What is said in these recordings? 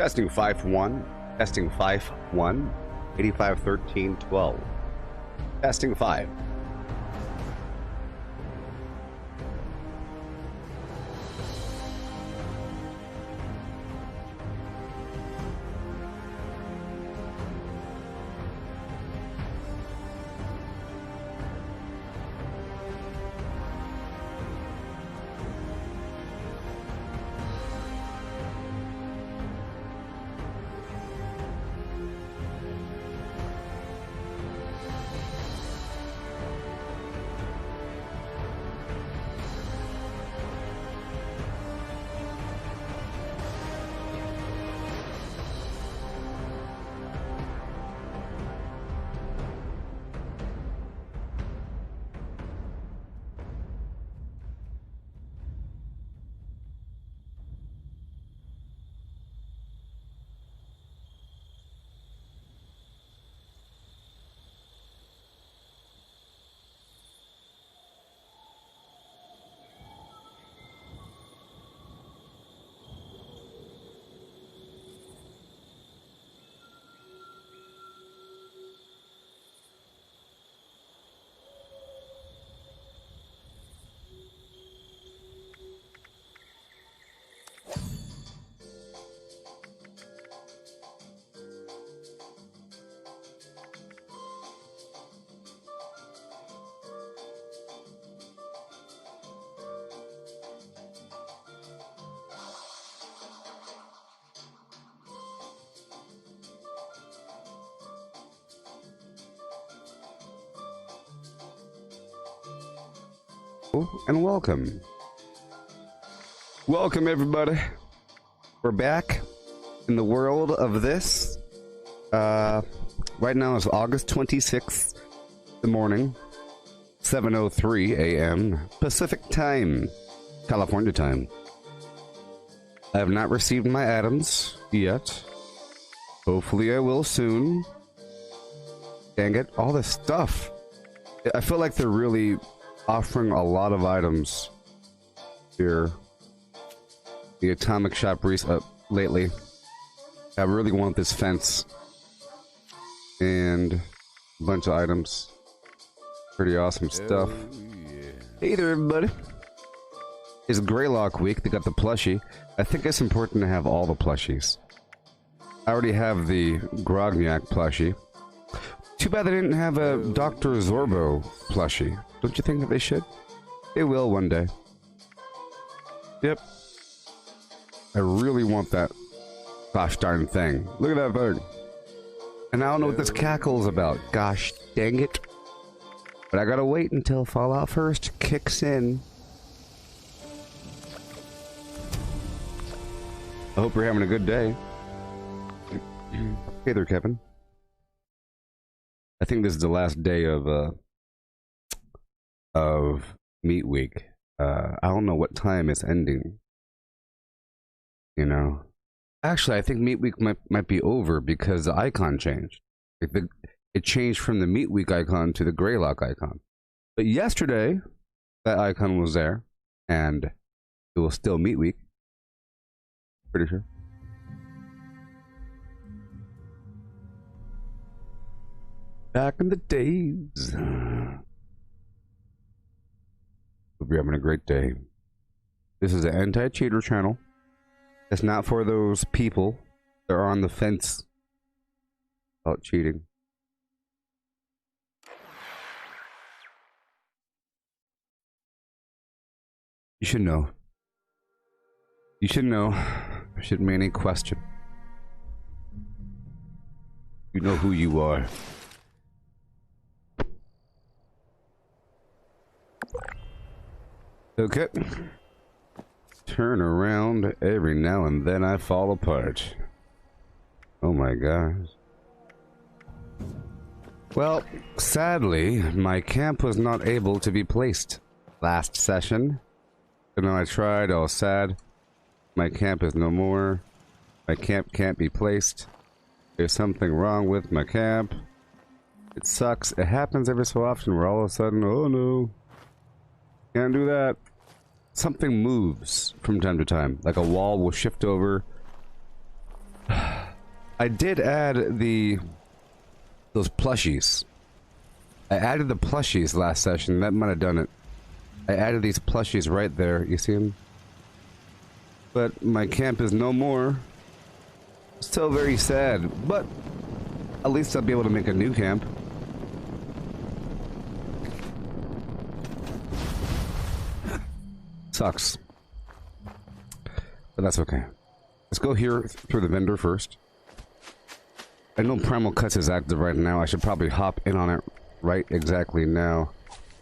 Testing 5-1. Testing 5-1. 851312. Testing 5. And welcome everybody. We're back in the world of this. Right now is August 26th, the morning, 7:03 a.m. Pacific time, California time. I have not received my items yet. Hopefully I will soon. Dang it, all this stuff. I feel like they're really offering a lot of items here. The Atomic Shop lately. I really want this fence and a bunch of items. Pretty awesome stuff. Yeah. Hey there, everybody. It's Greylock week. They got the plushie. I think it's important to have all the plushies. I already have the Grognak plushie. Too bad they didn't have a Dr. Zorbo plushie. Don't you think that they should? They will one day. Yep. I really want that gosh darn thing. Look at that bird. And I don't know what this cackle is about. Gosh dang it. But I gotta wait until Fallout First kicks in. I hope you're having a good day. Hey there, Kevin. I think this is the last day of Meat Week. I don't know what time it's ending. You know, actually, I think Meat Week might be over because the icon changed. It changed from the Meat Week icon to the Greylock icon. But yesterday, that icon was there, and it was still Meat Week. Pretty sure. Back in the days. Hope you're having a great day. This is the anti-cheater channel. It's not for those people that are on the fence about cheating. You should know. You should know. There shouldn't be any question. You know who you are. Okay. Turn around. Every now and then I fall apart. Oh my gosh. Well, sadly, my camp was not able to be placed last session. So now I tried, all sad. My camp is no more. My camp can't be placed. There's something wrong with my camp. It sucks. It happens every so often where all of a sudden, oh no. Can't do that. Something moves from time to time. Like a wall will shift over. I did add those plushies. I added the plushies last session. That might have done it. I added these plushies right there. You see them? But my camp is no more. So very sad. But at least I'll be able to make a new camp. Sucks. But that's okay. Let's go here through the vendor first. I know Primal Cuts is active right now. I should probably hop in on it right exactly now.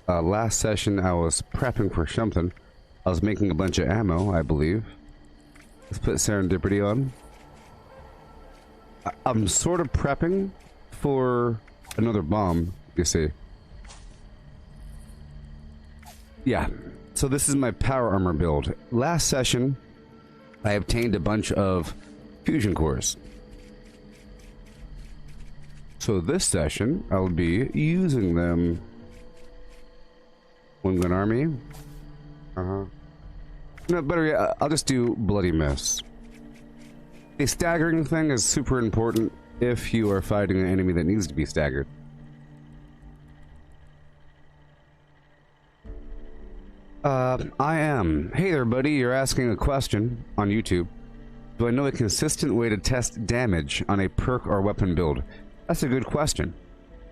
Last session I was prepping for something. I was making a bunch of ammo, I believe. Let's put Serendipity on. I'm sort of prepping for another bomb, you see. Yeah, so this is my power armor build. Last session, I obtained a bunch of fusion cores. So this session, I'll be using them. One gun army. No, better yet, I'll just do Bloody Mess. The staggering thing is super important if you are fighting an enemy that needs to be staggered. I am. Hey there, buddy, you're asking a question on YouTube. Do I know a consistent way to test damage on a perk or weapon build? That's a good question.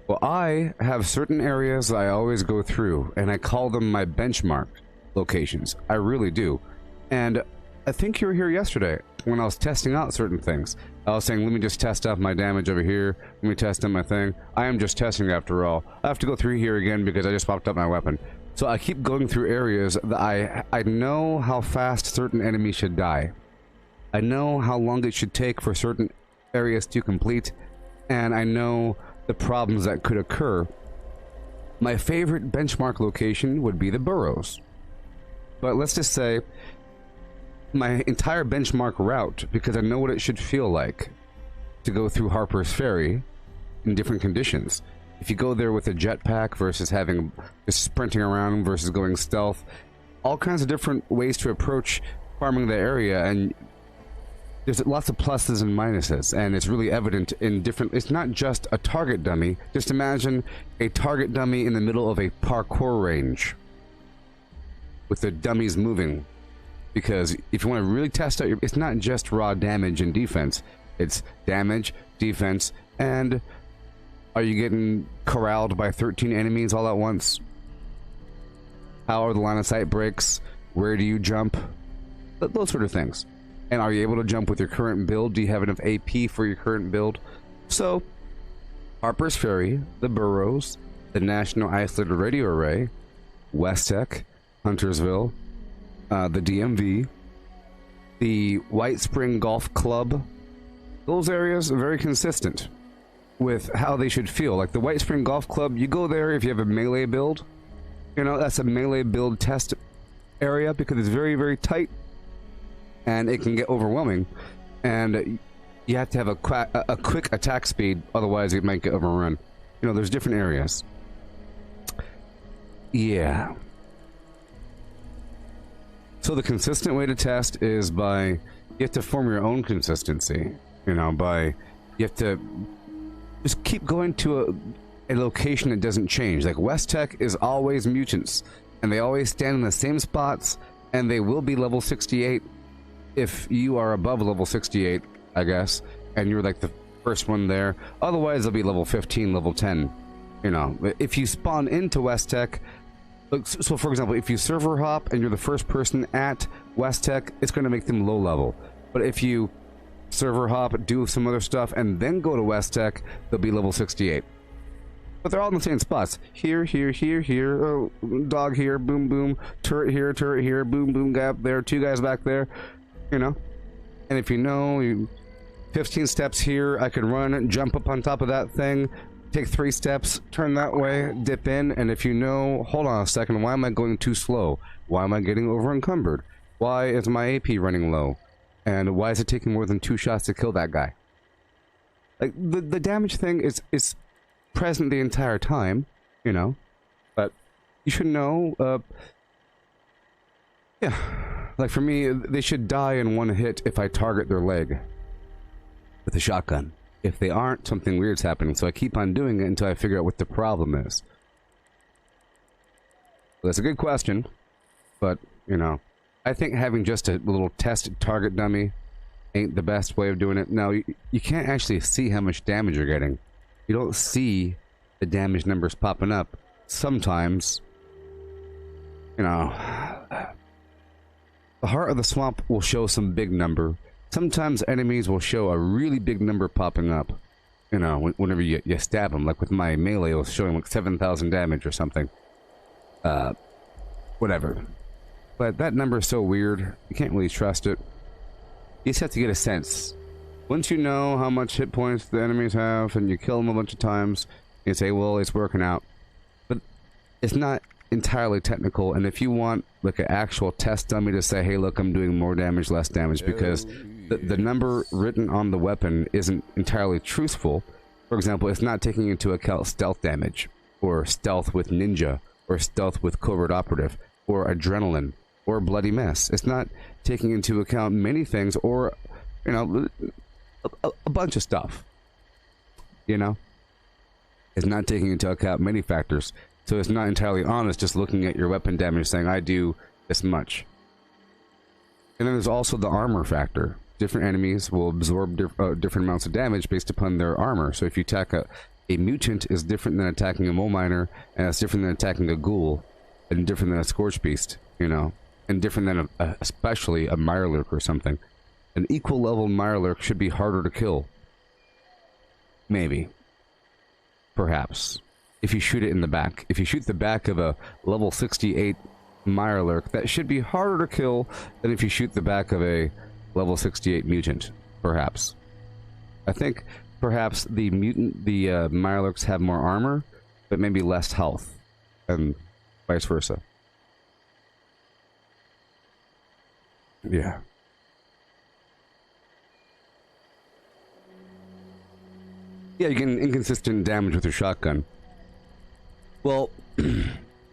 Well, I have certain areas I always go through, and I call them my benchmark locations. I really do. And I think you were here yesterday when I was testing out certain things. I was saying, let me just test out my damage over here. Let me test out my thing. I am just testing after all. I have to go through here again because I just popped up my weapon. So I keep going through areas that I know how fast certain enemies should die. I know how long it should take for certain areas to complete. And I know the problems that could occur. My favorite benchmark location would be the burrows. But let's just say my entire benchmark route, because I know what it should feel like to go through Harper's Ferry in different conditions. If you go there with a jetpack versus having just sprinting around versus going stealth, all kinds of different ways to approach farming the area, and there's lots of pluses and minuses, and it's really evident in different... It's not just a target dummy. Just imagine a target dummy in the middle of a parkour range with the dummies moving. Because if you want to really test out your... It's not just raw damage and defense. It's damage, defense, and are you getting corralled by 13 enemies all at once? How are the line of sight breaks? Where do you jump? Those sort of things. And are you able to jump with your current build? Do you have enough AP for your current build? So, Harper's Ferry, the Burrows, the National Isolated Radio Array, West Tech, Huntersville, the DMV, the White Spring Golf Club. Those areas are very consistent with how they should feel. Like the White Spring Golf Club, you go there if you have a melee build. You know, that's a melee build test area because it's very, very tight. And it can get overwhelming, and you have to have a quick attack speed, otherwise it might get overrun. You know, there's different areas. Yeah. So the consistent way to test is by, you have to form your own consistency. You know, you have to just keep going to a location that doesn't change. Like West Tech is always mutants, and they always stand in the same spots, and they will be level 68. If you are above level 68, I guess, and you're like the first one there. Otherwise, they'll be level 15, level 10. You know, if you spawn into West Tech, so for example, if you server hop and you're the first person at West Tech, it's going to make them low level. But if you server hop, do some other stuff, and then go to West Tech, they'll be level 68. But they're all in the same spots. Here, here, here, here. Oh, dog here, boom, boom. Turret here, boom, boom. Guy up there. 2 guys back there. You know, and if you know, 15 steps here, I can run, jump up on top of that thing, take 3 steps, turn that way, dip in, and if you know, hold on a second, why am I going too slow? Why am I getting over encumbered? Why is my AP running low? And why is it taking more than 2 shots to kill that guy? Like, the damage thing is present the entire time, you know, but you should know, yeah. Like for me, they should die in 1 hit if I target their leg. with a shotgun. If they aren't, something weird's happening. So I keep on doing it until I figure out what the problem is. Well, that's a good question, but, you know, I think having just a little test target dummy ain't the best way of doing it. No, you can't actually see how much damage you're getting. You don't see the damage numbers popping up. Sometimes, you know, the heart of the swamp will show some big number. Sometimes enemies will show a really big number popping up. You know, whenever you stab them. Like with my melee, it was showing like 7,000 damage or something. Whatever. But that number is so weird, you can't really trust it. You just have to get a sense. Once you know how much hit points the enemies have, and you kill them a bunch of times, you say, well, it's working out. But it's not entirely technical, and if you want like an actual test dummy to say, hey, look, I'm doing more damage, less damage, because the number written on the weapon isn't entirely truthful. For example, it's not taking into account stealth damage, or stealth with ninja, or stealth with covert operative, or adrenaline, or bloody mess. It's not taking into account many things, or, you know, a bunch of stuff. You know? It's not taking into account many factors. So it's not entirely honest just looking at your weapon damage saying, I do this much. And then there's also the armor factor. Different enemies will absorb different amounts of damage based upon their armor. So if you attack a mutant is different than attacking a mole miner, and it's different than attacking a ghoul, and different than a scorch beast, you know, and different than especially a mirelurk or something. An equal level mirelurk should be harder to kill. Maybe. Perhaps. If you shoot it in the back. If you shoot the back of a level 68 mirelurk, that should be harder to kill than if you shoot the back of a level 68 mutant. Perhaps. I think perhaps the mirelurks have more armor, but maybe less health, and vice versa. Yeah. Yeah, you get inconsistent damage with your shotgun. Well,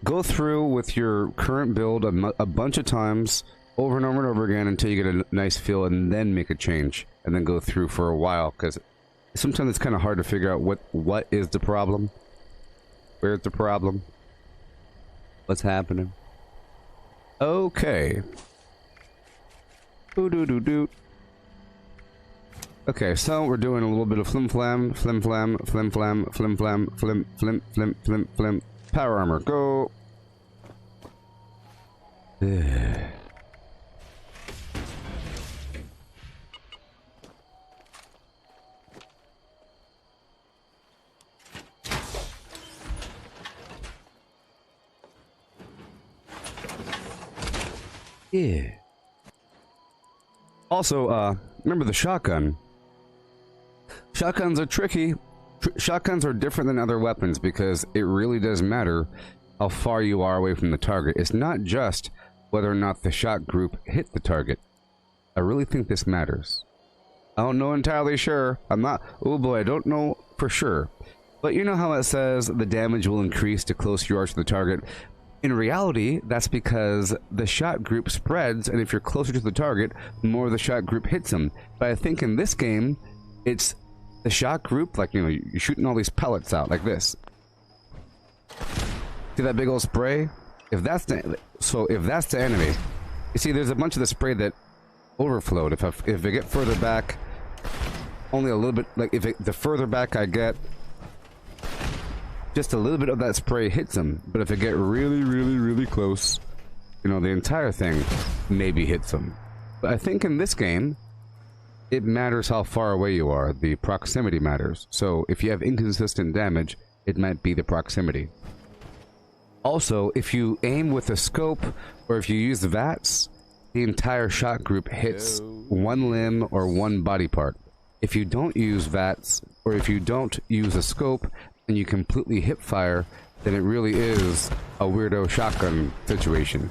go through with your current build a bunch of times, over and over and over again, until you get a nice feel, and then make a change, and then go through for a while, because sometimes it's kind of hard to figure out what is the problem, where's the problem, what's happening. Okay. Boo-doo-doo-doo. Okay, so we're doing a little bit of flim-flam, flim-flam, flim-flam, flim-flam, flim-flim, flim-flim, flim. Power armor, go! Yeah. Also, remember the shotgun. Shotguns are tricky. Shotguns are different than other weapons because it really does matter how far you are away from the target. It's not just whether or not the shot group hit the target. I really think this matters. I don't know entirely sure. I'm not... Oh boy, I don't know for sure. But you know how it says the damage will increase the closer you are to the target? In reality, that's because the shot group spreads, and if you're closer to the target, the more the shot group hits them. But I think in this game, it's the shot group, like, you know, you're shooting all these pellets out, like this. See that big old spray? If that's the enemy, you see there's a bunch of the spray that overflowed. If I get further back, only a little bit, like the further back I get, just a little bit of that spray hits them. But if I get really, really, really close, you know, the entire thing maybe hits them. But I think in this game, it matters how far away you are. The proximity matters. So if you have inconsistent damage, it might be the proximity. Also, if you aim with a scope, or if you use the VATS, the entire shot group hits one limb or one body part. If you don't use VATS, or if you don't use a scope, and you completely hip fire, then it really is a weirdo shotgun situation.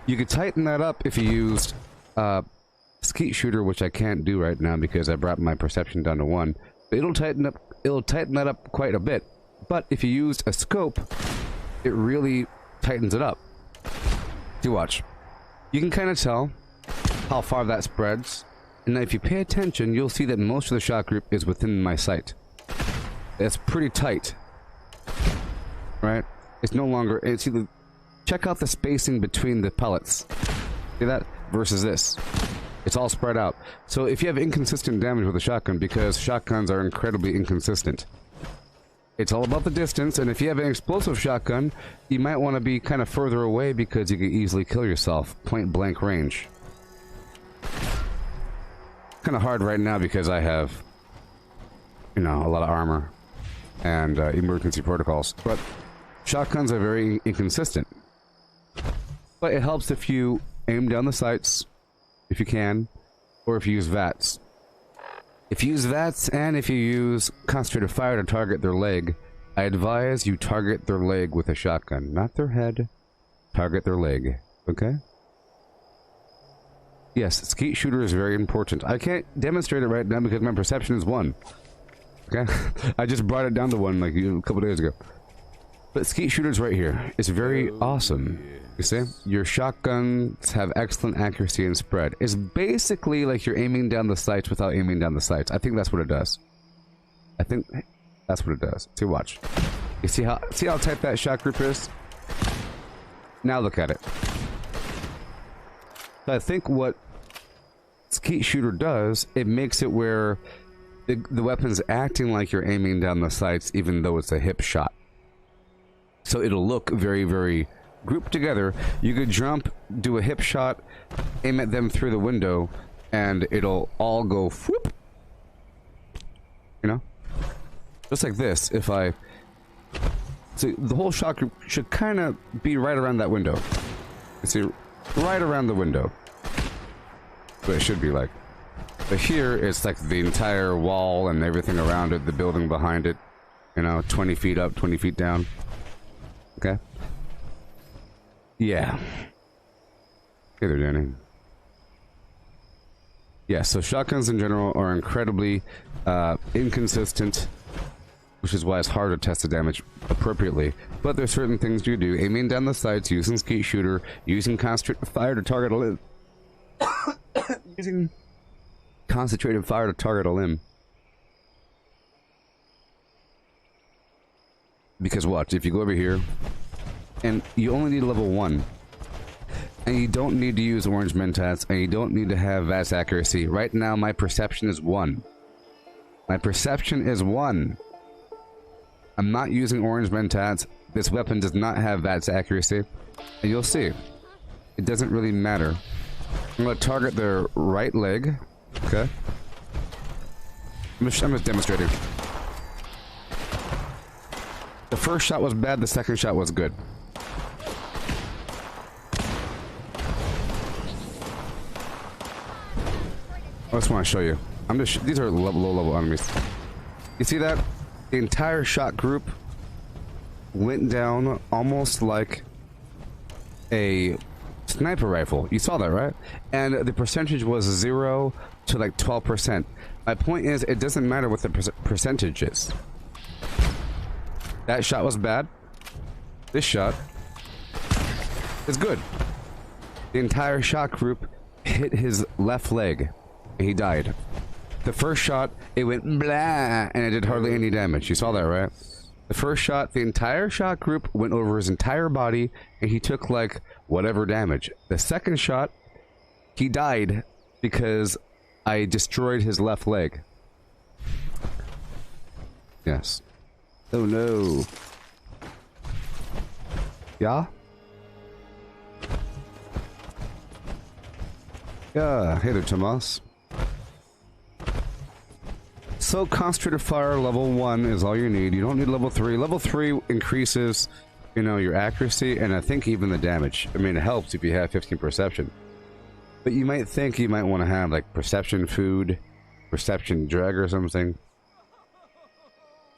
You could tighten that up if you used skeet shooter, which I can't do right now because I brought my perception down to 1. But it'll tighten that up quite a bit. But if you used a scope, it really tightens it up. You watch. You can kind of tell how far that spreads. And now if you pay attention, you'll see that most of the shot group is within my sight. It's pretty tight. Right? It's no longer... It's either... Check out the spacing between the pellets. See that? Versus this. It's all spread out. So if you have inconsistent damage with a shotgun, because shotguns are incredibly inconsistent, it's all about the distance, and if you have an explosive shotgun, you might want to be kind of further away because you could easily kill yourself. Point blank range. Kind of hard right now because I have, you know, a lot of armor and emergency protocols. But shotguns are very inconsistent. But it helps if you aim down the sights, if you can, or if you use VATS. If you use VATS and if you use concentrated fire to target their leg, I advise you target their leg with a shotgun. Not their head. Target their leg. Okay? Yes, skeet shooter is very important. I can't demonstrate it right now because my perception is 1. Okay? I just brought it down to 1 like a couple days ago. But skeet shooter's right here. It's very awesome. You see? Your shotguns have excellent accuracy and spread. It's basically like you're aiming down the sights without aiming down the sights. I think that's what it does. I think that's what it does. See, watch. You see how tight that shot group is? Now look at it. So I think what skeet shooter does, it makes it where the weapon's acting like you're aiming down the sights even though it's a hip shot. So it'll look very, very grouped together. You could jump, do a hip shot, aim at them through the window, and it'll all go whoop. You know? Just like this, if I... So the whole shot group should kind of be right around that window. You see, right around the window. But it should be like. But here, it's like the entire wall and everything around it, the building behind it. You know, 20 feet up, 20 feet down. Okay? Yeah. Hey there, Danny. Yeah, so shotguns in general are incredibly inconsistent, which is why it's hard to test the damage appropriately. But there's certain things you do. Aiming down the sights, using skeet shooter, using concentrated fire to target a limb. Using concentrated fire to target a limb. Because watch, if you go over here, and you only need level 1, and you don't need to use orange mentats, and you don't need to have VATS accuracy. Right now, my perception is 1. My perception is 1. I'm not using orange mentats. This weapon does not have VATS accuracy. And you'll see, it doesn't really matter. I'm going to target their right leg. Okay. I'm just demonstrating. The first shot was bad, the second shot was good. I just want to show you. These are low-level enemies. You see that? The entire shot group went down almost like a sniper rifle. You saw that, right? And the percentage was 0 to like 12%. My point is, it doesn't matter what the percentage is. That shot was bad. This shot is good. The entire shot group hit his left leg. He died. The first shot, it went blah, and it did hardly any damage. You saw that, right? The first shot, the entire shot group went over his entire body, and he took, like, whatever damage. The second shot, he died because I destroyed his left leg. Yes. Oh, no. Yeah? Yeah, hey there, Tomas. So, concentrated fire level 1 is all you need. You don't need level 3. Level 3 increases, you know, your accuracy, and I think even the damage. I mean, it helps if you have 15 perception. But you might think you might want to have, like, perception food, perception drug or something.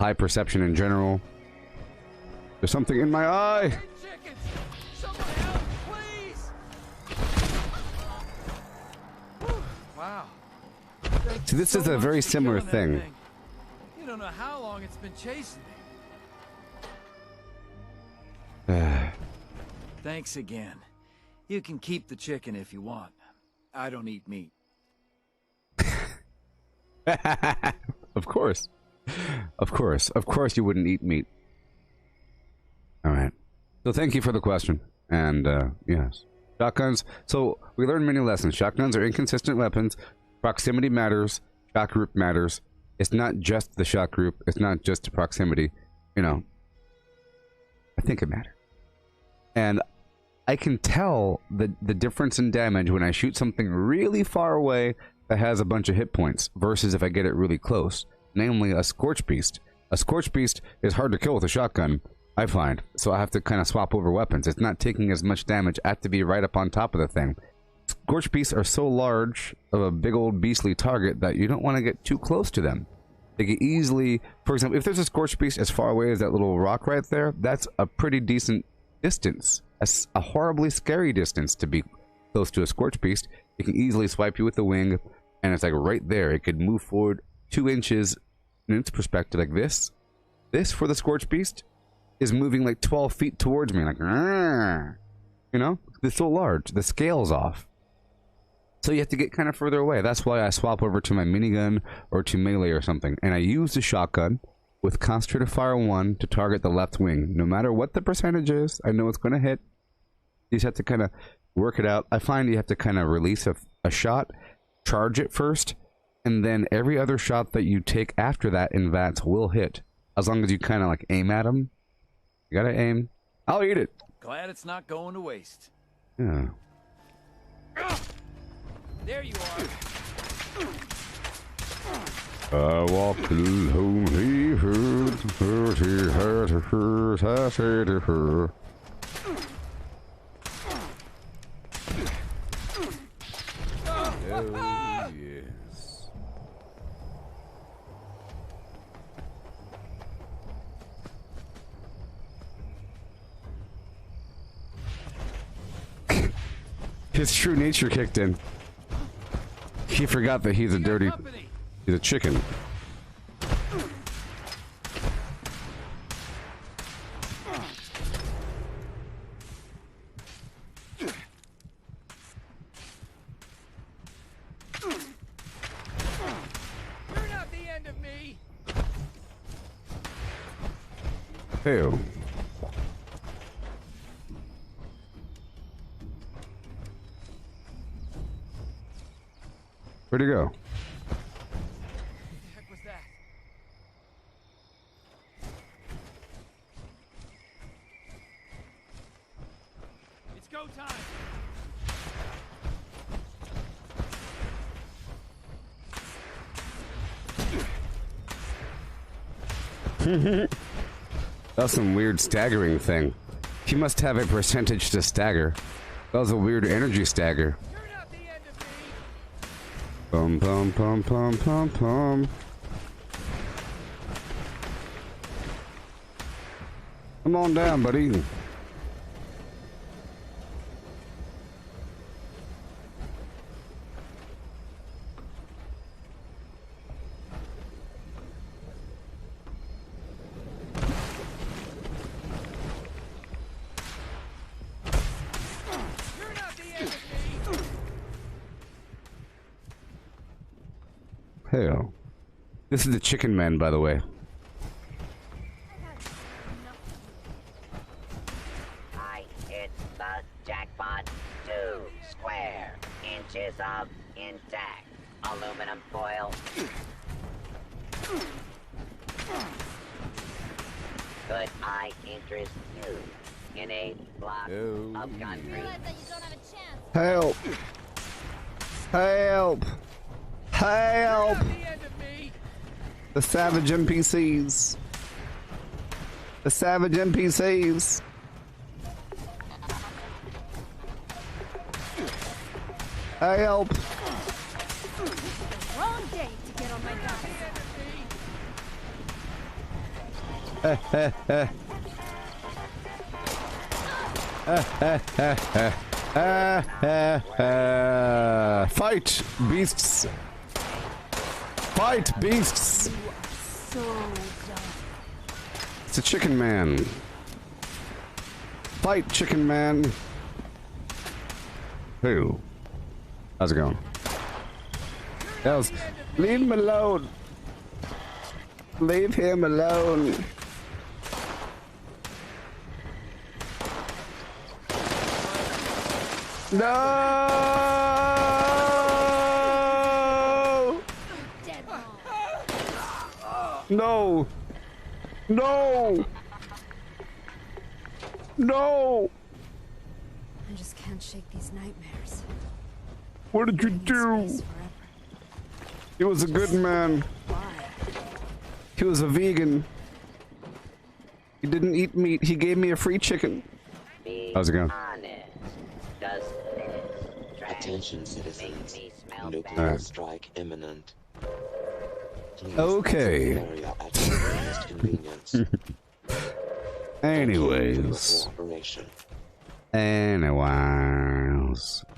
High perception in general. There's something in my eye! Wow. So this is a very similar thing. You don't know how long it's been chasing Uh, me. Thanks again. You can keep the chicken if you want. I don't eat meat. Of course. Of course. Of course you wouldn't eat meat. Alright. So thank you for the question. And, yes. Shotguns. So, we learned many lessons. Shotguns are inconsistent weapons. Proximity matters. Shot group matters. It's not just the shot group. It's not just the proximity. You know. I think it matters. And I can tell the difference in damage when I shoot something really far away that has a bunch of hit points versus if I get it really close. Namely, a Scorch Beast. A Scorch Beast is hard to kill with a shotgun, I find. So I have to kind of swap over weapons. It's not taking as much damage. I have to be right up on top of the thing. Scorch Beasts are so large of a big old beastly target that you don't want to get too close to them. They can easily... For example, if there's a Scorch Beast as far away as that little rock right there, that's a pretty decent distance. A horribly scary distance to be close to a Scorch Beast. It can easily swipe you with the wing, and it's like right there. It could move forward 2 inches in its perspective like this. This, for the Scorch Beast, is moving like 12 feet towards me, like, Argh! You know? They're so large. The scale's off. So you have to get kind of further away. That's why I swap over to my minigun or to melee or something. And I use the shotgun with concentrated fire 1 to target the left wing. No matter what the percentage is, I know it's going to hit. You just have to kind of work it out. I find you have to kind of release a shot, charge it first, and then every other shot that you take after that in VATS will hit. As long as you kind of like aim at them. You gotta aim. I'll eat it. Glad it's not going to waste. Yeah. There you are. I walked home, he heard her, I said to her. Oh, yes. His true nature kicked in. He forgot that he's a dirty... He's a chicken. You're not the end of me. Ew. Where'd he go? What the heck was that? It's go time. That's some weird staggering thing. He must have a percentage to stagger. That was a weird energy stagger. You're not the end of me. Pum pum pum pum pum pum. Come on down, buddy. You're not the end of me. Hell. This is the chicken man, by the way. I hit the jackpot. 2 square inches of intact aluminum foil. Could I interest you in a block of country? Help! Help! Help! You're not the end of me. The savage NPCs. The savage NPCs. Help! Wrong day to get on my back. Fight, beasts! Fight, beasts! So dumb. It's a chicken man. Fight, chicken man. Who? How's it going? Leave him alone. Leave him alone. No! Dead wrong. No! No! No! I just can't shake these nightmares. What did you Being in do? space forever. He was a good man. Why? He was a vegan. He didn't eat meat. He gave me a free chicken. Be How's it going? honest. Does this trash Attention, make citizens. me smell Nuclear bad? strike imminent. Please Okay. exit the area at your earliest convenience. Anyways. Cooperation. Anyways.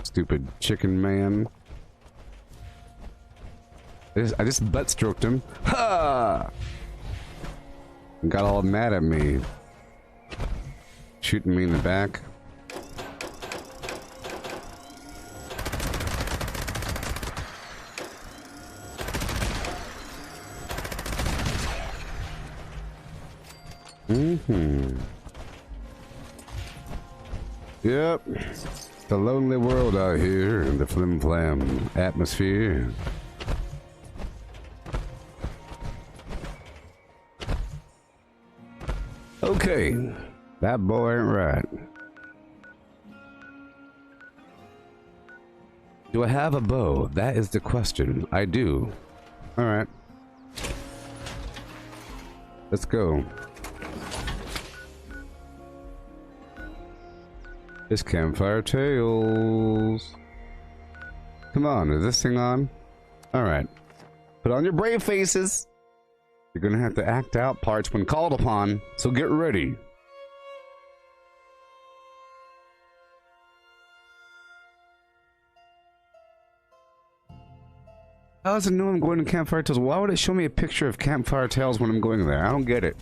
Stupid chicken man. I just butt stroked him. Ha! Got all mad at me. Shooting me in the back. Yep. It's a lonely world out here in the flim flam atmosphere. Okay. That boy ain't right. Do I have a bow? That is the question. I do. Alright. Let's go. It's Campfire Tales. Come on, is this thing on? Alright. Put on your brave faces. You're gonna have to act out parts when called upon, so get ready. How does it know I'm going to Campfire Tales? Why would it show me a picture of Campfire Tales when I'm going there? I don't get it.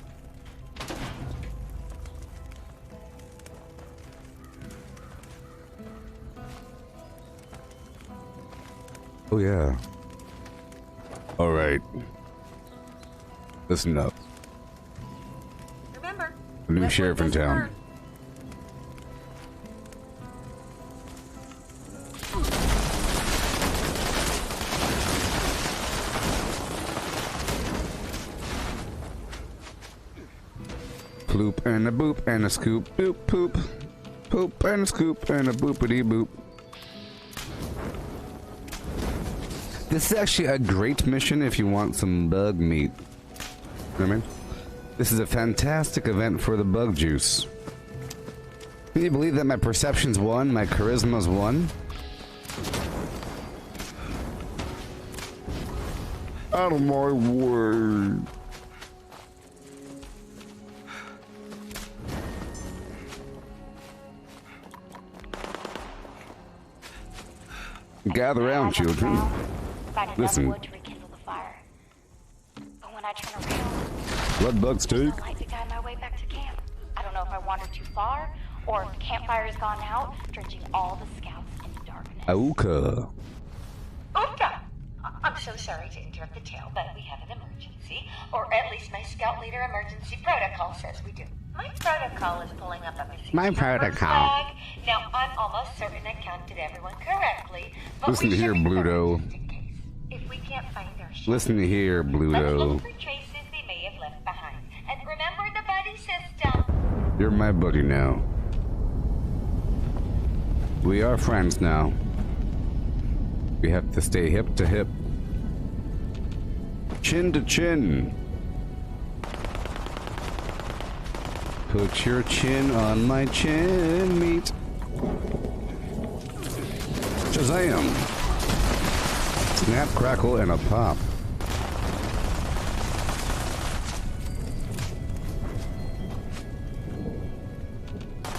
Oh yeah. Alright. Listen up. Remember, A new sheriff in town. Ploop and a boop and a scoop. Boop poop. Poop and a scoop and a boopity boop. This is actually a great mission if you want some bug meat. You know what I mean? This is a fantastic event for the bug juice. Can you believe that my perception's 1, my charisma's 1? Out of my way. Gather round, children. Listen. Wood to rekindle the fire. But when I turn around, Blood bug steak. I like to guide my way back to camp. I don't know if I wandered too far, or if the campfire has gone out, drenching all the scouts into darkness. Auka. Oofda! I'm so sorry to interrupt the tale, but we have an emergency. Or at least my scout leader emergency protocol says we do. My protocol is pulling up a missing My trooper protocol. flag. Now, I'm almost certain I counted everyone correctly, but Listen we here, should record Bluto. just in case. If we can't find our ship, Listen here, let's Bluto. look for traces they may have left behind. And remember the buddy system. You're my buddy now. We are friends now. We have to stay hip to hip. Chin to chin. Put your chin on my chin, meat. Shazam! Snap, crackle, and a pop.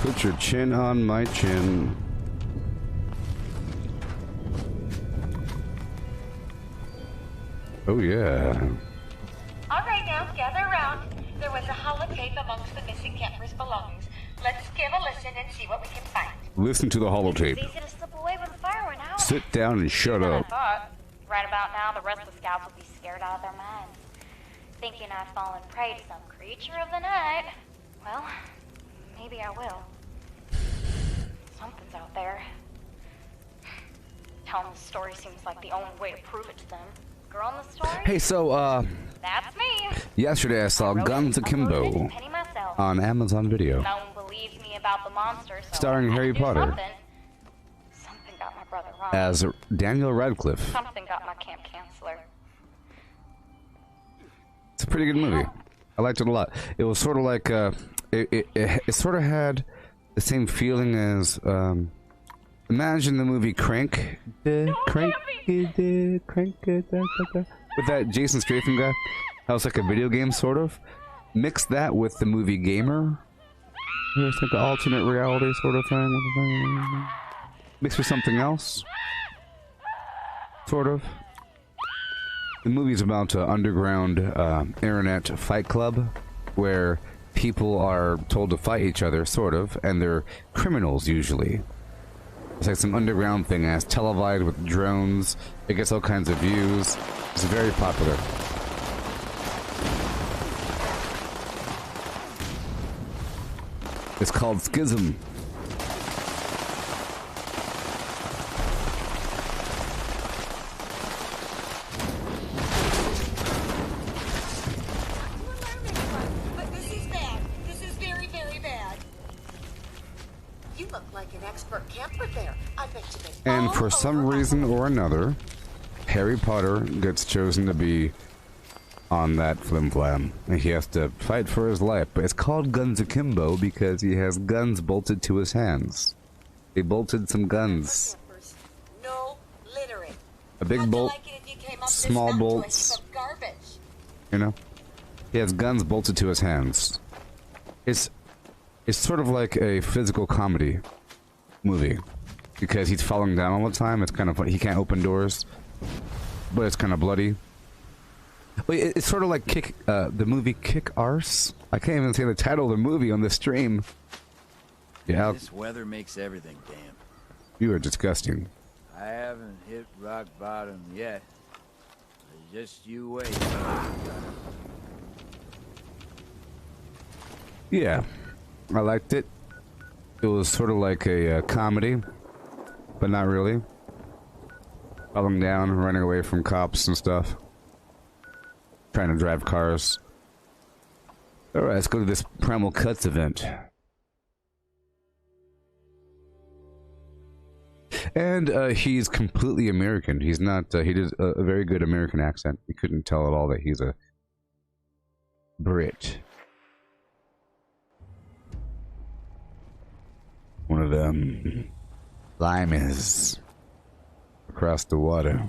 Put your chin on my chin. Oh yeah. All right, now, gather around. There was a holotape amongst the missing campers' belongings. Let's give a listen and see what we can find. Listen to the holotape. It's easy to slip away when the fire went out. Sit down and shut I up. thought, right about now, the rest of the scouts will be scared out of their minds, thinking I've fallen prey to some creature of the night. Well, maybe I will. Something's out there. Telling the story seems like the only way to prove it to them. Girl in the story? Hey, so, That's me. yesterday I saw Guns Akimbo on Amazon Video. No one believes me about the monster, so Starring I had Harry to do Potter. Something got my brother wrong. As Daniel Radcliffe. Something got my camp counselor. It's a pretty good movie. I liked it a lot. It was sort of like, it sort of had the same feeling as, imagine the movie Crank. Crank. With that Jason Statham guy. That was like a video game, sort of. Mix that with the movie Gamer. It's like an alternate reality sort of thing. Mixed with something else. Sort of. The movie's about an underground internet fight club where people are told to fight each other, sort of, and they're criminals usually. It's like some underground thing, and it's televised with drones. It gets all kinds of views. It's very popular. It's called Schism. But this is bad. This is very, very bad. You look like an expert camper there. I bet you they And all for some over- reason or another, Harry Potter gets chosen to be on that flim-flam. And he has to fight for his life. But it's called Guns Akimbo because he has guns bolted to his hands. They bolted some guns. Campers. No littering. A big How'd you bolt, like it if you came up this small mountain to a bolts. heap of garbage? You know? He has guns bolted to his hands. It's sort of like a physical comedy movie. Because he's falling down all the time. It's kind of he can't open doors. But it's kind of bloody. Wait, it's sort of like the movie Kick Arse? I can't even say the title of the movie on the stream. Yeah, This weather makes everything damp. you are disgusting. I haven't hit rock bottom yet. Just you wait. Yeah, I liked it. It was sort of like a comedy, but not really. Falling down, running away from cops and stuff. Trying to drive cars. Alright, let's go to this Primal Cuts event. And he's completely American. He's not, he did a very good American accent. You couldn't tell at all that he's a Brit. One of them limes across the water.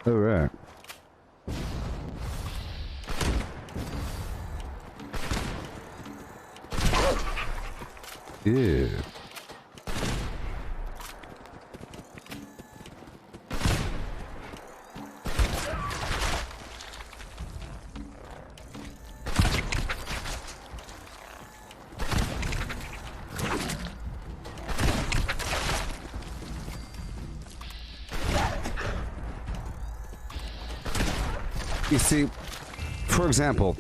All right. Yeah. You see, for example,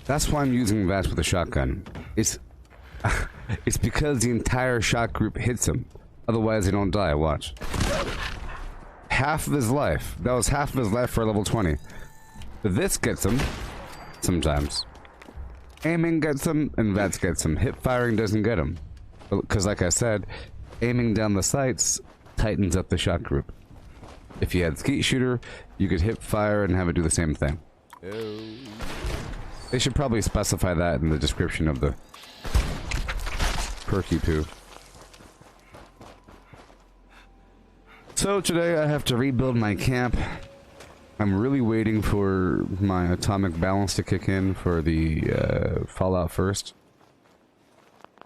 that's why I'm using VATS with a shotgun. It's because the entire shot group hits him. Otherwise, they don't die. Watch. Half of his life. That was half of his life for a level 20. But this gets him. Sometimes. Aiming gets him, and VATS gets him. Hip firing doesn't get him. Because, like I said, aiming down the sights tightens up the shot group. If you had skeet shooter, you could hip fire and have it do the same thing. They should probably specify that in the description of the perky poo. So today I have to rebuild my camp. I'm really waiting for my atomic balance to kick in for the Fallout First.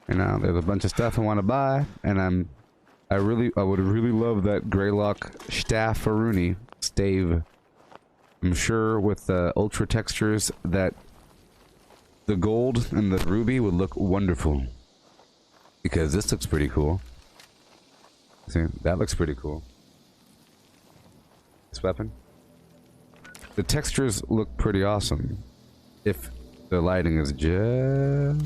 You know, there's a bunch of stuff I want to buy, and I would really love that Greylock Staffaruni stave. I'm sure with the ultra textures that the gold and the ruby would look wonderful. Because this looks pretty cool. See, that looks pretty cool. This weapon. The textures look pretty awesome. If the lighting is just...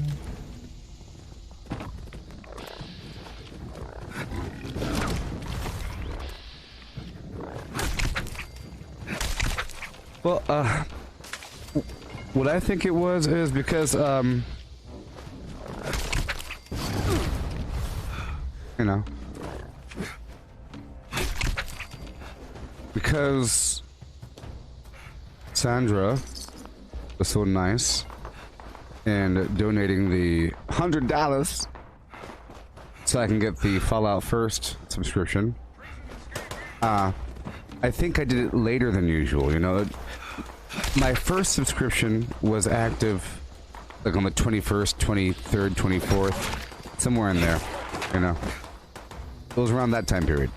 Well, what I think it was is because, you know, because Sandra was so nice and donating the $100 so I can get the Fallout First subscription. I think I did it later than usual, you know. My first subscription was active like on the 21st, 23rd, 24th, somewhere in there, you know. It was around that time period.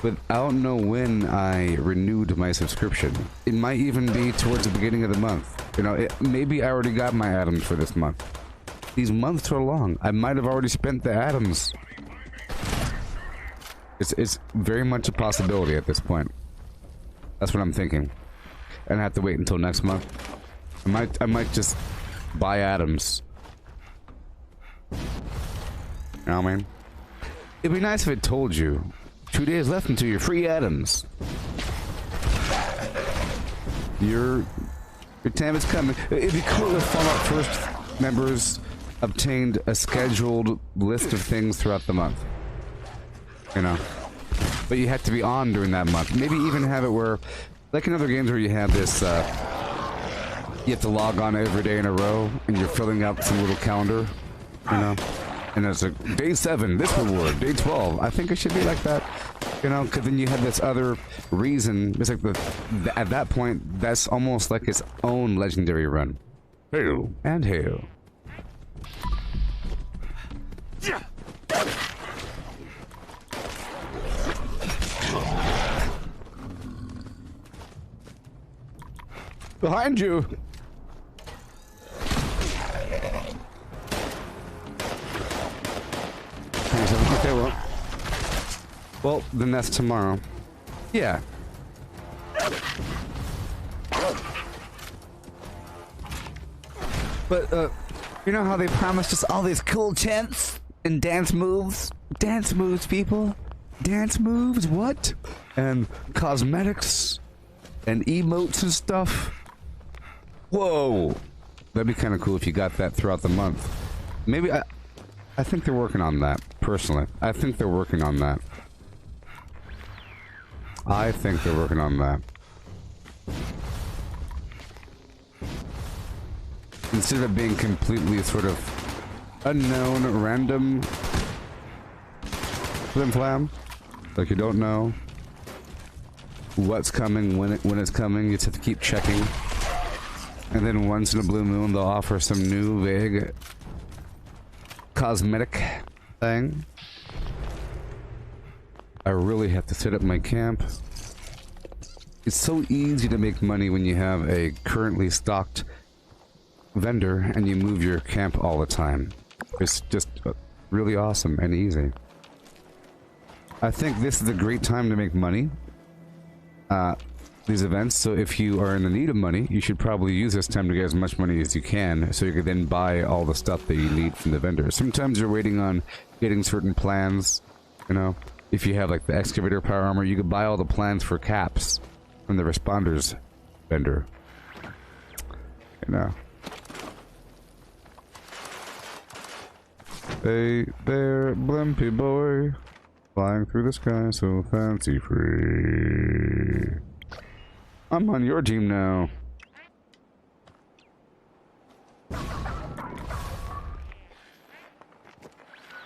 But I don't know when I renewed my subscription. It might even be towards the beginning of the month. You know, maybe I already got my atoms for this month. These months are long. I might have already spent the atoms. It's very much a possibility at this point. That's what I'm thinking. And I have to wait until next month. I might just buy atoms. You know what I mean? It'd be nice if it told you 2 days left until your free atoms. Your time is coming. It'd be cool if Fallout First members obtained a scheduled list of things throughout the month. You know, but you have to be on during that month. Maybe even have it where, like in other games where you have this, you have to log on every day in a row, and you're filling out some little calendar, you know, and it's like, day 7, this reward, day 12. I think it should be like that, you know, because then you have this other reason. It's like at that point, that's almost like its own legendary run. Hail and hail. Behind you! Okay, well, then that's tomorrow. Yeah. But, you know how they promised us all these cool chants and dance moves? Dance moves, people. Dance moves, what? And cosmetics and emotes and stuff. Whoa! That'd be kind of cool if you got that throughout the month. Maybe I think they're working on that, personally. I think they're working on that. I think they're working on that. Instead of it being completely sort of unknown, random flim-flam, like you don't know what's coming, when it's coming, you just have to keep checking. And then once in a blue moon, they'll offer some new, vague, cosmetic thing. I really have to set up my camp. It's so easy to make money when you have a currently stocked vendor and you move your camp all the time. It's just really awesome and easy. I think this is a great time to make money. These events, so if you are in the need of money, you should probably use this time to get as much money as you can, so you can then buy all the stuff that you need from the vendor. Sometimes you're waiting on getting certain plans, you know. If you have like the excavator power armor, you could buy all the plans for caps from the responders vendor. You know. Hey there, blimpy boy, flying through the sky so fancy free. I'm on your team now.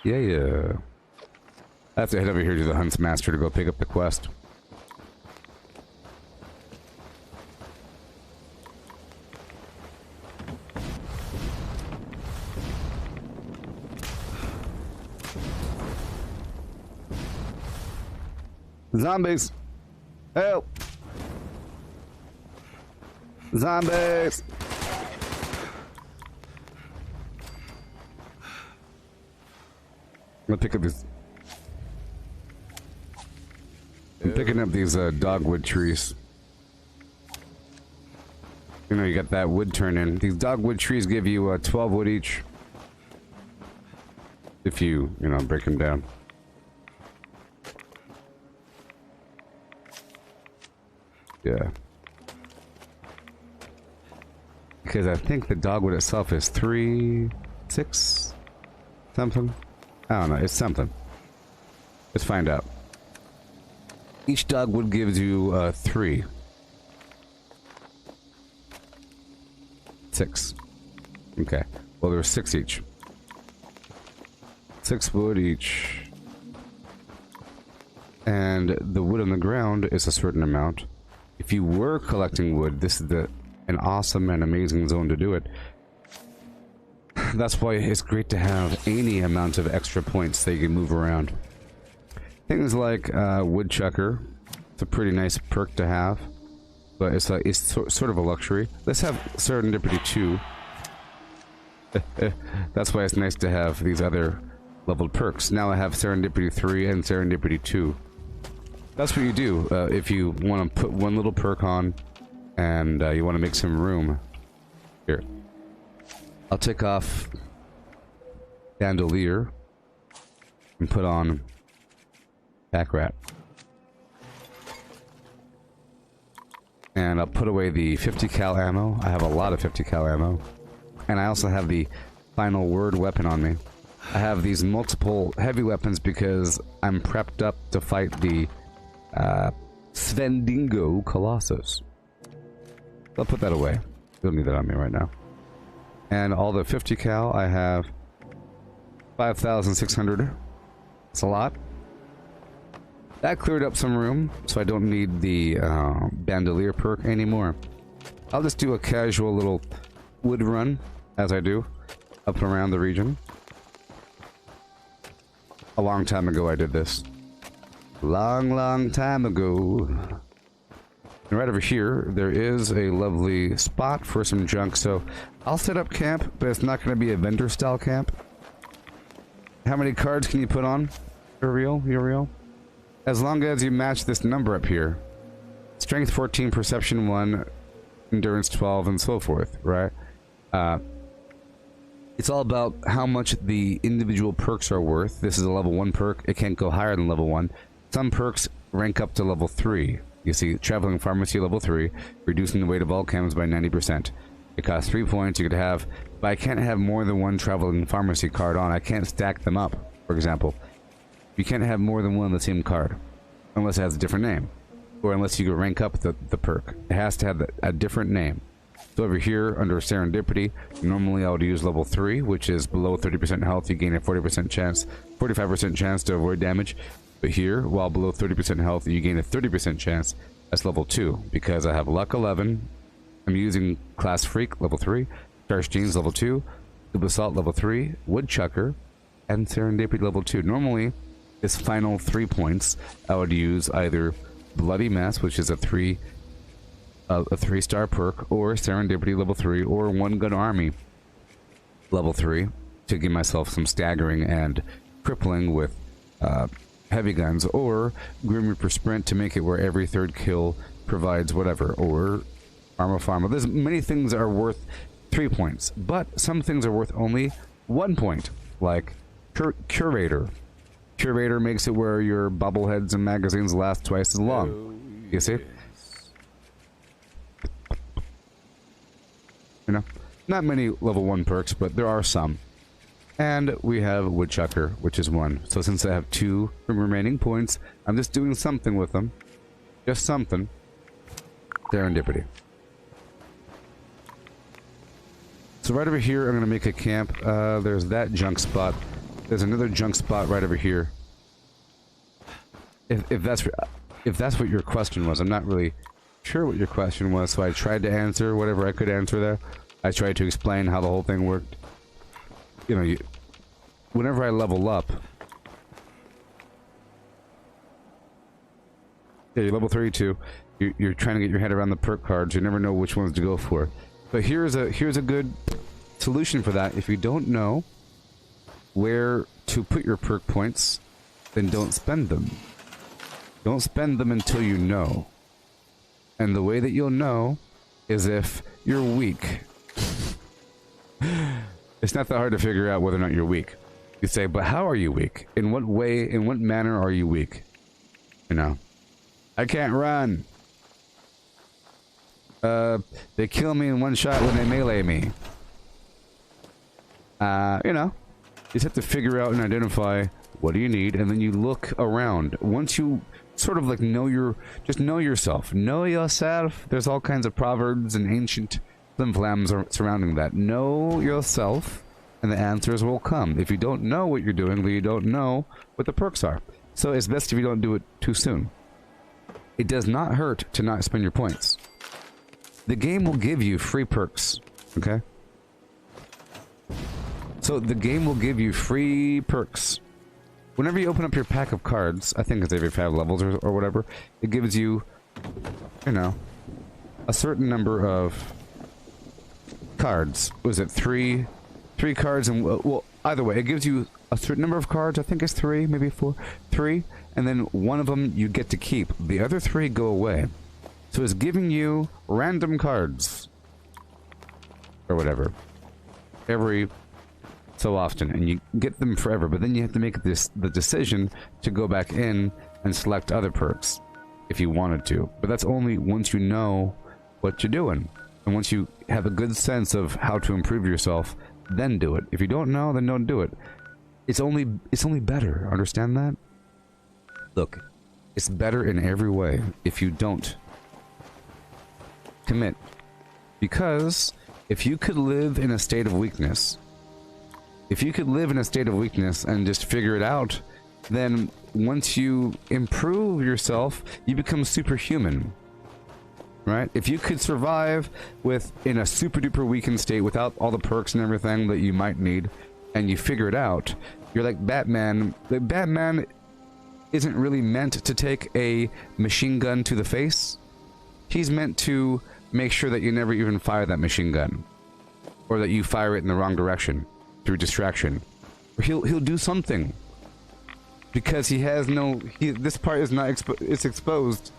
Yeah. I have to head over here to the Hunts Master to go pick up the quest. Zombies! Help! Zombies! I'm gonna pick up these. I'm picking up these dogwood trees. You know, you got that wood turn in. These dogwood trees give you 12 wood each. If you know, break them down. Yeah. Because I think the dogwood itself is 3, 6, something. I don't know, it's something. Let's find out. Each dogwood gives you 3. 6. Okay. Well, there's 6 each. 6 wood each. And the wood on the ground is a certain amount. If you were collecting wood, this is an awesome and amazing zone to do it. That's why it's great to have any amount of extra points that you can move around. Things like Woodchucker. It's a pretty nice perk to have, but it's sort of a luxury. Let's have Serendipity 2. That's why it's nice to have these other leveled perks. Now I have Serendipity 3 and Serendipity 2. That's what you do if you want to put one little perk on and you want to make some room. Here. I'll take off Bandolier and put on Pack Rat. And I'll put away the 50 cal ammo. I have a lot of 50 cal ammo. And I also have the final word weapon on me. I have these multiple heavy weapons because I'm prepped up to fight the Svendingo Colossus. I'll put that away. Don't need that on me right now. And all the 50 cal, I have 5,600. It's a lot. That cleared up some room, so I don't need the Bandolier perk anymore. I'll just do a casual little wood run, as I do, up and around the region. A long time ago I did this. Long time ago. And right over here, there is a lovely spot for some junk, so I'll set up camp, but it's not going to be a vendor-style camp. How many cards can you put on? You're real? As long as you match this number up here. Strength 14, Perception 1, Endurance 12, and so forth, right? It's all about how much the individual perks are worth. This is a level 1 perk. It can't go higher than level 1. Some perks rank up to level 3. You see, Traveling Pharmacy level 3, reducing the weight of all chems by 90%. It costs 3 points. You could have, but I can't have more than one Traveling Pharmacy card on. I can't stack them up, for example. You can't have more than one of the same card, unless it has a different name. Or unless you could rank up the perk. It has to have a different name. So over here, under Serendipity, normally I would use level 3, which is below 30% health. You gain a 40% chance, 45% chance to avoid damage. But here, while below 30% health, you gain a 30% chance. That's level 2, because I have Luck 11. I'm using Class Freak, level 3. Starch Genes, level 2. Scuba Assault, level 3. Woodchucker, and Serendipity, level 2. Normally, this final 3 points, I would use either Bloody Mess, which is a 3-star perk, or Serendipity, level 3, or One Gun Army, level 3, to give myself some staggering and crippling with heavy guns, or Grim Reaper Sprint to make it where every third kill provides whatever, or Pharma. There's many things that are worth 3 points, but some things are worth only 1 point, like Curator. Curator makes it where your bobbleheads and magazines last twice as long. Oh, you see? You know, not many level 1 perks, but there are some. And we have Woodchucker, which is 1. So since I have 2 remaining points, I'm just doing something with them. Just something. Serendipity. So right over here, I'm going to make a camp. There's that junk spot. There's another junk spot right over here. if that's what your question was. I'm not really sure what your question was, so I tried to answer whatever I could answer there. I tried to explain how the whole thing worked. You know, whenever I level up, yeah, you're level 32. You're trying to get your head around the perk cards. You never know which ones to go for. But here's a good solution for that. If you don't know where to put your perk points, then don't spend them. Don't spend them until you know. And the way that you'll know is if you're weak. It's not that hard to figure out whether or not you're weak. You say, but how are you weak? In what way, in what manner are you weak? You know, I can't run. They kill me in one shot when they melee me. You know, you just have to figure out and identify what do you need, and then you look around. Once you sort of like just know yourself. Know yourself. There's all kinds of proverbs and ancient flim-flams surrounding that. Know yourself, and the answers will come. If you don't know what you're doing, then you don't know what the perks are. So it's best if you don't do it too soon. It does not hurt to not spend your points. The game will give you free perks, okay? So the game will give you free perks. Whenever you open up your pack of cards, I think it's every 5 levels or whatever, it gives you, you know, a certain number of cards. Was it 3 cards? And well, either way, it gives you a certain number of cards. I think it's 3, maybe 4. 3, and then one of them you get to keep. The other 3 go away. So it's giving you random cards or whatever every so often, and you get them forever, but then you have to make the decision to go back in and select other perks if you wanted to. But that's only once you know what you're doing, and once you have a good sense of how to improve yourself, then do it. If you don't know, then don't do it. It's only better. Understand that? Look, it's better in every way if you don't commit. Because if you could live in a state of weakness, and just figure it out, then once you improve yourself, you become superhuman. Right? If you could survive in a super duper weakened state without all the perks and everything that you might need, and you figure it out, you're like Batman. Like Batman isn't really meant to take a machine gun to the face. He's meant to make sure that you never even fire that machine gun, or that you fire it in the wrong direction through distraction. Or he'll do something because he has no. This part is not it's exposed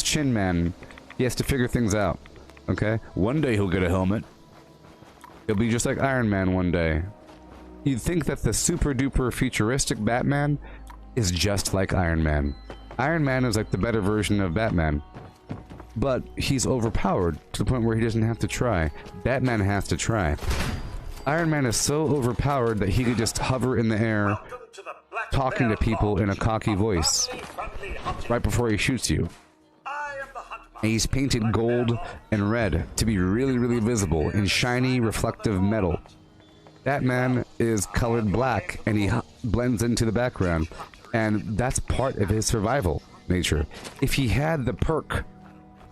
chin man. He has to figure things out. Okay, one day he'll get a helmet. He'll be just like Iron Man one day. You'd think that the super duper futuristic Batman is just like Iron Man. Iron Man is like the better version of Batman. But he's overpowered to the point where he doesn't have to try. Batman has to try. Iron Man is so overpowered that he could just hover in the air, talking to people in a cocky voice, right before he shoots you. And he's painted gold and red to be really, really visible in shiny, reflective metal. Batman is colored black, and he blends into the background. And that's part of his survival nature. If he had the perk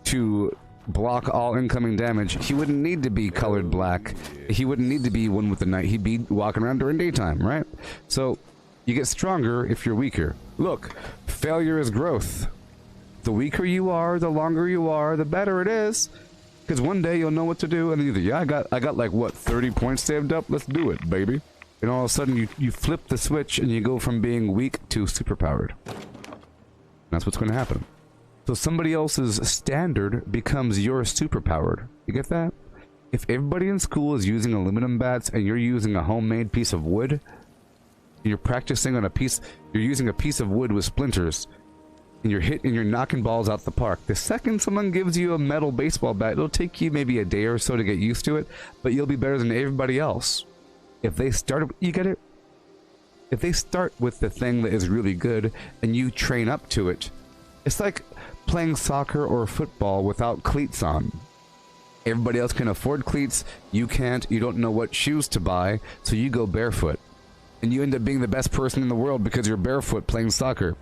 to block all incoming damage, he wouldn't need to be colored black. He wouldn't need to be one with the night. He'd be walking around during daytime, right? So you get stronger if you're weaker. Look, failure is growth. The weaker you are, the longer you are, the better it is. Because one day you'll know what to do, and either, yeah, I got like, what, 30 points saved up? Let's do it, baby. And all of a sudden you flip the switch and you go from being weak to superpowered. That's what's going to happen. So somebody else's standard becomes your superpowered. You get that? If everybody in school is using aluminum bats and you're using a homemade piece of wood, you're practicing on you're using a piece of wood with splinters, and you're knocking balls out the park. The second someone gives you a metal baseball bat, it'll take you maybe a day or so to get used to it, but you'll be better than everybody else. If they start, you get it? If they start with the thing that is really good and you train up to it, it's like playing soccer or football without cleats on. Everybody else can afford cleats, you can't, you don't know what shoes to buy, so you go barefoot. And you end up being the best person in the world because you're barefoot playing soccer.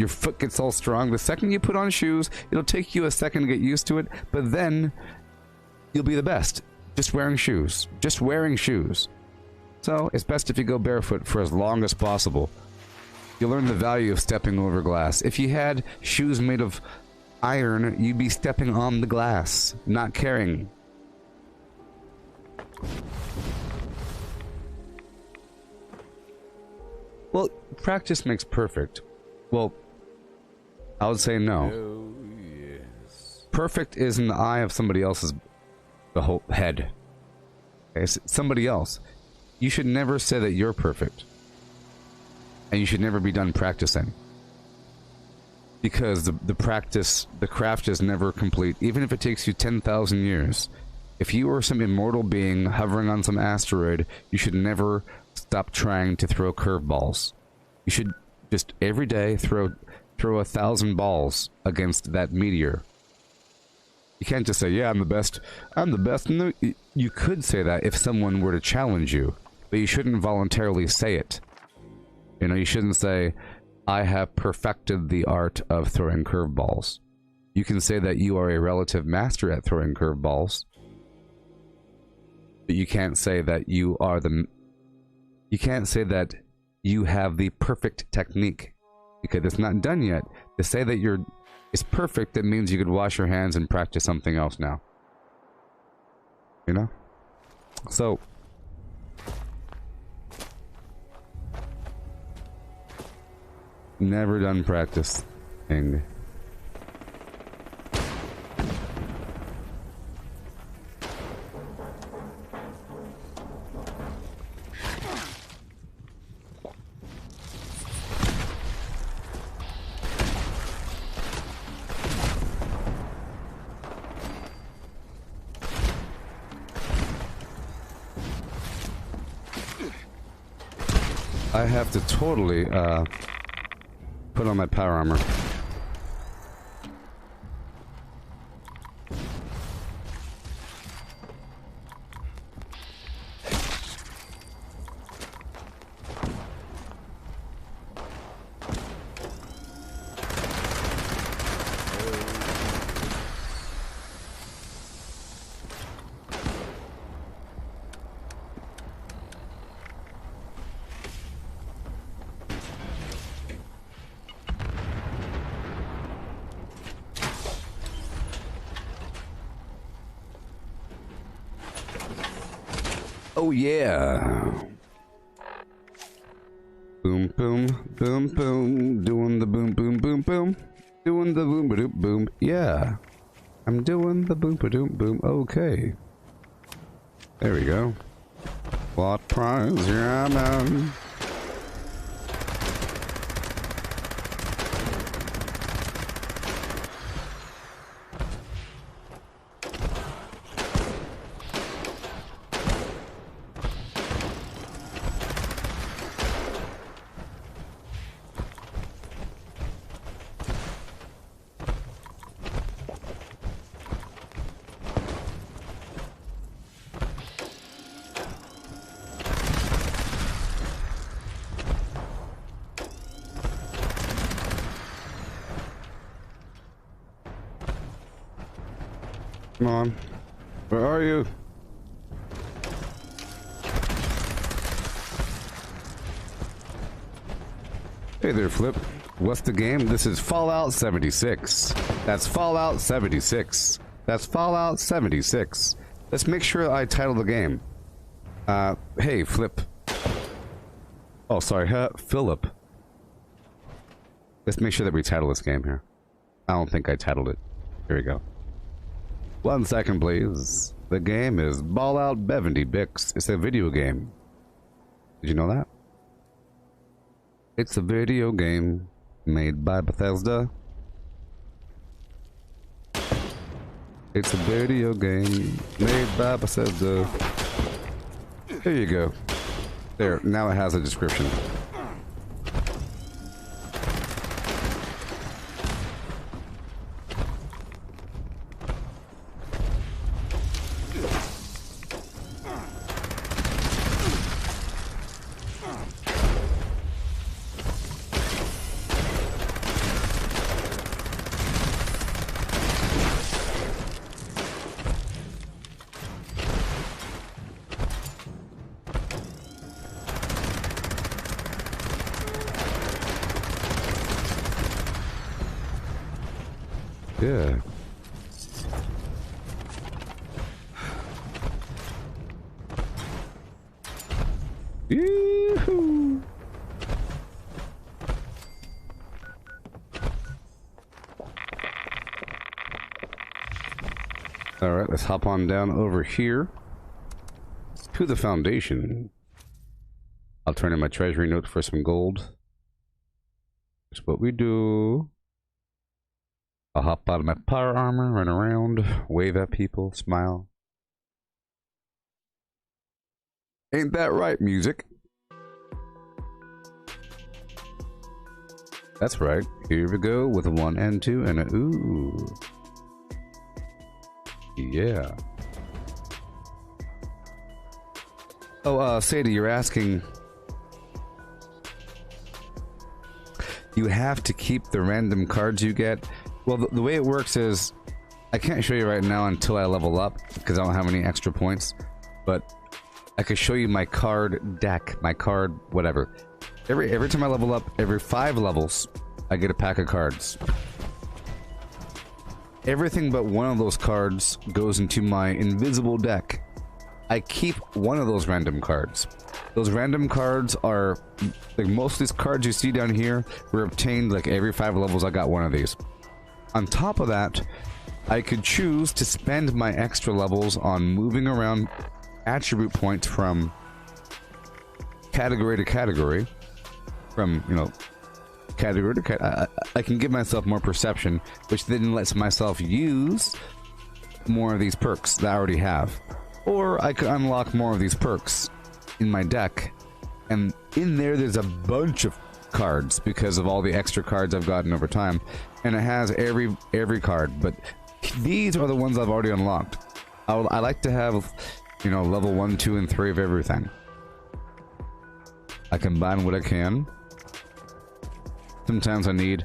Your foot gets all strong. The second you put on shoes, it'll take you a second to get used to it, but then you'll be the best. Just wearing shoes. Just wearing shoes. So, it's best if you go barefoot for as long as possible. You'll learn the value of stepping over glass. If you had shoes made of iron, you'd be stepping on the glass, not caring. Well, practice makes perfect. Well, I would say no. Oh, yes. Perfect is in the eye of somebody else's the whole head. Okay, it's somebody else. You should never say that you're perfect. And you should never be done practicing. Because the craft is never complete. Even if it takes you 10,000 years. If you are some immortal being hovering on some asteroid, you should never stop trying to throw curveballs. You should just every day throw 1,000 balls against that meteor. You can't just say, yeah, I'm the best. I'm the best. No, you could say that if someone were to challenge you. But you shouldn't voluntarily say it. You know, you shouldn't say, I have perfected the art of throwing curveballs. You can say that you are a relative master at throwing curveballs. But you can't say that you are the... You can't say that you have the perfect technique. Because it's not done yet. To say that it's perfect, that means you could wash your hands and practice something else now. You know? So... Never done practicing. I have to totally, put on my power armor. Oh yeah. Boom boom boom boom, doing the boom boom boom boom, doing the boom ba doom boom. Yeah, I'm doing the boom ba doom boom. Okay, there we go. What prize? Yeah, man. Come on. Where are you? Hey there, Flip. What's the game? This is Fallout 76. That's Fallout 76. That's Fallout 76. Let's make sure I title the game. Hey, Flip. Oh, sorry, Philip. Let's make sure that we title this game here. I don't think I titled it. Here we go. 1 second, please. The game is Fallout 76. It's a video game. Did you know that? It's a video game made by Bethesda. It's a video game made by Bethesda. There you go. There, now it has a description. Yeah. Yoo-hoo. All right, let's hop on down over here to the foundation. I'll turn in my treasury note for some gold. That's what we do. I'll hop out of my power armor, run around, wave at people, smile. Ain't that right, music? That's right. Here we go with a 1 and 2 and a ooh. Yeah. Oh, Sadie, you're asking... You have to keep the random cards you get. Well, the way it works is... I can't show you right now until I level up, because I don't have any extra points. But I could show you my card deck, my card whatever. Every time I level up, every 5 levels, I get a pack of cards. Everything but one of those cards goes into my invisible deck. I keep one of those random cards. Those random cards are, like most of these cards you see down here were obtained like every 5 levels I got one of these. On top of that, I could choose to spend my extra levels on moving around attribute points from category to category. From, you know, category to category. I can give myself more perception, which then lets myself use more of these perks that I already have. Or I could unlock more of these perks in my deck. And in there, there's a bunch of cards because of all the extra cards I've gotten over time. And it has every card, but these are the ones I've already unlocked. I like to have, you know, level 1, 2, and 3 of everything. I combine what I can. Sometimes I need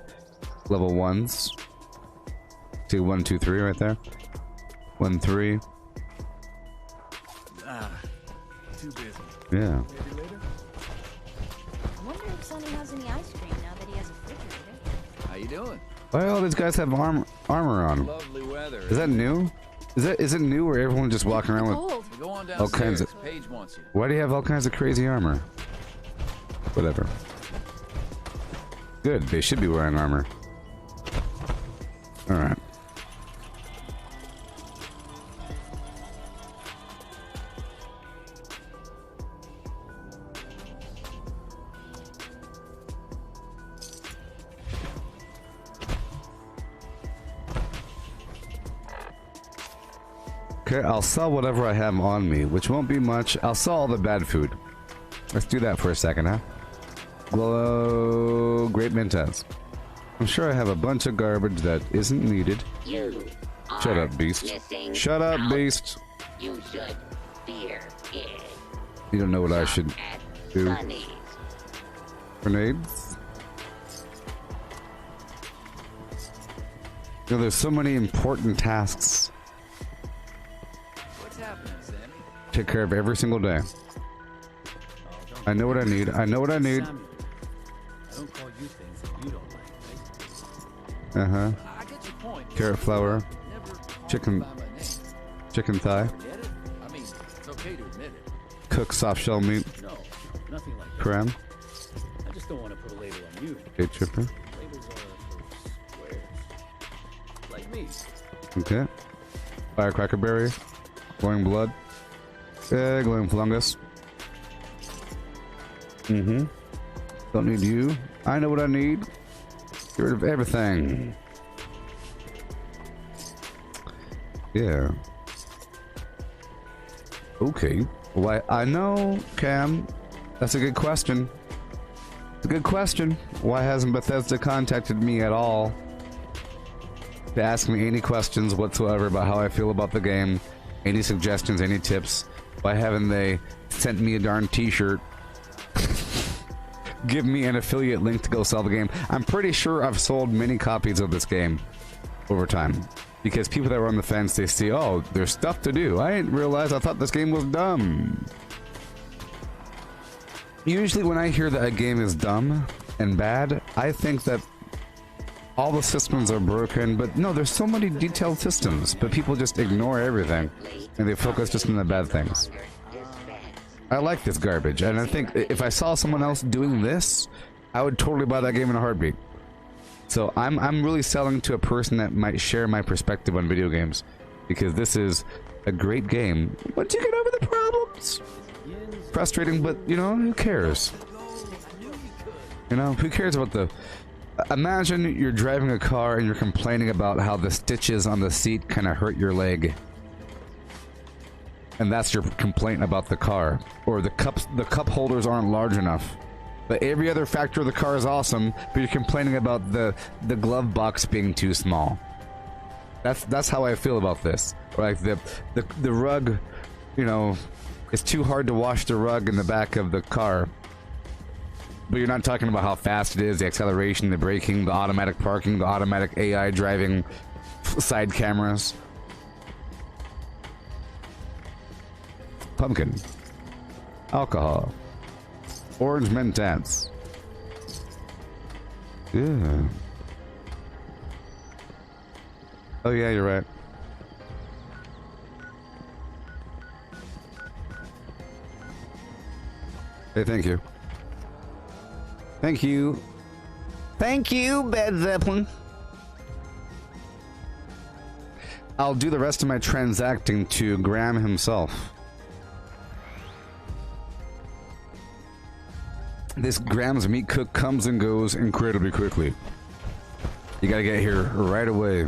level 1s. See 1, 2, 3 right there. 1, 3. Too busy. Yeah. Maybe later? I wonder if Sonny has any ice cream now that he has a refrigerator. How you doing? Why all these guys have armor on? Lovely weather. Is that new? Is it new or everyone just walking around with Cold. Go on all kinds downstairs. of... Paige wants you. Why do you have all kinds of crazy armor? Whatever. Good, they should be wearing armor. Alright. Okay, I'll sell whatever I have on me, which won't be much. I'll sell all the bad food. Let's do that for a second, huh? Glow Great Mentas. I'm sure I have a bunch of garbage that isn't needed. You Shut are up, beast. missing Shut up, out. beast. You should fear it. You don't know what I should At do. Sonny's. Grenades? You know, there's so many important tasks. What's happening, Sammy? Take care of every single day. I know what I need. I know what I need. Samuel, I don't call you things that you don't like, right? Uh-huh. I get your point. Carrot flour. Never called Chicken. me by my name. Chicken thigh. Get it? I mean, it's okay to admit it. Cooked soft shell meat. No, nothing like that. Cram. I just don't want to put a label on you. Gate chipper. Labels are for squares. Like me. Okay. Firecracker berry. Glowing blood. Glowing fungus. Mm-hmm. Don't need you. I know what I need. Get rid of everything. Yeah. Okay. Why? I know, Cam. That's a good question. It's a good question. Why hasn't Bethesda contacted me at all to ask me any questions whatsoever about how I feel about the game? Any suggestions, any tips? Why haven't they sent me a darn t-shirt? Give me an affiliate link to go sell the game. I'm pretty sure I've sold many copies of this game over time. Because people that were on the fence, they see, oh, there's stuff to do. I didn't realize, I thought this game was dumb. Usually when I hear that a game is dumb and bad, I think that all the systems are broken, but no, there's so many detailed systems, but people just ignore everything, and they focus just on the bad things. I like this garbage, and I think if I saw someone else doing this, I would totally buy that game in a heartbeat. So I'm really selling to a person that might share my perspective on video games, because this is a great game. Once you get over the problems, frustrating, but you know, who cares? You know, who cares about the... Imagine you're driving a car and you're complaining about how the stitches on the seat kind of hurt your leg. And that's your complaint about the car. Or the cup holders aren't large enough. But every other factor of the car is awesome, but you're complaining about the glove box being too small. That's how I feel about this. Like the rug, you know, it's too hard to wash the rug in the back of the car. But you're not talking about how fast it is, the acceleration, the braking, the automatic parking, the automatic AI driving, side cameras. Pumpkin. Alcohol. Orange Mentats. Yeah. Oh yeah, you're right. Hey, thank you. Thank you. Thank you, Bed Zeppelin. I'll do the rest of my transacting to Graham himself. This Graham's meat cook comes and goes incredibly quickly. You gotta get here right away.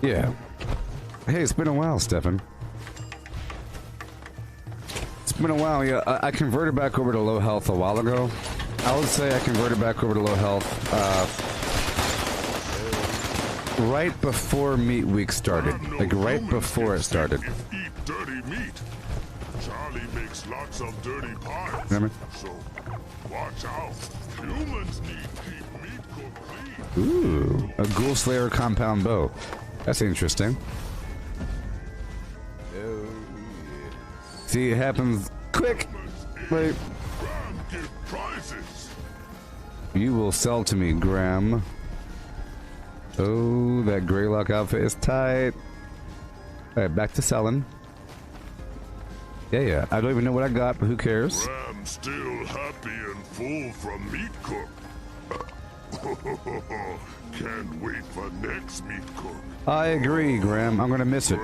Yeah. Hey, it's been a while, Stefan. It's been a while, yeah. I converted back over to low health a while ago. I would say I converted back over to low health right before Meat Week started. Like right before it started. Eat dirty meat. Charlie makes lots of dirty pies. Remember? So watch out. Humans need keep meat cooked clean. Ooh, a Ghoul Slayer compound bow. That's interesting. See, it happens quick. Wait. Graham give prizes. You will sell to me, Graham. Oh, that Greylock outfit is tight. Alright, back to selling. Yeah. I don't even know what I got, but who cares? Graham's still happy and full from meat cook. Can't wait for next meat cook. I agree, Graham. I'm gonna miss it.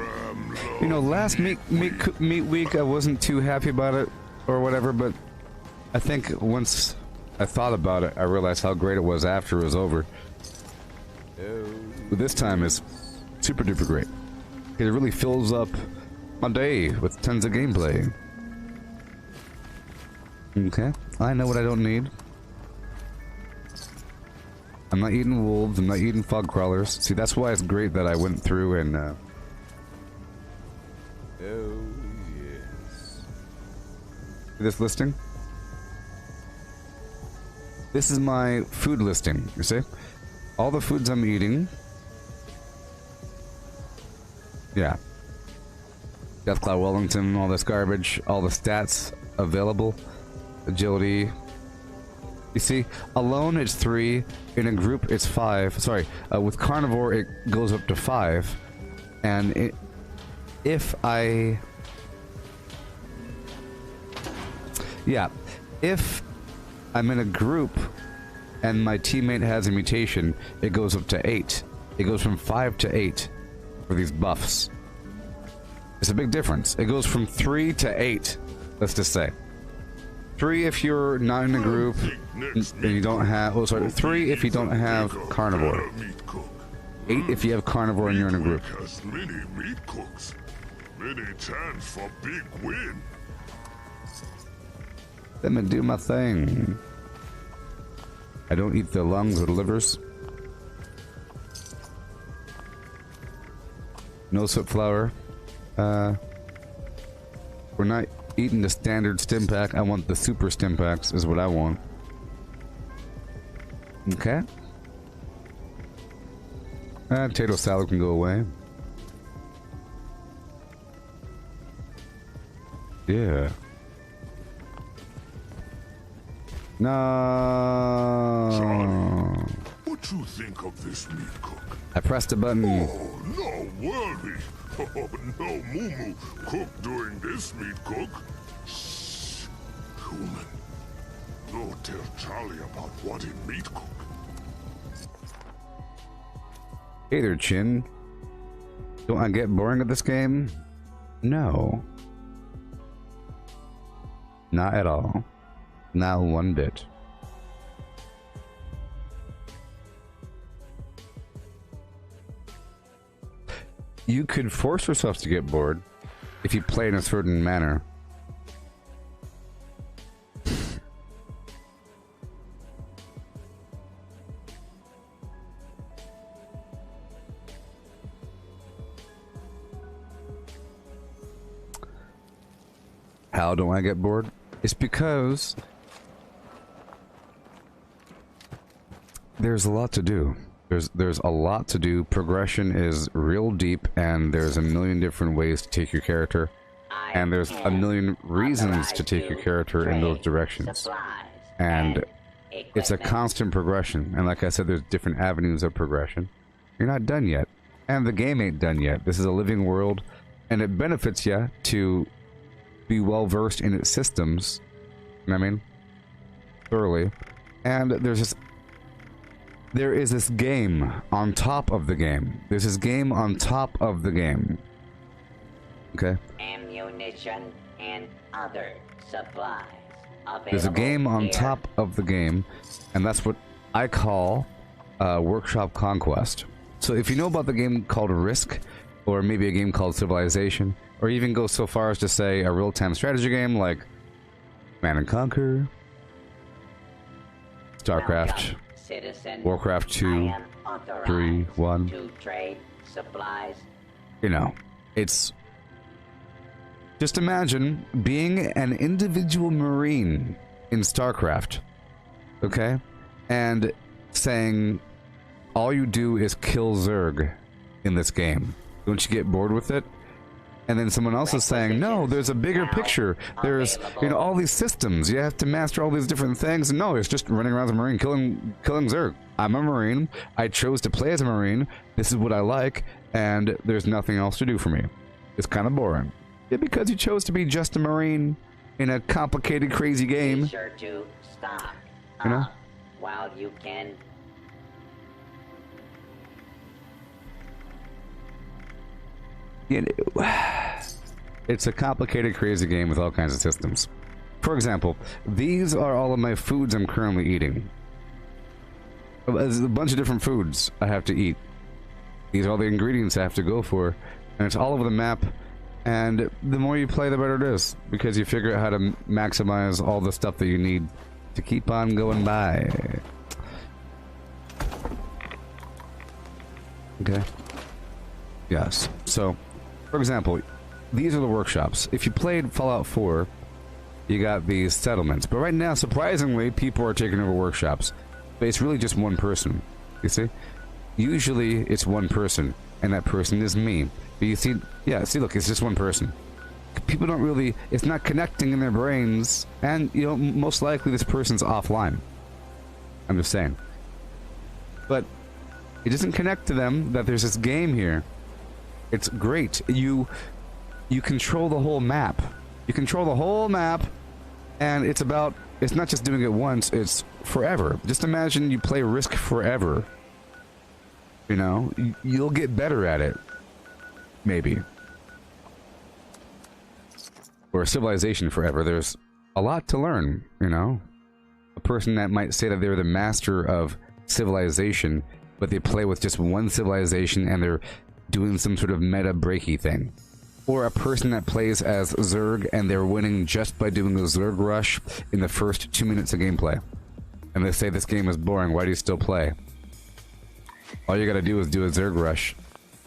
You know, last meat week I wasn't too happy about it or whatever, but I think once I thought about it, I realized how great it was after it was over. But this time is super duper great. It really fills up my day with tons of gameplay. Okay, I know what I don't need. I'm not eating wolves, I'm not eating fog crawlers. See, that's why it's great that I went through and oh yes. See this listing? This is my food listing, you see? All the foods I'm eating. Yeah. Deathclaw Wellington, all this garbage, all the stats available. Agility. You see, alone it's 3, in a group it's 5. Sorry, with carnivore it goes up to 5. And if I'm in a group and my teammate has a mutation, it goes up to 8. It goes from 5 to 8 for these buffs. It's a big difference. It goes from 3 to 8, let's just say. 3 if you're not in a group and you don't have... Oh, sorry. 3 if you don't have carnivore. 8 if you have carnivore and you're in a group. Has many meat cooks. Many chance for big win. Let me do my thing. I don't eat the lungs or the livers. No soap flour. We're not eating the standard stim pack. I want the super stim packs is what I want. Okay. Potato salad can go away. Yeah. No. What you think of this meat cook? I pressed a button. Oh, no worry. Oh, no moo cook doing this meat cook. Shh. Human. Go tell Charlie about what in meat cook. Hey there, Chin. Don't I get boring at this game? No. Not at all. Not one bit. You could force yourself to get bored if you play in a certain manner. How do I get bored? It's because there's a lot to do. There's a lot to do. Progression is real deep, and there's a million different ways to take your character, and there's a million reasons to take your character in those directions. And it's a constant progression. And like I said, there's different avenues of progression. You're not done yet, and the game ain't done yet. This is a living world, and it benefits you to be well versed in its systems. You know what I mean? Thoroughly. And there is this game on top of the game. There's this game on top of the game. Okay? Ammunition and other supplies. There's a game on here. top of the game, and that's what I call Workshop Conquest. So if you know about the game called Risk, or maybe a game called Civilization, or even go so far as to say a real-time strategy game like Man and Conquer, StarCraft, Citizen. Warcraft 2, 3, 1. To trade supplies. You know, it's... Just imagine being an individual Marine in StarCraft, okay? And saying, all you do is kill Zerg in this game. Don't you get bored with it? And then someone else is saying, no, there's a bigger picture. There's, you know, all these systems. You have to master all these different things. No, it's just running around as a Marine, killing Zerg. I'm a Marine. I chose to play as a Marine. This is what I like, and there's nothing else to do for me. It's kind of boring. Yeah, because you chose to be just a Marine in a complicated, crazy game. Be sure to stop. You know? While you can. You know, it's a complicated, crazy game with all kinds of systems. For example, these are all of my foods I'm currently eating. There's a bunch of different foods I have to eat. These are all the ingredients I have to go for, and it's all over the map. And the more you play, the better it is, because you figure out how to maximize all the stuff that you need to keep on going by. Okay. Yes. So, for example, these are the workshops. If you played Fallout 4, you got these settlements. But right now, surprisingly, people are taking over workshops. But it's really just one person. You see? Usually, it's one person, and that person is me. But you see, yeah, see, look, it's just one person. People don't really, it's not connecting in their brains, and, you know, most likely this person's offline. I'm just saying. But it doesn't connect to them that there's this game here. It's great. You control the whole map. You control the whole map, and it's not just doing it once, it's forever. Just imagine you play Risk forever. You know, you'll get better at it. Maybe. Or Civilization forever. There's a lot to learn, you know? A person that might say that they're the master of Civilization, but they play with just one civilization and they're doing some sort of meta breaky thing. Or a person that plays as Zerg and they're winning just by doing a Zerg rush in the first 2 minutes of gameplay. And they say this game is boring, why do you still play? All you gotta do is do a Zerg rush.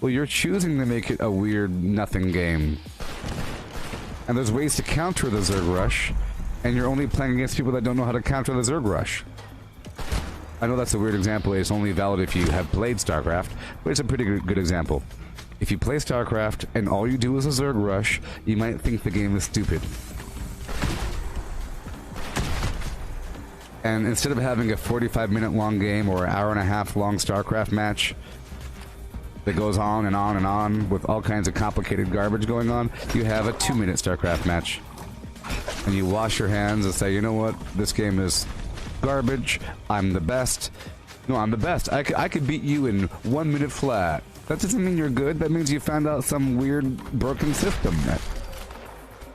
Well, you're choosing to make it a weird nothing game. And there's ways to counter the Zerg rush, and you're only playing against people that don't know how to counter the Zerg rush. I know that's a weird example, it's only valid if you have played StarCraft, but it's a pretty good example. If you play StarCraft and all you do is a Zerg rush, you might think the game is stupid. And instead of having a 45-minute long game or an hour and a half long StarCraft match that goes on and on and on with all kinds of complicated garbage going on, you have a 2-minute StarCraft match. And you wash your hands and say, you know what, this game is garbage, I'm the best. No, I'm the best. I could beat you in 1 minute flat. That doesn't mean you're good, that means you found out some weird broken system.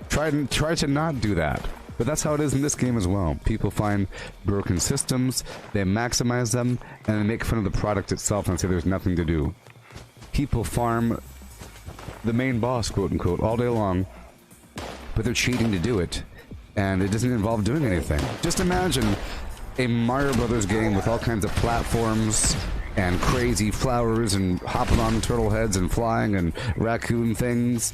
Try to not do that. But that's how it is in this game as well. People find broken systems, they maximize them, and they make fun of the product itself and say there's nothing to do. People farm the main boss, quote unquote, all day long, but they're cheating to do it, and it doesn't involve doing anything. Just imagine a Mario Brothers game with all kinds of platforms and crazy flowers and hopping on turtle heads and flying and raccoon things.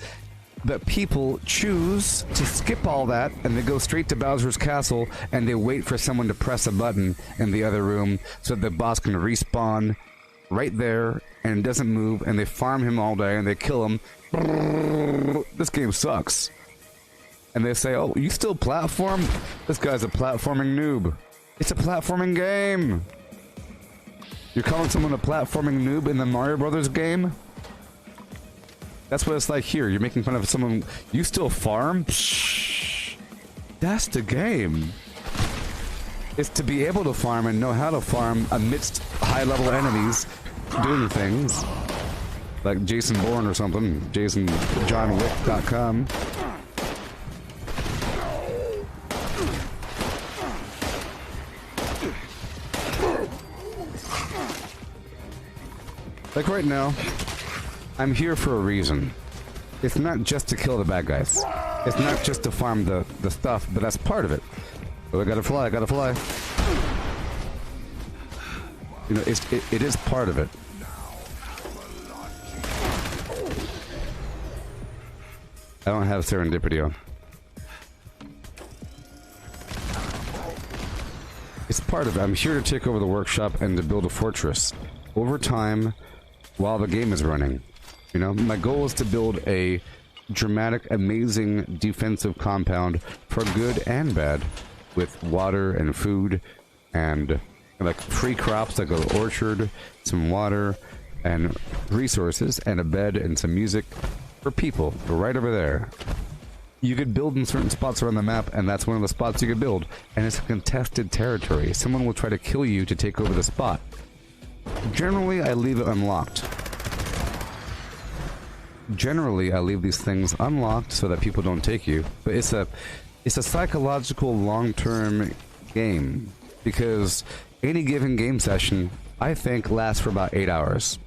But people choose to skip all that and they go straight to Bowser's Castle and they wait for someone to press a button in the other room so that the boss can respawn right there and doesn't move, and they farm him all day and they kill him. This game sucks. And they say, oh, you still platform? This guy's a platforming noob. It's a platforming game. You're calling someone a platforming noob in the Mario Brothers game? That's what it's like here. You're making fun of someone. You still farm? Psh, that's the game. It's to be able to farm and know how to farm amidst high-level enemies doing things. Like Jason Bourne or something. JasonJohnWick.com. Like right now, I'm here for a reason. It's not just to kill the bad guys. It's not just to farm the stuff, but that's part of it. But I gotta fly, I gotta fly. You know, it is part of it. I don't have serendipity on. It's part of it. I'm here to take over the workshop and to build a fortress. Over time, while the game is running. You know, my goal is to build a dramatic, amazing defensive compound for good and bad, with water and food and like free crops like an orchard, some water and resources and a bed and some music for people right over there. You could build in certain spots around the map, and that's one of the spots you could build, and it's a contested territory. Someone will try to kill you to take over the spot. Generally, I leave it unlocked. Generally, I leave these things unlocked so that people don't take you. But it's a psychological long-term game, because any given game session, I think, lasts for about 8 hours.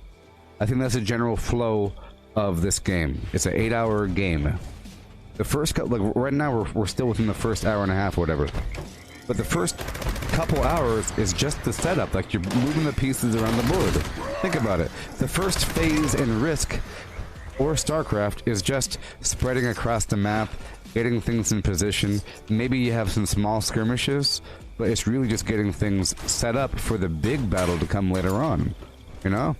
I think that's a general flow of this game. It's an 8-hour game. The first, like right now, we're still within the first hour and a half or whatever. But the first couple hours is just the setup, like you're moving the pieces around the board. Think about it. The first phase in Risk or StarCraft is just spreading across the map, getting things in position. Maybe you have some small skirmishes, but it's really just getting things set up for the big battle to come later on. You know?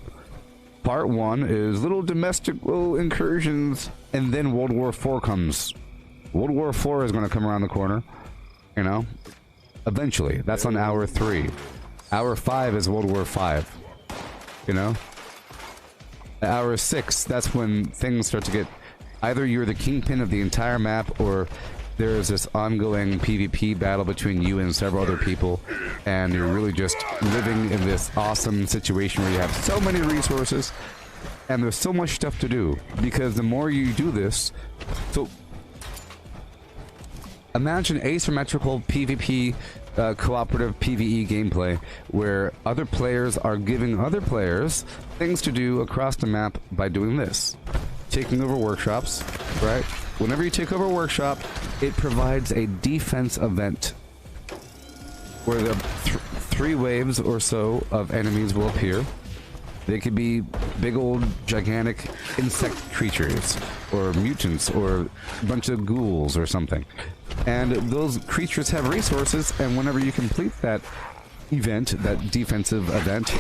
Part 1 is little domestic incursions, and then World War IV comes. World War IV is going to come around the corner, you know? Eventually. That's on hour 3. Hour 5 is World War V. You know? Hour 6, that's when things start to get... Either you're the kingpin of the entire map, or there's this ongoing PvP battle between you and several other people, and you're really just living in this awesome situation where you have so many resources, and there's so much stuff to do. Because the more you do this... So... Imagine asymmetrical PvP, cooperative PvE gameplay, where other players are giving other players things to do across the map by doing this. Taking over workshops, right? Whenever you take over a workshop, it provides a defense event where the 3 waves or so of enemies will appear. They could be big old gigantic insect creatures, or mutants, or a bunch of ghouls or something. And those creatures have resources, and whenever you complete that event, that defensive event,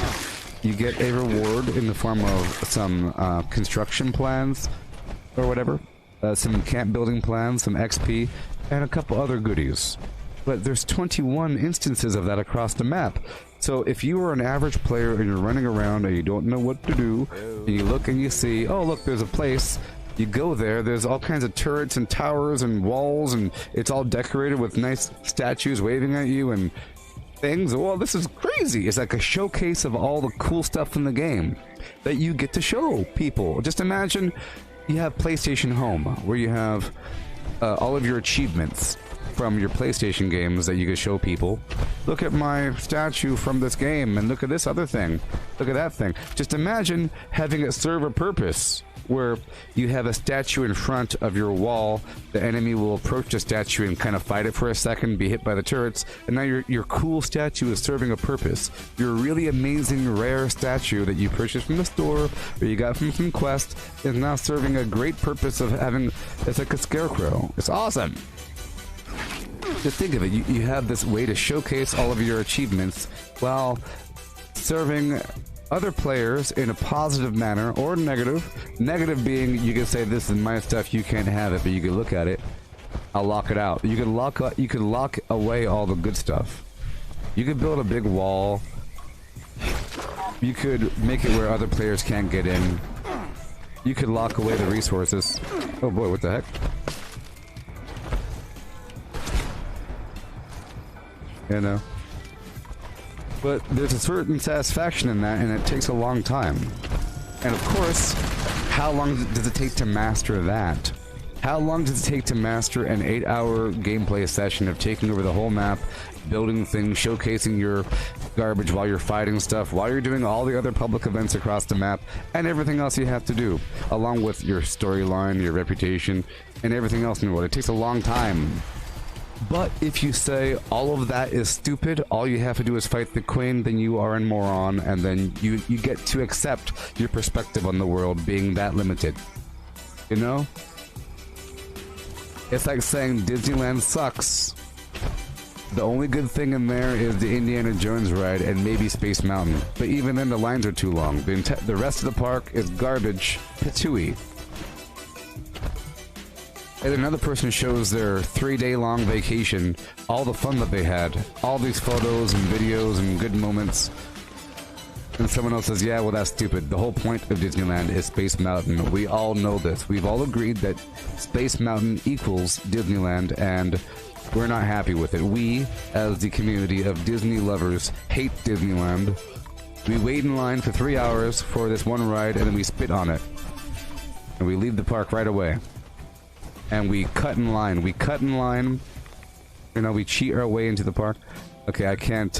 you get a reward in the form of some construction plans or whatever, some camp building plans, some XP, and a couple other goodies. but there's 21 instances of that across the map. So if you are an average player and you're running around and you don't know what to do, and you look and you see, oh look, there's a place, you go there, there's all kinds of turrets and towers and walls, and it's all decorated with nice statues waving at you and things. Well, this is crazy. It's like a showcase of all the cool stuff in the game that you get to show people. Just imagine you have PlayStation Home, where you have all of your achievements from your PlayStation games that you can show people. Look at my statue from this game, and look at this other thing. Look at that thing. Just imagine having it serve a purpose, where you have a statue in front of your wall, the enemy will approach the statue and kind of fight it for a second, be hit by the turrets, and now your cool statue is serving a purpose. Your really amazing, rare statue that you purchased from the store, or you got from some quest, is now serving a great purpose of having, it's like a scarecrow. It's awesome! Just think of it, you have this way to showcase all of your achievements while serving other players in a positive manner or negative. Negative being, you can say, this is my stuff, you can't have it, but you can look at it. I'll lock it out. You can lock away all the good stuff. You could build a big wall. You could make it where other players can't get in. You could lock away the resources. Oh boy, what the heck? You know? But there's a certain satisfaction in that, and it takes a long time. And of course, how long does it take to master that? How long does it take to master an 8-hour gameplay session of taking over the whole map, building things, showcasing your garbage while you're fighting stuff, while you're doing all the other public events across the map, and everything else you have to do, along with your storyline, your reputation, and everything else in the world? It takes a long time. But if you say all of that is stupid, all you have to do is fight the queen, then you are a moron, and then you get to accept your perspective on the world being that limited. You know? It's like saying Disneyland sucks. The only good thing in there is the Indiana Jones ride and maybe Space Mountain. But even then the lines are too long. The rest of the park is garbage. Patooey. And another person shows their 3-day-long vacation, all the fun that they had, all these photos and videos and good moments. And someone else says, yeah, well, that's stupid. The whole point of Disneyland is Space Mountain. We all know this. We've all agreed that Space Mountain equals Disneyland, and we're not happy with it. We, as the community of Disney lovers, hate Disneyland. We wait in line for 3 hours for this one ride, and then we spit on it. And we leave the park right away. And we cut in line. We cut in line. You know, we cheat our way into the park. Okay, I can't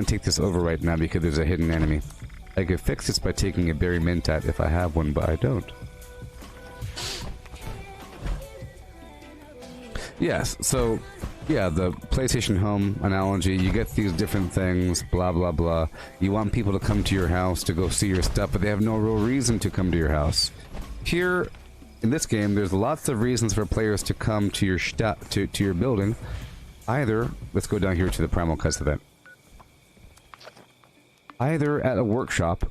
take this over right now because there's a hidden enemy. I could fix this by taking a berry mentat if I have one, but I don't. Yes, so, yeah, the PlayStation Home analogy, you get these different things, blah, blah, blah. You want people to come to your house to go see your stuff, but they have no real reason to come to your house. Here, in this game, there's lots of reasons for players to come to your to your building. Either, let's go down here to the Primal Cuts event. Either at a workshop,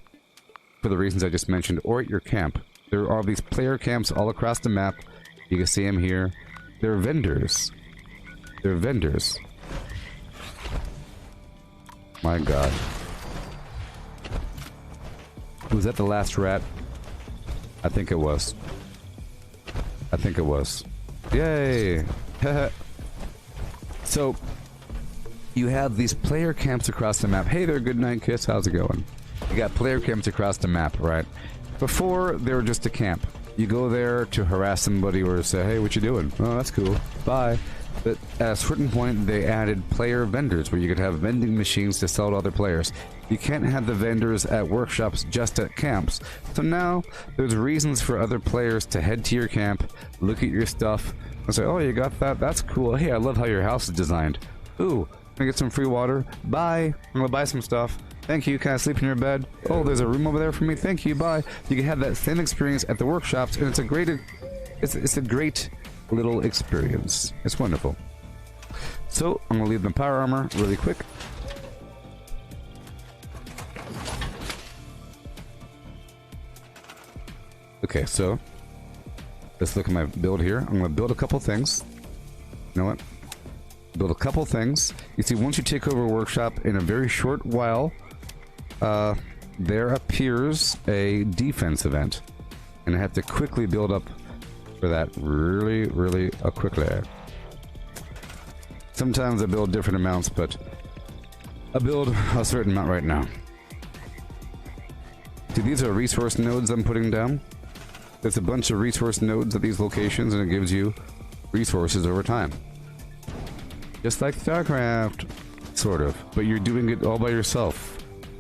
for the reasons I just mentioned, or at your camp. There are these player camps all across the map. You can see them here. They're vendors. They're vendors. My god. Was that the last rat? I think it was. I think it was. Yay! So, you have these player camps across the map. Hey there, good night, Kiss. How's it going? You got player camps across the map, right? Before, they were just a camp. You go there to harass somebody or say, hey, what you doing? Oh, that's cool. Bye. But at a certain point, they added player vendors where you could have vending machines to sell to other players. You can't have the vendors at workshops, just at camps. So now, there's reasons for other players to head to your camp, look at your stuff, and say, oh, you got that? That's cool. Hey, I love how your house is designed. Ooh, can I get some free water? Bye. I'm gonna buy some stuff. Thank you. Can I sleep in your bed? Oh, there's a room over there for me. Thank you. Bye. You can have that same experience at the workshops, and it's a great little experience. It's wonderful. So, I'm gonna leave the power armor really quick. Okay, so let's look at my build here. I'm gonna build a couple things. You know what? build a couple things. You see, once you take over a workshop, in a very short while, there appears a defense event. And I have to quickly build up for that really quickly. Sometimes I build different amounts, but I build a certain amount right now. See, these are resource nodes I'm putting down. There's a bunch of resource nodes at these locations, and it gives you resources over time. Just like StarCraft, sort of, but you're doing it all by yourself.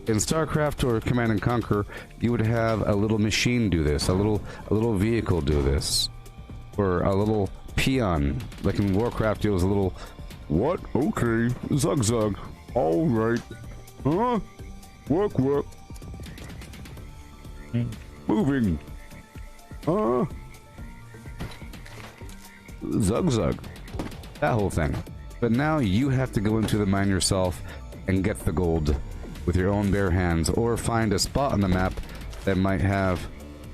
In StarCraft or Command and Conquer, you would have a little machine do this, a little vehicle do this, or a little peon. Like in Warcraft, it was a little, what? Okay, zug. All right, huh? Work. Moving. Zug. That whole thing. But now you have to go into the mine yourself and get the gold with your own bare hands, or find a spot on the map that might have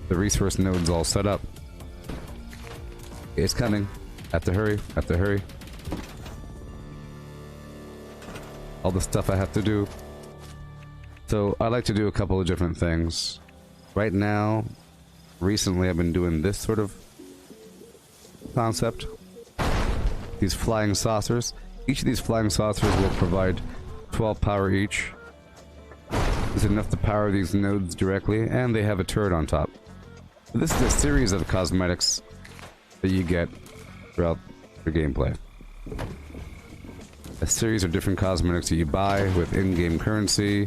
the resource nodes all set up. It's coming. Have to hurry. All the stuff I have to do. So I like to do a couple of different things. Right now, recently I've been doing this sort of concept. These flying saucers. Each of these flying saucers will provide 12 power each. It's enough to power these nodes directly, and they have a turret on top. This is a series of cosmetics that you get throughout your gameplay. A series of different cosmetics that you buy with in-game currency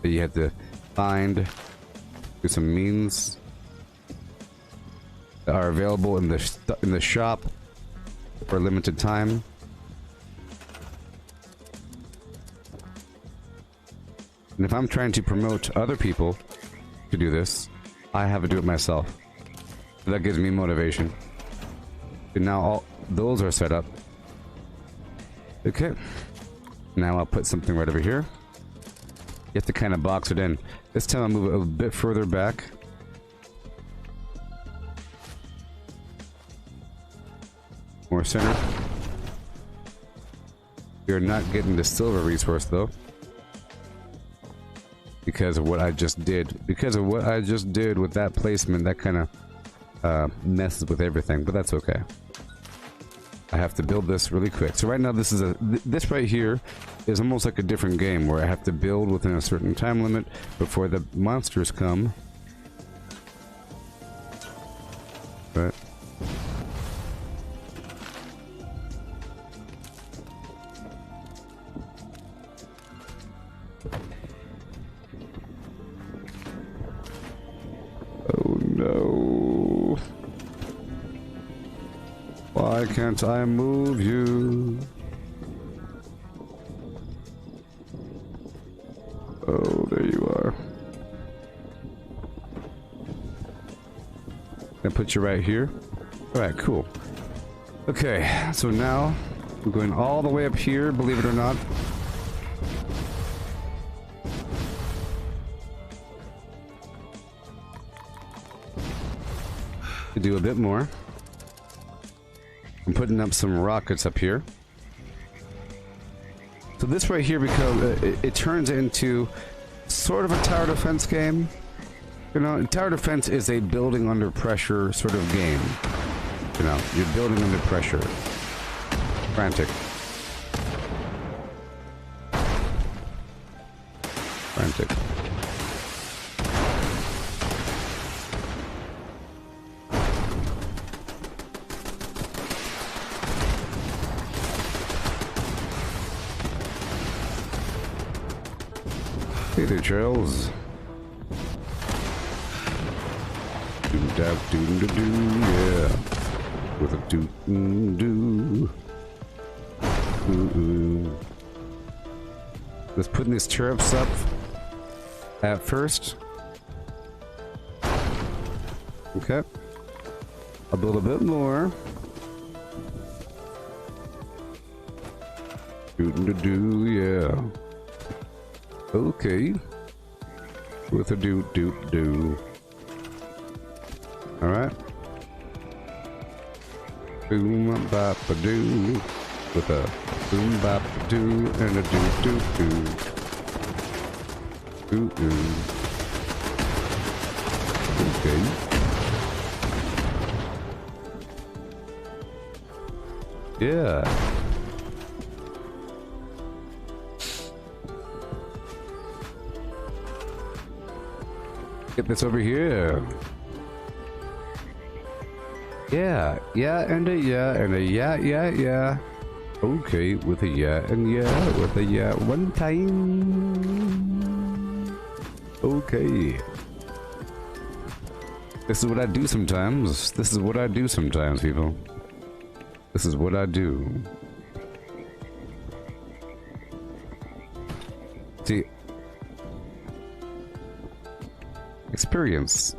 that you have to find through some means that are available in the shop for a limited time. And if I'm trying to promote other people to do this, I have to do it myself. So that gives me motivation. And now all those are set up. Okay. Now I'll put something right over here. You have to kind of box it in. This time I'll move it a bit further back. More center. You're not getting the silver resource though. Because of what I just did. Because of what I just did with that placement, that kind of messes with everything, but that's okay. I have to build this really quick. So right now this is this right here is almost like a different game where I have to build within a certain time limit before the monsters come. But oh no. Why can't I move you? Oh, there you are. I put you right here. Alright, cool. Okay, so now we're going all the way up here, believe it or not. To do a bit more. I'm putting up some rockets up here. So this right here, because it turns into sort of a tower defense game. You know, tower defense is a building under pressure sort of game. You know, you're building under pressure. Frantic. Hey there, Charles. Do-da-do-do-do, yeah. With a do-do. Ooh. Let's put these turrets up at first. Okay. I'll build a bit more. Do-do-do, yeah. Okay. With a do. Alright. Boom, bop, a do. with a boom bop doo and a doo doo doo. Ooh ooh. Okay. Yeah. Get this over here. Yeah, yeah, and a yeah, and a yeah, yeah, yeah. Okay, with a yeah, and yeah, with a yeah, one time. Okay. This is what I do sometimes. This is what I do sometimes, people. This is what I do. See, experience.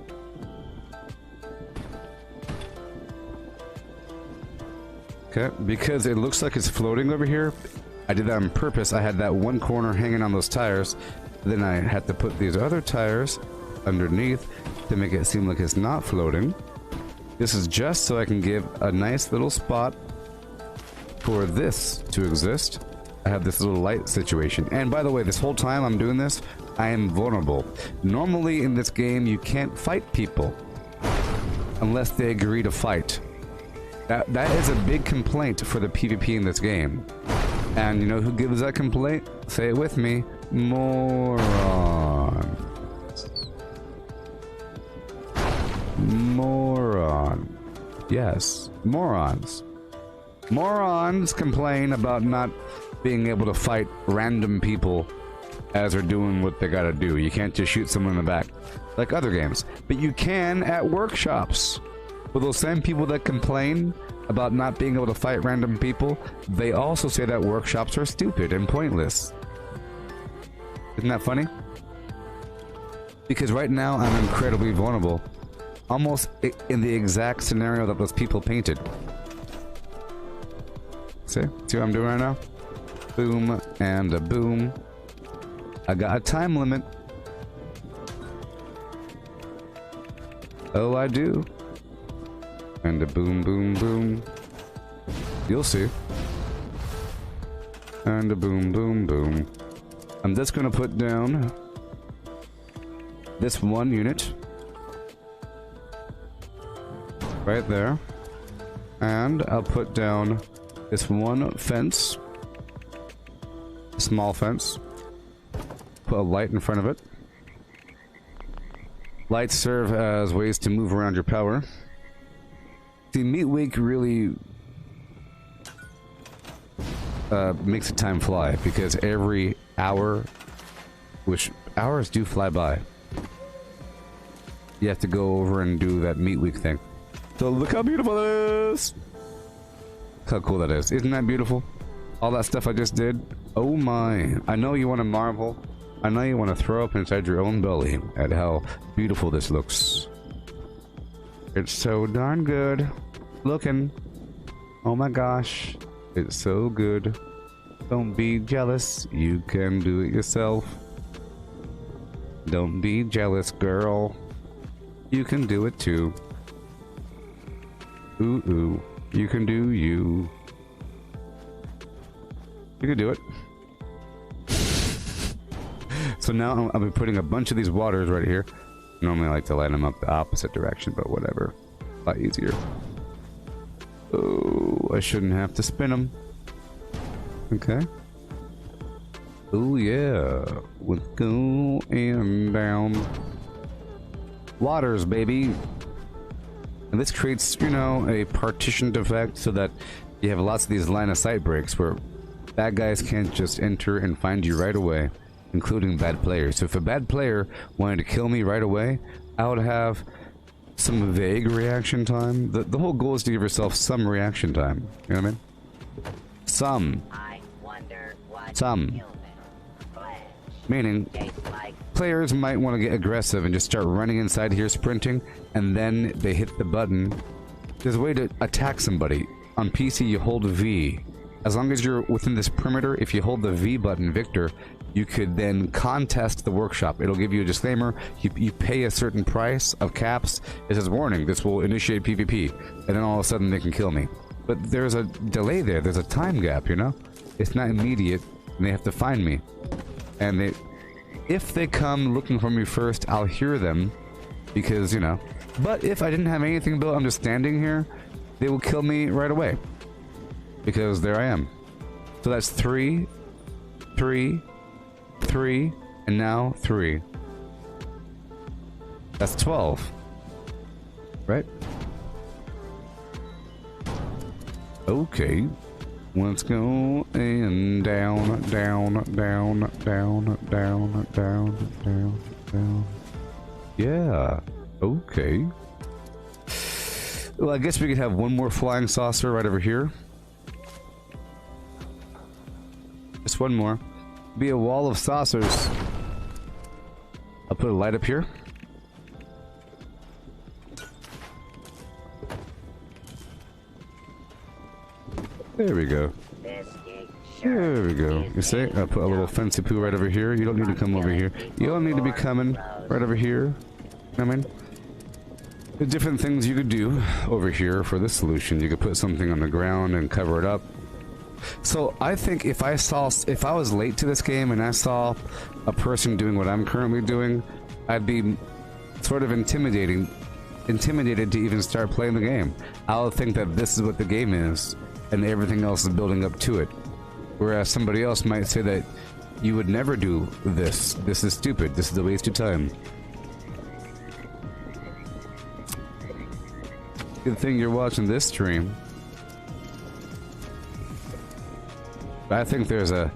Okay, because it looks like it's floating over here, I did that on purpose. I had that one corner hanging on those tires, then I had to put these other tires underneath to make it seem like it's not floating. This is just so I can give a nice little spot for this to exist. I have this little light situation. And by the way, this whole time I'm doing this, I am vulnerable. Normally in this game, you can't fight people unless they agree to fight. That is a big complaint for the PvP in this game. And you know who gives that complaint? Say it with me. Moron. Moron. Yes, morons. Morons complain about not being able to fight random people as they're doing what they gotta do. You can't just shoot someone in the back like other games. But you can at workshops. For those same people that complain about not being able to fight random people, they also say that workshops are stupid and pointless. Isn't that funny? Because right now I'm incredibly vulnerable. Almost in the exact scenario that those people painted. See what I'm doing right now? Boom and a boom. I got a time limit. Oh, I do. And a boom, boom, boom. You'll see. And a boom, boom, boom. I'm just gonna put down this one unit. Right there. And I'll put down this one fence. Small fence. Put a light in front of it. Lights serve as ways to move around your power. See, Meat Week really makes the time fly, because every hour, which hours do fly by, you have to go over and do that Meat Week thing. So look how beautiful it is! Look how cool that is. Isn't that beautiful? All that stuff I just did? Oh my. I know you want to marvel. I know you want to throw up inside your own belly at how beautiful this looks. It's so darn good looking. Oh my gosh. It's so good. Don't be jealous. You can do it yourself. Don't be jealous, girl. You can do it too. Ooh, ooh. You can do you. You can do it. So now I'll be putting a bunch of these waters right here. Normally I like to line them up the opposite direction, but whatever. A lot easier. Oh, I shouldn't have to spin them. Okay. Oh yeah. We're going down. Waters, baby. And this creates, you know, a partitioned effect so that you have lots of these line of sight breaks where bad guys can't just enter and find you right away, including bad players. So if a bad player wanted to kill me right away, I would have some vague reaction time. The whole goal is to give yourself some reaction time. You know what I mean? Some. Meaning, players might want to get aggressive and just start running inside here sprinting, and then they hit the button. There's a way to attack somebody. On PC, you hold V. As long as you're within this perimeter, if you hold the V button, Victor, you could then contest the workshop. It'll give you a disclaimer. You pay a certain price of caps. It says, warning, this will initiate PvP. And then all of a sudden they can kill me. But there's a delay there. There's a time gap, you know? It's not immediate, and they have to find me. And if they come looking for me first, I'll hear them. Because, you know. But if I didn't have anything built, I'm just standing here, they will kill me right away. Because there I am. So that's 3, 3, 3, and now 3. That's 12. Right? Okay. Let's go and down, down, down, down, down, down, down, down. Yeah. Okay. Well, I guess we could have one more flying saucer right over here. Just one more. Be a wall of saucers. I'll put a light up here. There we go. There we go. You see? I'll put a little fancy poo right over here. You don't need to come over here. You don't need to be coming right over here. I mean, the different things you could do over here for this solution. You could put something on the ground and cover it up. So I think if I was late to this game and I saw a person doing what I'm currently doing, I'd be sort of intimidated to even start playing the game. I'll think that this is what the game is, and everything else is building up to it. Whereas somebody else might say that you would never do this. This is stupid. This is a waste of time. Good thing you're watching this stream. I think there's a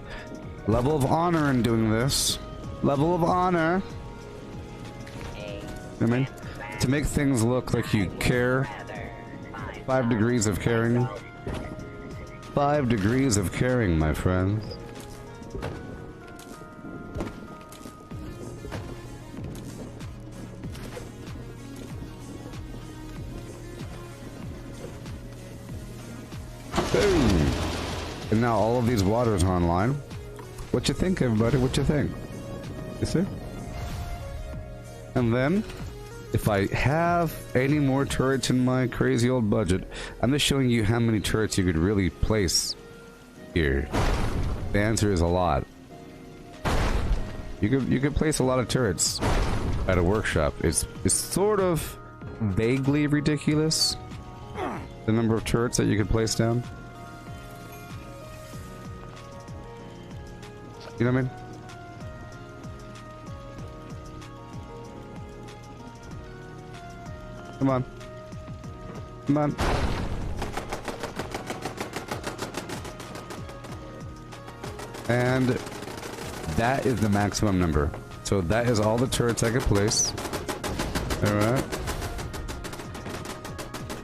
level of honor in doing this. Level of honor. I mean, to make things look like you care. 5 degrees of caring. 5 degrees of caring, my friends. Boom! And now all of these waters are online. What you think, everybody? What you think? You see? And then, if I have any more turrets in my crazy old budget, I'm just showing you how many turrets you could really place here. The answer is a lot. You could place a lot of turrets at a workshop. It's sort of vaguely ridiculous, the number of turrets that you could place down. You know what I mean? Come on. Come on. And that is the maximum number. So that is all the turrets I could place. Alright.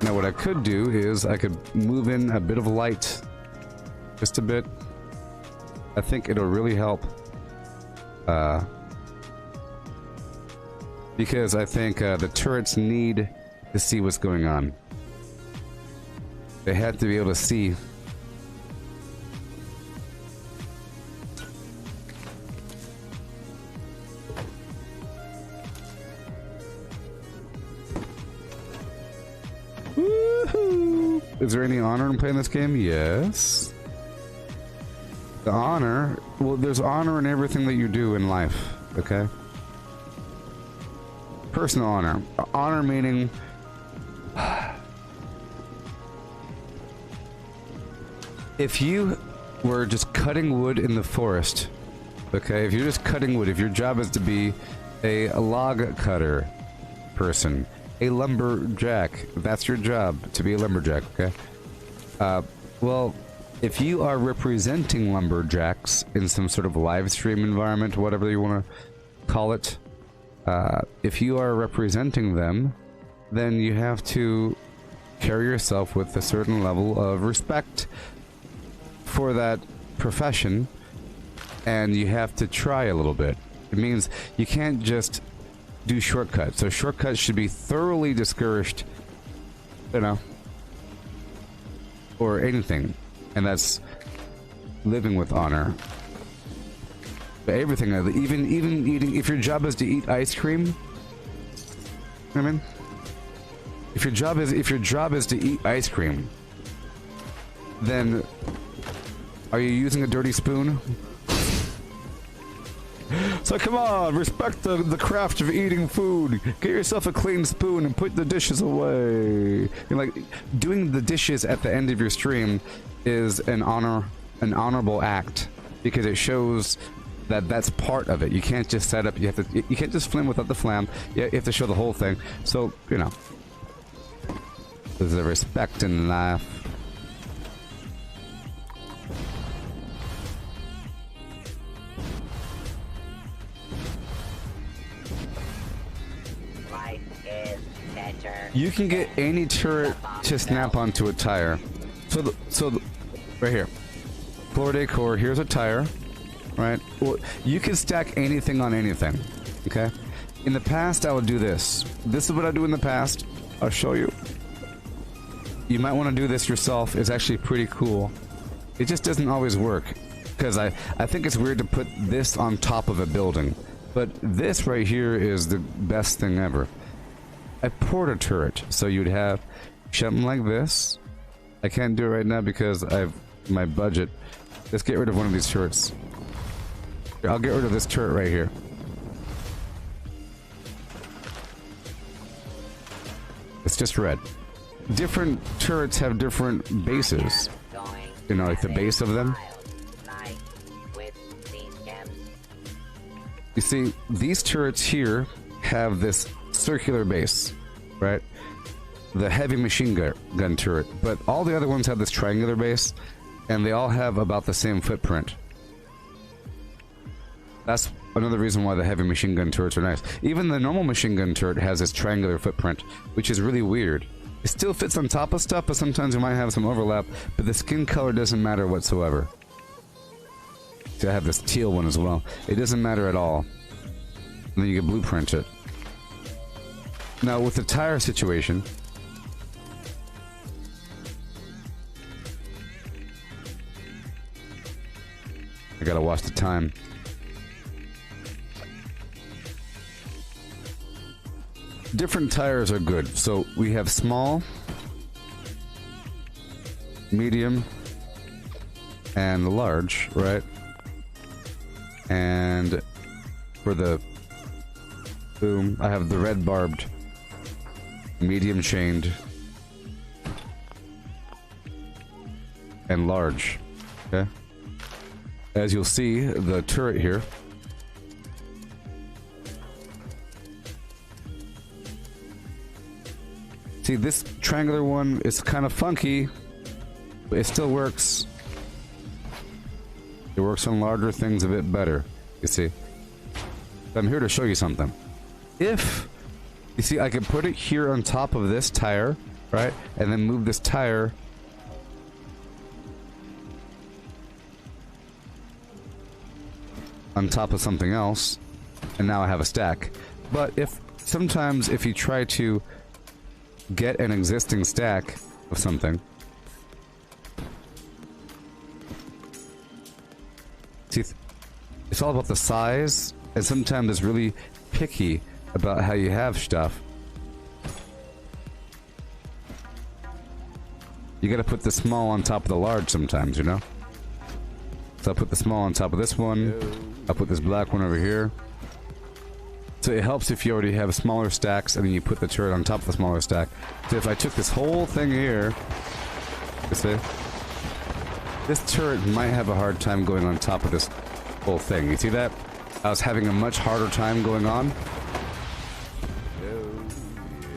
Now what I could do is I could move in a bit of light. Just a bit. I think it'll really help. Because I think the turrets need to see what's going on. They have to be able to see. Woohoo! Is there any honor in playing this game? Yes. The honor, well, there's honor in everything that you do in life, okay? Personal honor. Honor meaning... if you were just cutting wood in the forest, okay? If you're just cutting wood, if your job is to be a log cutter person, a lumberjack, that's your job, to be a lumberjack, okay? Well... if you are representing lumberjacks in some sort of live stream environment, whatever you want to call it, if you are representing them, then you have to carry yourself with a certain level of respect for that profession, and you have to try a little bit. It means you can't just do shortcuts. So shortcuts should be thoroughly discouraged, you know, or anything. And that's living with honor. But everything, even eating. If your job is to eat ice cream, you know what I mean, if your job is to eat ice cream, then are you using a dirty spoon? So come on, respect the craft of eating food. Get yourself a clean spoon and put the dishes away. Like, doing the dishes at the end of your stream is an honorable act, because it shows that that's part of it. You can't just set up. You can't just flim without the flam. You have to show the whole thing. So you know, there's a respect in life. You can get any turret to snap onto a tire. Right here, floor decor. Here's a tire, right? Well, you can stack anything on anything. Okay. In the past, I would do this. This is what I do in the past. I'll show you. You might want to do this yourself. It's actually pretty cool. It just doesn't always work, because I think it's weird to put this on top of a building. But this right here is the best thing ever. A porta turret. So you'd have something like this. I can't do it right now because I have my budget. Let's get rid of one of these turrets. I'll get rid of this turret right here. It's just red. Different turrets have different bases. You know, like the base of them. You see, these turrets here have this circular base, right? The heavy machine gun turret, but all the other ones have this triangular base, and they all have about the same footprint. That's another reason why the heavy machine gun turrets are nice. Even the normal machine gun turret has this triangular footprint, which is really weird. It still fits on top of stuff, but sometimes you might have some overlap, but the skin color doesn't matter whatsoever. See, I have this teal one as well. It doesn't matter at all. And then you can blueprint it. Now, with the tire situation, I gotta watch the time. Different tires are good. So we have small, medium, and large, right? And for the boom, I have the red barbed, medium chained, and large. Okay. As you'll see, the turret here see, this triangular one is kind of funky, but it still works. It works on larger things a bit better, you see. I'm here to show you something. If, you see, I can put it here on top of this tire, right? And then move this tire on top of something else, and now I have a stack. But sometimes if you try to get an existing stack of something, see, it's all about the size, and sometimes it's really picky about how you have stuff. You gotta put the small on top of the large sometimes, you know? So I'll put the small on top of this one. I'll put this black one over here. So it helps if you already have smaller stacks and then you put the turret on top of the smaller stack. So if I took this whole thing here, you see, this turret might have a hard time going on top of this whole thing. You see that? I was having a much harder time going on.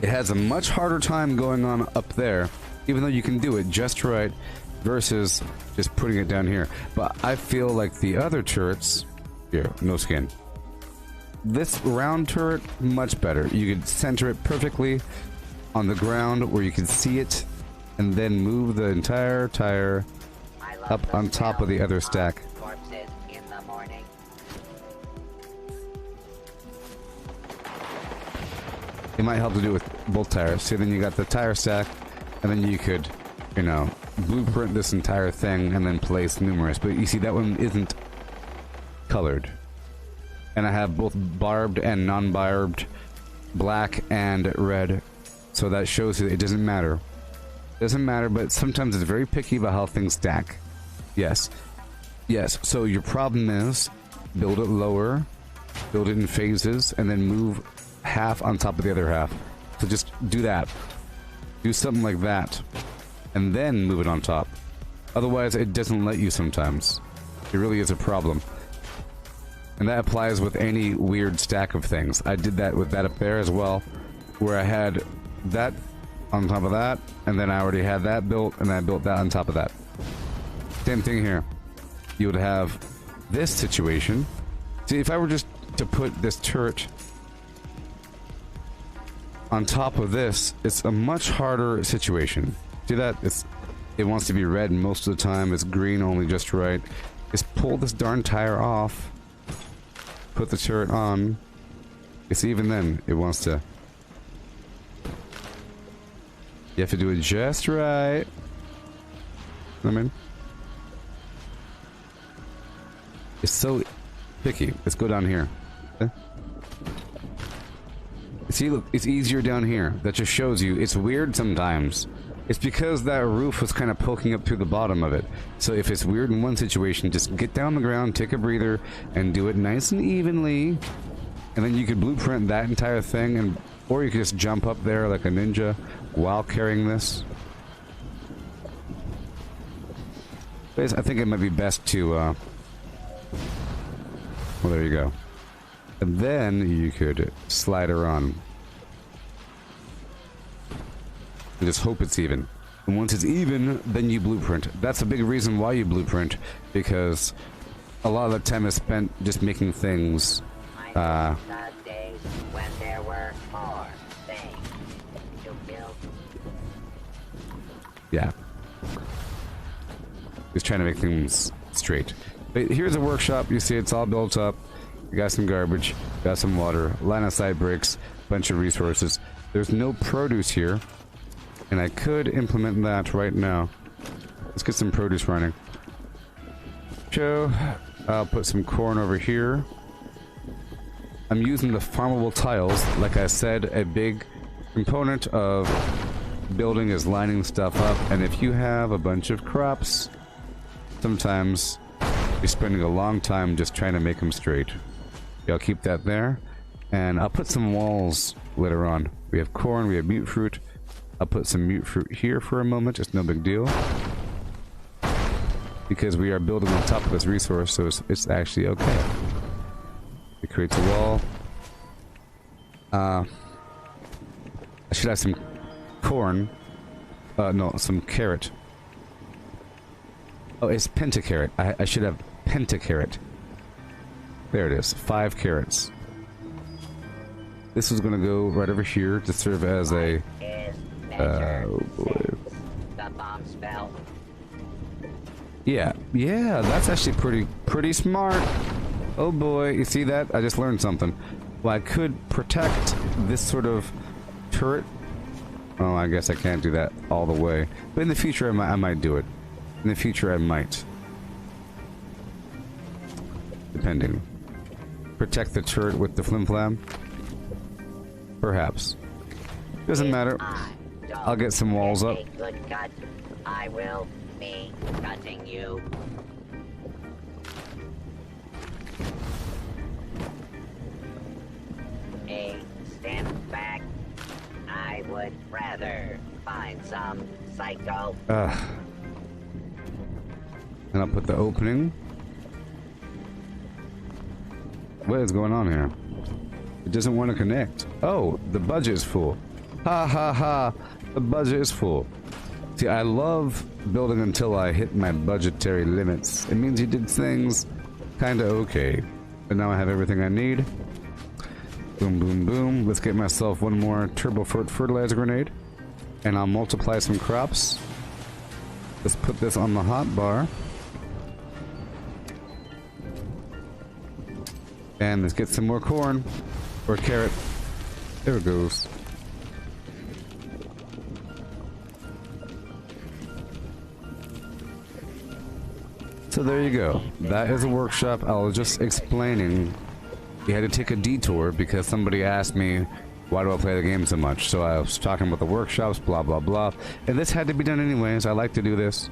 It has a much harder time going on up there, even though you can do it just right, versus just putting it down here. But I feel like the other turrets, here, no skin. This round turret, much better. You could center it perfectly on the ground where you can see it, and then move the entire tire up on top of the other stack. Corpses in the morning. It might help to do with both tires. So then you got the tire stack, and then you could, you know, blueprint this entire thing and then place numerous. But you see, that one isn't colored. And I have both barbed and non-barbed, black and red. So that shows you that it doesn't matter. Doesn't matter, but sometimes it's very picky about how things stack. Yes. Yes, so your problem is build it lower, build it in phases, and then move half on top of the other half. So just do that. Do something like that, and then move it on top. Otherwise, it doesn't let you sometimes. It really is a problem. And that applies with any weird stack of things. I did that with that up there as well, where I had that on top of that, and then I already had that built, and I built that on top of that. Same thing here. You would have this situation. See, if I were just to put this turret on top of this, it's a much harder situation. See that? It wants to be red most of the time. It's green only just right. Just pull this darn tire off. Put the turret on. It's even then, it wants to... You have to do it just right. I mean... It's so picky. Let's go down here. Okay. See, look, it's easier down here. That just shows you it's weird sometimes. It's because that roof was kind of poking up through the bottom of it. So if it's weird in one situation, just get down the ground, take a breather, and do it nice and evenly. And then you could blueprint that entire thing, and or you could just jump up there like a ninja while carrying this. But I think it might be best to... well, there you go. And then you could slide her on. And just hope it's even. And once it's even, then you blueprint. That's a big reason why you blueprint, because a lot of the time is spent just making things. The days when there were more things to build. Yeah. Just trying to make things straight. But here's a workshop. You see, it's all built up. You got some garbage, got some water, line of sight bricks, bunch of resources. There's no produce here, and I could implement that right now. Let's get some produce running. So, I'll put some corn over here. I'm using the farmable tiles. Like I said, a big component of building is lining stuff up, and if you have a bunch of crops, sometimes you're spending a long time just trying to make them straight. I'll keep that there, and I'll put some walls later on. We have corn, we have mute fruit. I'll put some mute fruit here for a moment, it's no big deal. Because we are building on top of this resource, so it's actually okay. It creates a wall. I should have some corn. No, some carrot. Oh, it's pentacarrot. I should have pentacarrot. There it is. 5 carrots. This is going to go right over here to serve as a... oh boy. The bomb spell. Yeah, that's actually pretty smart. Oh boy, you see that? I just learned something. Well, I could protect this sort of turret. Oh, I guess I can't do that all the way. But in the future, I might do it. In the future, I might. Depending. Protect the turret with the flim-flam? Perhaps. Doesn't matter. I'll get some walls up. Good cut. I will be cutting you. A stand back. I would rather find some psycho. And I'll put the opening. What is going on here? It doesn't want to connect. Oh, the budget is full. Ha ha ha. The budget is full. See, I love building until I hit my budgetary limits. It means you did things kinda okay. But now I have everything I need. Boom, boom, boom. Let's get myself one more turbo fertilizer grenade. And I'll multiply some crops. Let's put this on the hot bar. And let's get some more corn. Or carrot. There it goes. So there you go. That is a workshop. I was just explaining. You had to take a detour because somebody asked me Why do I play the game so much? So I was talking about the workshops, blah, blah, blah. And this had to be done anyways. I like to do this.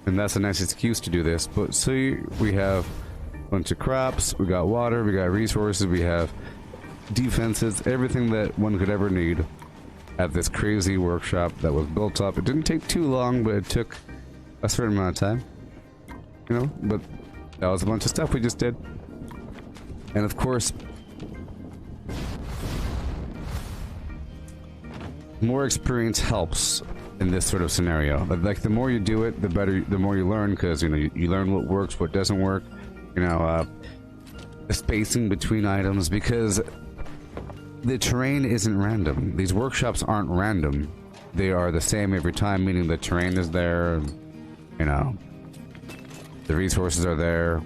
And that's a nice excuse to do this. But see, we have a bunch of crops, we got water, we got resources, we have defenses, everything that one could ever need at this crazy workshop that was built up. It didn't take too long, but it took a certain amount of time. You know, but that was a bunch of stuff we just did. And of course, more experience helps in this sort of scenario. Like the more you do it, the better, the more you learn, because you know you learn what works, what doesn't work. You know, the spacing between items, because the terrain isn't random. These workshops aren't random. They are the same every time, meaning the terrain is there. You know, the resources are there.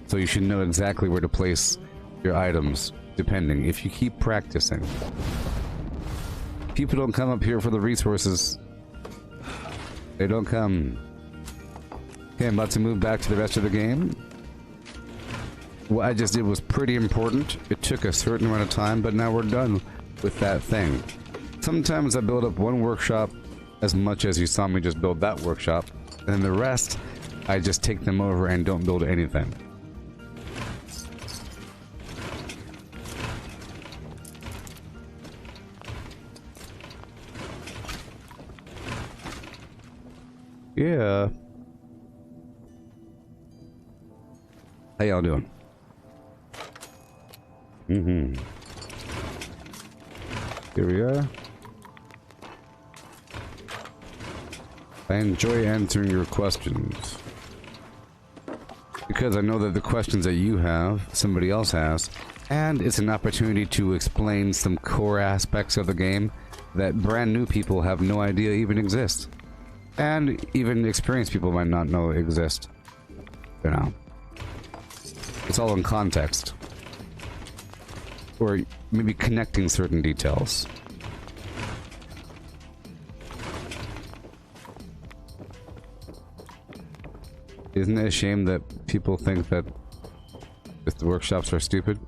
So you should know exactly where to place your items, depending. If you keep practicing. People don't come up here for the resources. They don't come. Okay, I'm about to move back to the rest of the game. What I just did was pretty important. It took a certain amount of time, but now we're done with that thing. Sometimes I build up one workshop as much as you saw me just build that workshop, and then the rest, I just take them over and don't build anything. Yeah. How y'all doing? Here we are. I enjoy answering your questions. Because I know that the questions that you have, somebody else has, and it's an opportunity to explain some core aspects of the game that brand new people have no idea even exist. And even experienced people might not know exist. You know. It's all in context. Or maybe connecting certain details. Isn't it a shame that people think that the workshops are stupid?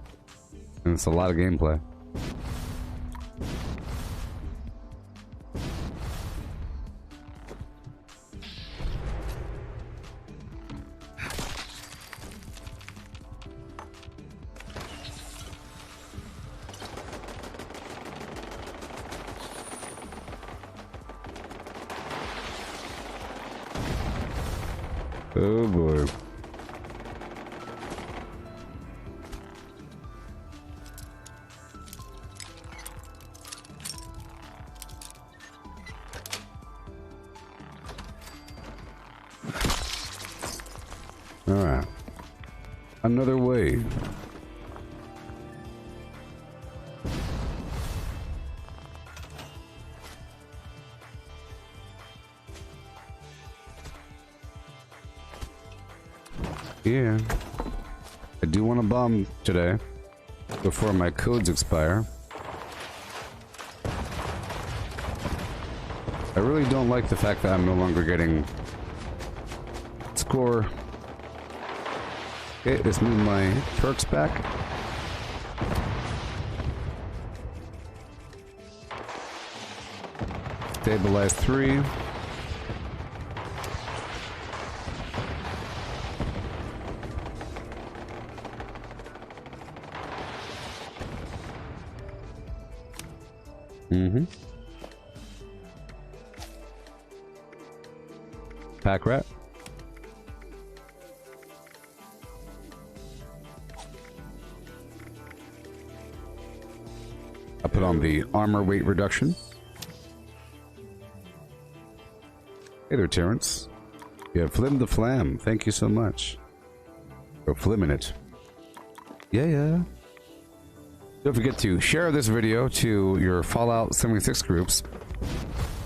And it's a lot of gameplay. Oh boy. Alright. Another way. Yeah. I do want to bomb today before my codes expire. I really don't like the fact that I'm no longer getting score. Okay, let's move my perks back. Stabilize 3. Pack rat. I put on the armor weight reduction. Hey there, Terrence. You have Flim the Flam. Thank you so much. Or Flimming it. Yeah. Don't forget to share this video to your Fallout 76 groups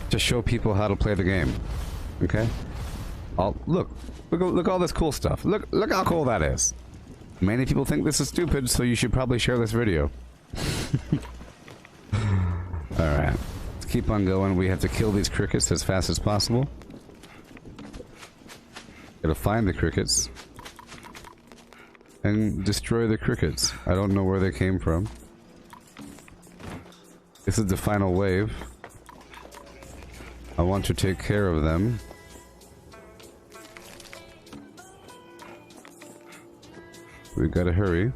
to show people how to play the game. Okay? Look all this cool stuff. Look how cool that is. Many people think this is stupid, so you should probably share this video. Alright. Let's keep on going. We have to kill these crickets as fast as possible. Gotta find the crickets. And destroy the crickets. I don't know where they came from. This is the final wave. I want to take care of them. We gotta hurry.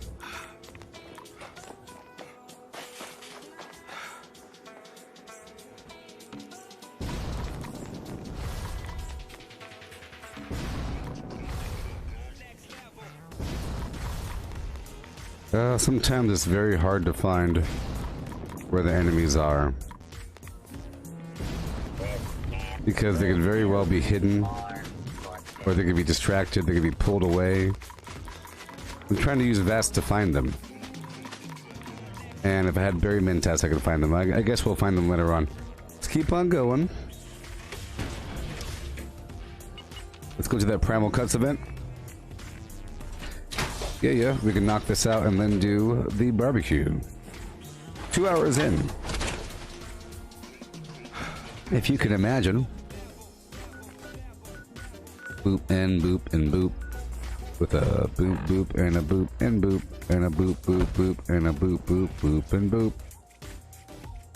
Sometimes it's very hard to find where the enemies are. Because they could very well be hidden, or they could be distracted, they could be pulled away. I'm trying to use Vast to find them. And if I had Berry Mentats, I could find them. I guess we'll find them later on. Let's keep on going. Let's go to that Primal Cuts event. Yeah, we can knock this out and then do the barbecue. 2 hours in. If you can imagine. Boop and boop and boop. With a boop boop and a boop and boop and a boop boop boop and a boop boop boop and boop.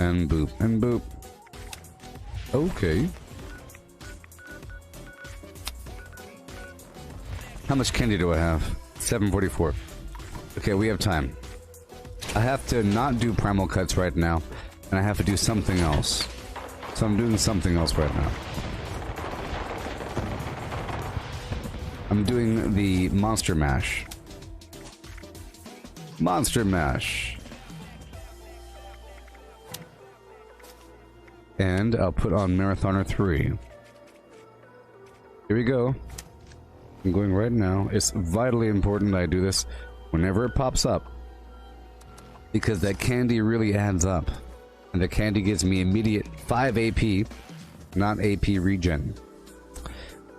And boop and boop. Okay. How much candy do I have? 744. Okay, we have time. I have to not do primal cuts right now, and I have to do something else. So I'm doing something else right now. I'm doing the Monster Mash. Monster Mash. And I'll put on Marathoner 3. Here we go. I'm going right now. It's vitally important I do this whenever it pops up. Because that candy really adds up. And the candy gives me immediate 5 AP, not AP regen.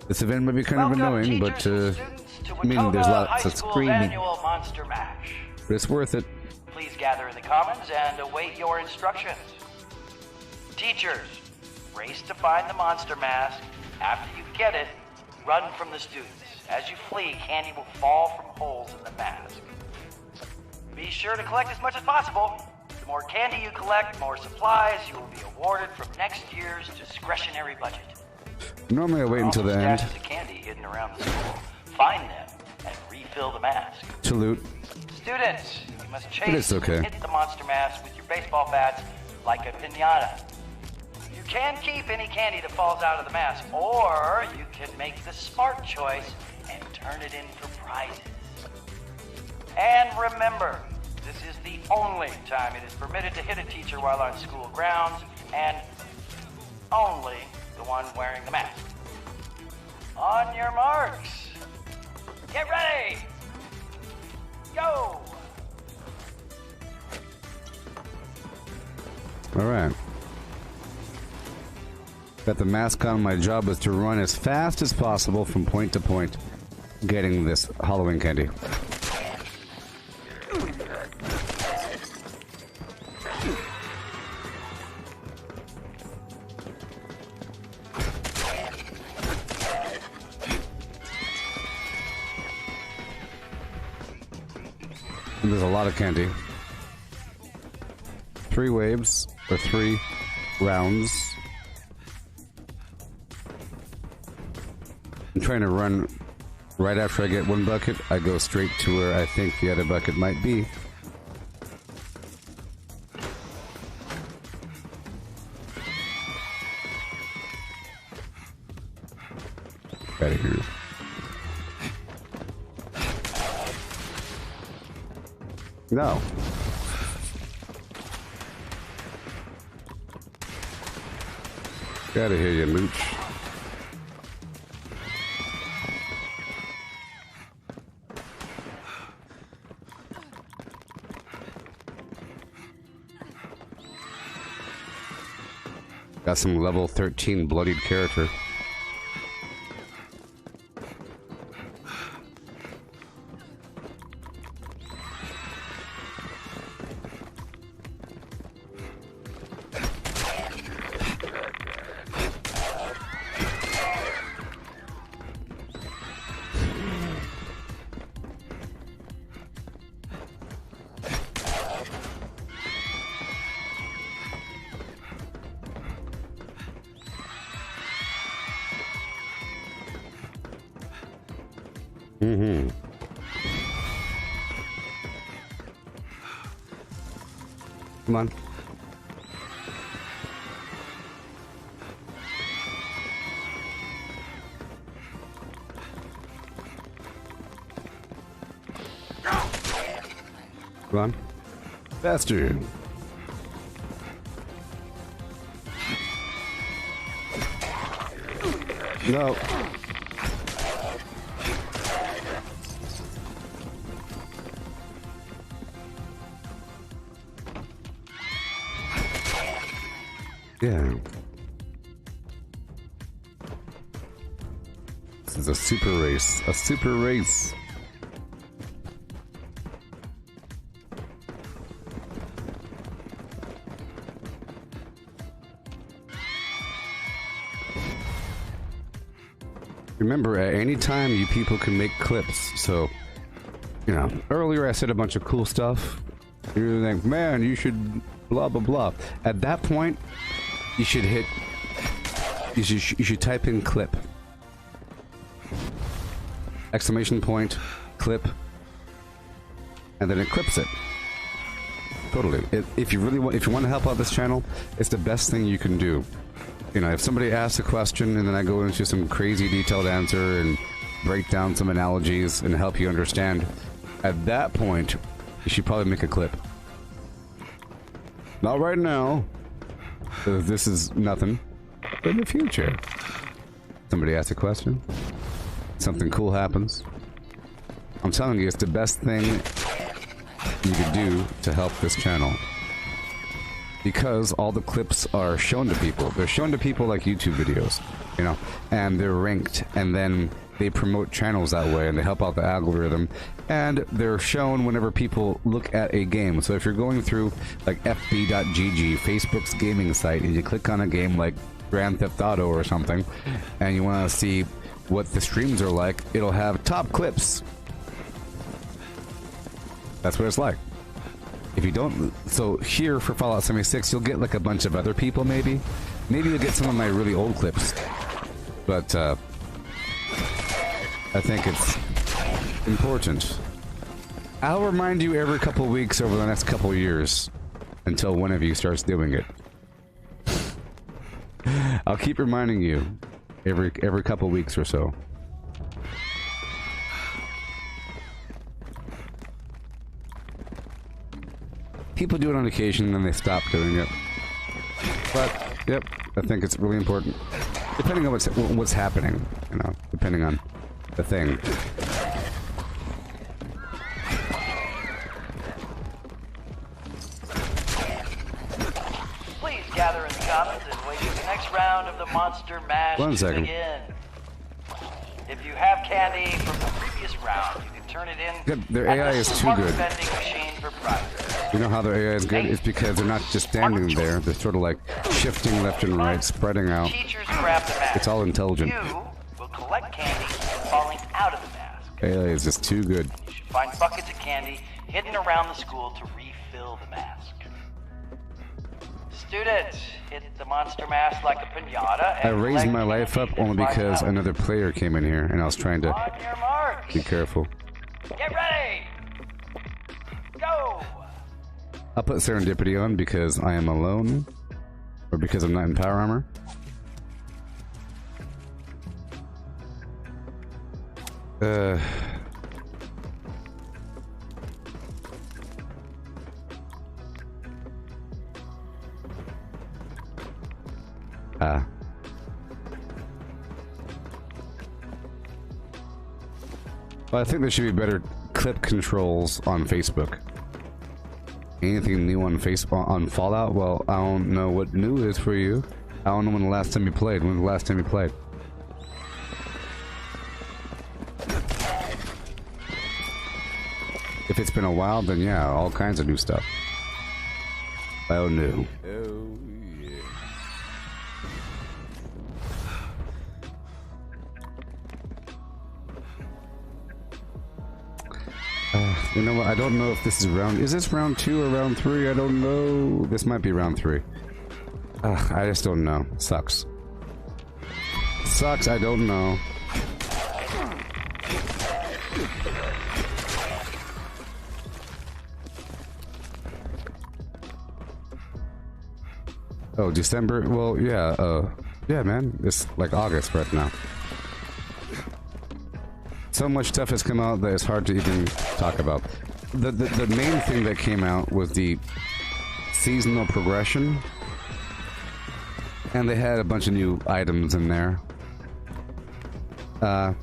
This event might be kind of annoying, but I mean, there's lots of screaming. But it's worth it. Please gather in the commons and await your instructions. Teachers, race to find the monster mask. After you get it, run from the students. As you flee, candy will fall from holes in the mask. Be sure to collect as much as possible. The more candy you collect, more supplies you will be awarded from next year's discretionary budget. Normally I wait until the end. Stashes of candy hidden around the school. Find them and refill the mask. To loot. Students, you must chase and hit the monster mask with your baseball bats like a piñata. You can keep any candy that falls out of the mask, or you can make the smart choice and turn it in for prizes. And remember, this is the only time it is permitted to hit a teacher while on school grounds, and only the one wearing the mask. On your marks. Get ready. Go. All right. Got the mask on. My job is to run as fast as possible from point to point, getting this Halloween candy. And there's a lot of candy. 3 waves, or 3 rounds. I'm trying to run right after I get one bucket. I go straight to where I think the other bucket might be. Out of here. No. Get out of here, you mooch. Got some level 13 bloodied character. Mm-hmm. Come on. Come on. Faster. No. Yeah. This is a super race. A super race. Remember, at any time, you people can make clips. So, you know, earlier I said a bunch of cool stuff. You're like, man, you should blah, blah, blah. At that point, you should hit, you should type in clip. Exclamation point, clip. And then it clips it. Totally. If you want to help out this channel, it's the best thing you can do. You know, if somebody asks a question and then I go into some crazy detailed answer and break down some analogies and help you understand, at that point, you should probably make a clip. Not right now, because this is nothing. But in the future, somebody asks a question, something cool happens. I'm telling you, it's the best thing you could do to help this channel. Because all the clips are shown to people. They're shown to people like YouTube videos, you know, and they're ranked, and then they promote channels that way, and they help out the algorithm, and they're shown whenever people look at a game. So if you're going through, like, fb.gg, Facebook's gaming site, and you click on a game like Grand Theft Auto or something, and you want to see what the streams are like, it'll have top clips. That's what it's like. If you don't, so here for Fallout 76, you'll get like a bunch of other people, maybe. Maybe you'll get some of my really old clips. But, I think it's important. I'll remind you every couple weeks over the next couple years until one of you starts doing it. I'll keep reminding you every couple weeks or so. People do it on occasion and then they stop doing it. But, yep, I think it's really important. Depending on what's happening, you know, depending on the thing. Please gather in the commons and wait for the next round of the Monster Mash to begin. If you have candy from the previous round, you can turn it in. Good. Their AI is too good. You know how their AI is good? It's because they're not just standing there. They're sort of like shifting left and right, spreading out. It's all intelligent. You will collect candy falling out of the mask. AI is just too good. You should find buckets of candy hidden around the school to refill the mask. Students, hit the monster mask like a piñata. I raised my life up only because another player came in here, and I was trying to be careful. Get ready! Go! I'll put Serendipity on because I am alone, or because I'm not in power armor. Well, I think there should be better clip controls on Facebook. Anything new on on Fallout? Well, I don't know what new is for you. I don't know when the last time you played. When was the last time you played? If it's been a while, then yeah, all kinds of new stuff. Oh, new. Oh, yeah. You know what? I don't know if this is round... Is this round 2 or round 3? I don't know. This might be round 3. I just don't know. Sucks. Sucks, I don't know. Oh, December? Well, yeah, yeah, man. It's like August right now. So much stuff has come out that it's hard to even talk about. The main thing that came out was the seasonal progression. And they had a bunch of new items in there. I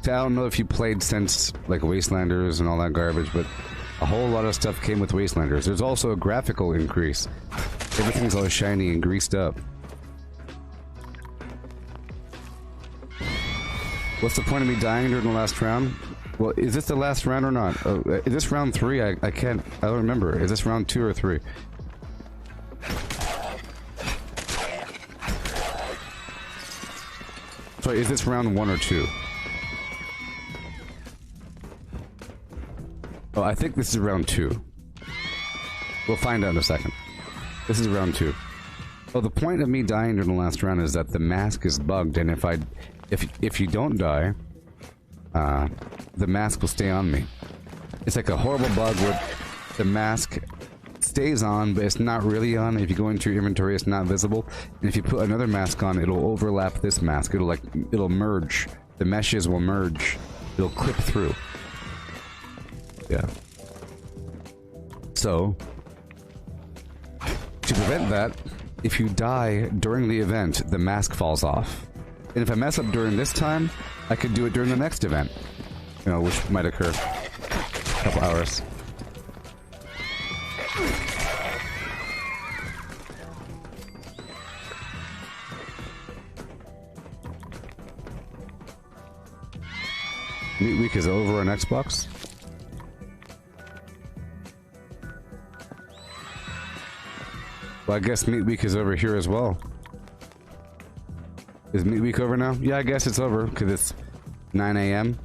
don't know if you played since, like, Wastelanders and all that garbage, but a whole lot of stuff came with Wastelanders. There's also a graphical increase. Everything's all shiny and greased up. What's the point of me dying during the last round? Well, is this the last round or not? Is this round 3? I don't remember. Is this round 2 or 3? Sorry, is this round 1 or 2? Oh, I think this is round 2. We'll find out in a second. This is round 2. Oh, the point of me dying during the last round is that the mask is bugged, and if you don't die, the mask will stay on me. It's like a horrible bug where the mask stays on, but it's not really on. If you go into your inventory, it's not visible. And if you put another mask on, it'll overlap this mask. It'll merge. The meshes will merge. It'll clip through. Yeah. So, to prevent that, if you die during the event, the mask falls off. And if I mess up during this time, I could do it during the next event. You know, which might occur a couple hours. Meat Week is over on Xbox. Well, I guess Meat Week is over here as well. Is Meat Week over now? Yeah, I guess it's over, because it's 9 AM.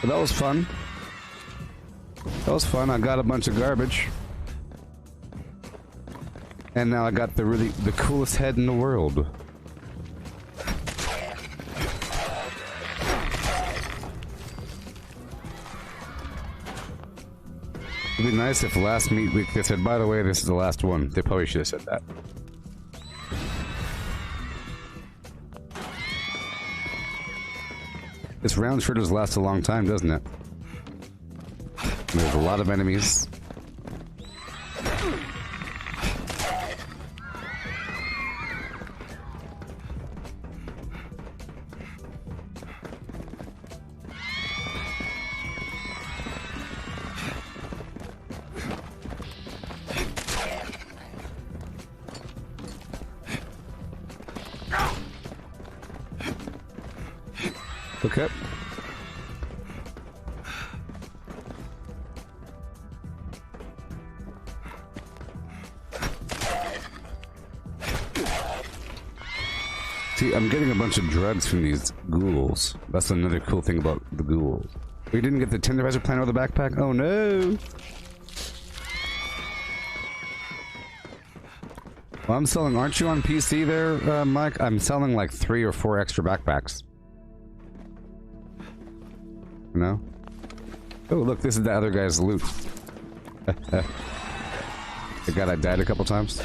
But that was fun. That was fun. I got a bunch of garbage. And now I got the coolest head in the world. It'd be nice if last Meat Week they said, by the way, this is the last one. They probably should have said that. This round sure does last a long time, doesn't it? There's a lot of enemies. Okay. See, I'm getting a bunch of drugs from these ghouls. That's another cool thing about the ghouls. We didn't get the tenderizer plant out of the backpack? Oh no! Well, I'm selling... Aren't you on PC there, Mike? I'm selling like 3 or 4 extra backpacks. No? Oh, look, this is the other guy's loot. The guy that died a couple times.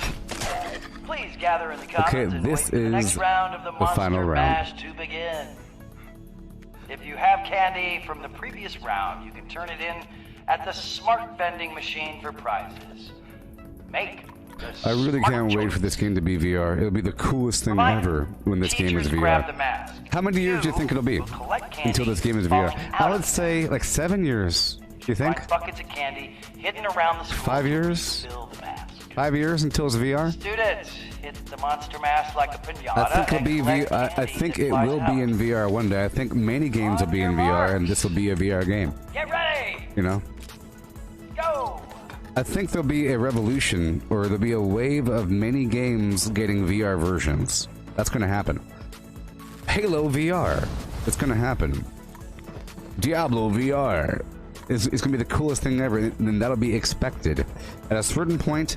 Please gather in the commons and this wait for the next is round of the Monster final round. Mash to begin. If you have candy from the previous round, you can turn it in at the smart vending machine for prizes. Make I really can't wait for this game to be VR. It'll be the coolest thing ever when this game is VR. How many years do you think it'll be until this game is VR? I would say like 7 years. Do you think? Buckets of candy hidden around the school. 5 years? 5 years until it's VR? Students, hit the monster mask like a pinata. I think it'll be I think it will be in VR one day. I think many games will be in VR, and this will be a VR game. Get ready! You know? Go! I think there'll be a revolution, or there'll be a wave of many games getting VR versions. That's going to happen. Halo VR. It's going to happen. Diablo VR. It's going to be the coolest thing ever, and that'll be expected. At a certain point,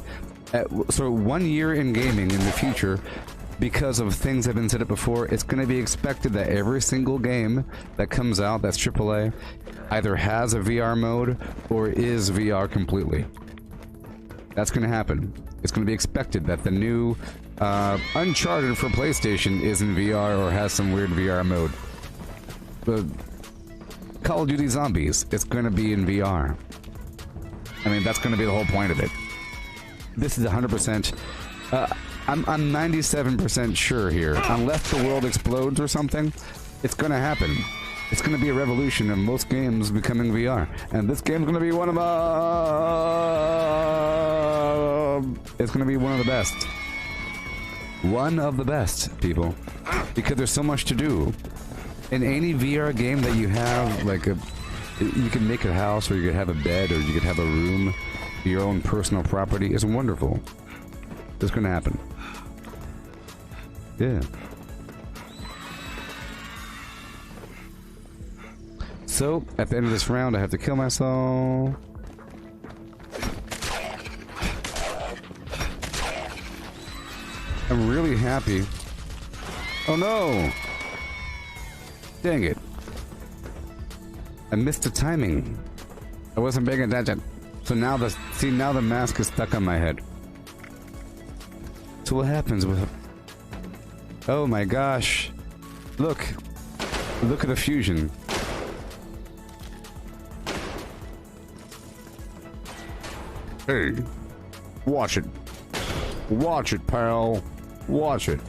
so 1 year in gaming in the future, because of things that have been set up before, it's going to be expected that every single game that comes out that's AAA either has a VR mode or is VR completely. That's going to happen. It's going to be expected that the new Uncharted for PlayStation is in VR or has some weird VR mode. The Call of Duty Zombies, it's going to be in VR. I mean, that's going to be the whole point of it. This is 100%. I'm 97% sure here. Unless the world explodes or something, it's going to happen. It's going to be a revolution of most games becoming VR. And this game's going to be one of it's going to be one of the best. One of the best, people. Because there's so much to do. In any VR game that you have, like you can make a house, or you could have a bed, or you could have a room, your own personal property. It's wonderful. It's going to happen. Yeah. So, at the end of this round, I have to kill myself. I'm really happy. Oh no! Dang it. I missed the timing. I wasn't paying attention. So now now the mask is stuck on my head. So what happens with... Oh my gosh. Look. Look at the fusion. Hey. Watch it. Watch it, pal. Watch it.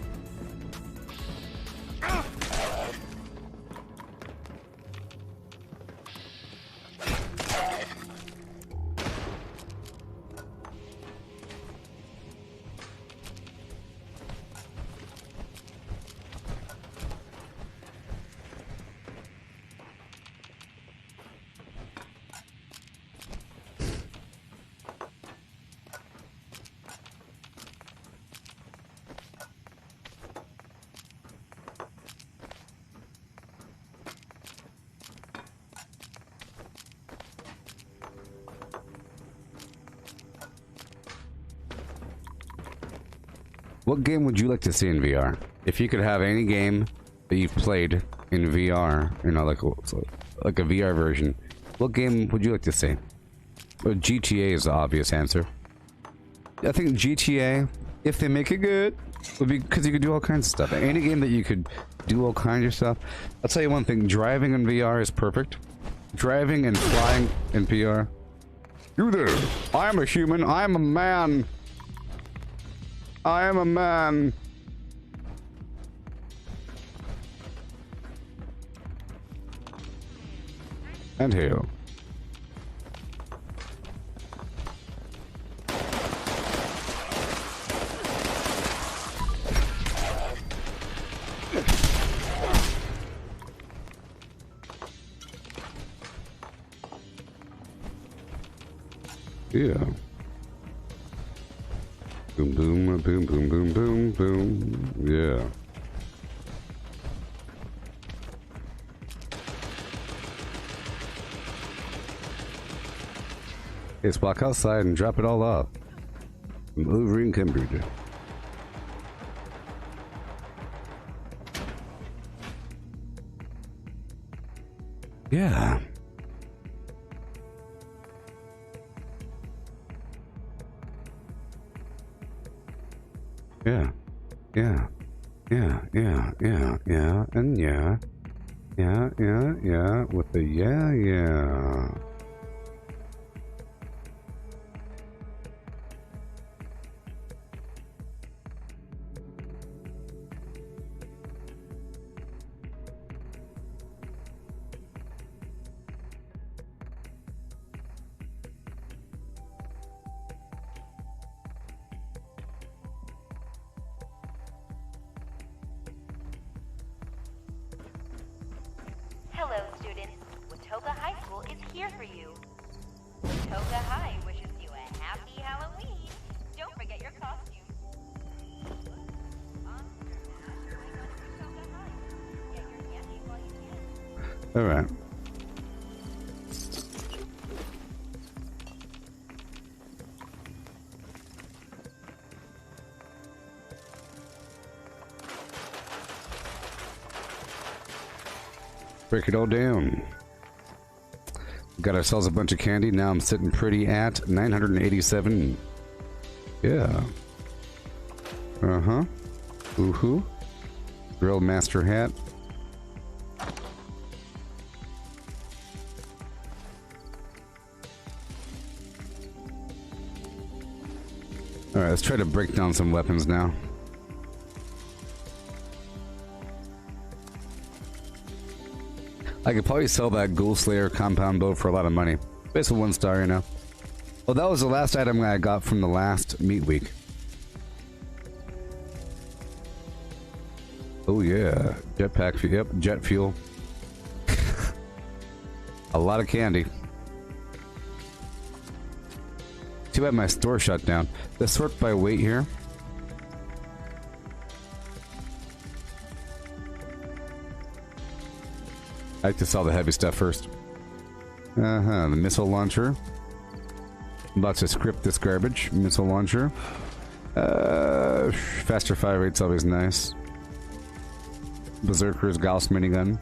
What game would you like to see in VR? If you could have any game that you've played in VR, you know, like a VR version, what game would you like to see? Well, GTA is the obvious answer. I think GTA, if they make it good, would be because you could do all kinds of stuff. Any game that you could do all kinds of stuff. I'll tell you one thing: driving in VR is perfect. Driving and flying in VR. You there? I am a human. I am a man. I am a man. And hail. Yeah. Boom, boom, boom, boom, boom, boom, boom. Yeah. Let's walk outside and drop it all off. I'm over in Cambridge. Yeah. Yeah. Yeah. Yeah, yeah, yeah, yeah, and yeah. Yeah, yeah, yeah, with the yeah, yeah. Hello, students. Watoga High School is here for you. Watoga High wishes you a happy Halloween. Don't forget your costume. All right. Break it all down. Got ourselves a bunch of candy. Now I'm sitting pretty at 987 Yeah. Uh-huh. Ooh-hoo. Grill master hat. Alright, let's try to break down some weapons now. I could probably sell that Ghoul Slayer compound bow for a lot of money. Basically 1 star, you know. Well, that was the last item I got from the last meat week. Oh yeah, jetpack fuel. Yep, jet fuel. A lot of candy. Too bad my store shut down. Let's sort by weight here. I like to sell the heavy stuff first. The missile launcher. I'm about to script this garbage. Missile launcher. Faster fire rate's always nice. Berserker's Gauss minigun.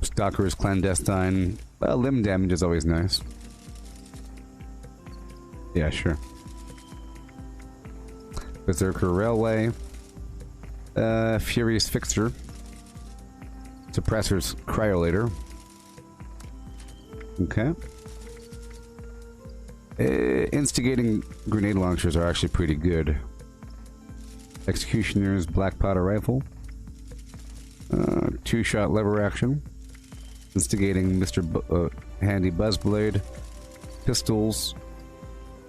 Stalker's clandestine. Well, limb damage is always nice. Yeah, sure. Berserker Railway. Furious Fixer. Suppressor's Cryolator. Okay. Instigating grenade launchers are actually pretty good. Executioner's Black Powder Rifle. 2-shot lever action. Instigating Mr. Handy Buzzblade. Pistols.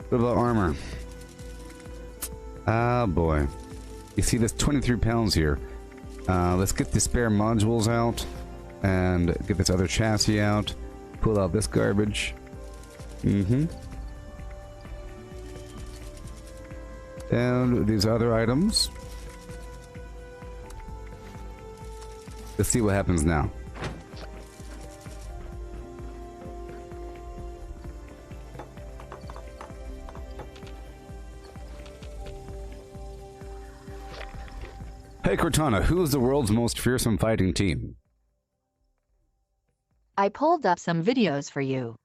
What about armor? Ah, boy. You see, there's 23 pounds here. Let's get the spare modules out. And get this other chassis out. Pull out this garbage. And these other items. Let's see what happens now. Hey Cortana, who is the world's most fearsome fighting team? I pulled up some videos for you.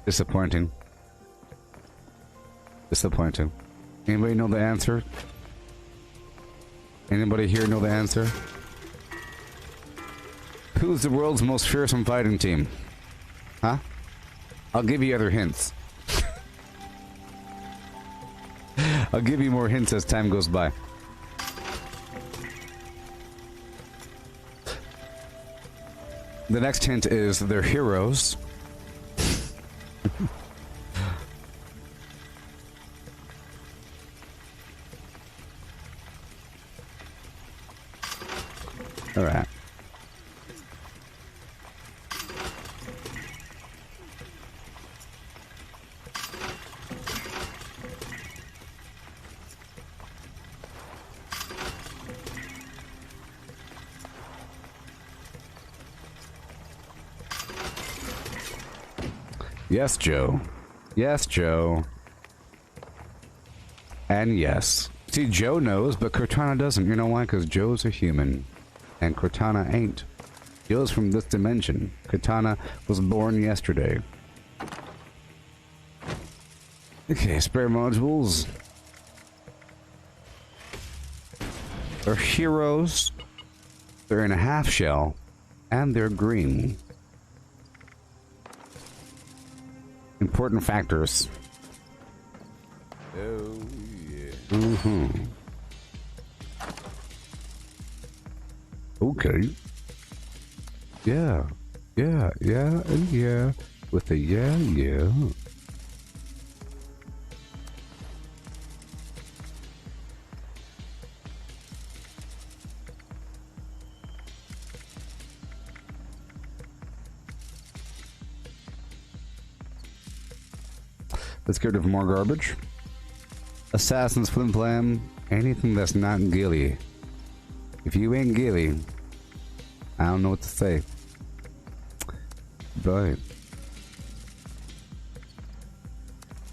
Disappointing. Disappointing. Anybody know the answer? Anybody here know the answer? Who's the world's most fearsome fighting team? Huh? I'll give you other hints. I'll give you more hints as time goes by. The next hint is they're heroes. All right. Yes, Joe. Yes, Joe. And yes. See, Joe knows, but Cortana doesn't. You know why? Because Joe's a human. And Cortana ain't. Joe's from this dimension. Cortana was born yesterday. Okay, spare modules. They're heroes. They're in a half shell. And they're green. Important factors. Oh, yeah. Okay. Yeah. Yeah, yeah, and yeah. With a yeah, yeah. Let's get rid of more garbage. Assassin's Flim Flam. Anything that's not Gilly. If you ain't Gilly, I don't know what to say. But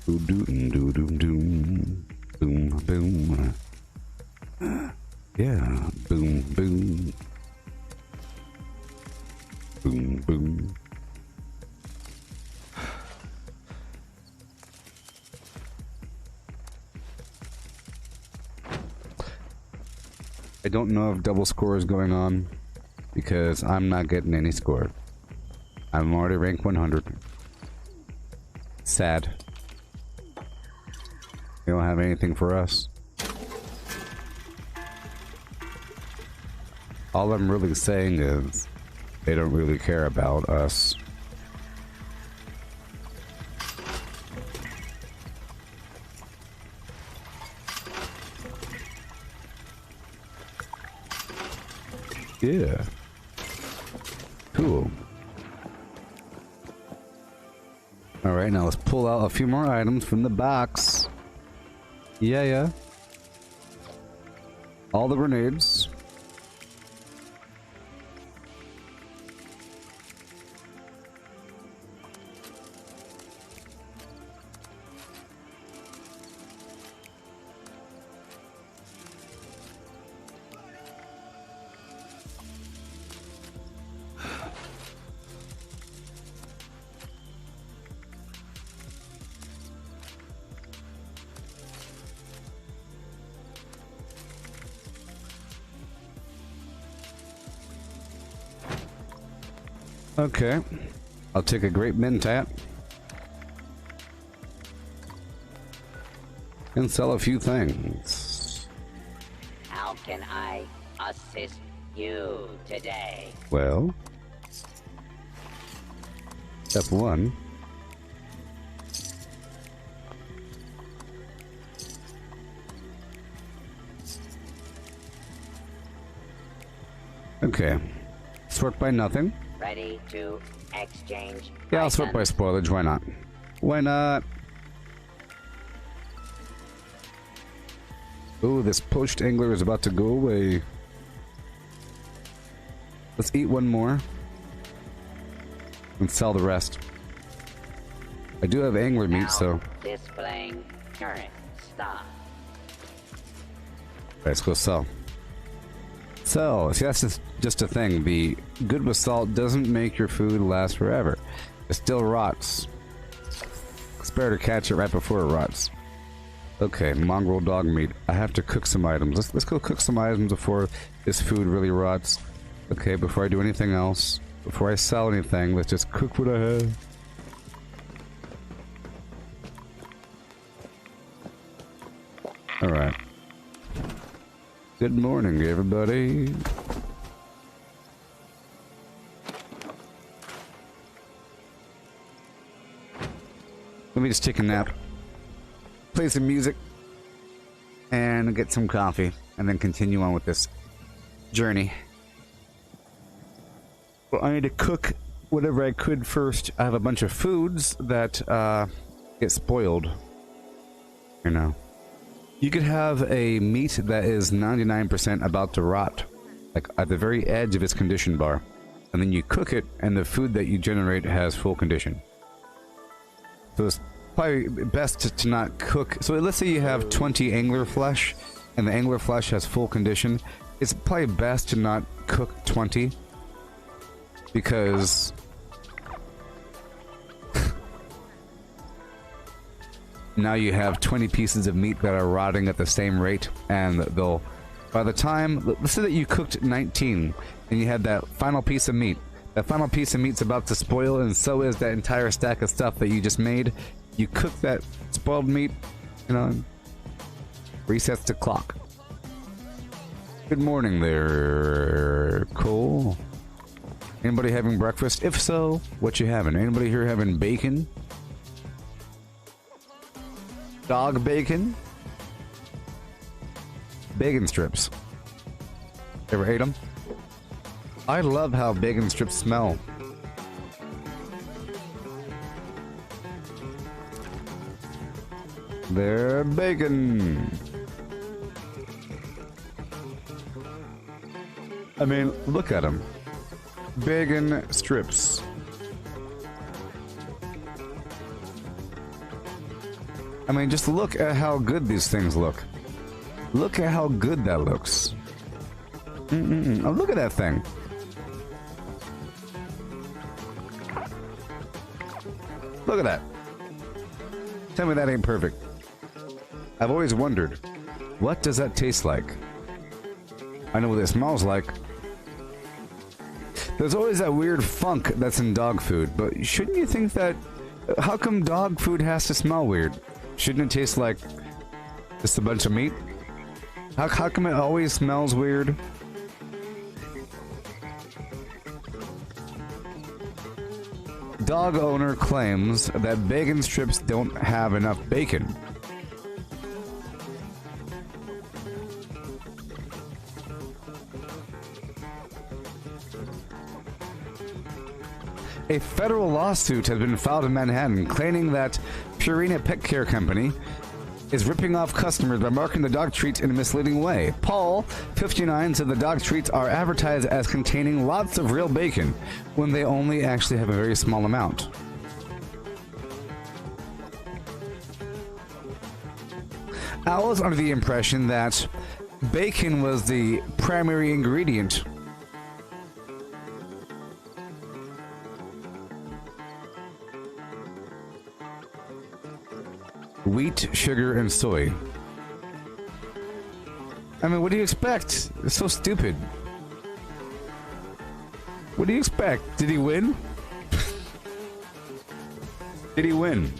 boom boom. Yeah, boom boom. I don't know if double score is going on because I'm not getting any score. I'm already ranked 100. Sad. They don't have anything for us. All I'm really saying is they don't really care about us. Yeah. Cool. Alright, now let's pull out a few more items from the box. Yeah. All the grenades. Okay, I'll take a great mentat and sell a few things. How can I assist you today? Well, step one. Okay, sort by nothing. Ready to exchange? Yeah, I'll sort by spoilage. Why not? Why not? Ooh, this poached angler is about to go away. Let's eat one more and sell the rest. I do have angler meat, so Displaying current stock. let's go sell. So, see, that's just a thing. The good with salt doesn't make your food last forever. It still rots. It's better to catch it right before it rots. Okay, mongrel dog meat. I have to cook some items. Let's go cook some items before this food really rots. Okay, before I do anything else, before I sell anything, let's just cook what I have. Alright. Good morning, everybody. Let me just take a nap, play some music, and get some coffee, and then continue on with this journey. Well, I need to cook whatever I could first. I have a bunch of foods that get spoiled. You know. You could have a meat that is 99% about to rot, like at the very edge of its condition bar, and then you cook it, and the food that you generate has full condition. So it's probably best to not cook. So let's say you have 20 angler flesh, and the angler flesh has full condition. It's probably best to not cook 20, because now you have 20 pieces of meat that are rotting at the same rate, and they'll, by the time, let's say that you cooked 19 and you had that final piece of meat. That final piece of meat's about to spoil, and so is that entire stack of stuff that you just made. You cook that spoiled meat, you know, resets the clock. Good morning there, Cole. Anybody having breakfast? If so, what you having? Anybody here having bacon? Dog bacon? Bacon strips. Ever ate them? I love how bacon strips smell. They're bacon. I mean, look at them. Bacon strips. I mean, just look at how good these things look. Look at how good that looks. Oh, look at that thing. Look at that. Tell me that ain't perfect. I've always wondered, what does that taste like? I know what it smells like. There's always that weird funk that's in dog food, but shouldn't you think that... How come dog food has to smell weird? Shouldn't it taste like just a bunch of meat? How come it always smells weird? Dog owner claims that bacon strips don't have enough bacon. A federal lawsuit has been filed in Manhattan claiming that Purina Pet Care Company is ripping off customers by marketing the dog treats in a misleading way. Paul, 59, said the dog treats are advertised as containing lots of real bacon when they only actually have a very small amount. I was under the impression that bacon was the primary ingredient. Wheat, sugar, and soy. I mean, what do you expect? It's so stupid. What do you expect? Did he win? Did he win?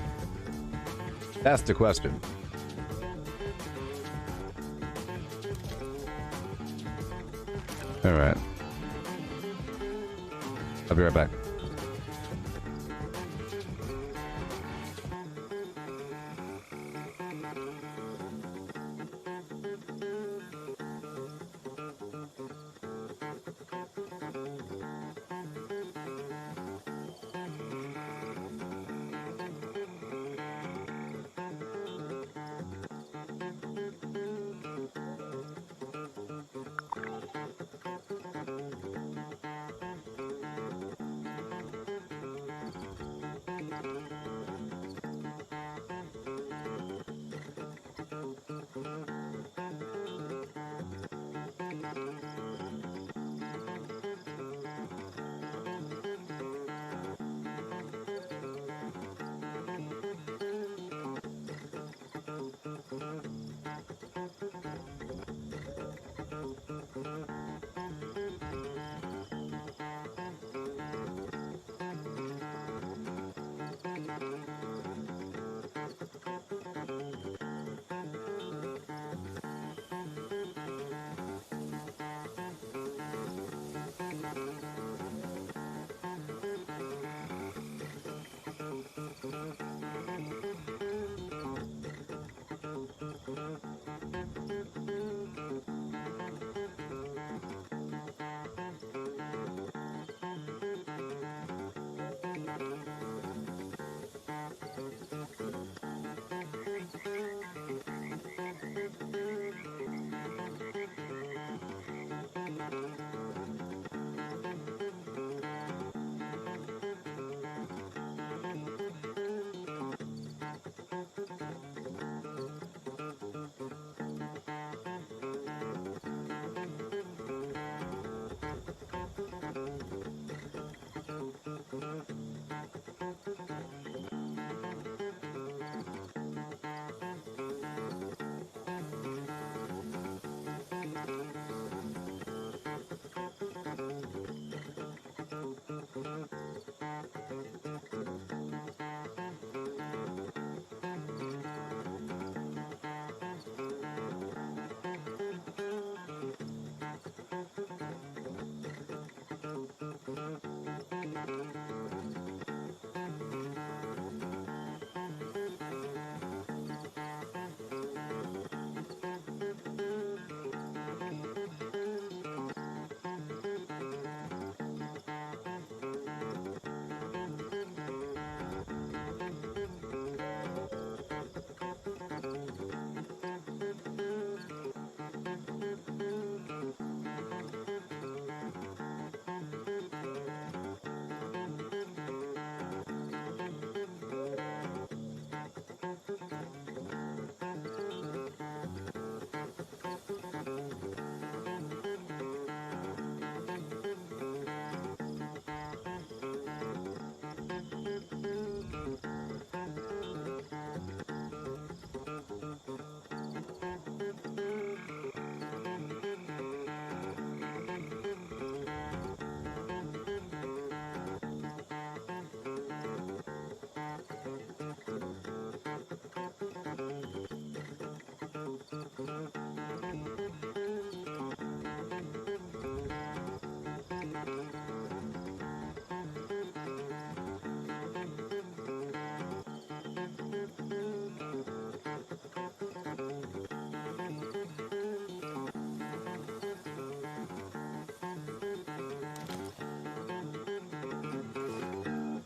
That's the question. All right. I'll be right back.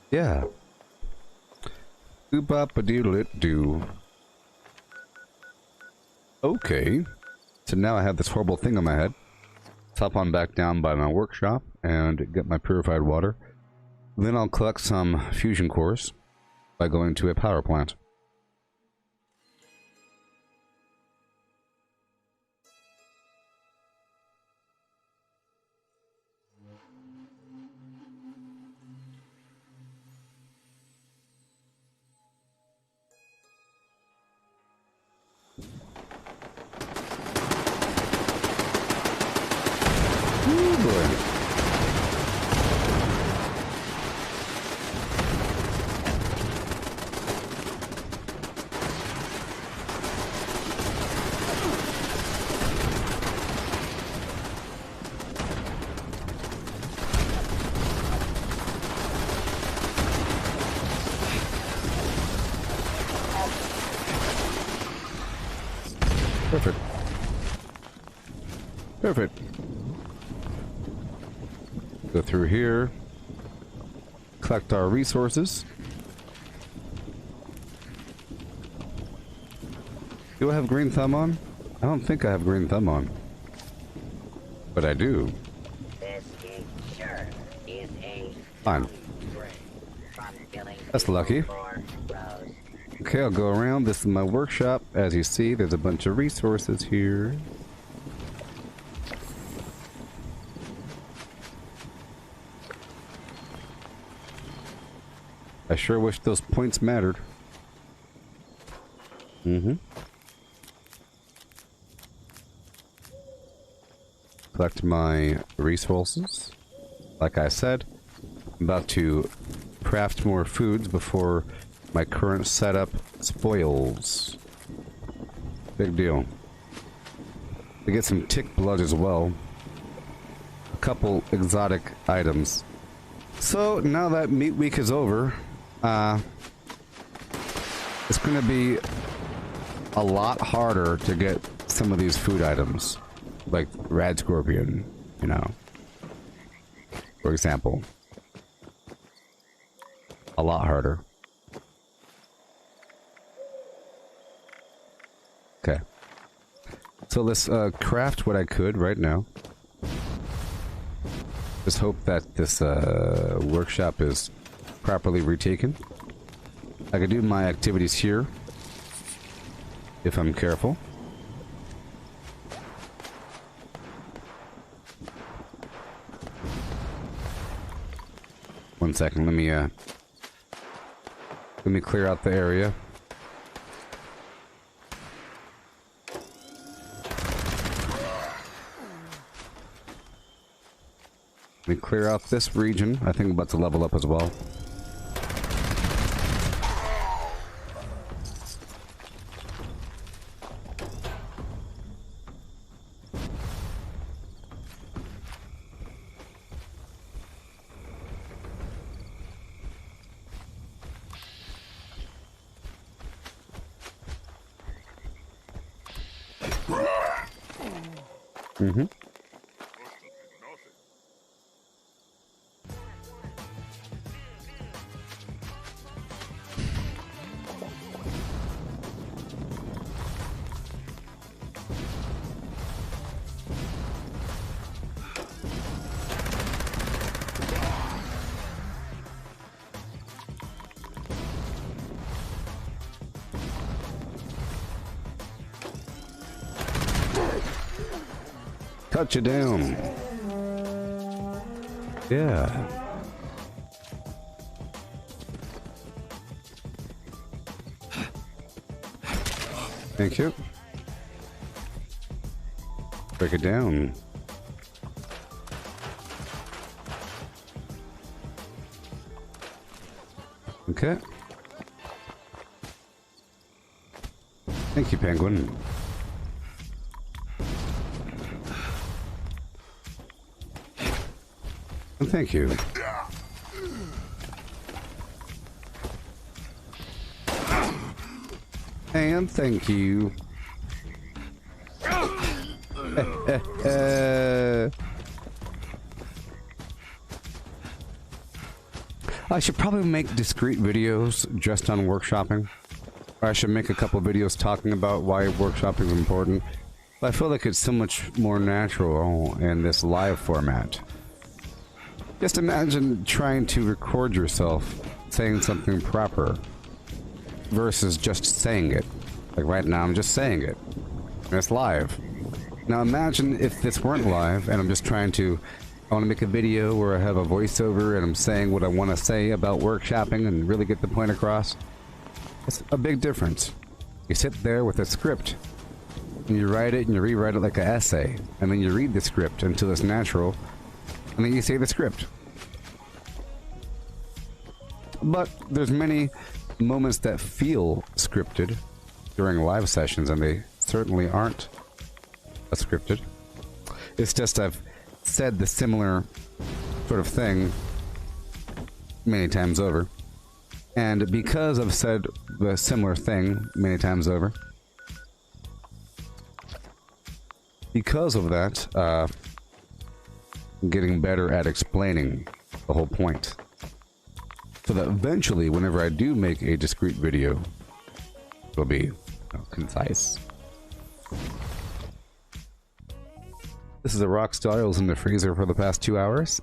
Yeah. Oop-up-a-doodle-it-do. Okay. So now I have this horrible thing on my head. Let's hop on back down by my workshop and get my purified water. Then I'll collect some fusion cores by going to a power plant. Ooh, boy. Perfect. Perfect. Go through here. Collect our resources. Do I have green thumb on? I don't think I have green thumb on. But I do. This is sure is a Fine. That's lucky. Okay, I'll go around. This is my workshop. As you see, there's a bunch of resources here. I sure wish those points mattered. Collect my resources. Like I said, I'm about to craft more foods before my current setup spoils. Big deal. To get some tick blood as well. A couple exotic items. So now that meat week is over, it's gonna be a lot harder to get some of these food items. Like rad scorpion, you know. For example. A lot harder. Okay. So let's craft what I could right now. Just hope that this workshop is properly retaken. I can do my activities here if I'm careful. One second, let me clear out the area. Let me clear out this region. I think I'm about to level up as well. Cut you down. Yeah. Thank you. Break it down. Okay. Thank you, Penguin. And thank you. And thank you. I should probably make discrete videos just on workshopping. Or I should make a couple videos talking about why workshopping is important. But I feel like it's so much more natural in this live format. Just imagine trying to record yourself saying something proper versus just saying it. Like right now, I'm just saying it. And it's live. Now imagine if this weren't live and I'm just trying to... I want to make a video where I have a voiceover and I'm saying what I want to say about workshopping and really get the point across. It's a big difference. You sit there with a script and you write it and you rewrite it like an essay, and then you read the script until it's natural, and then you say the script. But there's many moments that feel scripted during live sessions, and they certainly aren't scripted. It's just I've said the similar sort of thing many times over, and because I've said the similar thing many times over, because of that, I'm getting better at explaining the whole point, so that eventually whenever I do make a discrete video, it'll be concise. This is a rock star. It was in the freezer for the past 2 hours.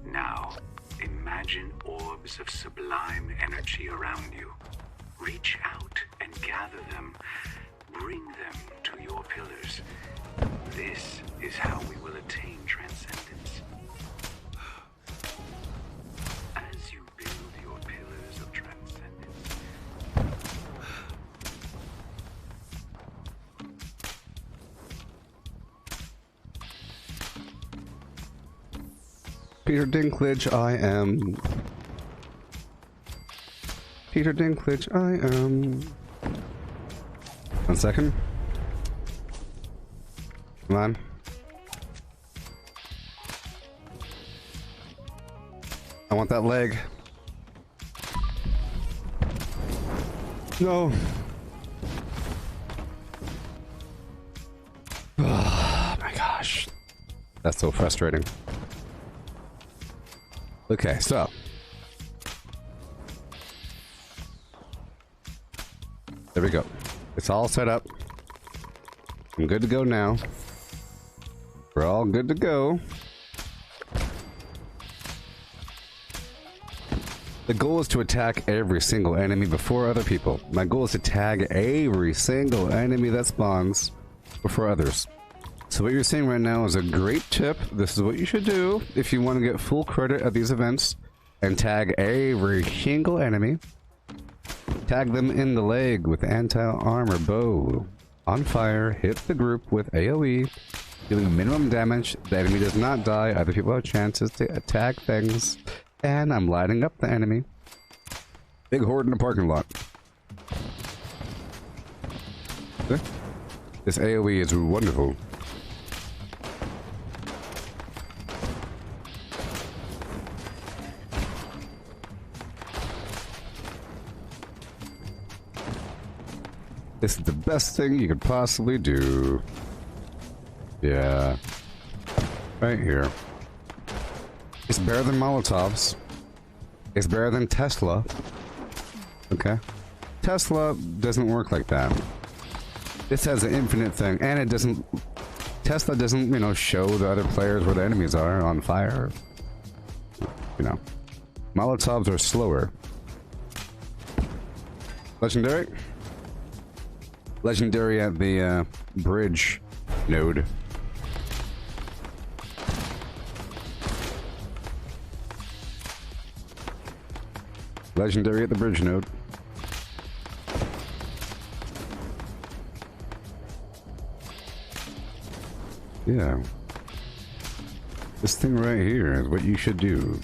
Now, imagine orbs of sublime energy around you. Reach out and gather them. Bring them to your pillars. This is how we will attain transcendence. As you build your pillars of transcendence, Peter Dinklage, I am. Peter Dinklage, I am. 1 second. Come on. I want that leg. No. Oh my gosh. That's so frustrating. Okay, so. There we go. It's all set up. I'm good to go now. We're all good to go. The goal is to attack every single enemy before other people. My goal is to tag every single enemy that spawns before others. So what you're seeing right now is a great tip. This is what you should do if you want to get full credit at these events and tag every single enemy. Tag them in the leg with anti-armor bow. On fire, hit the group with AoE, dealing minimum damage. The enemy does not die. Other people have chances to attack things. And I'm lighting up the enemy. Big horde in the parking lot. This AoE is wonderful. This is the best thing you could possibly do. Yeah. Right here. It's better than Molotovs. It's better than Tesla. Okay? Tesla doesn't work like that. This has an infinite thing, and it doesn't... Tesla doesn't, you know, show the other players where the enemies are on fire. You know. Molotovs are slower. Legendary? Legendary at the bridge node. Legendary at the bridge node. Yeah. This thing right here is what you should do.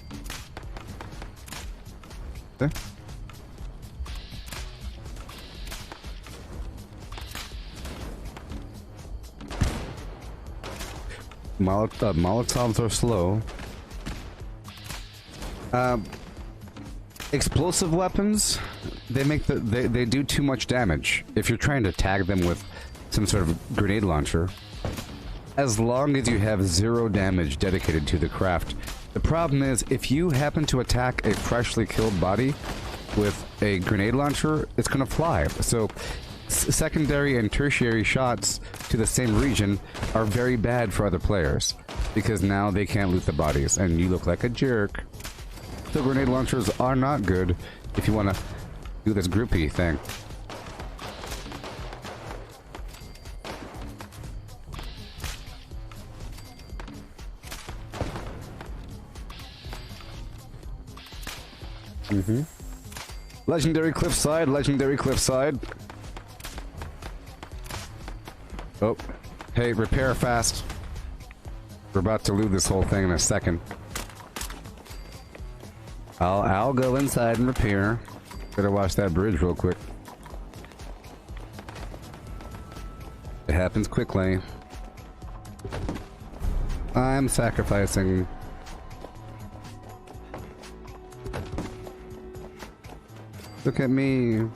Okay. Molotovs are slow. Explosive weapons, they do too much damage. If you're trying to tag them with some sort of grenade launcher, as long as you have 0 damage dedicated to the craft. The problem is, if you happen to attack a freshly killed body with a grenade launcher, it's gonna fly. So secondary and tertiary shots to the same region are very bad for other players, because now they can't loot the bodies, and you look like a jerk. So grenade launchers are not good if you want to do this groupie thing. Legendary cliffside, legendary cliffside. Oh, hey, repair fast. We're about to loot this whole thing in a second. I'll go inside and repair. Better watch that bridge real quick. It happens quickly. I'm sacrificing. Look at me.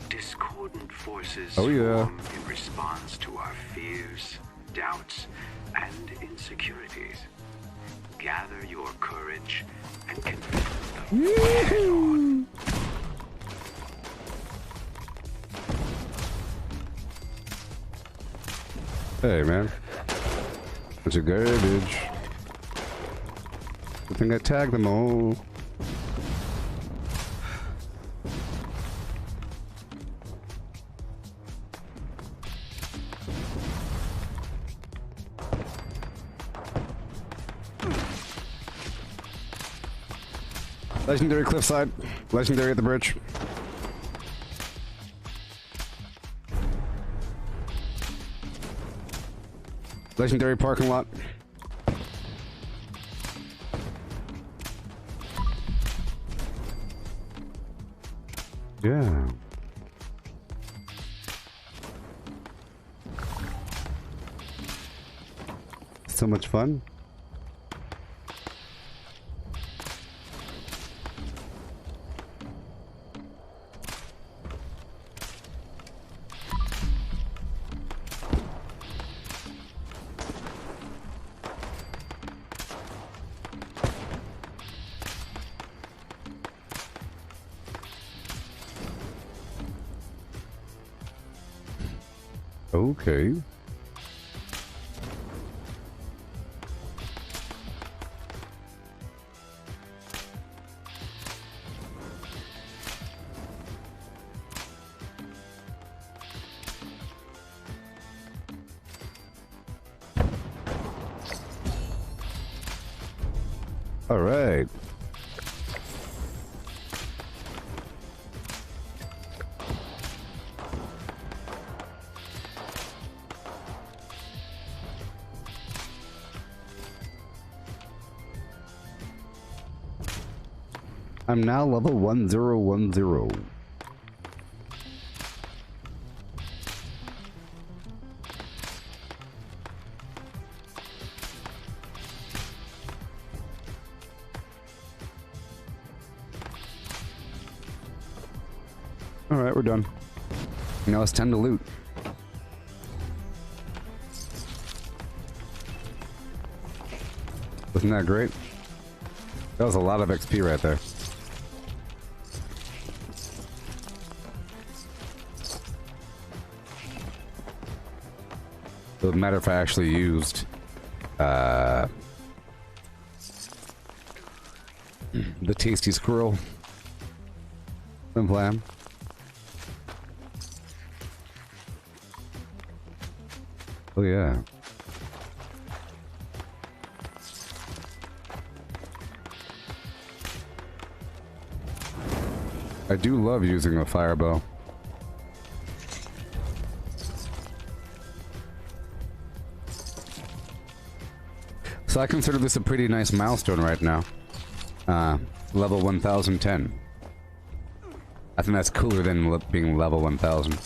Discordant forces oh yeah. form in response to our fears, doubts, and insecurities. Gather your courage and confront them head on. Hey man. Bunch of garbage. I think I tagged them all. Legendary cliffside. Legendary at the bridge. Legendary parking lot. Yeah. So much fun. Okay. All right. I'm now level 1010. All right, we're done. Now it's time to loot. Wasn't that great? That was a lot of XP right there. Doesn't matter if I actually used the tasty squirrel plan. Oh yeah. I do love using a firebow. So I consider this a pretty nice milestone right now. Level 1010. I think that's cooler than being level 1000.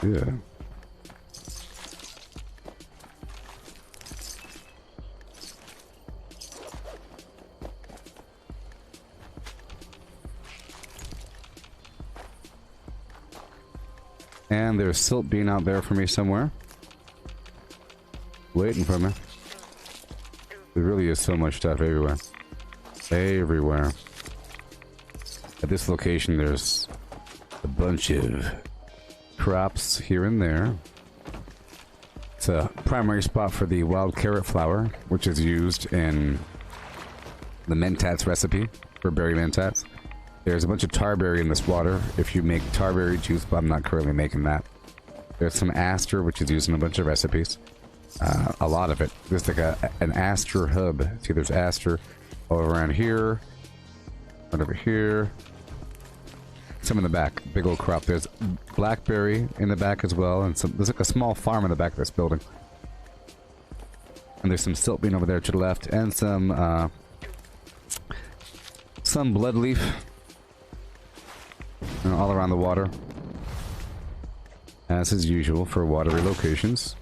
Yeah. And there's silt bean out there for me somewhere. Waiting for me. There really is so much stuff everywhere. Everywhere. At this location, there's a bunch of crops here and there. It's a primary spot for the wild carrot flower, which is used in the mentats recipe for berry mentats. There's a bunch of tarberry in this water if you make tarberry juice, but I'm not currently making that. There's some aster, which is used in a bunch of recipes. A lot of it. There's like an aster hub. See, there's aster all around here. Right over here. Some in the back. Big old crop. There's blackberry in the back as well. And there's like a small farm in the back of this building. And there's some silt bean over there to the left. And some blood leaf. All around the water. As is usual for watery locations.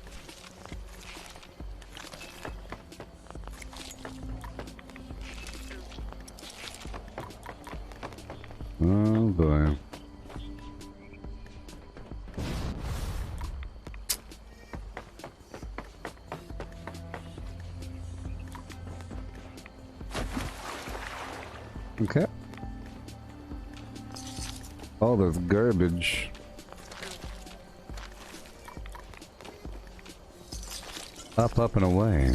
Oh boy. Okay. All this garbage. Up, up, and away.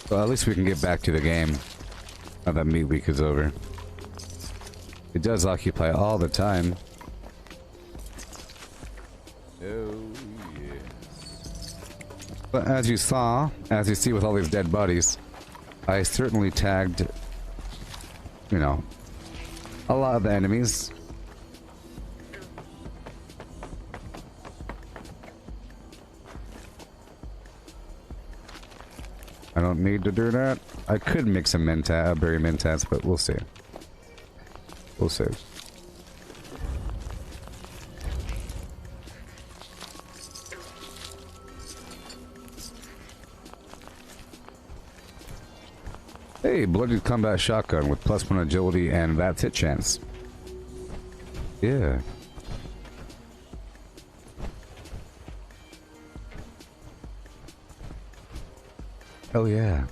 Well, at least we can get back to the game. Now that meat week is over. It does occupy all the time. Oh, yes. But as you see with all these dead bodies, I certainly tagged, you know, a lot of the enemies. I don't need to do that. I could make some berry mentats, but we'll see. We'll see. Hey, blooded combat shotgun with +1 agility and that's hit chance. Yeah. Oh yeah.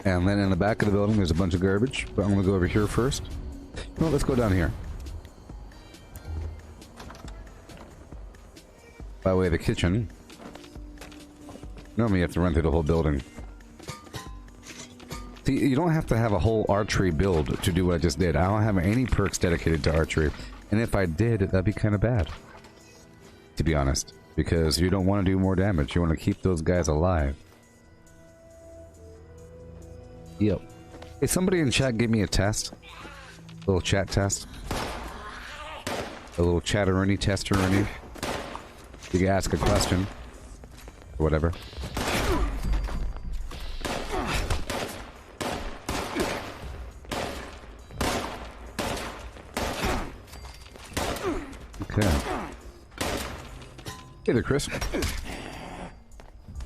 And then in the back of the building there's a bunch of garbage, but I'm gonna go over here first. No, let's go down here. By the way, the kitchen. Normally you have to run through the whole building. See, you don't have to have a whole archery build to do what I just did. I don't have any perks dedicated to archery. And if I did, that'd be kind of bad. To be honest. Because you don't want to do more damage. You want to keep those guys alive. Yep. Hey, somebody in chat give me a test. A little chat test. A little chatteroonie testeroonie. You can ask a question. Or whatever. Okay. Hey there, Chris.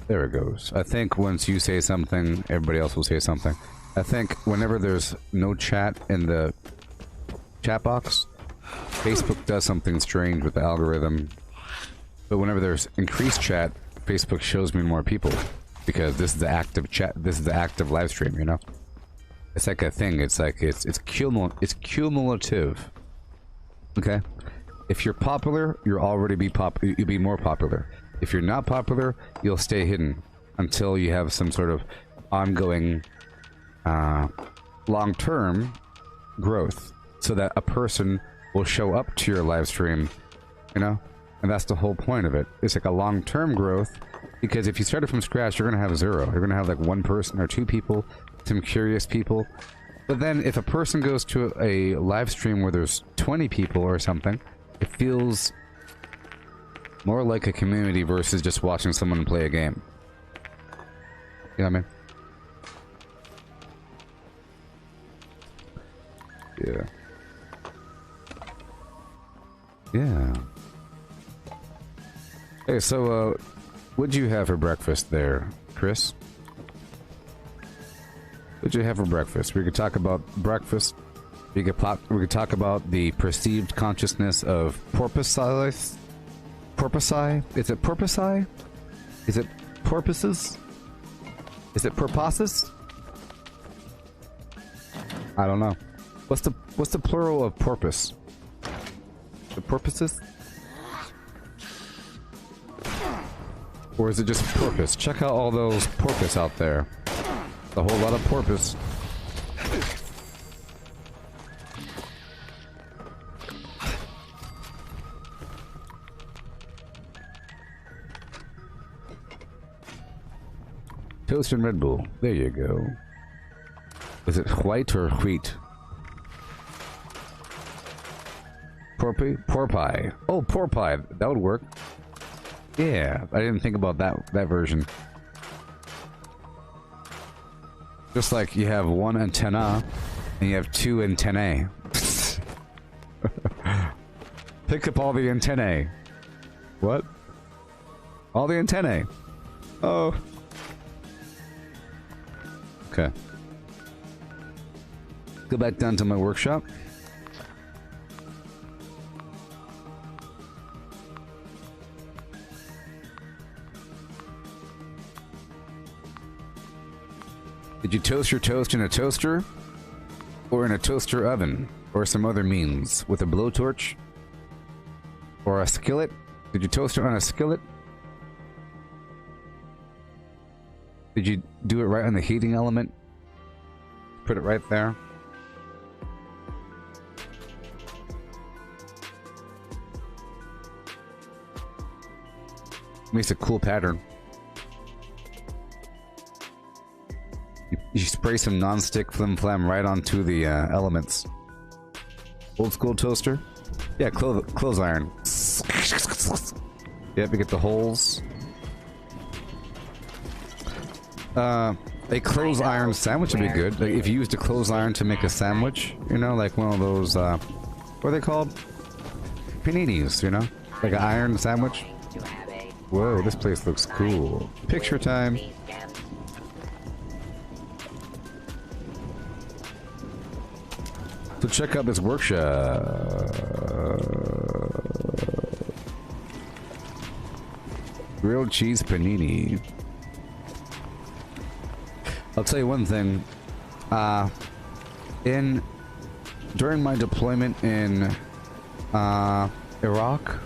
There it goes. I think once you say something, everybody else will say something. I think whenever there's no chat in the chat box, Facebook does something strange with the algorithm. But whenever there's increased chat, Facebook shows me more people. Because this is the active chat, this is the active live stream, you know? It's like a thing, it's like, it's cumulative. Okay? If you're popular, you'll already be you'll be more popular. If you're not popular, you'll stay hidden until you have some sort of ongoing long-term growth so that a person will show up to your live stream, you know? And that's the whole point of it. It's like a long-term growth because if you started from scratch, you're going to have 0. You're going to have like 1 person or 2 people, some curious people. But then if a person goes to a live stream where there's 20 people or something, it feels more like a community versus just watching someone play a game. You know what I mean? Yeah. Yeah. Hey, so, what'd you have for breakfast there, Chris? What'd you have for breakfast? We could talk about breakfast. We could talk about the perceived consciousness of porpoise. Porpoise? Is it porpoise? Is it porpoises? Is it porpoises? I don't know. What's the plural of porpoise? The porpoises? Or is it just porpoise? Check out all those porpoise out there. A whole lot of porpoise. Toast and Red Bull. There you go. Is it white or wheat? Porpie. Oh, porpie. That would work. Yeah, I didn't think about that version. Just like you have one antenna and you have two antennae. Pick up all the antennae. What? All the antennae. Oh. Okay. Go back down to my workshop. Did you toast your toast in a toaster? Or in a toaster oven? Or some other means? With a blowtorch? Or a skillet? Did you toast it on a skillet? Did you do it right on the heating element? Put it right there? Makes a cool pattern. You spray some non-stick flim flam right onto the elements. Old school toaster? Yeah, clothes iron. Yep, you get the holes. A clothes iron sandwich would be good. Like if you used a clothes iron to make a sandwich, you know, like one of those, what are they called? Paninis, you know? Like an iron sandwich. Whoa, this place looks cool. Picture time. So check out this workshop. Grilled cheese panini. I'll tell you one thing. During my deployment in Iraq,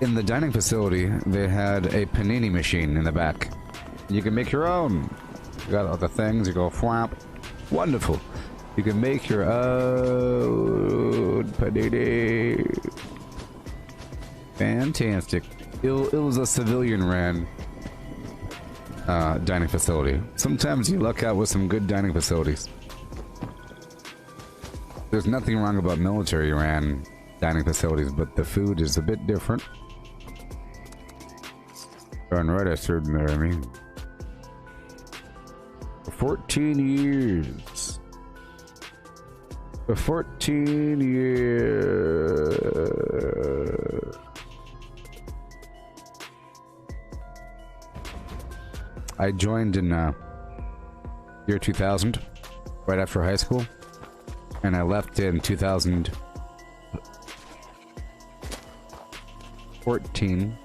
in the dining facility, they had a panini machine in the back. You can make your own. You got all the things. You go flap. Wonderful. You can make your own panini. Fantastic. It was a civilian-ran dining facility. Sometimes you luck out with some good dining facilities. There's nothing wrong about military-ran dining facilities, but the food is a bit different. Darn right I served in there, I mean. For 14 years. For 14 years. I joined in year 2000, right after high school, and I left in 2014.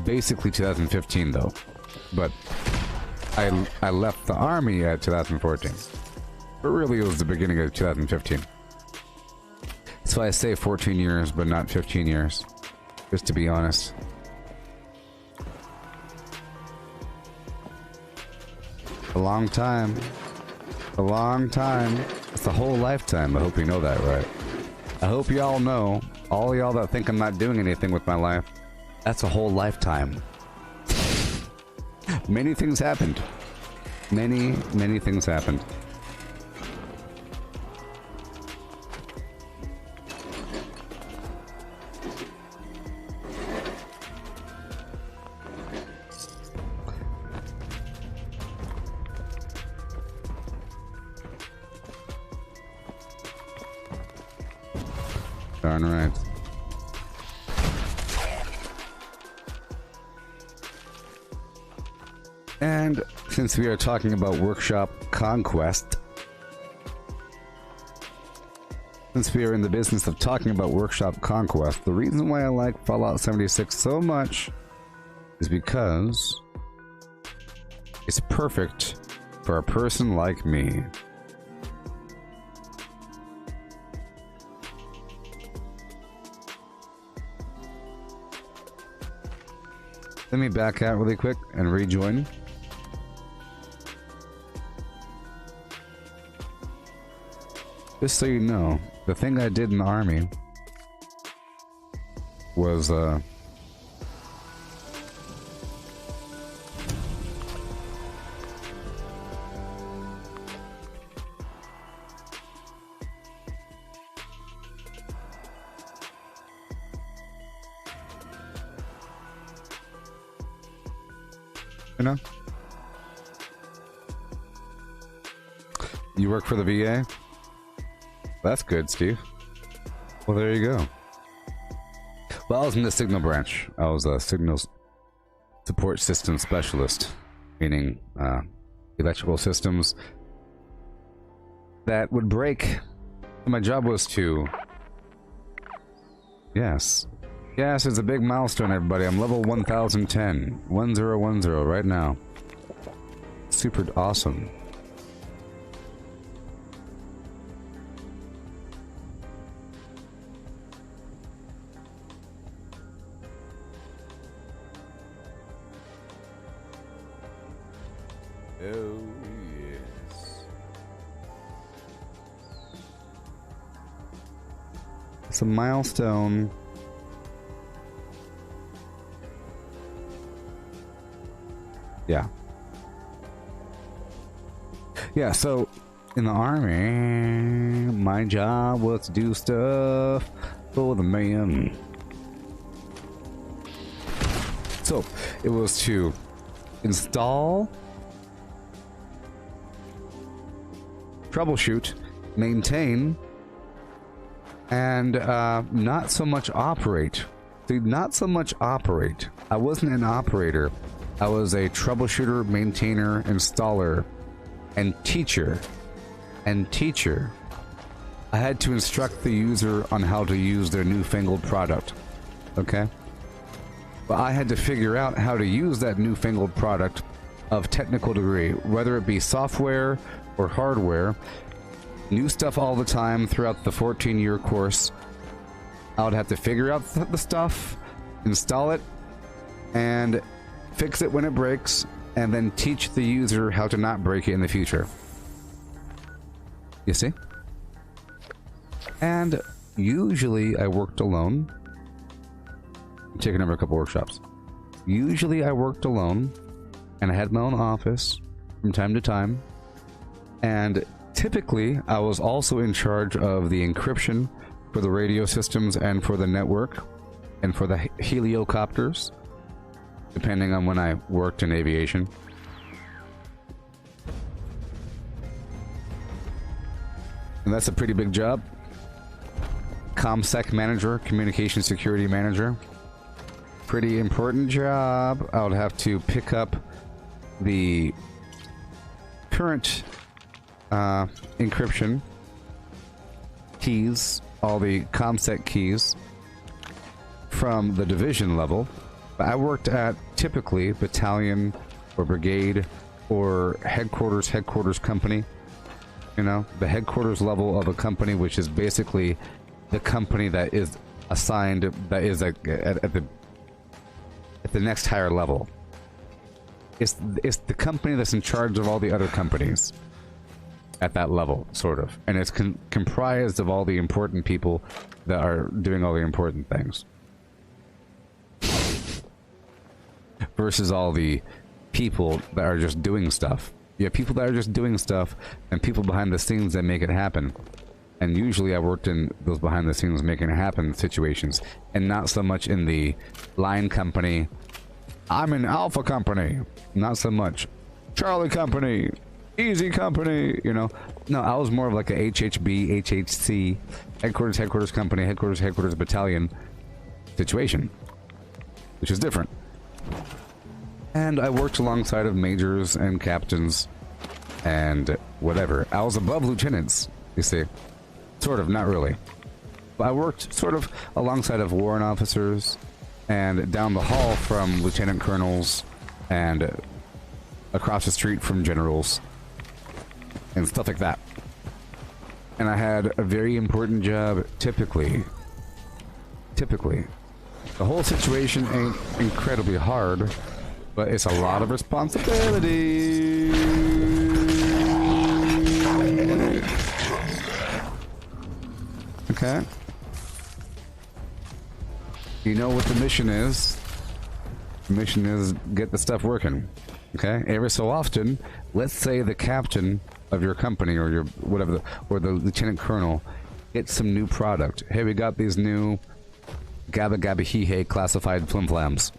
Basically 2015 though, but I left the army at 2014. But really it was the beginning of 2015. So I say 14 years, but not 15 years, just to be honest. A long time. A long time. It's a whole lifetime. I hope you know that, right? I hope y'all know, all y'all that think I'm not doing anything with my life, that's a whole lifetime. Many things happened. Many, many things happened. Darn right. And since we are talking about Workshop Conquest, since we are in the business of talking about Workshop Conquest, the reason why I like Fallout 76 so much is because it's perfect for a person like me. Let me back out really quick and rejoin. Just so you know, the thing I did in the army was you know, you work for the VA? That's good, Steve. Well, there you go. Well, I was in the signal branch. I was a signal support system specialist, meaning electrical systems that would break. My job was to... Yes, it's a big milestone, everybody. I'm level 1010. 1010 right now. Super awesome. Oh, yes. It's a milestone. Yeah. Yeah, so in the army, my job was to do stuff for the man. So it was to install, troubleshoot, maintain, and not so much operate. See, not so much operate. I wasn't an operator. I was a troubleshooter, maintainer, installer, and teacher. I had to instruct the user on how to use their newfangled product. Okay? But I had to figure out how to use that newfangled product of technical degree, whether it be software or hardware. New stuff all the time throughout the 14-year course. I would have to figure out the stuff, install it, and fix it when it breaks, and then teach the user how to not break it in the future. You see? And usually I worked alone. I'm taking over a couple workshops. Usually I worked alone, and I had my own office from time to time. And typically I was also in charge of the encryption for the radio systems and for the network and for the heliocopters, depending on when I worked in aviation. And that's a pretty big job. ComSec manager, communication security manager. Pretty important job. I would have to pick up the current encryption keys, all the ComSec keys from the division level. I worked at typically battalion or brigade or headquarters company. You know, the headquarters level of a company, which is basically the company that is assigned, that is at the next higher level. It's the company that's in charge of all the other companies at that level, sort of. And it's comprised of all the important people that are doing all the important things. Versus all the people that are just doing stuff. You have people that are just doing stuff, and people behind the scenes that make it happen. And usually I worked in those behind the scenes making it happen situations, and not so much in the line company. I'm in Alpha company. Not so much. Charlie company. easy company, you know. No, I was more of like a HHB, HHC, headquarters company, headquarters battalion situation, which is different. And I worked alongside of majors and captains and whatever. I was above lieutenants, you see. Sort of, not really. But I worked sort of alongside of warrant officers and down the hall from lieutenant colonels and across the street from generals and stuff like that. And I had a very important job, typically. The whole situation ain't incredibly hard, but it's a lot of responsibility. Okay. You know what the mission is. The mission is get the stuff working. Okay? Every so often, let's say the captain of your company or your whatever, or the lieutenant colonel gets some new product. Hey, we got these new Gabba Gabba Hee Hey classified flimflams.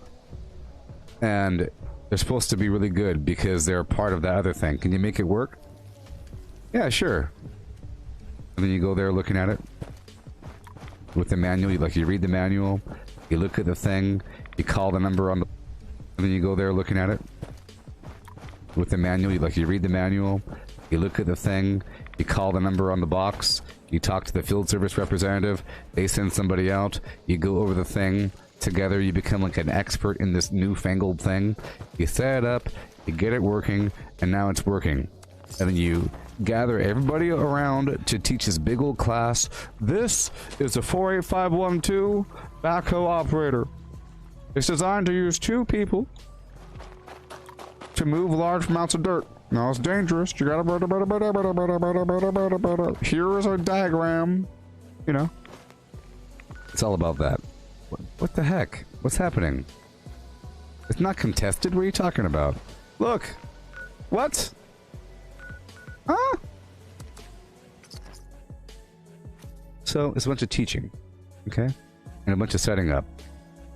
And they're supposed to be really good because they're part of that other thing. Can you make it work? Yeah, sure. And then you go there looking at it with the manual. You read the manual, you look at the thing, you call the number on the, and then you go there looking at it with the manual. You read the manual, you look at the thing, you call the number on the box, you talk to the field service representative, they send somebody out, you go over the thing together, you become like an expert in this newfangled thing, you set it up, you get it working, and now it's working. And then you gather everybody around to teach this big old class. This is a 48512 backhoe operator. It's designed to use 2 people to move large amounts of dirt. Now it's dangerous. You gotta... Here is a diagram. You know. It's all about that. What the heck? What's happening? It's not contested? What are you talking about? Look! What? Huh? So, it's a bunch of teaching. Okay? And a bunch of setting up.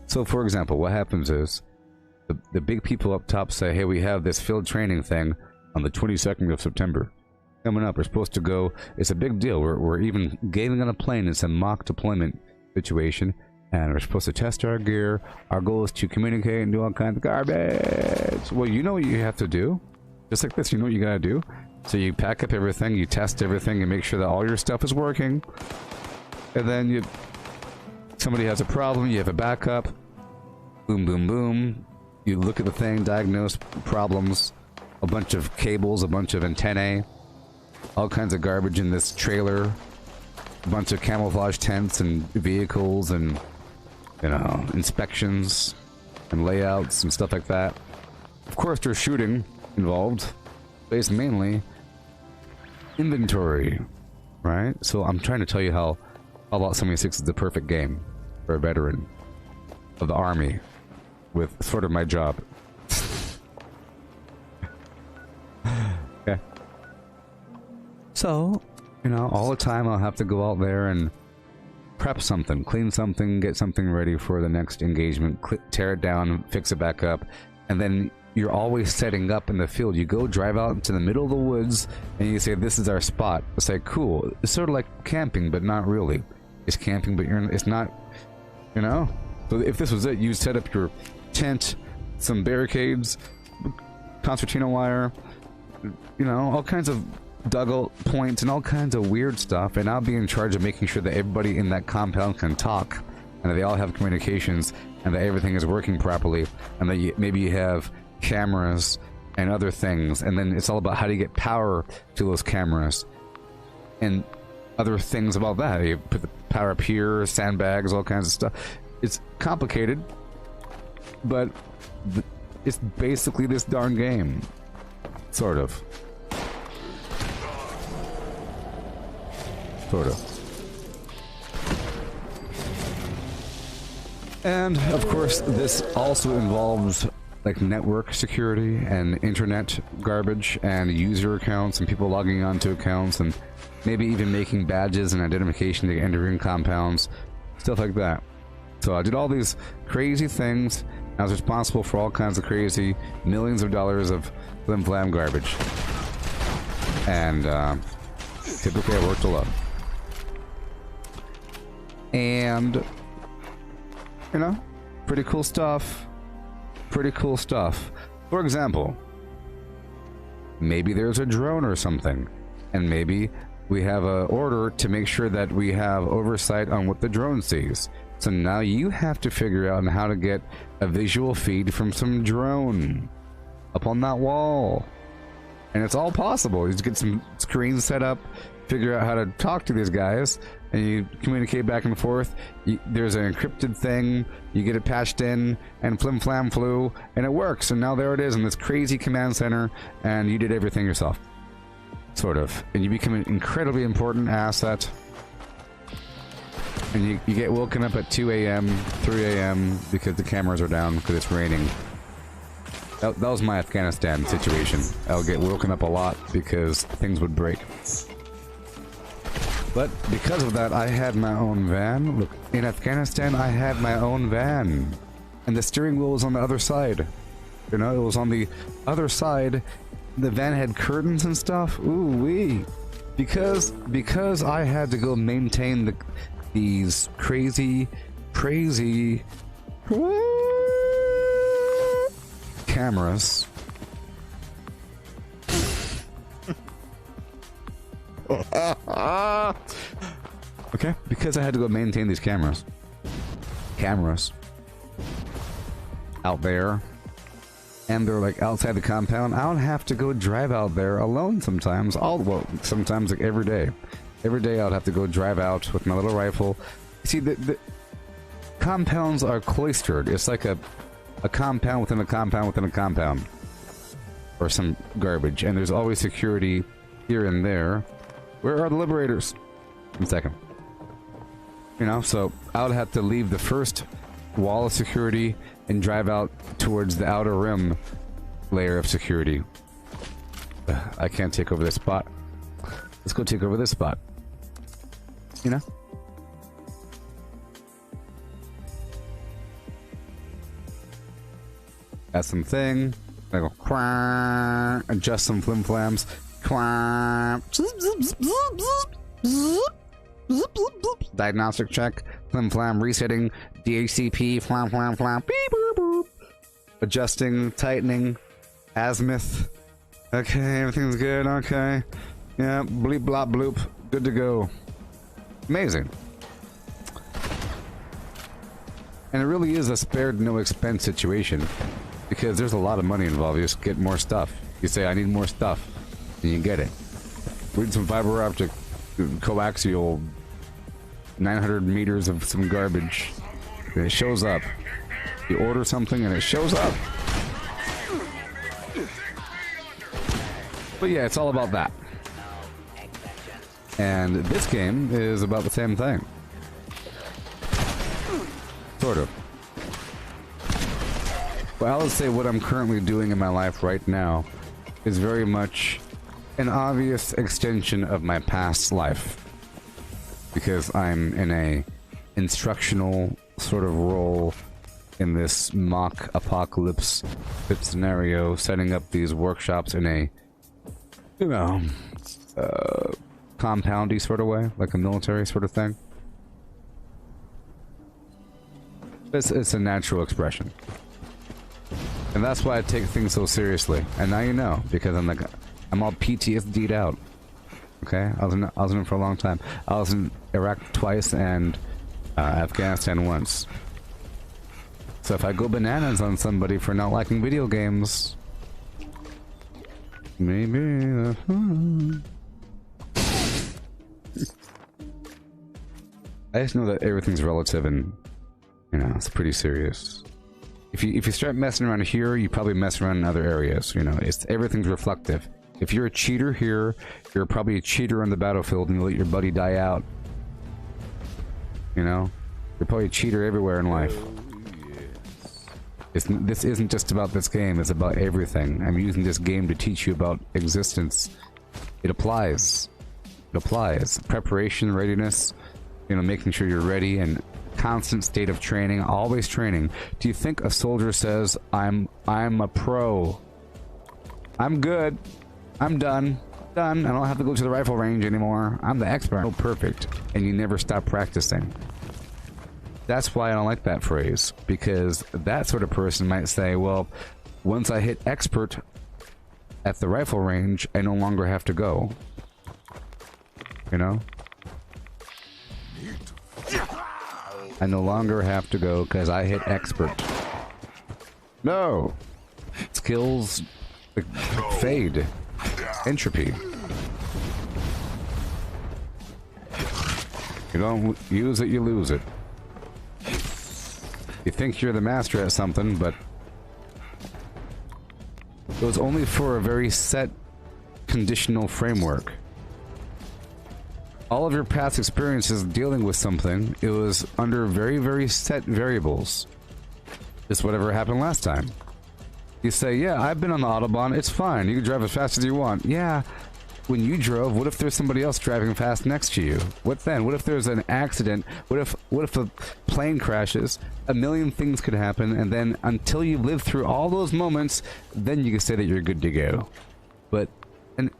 So, for example, what happens is the big people up top say, hey, we have this field training thing on the 22nd of September. Coming up, we're supposed to go. It's a big deal. We're even getting on a plane. It's a mock deployment situation. And we're supposed to test our gear. Our goal is to communicate and do all kinds of garbage. Well, you know what you have to do? Just like this, you know what you gotta do? So you pack up everything, you test everything, and make sure that all your stuff is working. And then somebody has a problem, you have a backup. Boom, boom, boom. You look at the thing, diagnose problems. A bunch of cables, a bunch of antennae. All kinds of garbage in this trailer. A bunch of camouflage tents and vehicles and, you know, inspections and layouts and stuff like that. Of course, there's shooting involved, based mainly inventory, right? So I'm trying to tell you how Fallout 76 is the perfect game for a veteran of the army with sort of my job. Okay. So, you know, all the time I'll have to go out there and prep something, clean something, get something ready for the next engagement, tear it down, fix it back up, and then you're always setting up in the field. You go drive out into the middle of the woods and you say, this is our spot. It's like, cool. It's sort of like camping, but not really. It's camping, but it's not, you know? So if this was it, you set up your tent, some barricades, concertina wire, you know, all kinds of dugout points and all kinds of weird stuff, and I'll be in charge of making sure that everybody in that compound can talk and that they all have communications and that everything is working properly, and that maybe you have cameras and other things, and then it's all about how do you get power to those cameras and other things about that. You put the power up here, sandbags, all kinds of stuff. It's complicated, but it's basically this darn game, sort of. And of course, this also involves like network security and internet garbage and user accounts and people logging onto accounts and maybe even making badges and identification to enter in compounds, stuff like that. So I did all these crazy things. I was responsible for all kinds of crazy millions of dollars of flim-flam garbage. And typically I worked alone. And, you know, pretty cool stuff. Pretty cool stuff. For example, maybe there's a drone or something, and maybe we have an order to make sure that we have oversight on what the drone sees. So now you have to figure out how to get a visual feed from some drone up on that wall. And it's all possible. You just get some screens set up, figure out how to talk to these guys, and you communicate back and forth. There's an encrypted thing, you get it patched in, and flim flam flew, and it works. And now there it is in this crazy command center, and you did everything yourself. Sort of. And you become an incredibly important asset. And you get woken up at 2 a.m., 3 a.m. because the cameras are down because it's raining. That was my Afghanistan situation. I'll get woken up a lot because things would break. But because of that, I had my own van. Look, in Afghanistan, I had my own van. And the steering wheel was on the other side. You know, it was on the other side. The van had curtains and stuff. Ooh wee. Because I had to go maintain these crazy cameras. Okay, because I had to go maintain these cameras out there, and they're like outside the compound. I don't have to go drive out there alone sometimes. Sometimes like every day I'd have to go drive out with my little rifle. See, the compounds are cloistered. It's like a compound within a compound within a compound, or some garbage, and there's always security here and there. Where are the liberators? 1 second. You know, so I would have to leave the first wall of security and drive out towards the outer rim layer of security. I can't take over this spot. Let's go take over this spot. You know? Got some thing. I go quack, adjust some flim flams. Quack. Diagnostic check. Flim flam resetting. DHCP. Flam flam flam. Beep boop boop. Adjusting, tightening. Azimuth. Okay, everything's good. Okay. Yeah, bleep blop bloop. Good to go. Amazing. And it really is a spared no expense situation, because there's a lot of money involved. You just get more stuff. You say, I need more stuff, and you get it. Read some fiber optic coaxial 900 meters of some garbage, and it shows up. You order something and it shows up. But yeah, it's all about that. And this game is about the same thing. Sort of. Well, I would say what I'm currently doing in my life right now is very much an obvious extension of my past life, because I'm in a instructional sort of role in this mock apocalypse scenario, setting up these workshops in a, you know, compoundy sort of way, like a military sort of thing. It's a natural expression. And that's why I take things so seriously. And now you know, because I'm all PTSD'd out. Okay? I was in it for a long time. I was in Iraq twice and Afghanistan once. So if I go bananas on somebody for not liking video games, maybe I just know that everything's relative, and you know, it's pretty serious. If you start messing around here, you probably mess around in other areas. You know, everything's reflective. If you're a cheater here, you're probably a cheater on the battlefield, and you let your buddy die out. You know, you're probably a cheater everywhere in life. This isn't just about this game, it's about everything. I'm using this game to teach you about existence. It applies. It applies. Preparation, readiness, you know, making sure you're ready, and constant state of training, always training. Do you think a soldier says, I'm a pro, I'm good, I'm done? Done. I don't have to go to the rifle range anymore. I'm the expert. Oh, perfect. And you never stop practicing. That's why I don't like that phrase. Because that sort of person might say, well, once I hit expert at the rifle range, I no longer have to go. You know? I no longer have to go because I hit expert. No! Skills fade. Entropy. You don't use it, you lose it. You think you're the master at something, but it was only for a very set conditional framework. All of your past experiences dealing with something, it was under very, very set variables. Just whatever happened last time. You say, yeah, I've been on the Autobahn, it's fine, you can drive as fast as you want. Yeah, when you drove, what if there's somebody else driving fast next to you? What then? What if there's an accident? What if a plane crashes? A million things could happen, and then until you live through all those moments, then you can say that you're good to go. But an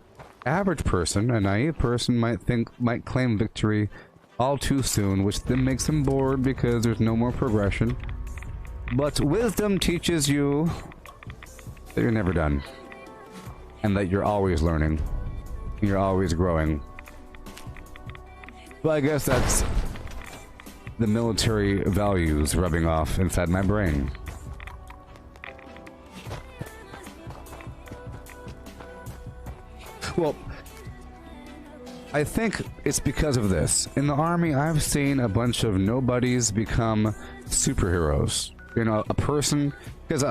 average person, a naive person, might claim victory all too soon, which then makes them bored because there's no more progression. But wisdom teaches you that you're never done, and that you're always learning, and you're always growing. Well, I guess that's the military values rubbing off inside my brain. Well, I think it's because of this. In the army, I've seen a bunch of nobodies become superheroes. You know, a person, because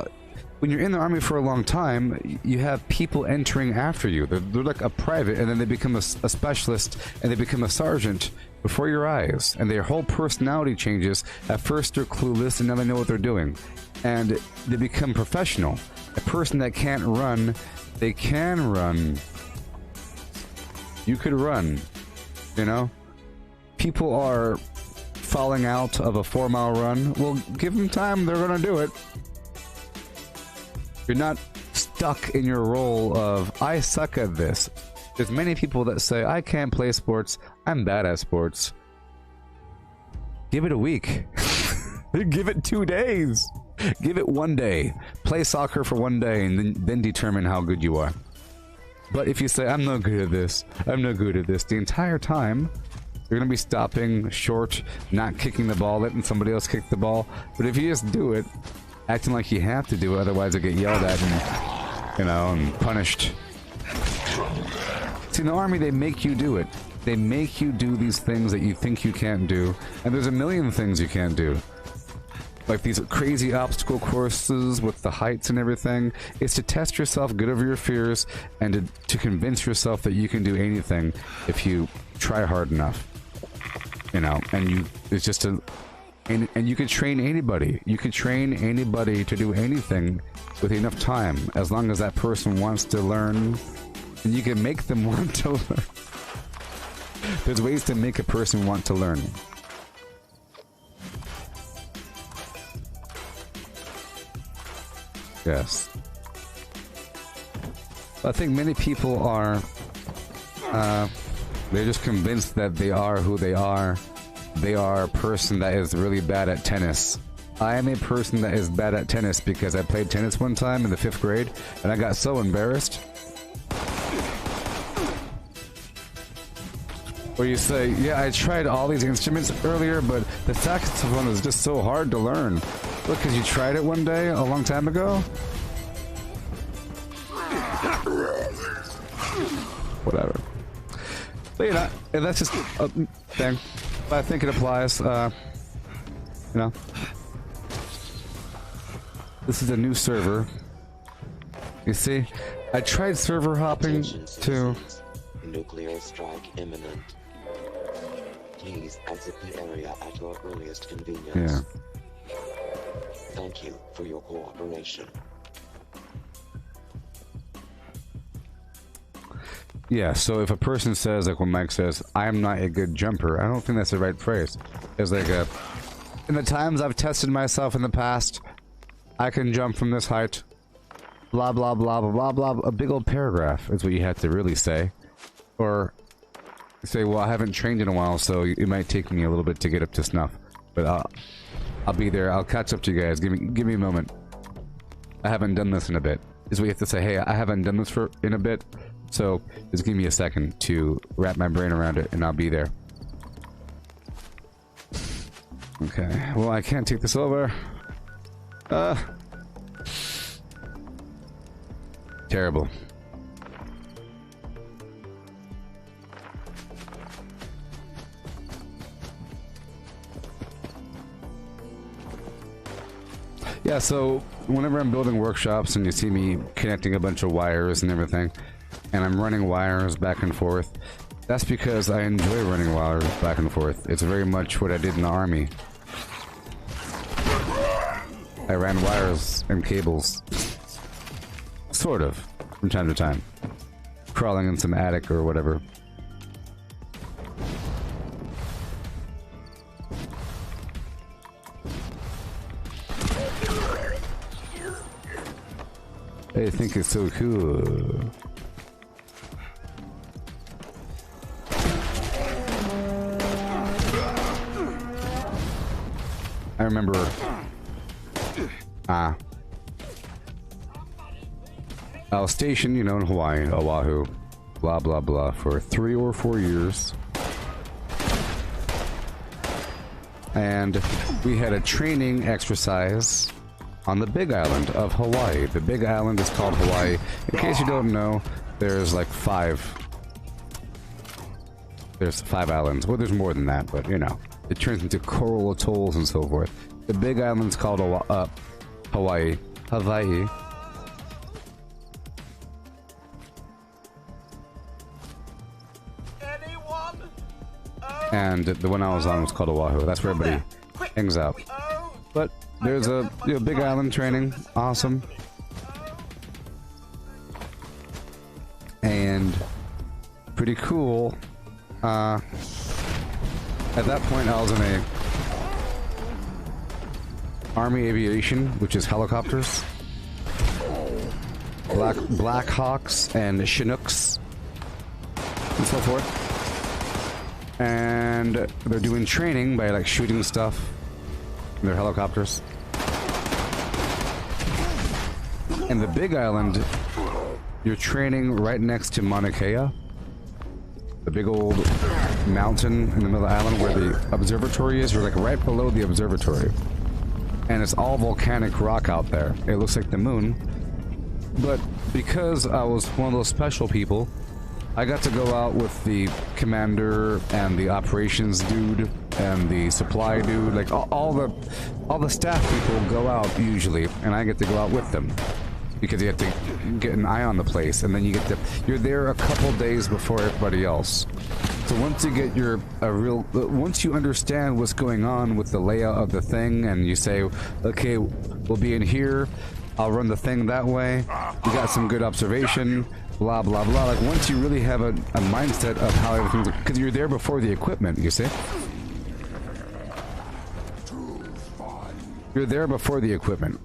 when you're in the army for a long time, you have people entering after you. They're like a private, and then they become a specialist, and they become a sergeant before your eyes. And their whole personality changes. At first, they're clueless, and now they know what they're doing. And they become professional. A person that can't run, they can run. You could run, you know? People are falling out of a 4-mile run. Well, give them time, they're gonna do it. You're not stuck in your role of, I suck at this. There's many people that say, I can't play sports, I'm bad at sports. Give it a week. Give it 2 days. Give it 1 day. Play soccer for 1 day and then determine how good you are. But if you say, I'm not good at this, I'm not good at this, the entire time, you're going to be stopping short, not kicking the ball, letting somebody else kick the ball. But if you just do it, acting like you have to do it, otherwise you'll get yelled at and, you know, and punished. See, in the army, they make you do it. They make you do these things that you think you can't do, and there's a million things you can't do. Like these crazy obstacle courses with the heights and everything. It's to test yourself, get over your fears, and to convince yourself that you can do anything if you try hard enough. You know, and it's just a... And you can train anybody. You can train anybody to do anything with enough time, as long as that person wants to learn, and you can make them want to learn. There's ways to make a person want to learn. Yes. I think many people are, they're just convinced that they are who they are. They are a person that is really bad at tennis. I am a person that is bad at tennis because I played tennis one time in the 5th grade, and I got so embarrassed. Where you say, yeah, I tried all these instruments earlier, but the saxophone is just so hard to learn. Look, because you tried it one day a long time ago? Whatever. But you know, that's just a thing. But I think it applies, you know. This is a new server. You see, I tried server hopping to... Nuclear strike imminent. Please exit the area at your earliest convenience. Yeah. Thank you for your cooperation. Yeah, so if a person says, like when Mike says, I am not a good jumper, I don't think that's the right phrase. It's like in the times I've tested myself in the past, I can jump from this height. Blah, blah, blah, blah, blah, blah. A big old paragraph is what you have to really say. Or say, well, I haven't trained in a while, so it might take me a little bit to get up to snuff. But I'll be there. I'll catch up to you guys. Give me a moment. I haven't done this in a bit. Is we have to say, hey, I haven't done this in a bit, so just give me a second to wrap my brain around it, and I'll be there. Okay. Well, I can't take this over. Terrible. Yeah, so whenever I'm building workshops and you see me connecting a bunch of wires and everything, and I'm running wires back and forth, that's because I enjoy running wires back and forth. It's very much what I did in the army. I ran wires and cables. Sort of, from time to time. Crawling in some attic or whatever. I think it's so cool. I remember... I was stationed, you know, in Hawaii, Oahu, blah blah blah, for 3 or 4 years. And we had a training exercise on the Big Island of Hawaii. The Big Island is called Hawaii. In case you don't know, there's like 5. There's 5 islands. Well, there's more than that, but you know. It turns into coral atolls and so forth. The Big Island's called Hawaii. Hawaii. And the one I was on was called Oahu. That's where everybody hangs out. But there's a Big Island training. Awesome. And pretty cool. At that point I was in a Army Aviation, which is helicopters. Black Hawks and Chinooks and so forth. And they're doing training by like shooting stuff in their helicopters. And the Big Island, you're training right next to Mauna Kea, the big old mountain in the middle of the island where the observatory is. You're like right below the observatory. And it's all volcanic rock out there. It looks like the moon. But because I was one of those special people, I got to go out with the commander and the operations dude and the supply dude. Like all the staff people go out usually, and I get to go out with them because you have to get an eye on the place, and then you're there a couple days before everybody else. So once you get once you understand what's going on with the layout of the thing, and you say, okay, we'll be in here, I'll run the thing that way. You got some good observation. Blah blah blah. Like once you really have a mindset of how everything's, because you're there before the equipment, you see? You're there before the equipment.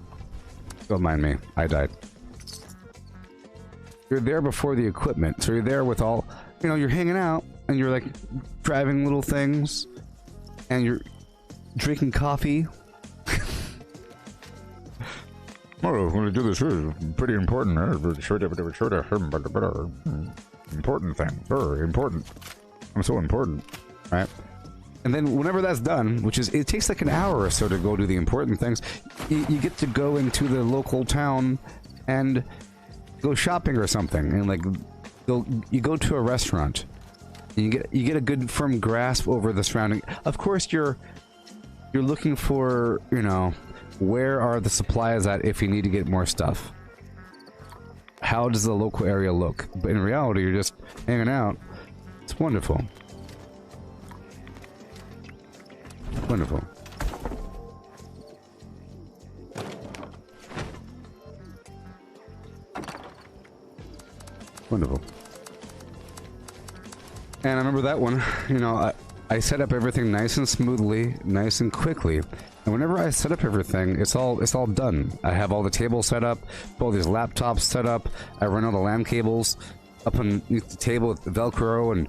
Don't mind me, I died. You're there before the equipment, so you're there with all, you're hanging out, and you're like driving little things, and you're drinking coffee. Oh, when we do this, pretty important. Important thing. Very important. I'm so important, right? And then whenever that's done, which is, it takes like an hour or so to go do the important things, you get to go into the local town and go shopping or something, and like you go to a restaurant, and you get a good firm grasp over the surrounding. Of course, you're looking for, where are the supplies at if you need to get more stuff? How does the local area look? But in reality, you're just hanging out. It's wonderful. Wonderful. Wonderful. And I remember that one, I set up everything nice and smoothly, nice and quickly. And whenever I set up everything, it's all done. I have all the tables set up, all these laptops set up, I run all the LAN cables, up underneath the table with the Velcro and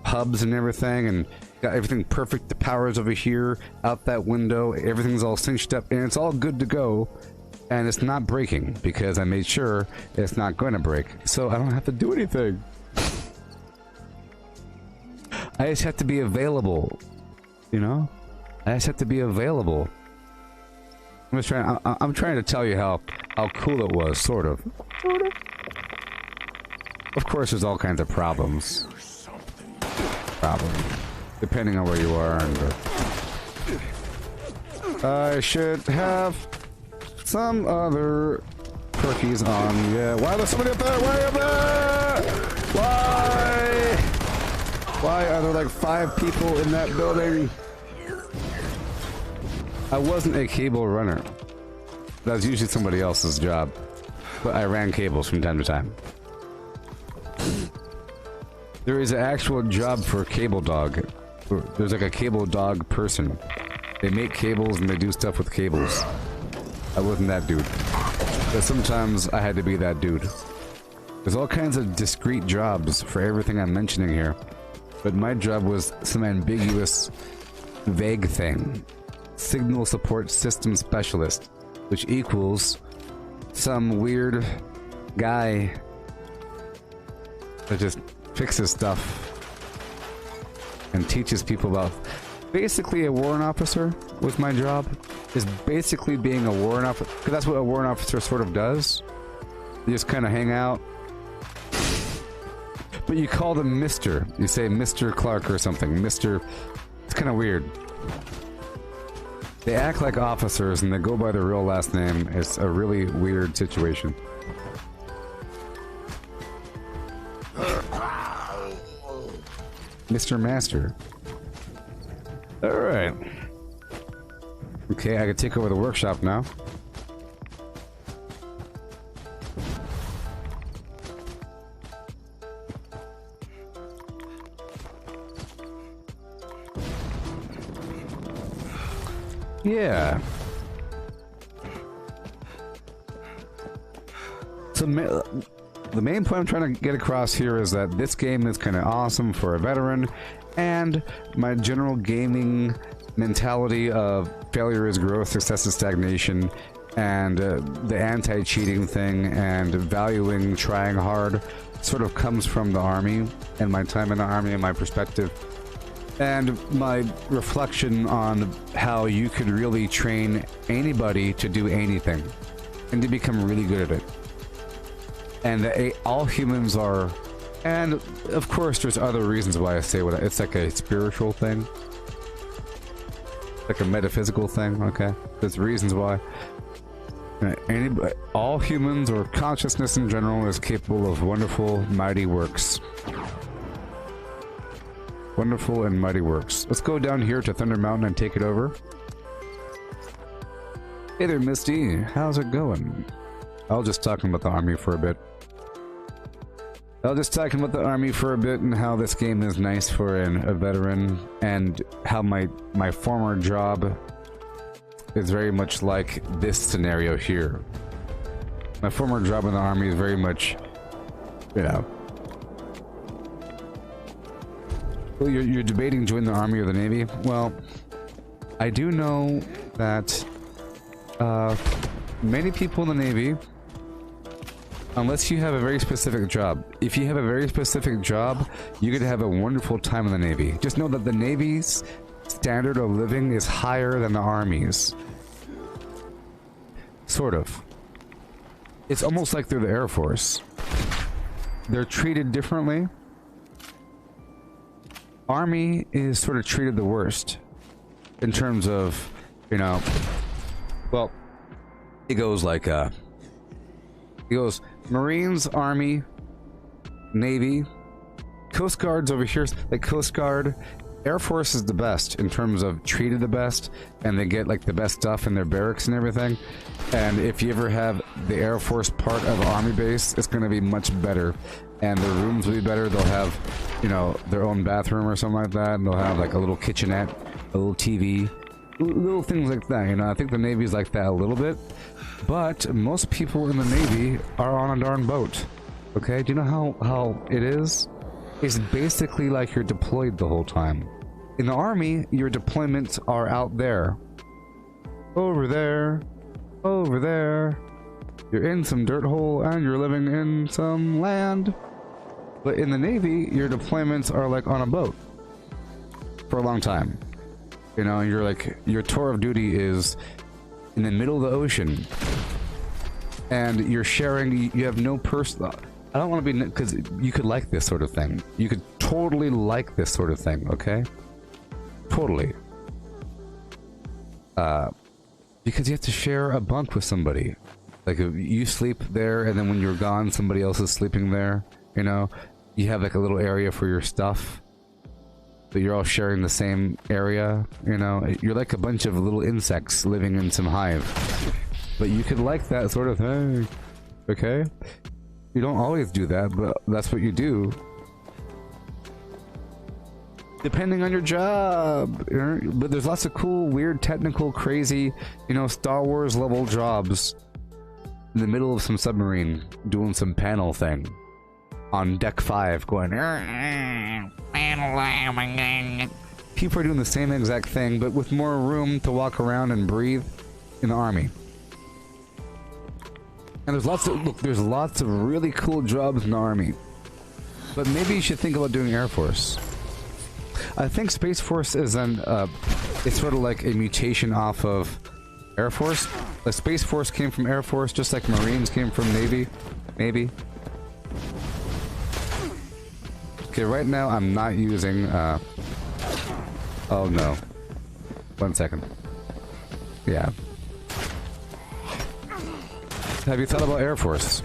hubs and everything, and got everything perfect. The power's over here, out that window, everything's all cinched up, and it's all good to go. And it's not breaking because I made sure it's not going to break, so I don't have to do anything. I just have to be available, you know? I just have to be available. I'm trying to tell you how cool it was, sort of. Of course, there's all kinds of problems. Depending on where you are. And, I should have some other perkies on. Yeah, why are there so many up there? Why up there? Why are there like 5 people in that building? I wasn't a cable runner. That was usually somebody else's job. But I ran cables from time to time. There is an actual job for a cable dog. There's like a cable dog person. They make cables and they do stuff with cables. I wasn't that dude. But sometimes I had to be that dude. There's all kinds of discrete jobs for everything I'm mentioning here. But my job was some ambiguous, vague thing. Signal Support System Specialist, which equals some weird guy that just fixes stuff and teaches people about. Basically, a warrant officer was my job. Is basically being a warrant officer, because that's what a warrant officer sort of does. You just kind of hang out. But you call them Mr. You say Mr. Clark or something. Mr. It's kind of weird. They act like officers and they go by their real last name. It's a really weird situation. Mr. Master. Alright. Okay, I can take over the workshop now. Yeah. So the main point I'm trying to get across here is that this game is kind of awesome for a veteran, and my general gaming mentality of failure is growth, success is stagnation, and the anti-cheating thing and valuing trying hard sort of comes from the army and my time in the army and my perspective. And my reflection on how you could really train anybody to do anything and to become really good at it. And that all humans are, and of course there's other reasons why I say what it's like a spiritual thing, like a metaphysical thing, okay? There's reasons why. All humans or consciousness in general is capable of wonderful, mighty works. Wonderful and mighty works. Let's go down here to Thunder Mountain and take it over. Hey there, Misty. How's it going? I was just talking about the army for a bit. And how this game is nice for a veteran, and how my former job is very much like this scenario here. My former job in the army is very much, you know. Well, you're debating joining the Army or the Navy? Well, I do know that many people in the Navy, unless you have a very specific job, if you have a very specific job, you could have a wonderful time in the Navy. Just know that the Navy's standard of living is higher than the Army's. Sort of. It's almost like they're the Air Force. They're treated differently. Army is sort of treated the worst in terms of, you know, well, it goes like, it goes Marines, Army, Navy, Coast Guard's over here, like Coast Guard, Air Force is the best in terms of treated the best, and they get like the best stuff in their barracks and everything. And if you ever have the Air Force part of an Army base, it's going to be much better. And their rooms will be better. They'll have, you know, their own bathroom or something like that. And they'll have like a little kitchenette, a little TV, little things like that. You know, I think the Navy's like that a little bit. But most people in the Navy are on a darn boat. Okay, do you know how it is? It's basically like you're deployed the whole time. In the army, your deployments are out there. Over there. Over there. You're in some dirt hole and you're living in some land. But in the Navy, your deployments are like on a boat. For a long time. You know, you're like, your tour of duty is in the middle of the ocean. And you're sharing, you have no personal... I don't want to be... Because you could like this sort of thing. You could totally like this sort of thing, okay? Totally. Because you have to share a bunk with somebody. Like, you sleep there, and then when you're gone, somebody else is sleeping there, you know? You have like a little area for your stuff. But you're all sharing the same area, you know? You're like a bunch of little insects living in some hive. But you could like that sort of thing, okay? You don't always do that, but that's what you do. Depending on your job. But there's lots of cool, weird, technical, crazy, you know, Star Wars level jobs. In the middle of some submarine, doing some panel thing. On deck 5, going... People are doing the same exact thing, but with more room to walk around and breathe in the army. And there's lots of... Look, there's lots of really cool jobs in the army. But maybe you should think about doing Air Force. I think Space Force is an... it's sort of like a mutation off of Air Force. The Space Force came from Air Force, just like Marines came from Navy. Maybe. Okay, right now I'm not using, oh no. 1 second. Yeah. Have you thought about Air Force?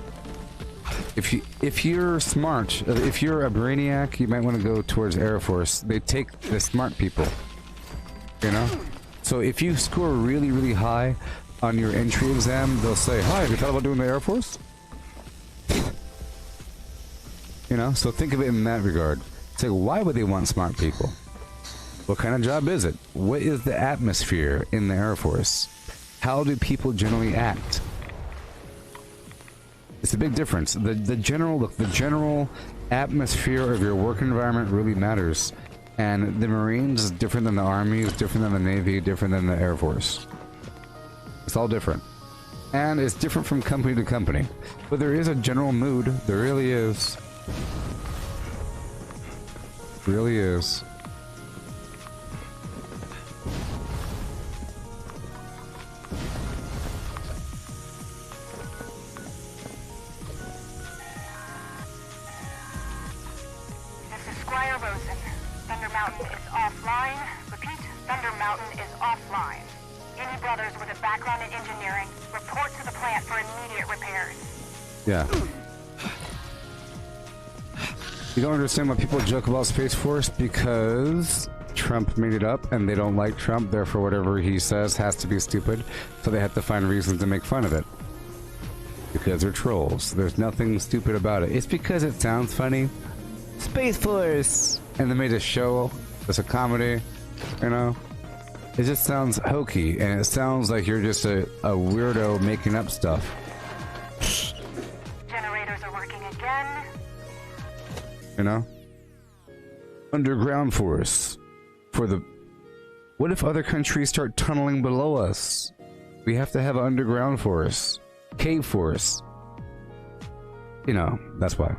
If you're smart, if you're a brainiac, you might want to go towards Air Force. They take the smart people. You know? So if you score really, really high on your entry exam, they'll say, "Hi, have you thought about doing the Air Force?" You know, so think of it in that regard. It's like, why would they want smart people? What kind of job is it? What is the atmosphere in the Air Force? How do people generally act? It's a big difference. The general atmosphere of your work environment really matters. And the Marines is different than the Army, is different than the Navy, different than the Air Force. It's all different. And it's different from company to company. But there is a general mood. There really is. Really is. This is Squire Rosen. Thunder Mountain is offline. Repeat, Thunder Mountain is offline. Any brothers with a background in engineering, report to the plant for immediate repairs. Yeah. You don't understand why people joke about Space Force? Because Trump made it up and they don't like Trump, therefore whatever he says has to be stupid, so they have to find reasons to make fun of it. Because they're trolls. There's nothing stupid about it. It's because it sounds funny. Space Force! And they made a show, it's a comedy, you know? It just sounds hokey, and it sounds like you're just a weirdo making up stuff. Generators are working again. You know? Underground force. For the... What if other countries start tunneling below us? We have to have an underground force. Cave force. You know, that's why.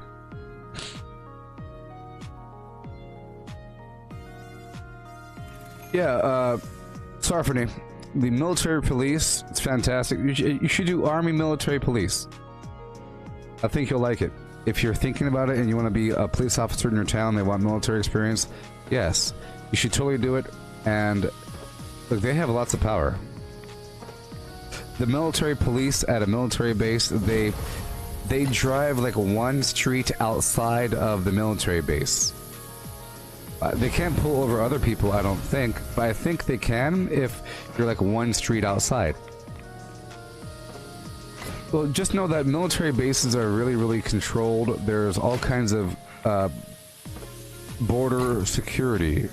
Yeah, Sarfany. The military police, it's fantastic. You should do Army military police. I think you'll like it. If you're thinking about it and you want to be a police officer in your town, they want military experience, yes, you should totally do it. And look, they have lots of power. The military police at a military base, they drive like one street outside of the military base. They can't pull over other people, I don't think, but I think they can if you're like one street outside. Well, just know that military bases are really, really controlled. There's all kinds of border security.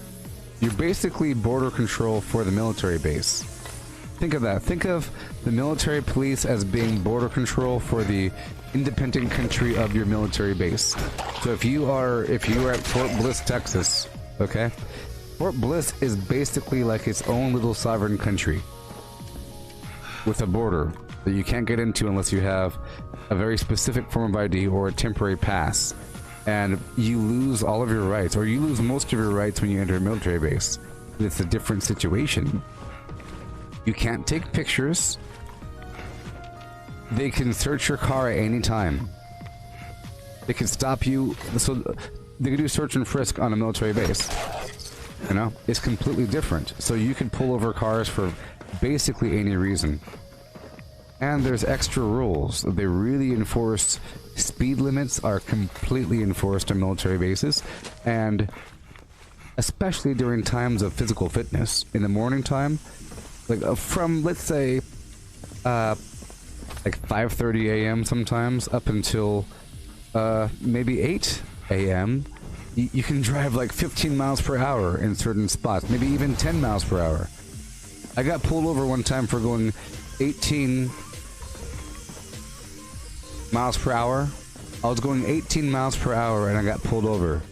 You're basically border control for the military base. Think of that. Think of the military police as being border control for the independent country of your military base. So if you are at Fort Bliss, Texas, okay? Fort Bliss is basically like its own little sovereign country with a border that you can't get into unless you have a very specific form of ID or a temporary pass. And you lose all of your rights, or you lose most of your rights when you enter a military base. It's a different situation. You can't take pictures. They can search your car at any time. They can stop you. So they can do search and frisk on a military base. You know, it's completely different. So you can pull over cars for basically any reason. And there's extra rules. They really enforce speed limits, are completely enforced on military bases, and especially during times of physical fitness. In the morning time, like from, let's say, like 5:30 a.m. sometimes up until maybe 8 a.m. You can drive like 15 miles per hour in certain spots, maybe even 10 miles per hour. I got pulled over one time for going 18 miles per hour. I was going 18 miles per hour and I got pulled over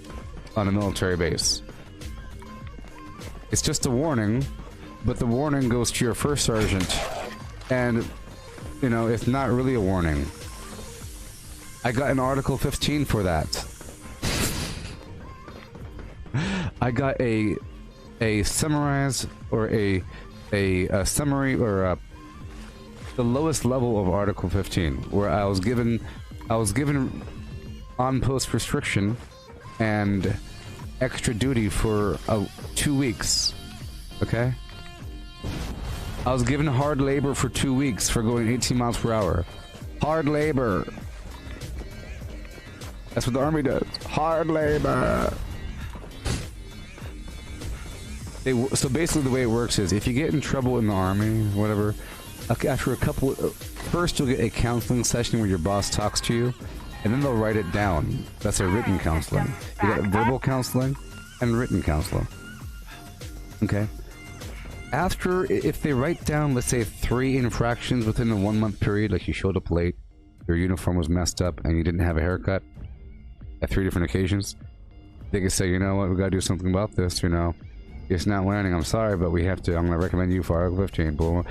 on a military base. It's just a warning, but the warning goes to your first sergeant, and you know, it's not really a warning. I got an Article 15 for that. I got a summarized or a summary or the lowest level of Article 15, where I was given on-post restriction and extra duty for 2 weeks. Okay? I was given hard labor for 2 weeks for going 18 miles per hour. Hard labor. That's what the Army does. Hard labor. So basically the way it works is if you get in trouble in the Army, whatever, after a couple, first you'll get a counseling session where your boss talks to you, and then they'll write it down. That's a written counseling. You got verbal counseling and written counseling. Okay? After, if they write down, let's say, 3 infractions within a 1 month period, like you showed up late, your uniform was messed up, and you didn't have a haircut at 3 different occasions, they can say, you know what, we gotta do something about this, you know. It's not learning, I'm sorry, but we have to, I'm gonna recommend you for Article 15, blah.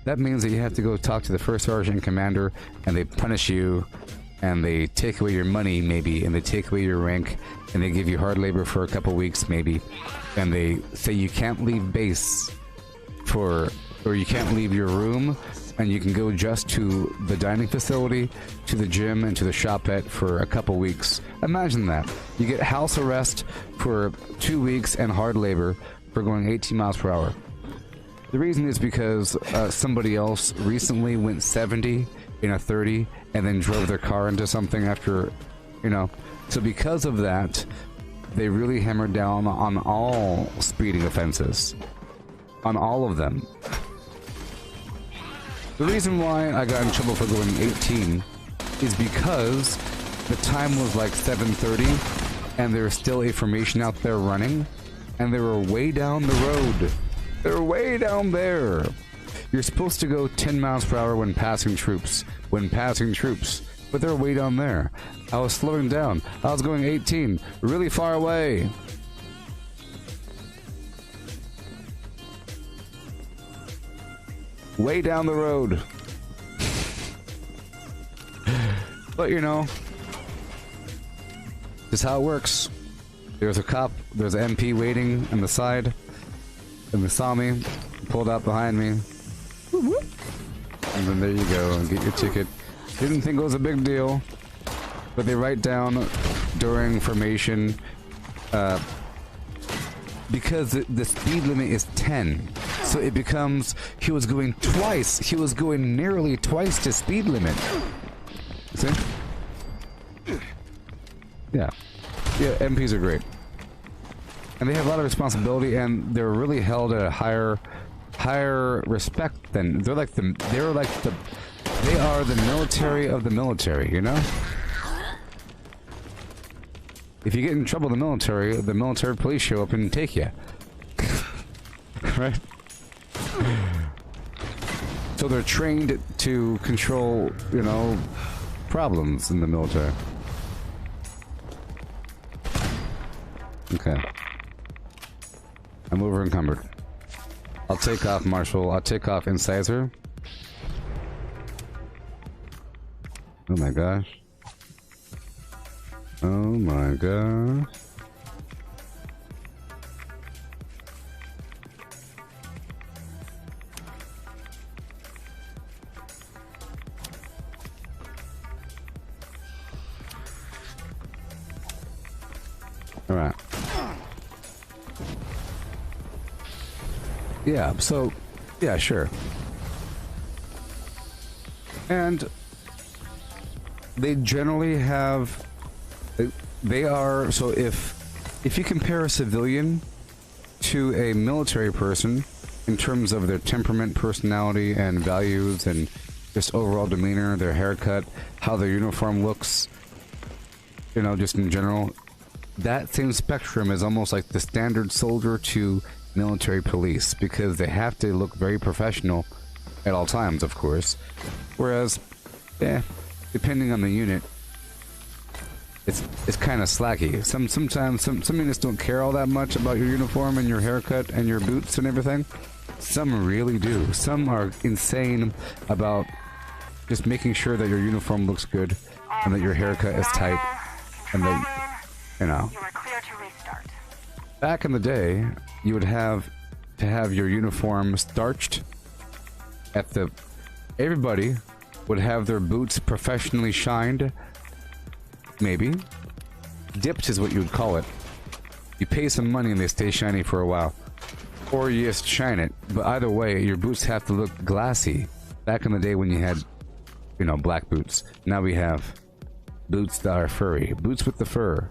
That means that you have to go talk to the first sergeant and commander, and they punish you, and they take away your money, maybe, and they take away your rank, and they give you hard labor for a couple weeks, maybe, and they say you can't leave base or you can't leave your room, and you can go just to the dining facility, to the gym, and to the shopette for a couple weeks. Imagine that. You get house arrest for 2 weeks and hard labor for going 18 miles per hour. The reason is because somebody else recently went 70 in a 30 and then drove their car into something after, you know. So because of that, they really hammered down on all speeding offenses. On all of them. The reason why I got in trouble for going 18 is because the time was like 7:30 and there's still a formation out there running, and they were way down the road. They were way down there. You're supposed to go 10 miles per hour when passing troops. But they're way down there. I was slowing down. I was going 18, really far away. Way down the road. But you know, this is how it works. There's a cop, there's an MP waiting on the side, and they saw me, pulled out behind me, and then there you go, and get your ticket. Didn't think it was a big deal, but they write down during formation, because the speed limit is 10. So it becomes, he was going nearly twice the speed limit. See? Yeah. Yeah, MPs are great. And they have a lot of responsibility, and they're really held at a higher respect than, they are the military of the military, you know? If you get in trouble in the military police show up and take you. Right? So they're trained to control, you know, problems in the military. Okay. I'm over encumbered. I'll take off Marshall. I'll take off Incisor. Oh my gosh. Oh my gosh. Alright. Yeah, so, yeah, sure. And they generally have, they are, so if you compare a civilian to a military person in terms of their temperament, personality, and values, and just overall demeanor, their haircut, how their uniform looks, you know, just in general, that same spectrum is almost like the standard soldier to military police, because they have to look very professional at all times, of course. Whereas, depending on the unit, it's kind of slacky. Sometimes some units don't care all that much about your uniform and your haircut and your boots and everything. Some really do. Some are insane about just making sure that your uniform looks good and that your haircut is tight and that, you know. You are clear to restart. Back in the day, you would have to have your uniform starched at the... Everybody would have their boots professionally shined. Maybe. Dipped is what you would call it. You pay some money and they stay shiny for a while. Or you just shine it. But either way, your boots have to look glassy. Back in the day when you had, you know, black boots. Now we have boots that are furry. Boots with the fur.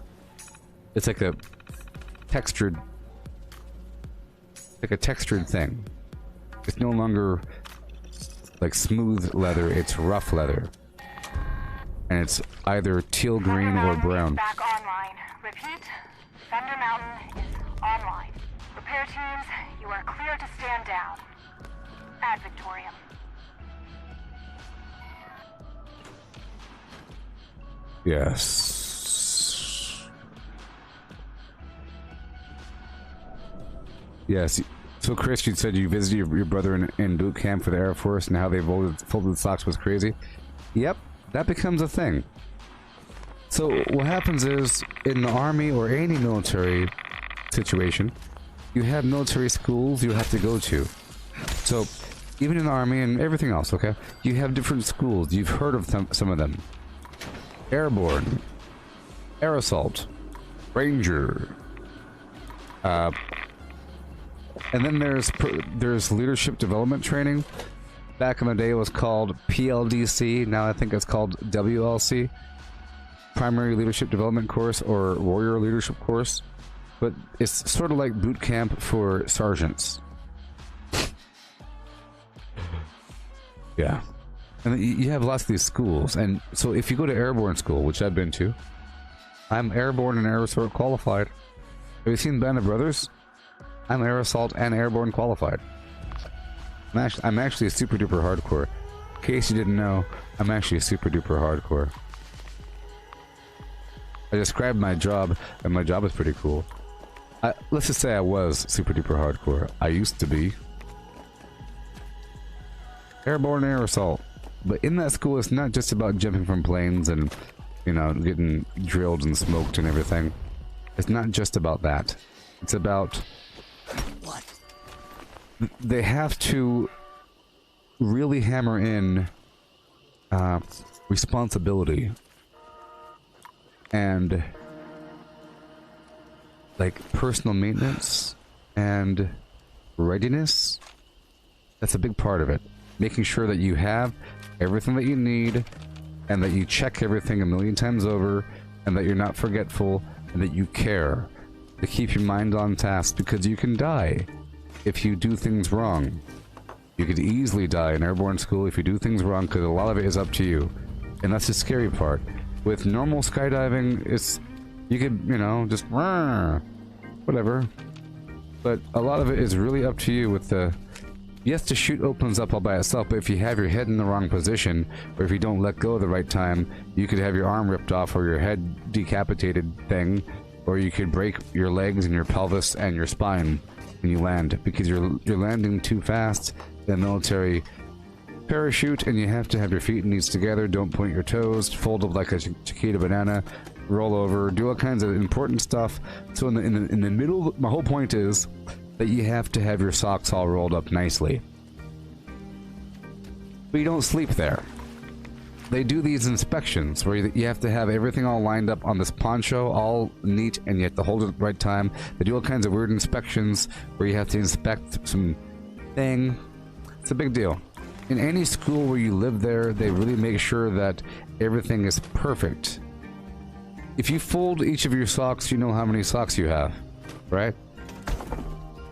It's like a textured... like a textured thing. It's no longer like smooth leather, it's rough leather. And it's either teal green or brown. Back online. Repeat, Thunder Mountain is online. Repair teams, you are clear to stand down. Ad Victorium. Yes. Yes. So Chris, you said you visited your brother in boot camp for the Air Force and how they folded socks was crazy. Yep, that becomes a thing. So what happens is, in the Army or any military situation, you have military schools you have to go to. So even in the Army and everything else, okay, you have different schools. You've heard of some of them. Airborne, Air Assault, Ranger, and then there's leadership development training. Back in the day it was called PLDC, now I think it's called WLC, Primary Leadership Development Course or Warrior Leadership Course. But it's sort of like boot camp for sergeants. Yeah. And you have lots of these schools, and so if you go to airborne school, which I've been to, I'm airborne and air assault qualified. Have you seen Band of Brothers? I'm air assault and airborne qualified. I'm actually a super duper hardcore. In case you didn't know, I'm actually a super duper hardcore. I described my job, and my job is pretty cool. Let's just say I was super duper hardcore. I used to be. Airborne air assault. But in that school, it's not just about jumping from planes and, you know, getting drilled and smoked and everything. It's not just about that. It's about... what? They have to really hammer in responsibility and like personal maintenance and readiness. That's a big part of it. Making sure that you have everything that you need and that you check everything a million times over and that you're not forgetful and that you care to keep your mind on task, because you can die if you do things wrong. You could easily die in airborne school if you do things wrong, because a lot of it is up to you. And that's the scary part. With normal skydiving, it's... you could, you know, just... whatever. But a lot of it is really up to you with the Yes, the chute opens up all by itself, but if you have your head in the wrong position, or if you don't let go at the right time, you could have your arm ripped off or your head decapitated thing, or you could break your legs and your pelvis and your spine when you land, because you're landing too fast. The military parachute, and you have to have your feet and knees together, don't point your toes, fold up like a Chiquita banana, roll over, do all kinds of important stuff. So in the middle, my whole point is that you have to have your socks all rolled up nicely. But you don't sleep there. They do these inspections where you have to have everything all lined up on this poncho, all neat, and you have to hold it at the right time. They do all kinds of weird inspections where you have to inspect some thing. It's a big deal. In any school where you live there, they really make sure that everything is perfect. If you fold each of your socks, you know how many socks you have, right?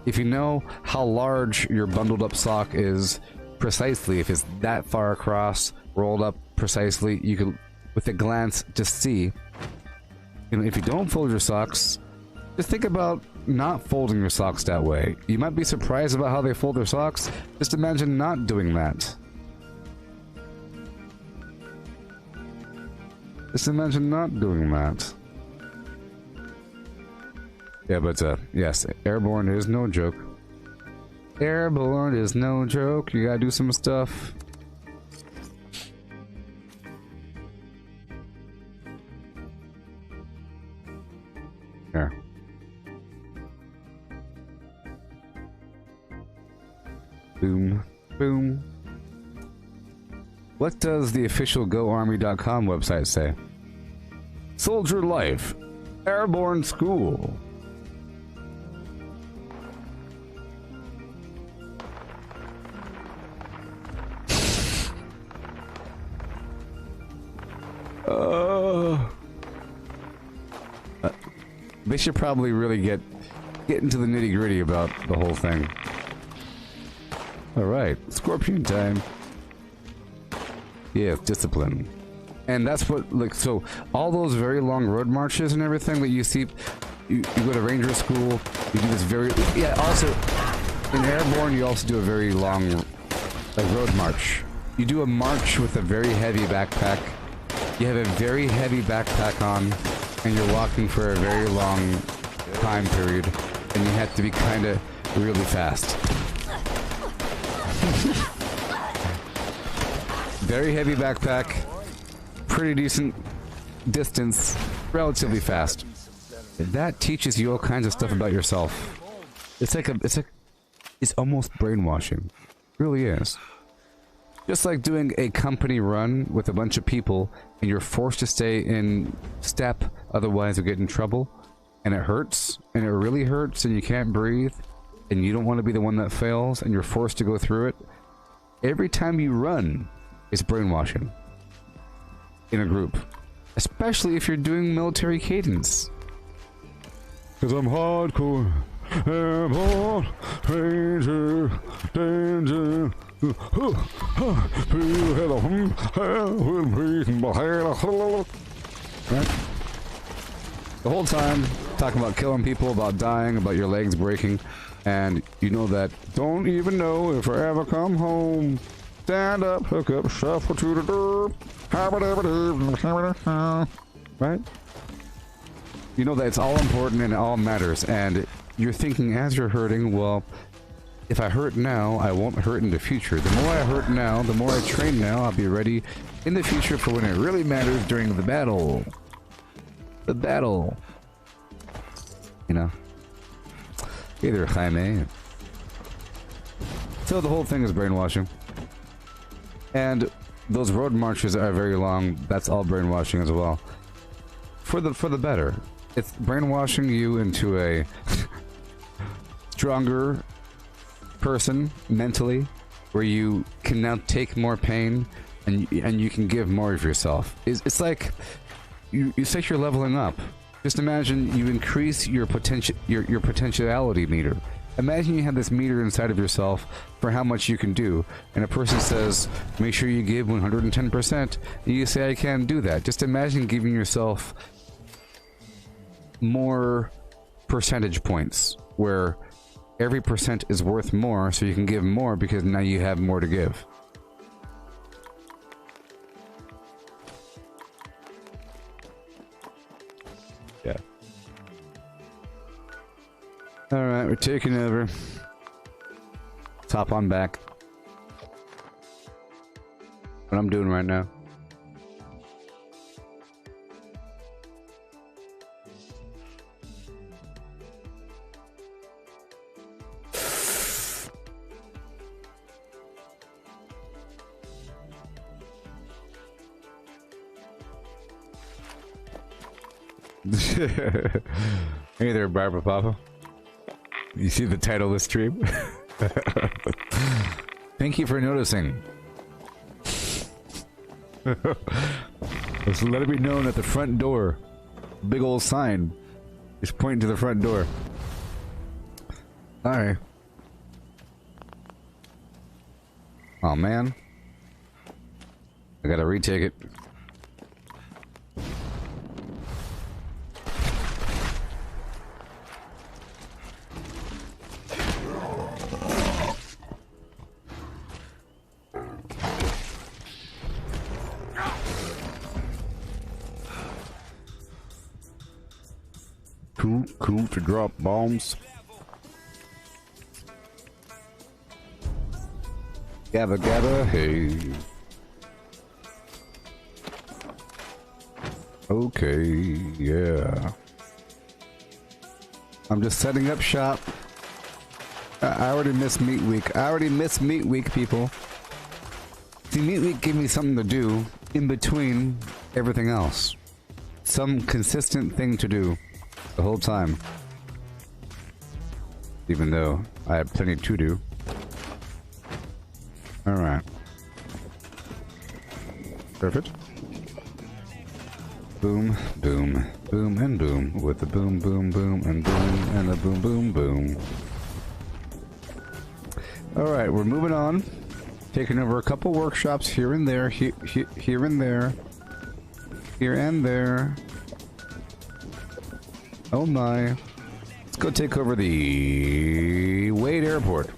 If you know how large your bundled up sock is precisely, if it's that far across, rolled up precisely, you can, with a glance, just see. And if you don't fold your socks, just think about not folding your socks that way. You might be surprised about how they fold their socks. Just imagine not doing that. Just imagine not doing that. Yeah, but yes, airborne is no joke. Airborne is no joke. You gotta do some stuff. Here. Boom. Boom. What does the official GoArmy.com website say? Soldier Life. Airborne School. They should probably really get into the nitty-gritty about the whole thing. Alright, Scorpion time. Yeah, discipline. And that's what, like, so, all those very long road marches and everything that you see, you go to ranger school, you do this very, yeah, also, in airborne, you also do a very long, like, road march. You do a march with a very heavy backpack. You have a very heavy backpack on, and you're walking for a very long time period, and you have to be kind of really fast. Very heavy backpack, pretty decent distance, relatively fast. That teaches you all kinds of stuff about yourself. It's almost brainwashing. It really is. Just like doing a company run with a bunch of people and you're forced to stay in step, otherwise you'll get in trouble. And it hurts, and it really hurts, and you can't breathe, and you don't want to be the one that fails, and you're forced to go through it. Every time you run, it's brainwashing. In a group. Especially if you're doing military cadence. Because I'm hardcore. Airborne, danger, danger. Right? The whole time, talking about killing people, about dying, about your legs breaking, and you know that, don't even know if I ever come home. Stand up, hook up, shuffle to the door. Right? You know that it's all important and it all matters, and you're thinking as you're hurting, well, if I hurt now, I won't hurt in the future. The more I hurt now, the more I train now, I'll be ready in the future for when it really matters during the battle. The battle. You know? Either Jaime. So the whole thing is brainwashing. And those road marches are very long. That's all brainwashing as well. For the better. It's brainwashing you into a stronger person mentally, where you can now take more pain and you can give more of yourself. It's like you say you're leveling up. Just imagine you increase your potentiality meter. Imagine you have this meter inside of yourself for how much you can do, and a person says, make sure you give 110%, and you say, I can't do that. Just imagine giving yourself more percentage points, where every percent is worth more, so you can give more because now you have more to give. Yeah. Alright, we're taking over. Let's hop on back. What I'm doing right now. Hey there, Barbara Papa. You see the title of the stream? Thank you for noticing. Just let it be known at the front door. Big old sign is pointing to the front door. Alright. Oh man. I gotta retake it. Cool to drop bombs. Gabba gabba, hey. Okay, yeah. I'm just setting up shop. I already missed Meat Week. I already missed Meat Week, people. See, Meat Week gave me something to do in between everything else. Some consistent thing to do the whole time. Even though I have plenty to do. Alright. Perfect. Boom, boom, boom, and boom. With the boom, boom, boom, and boom, and the boom, boom, boom. Alright, we're moving on. Taking over a couple workshops here and there. Here and there. Here and there. Oh my. Let's go take over the Wade Airport.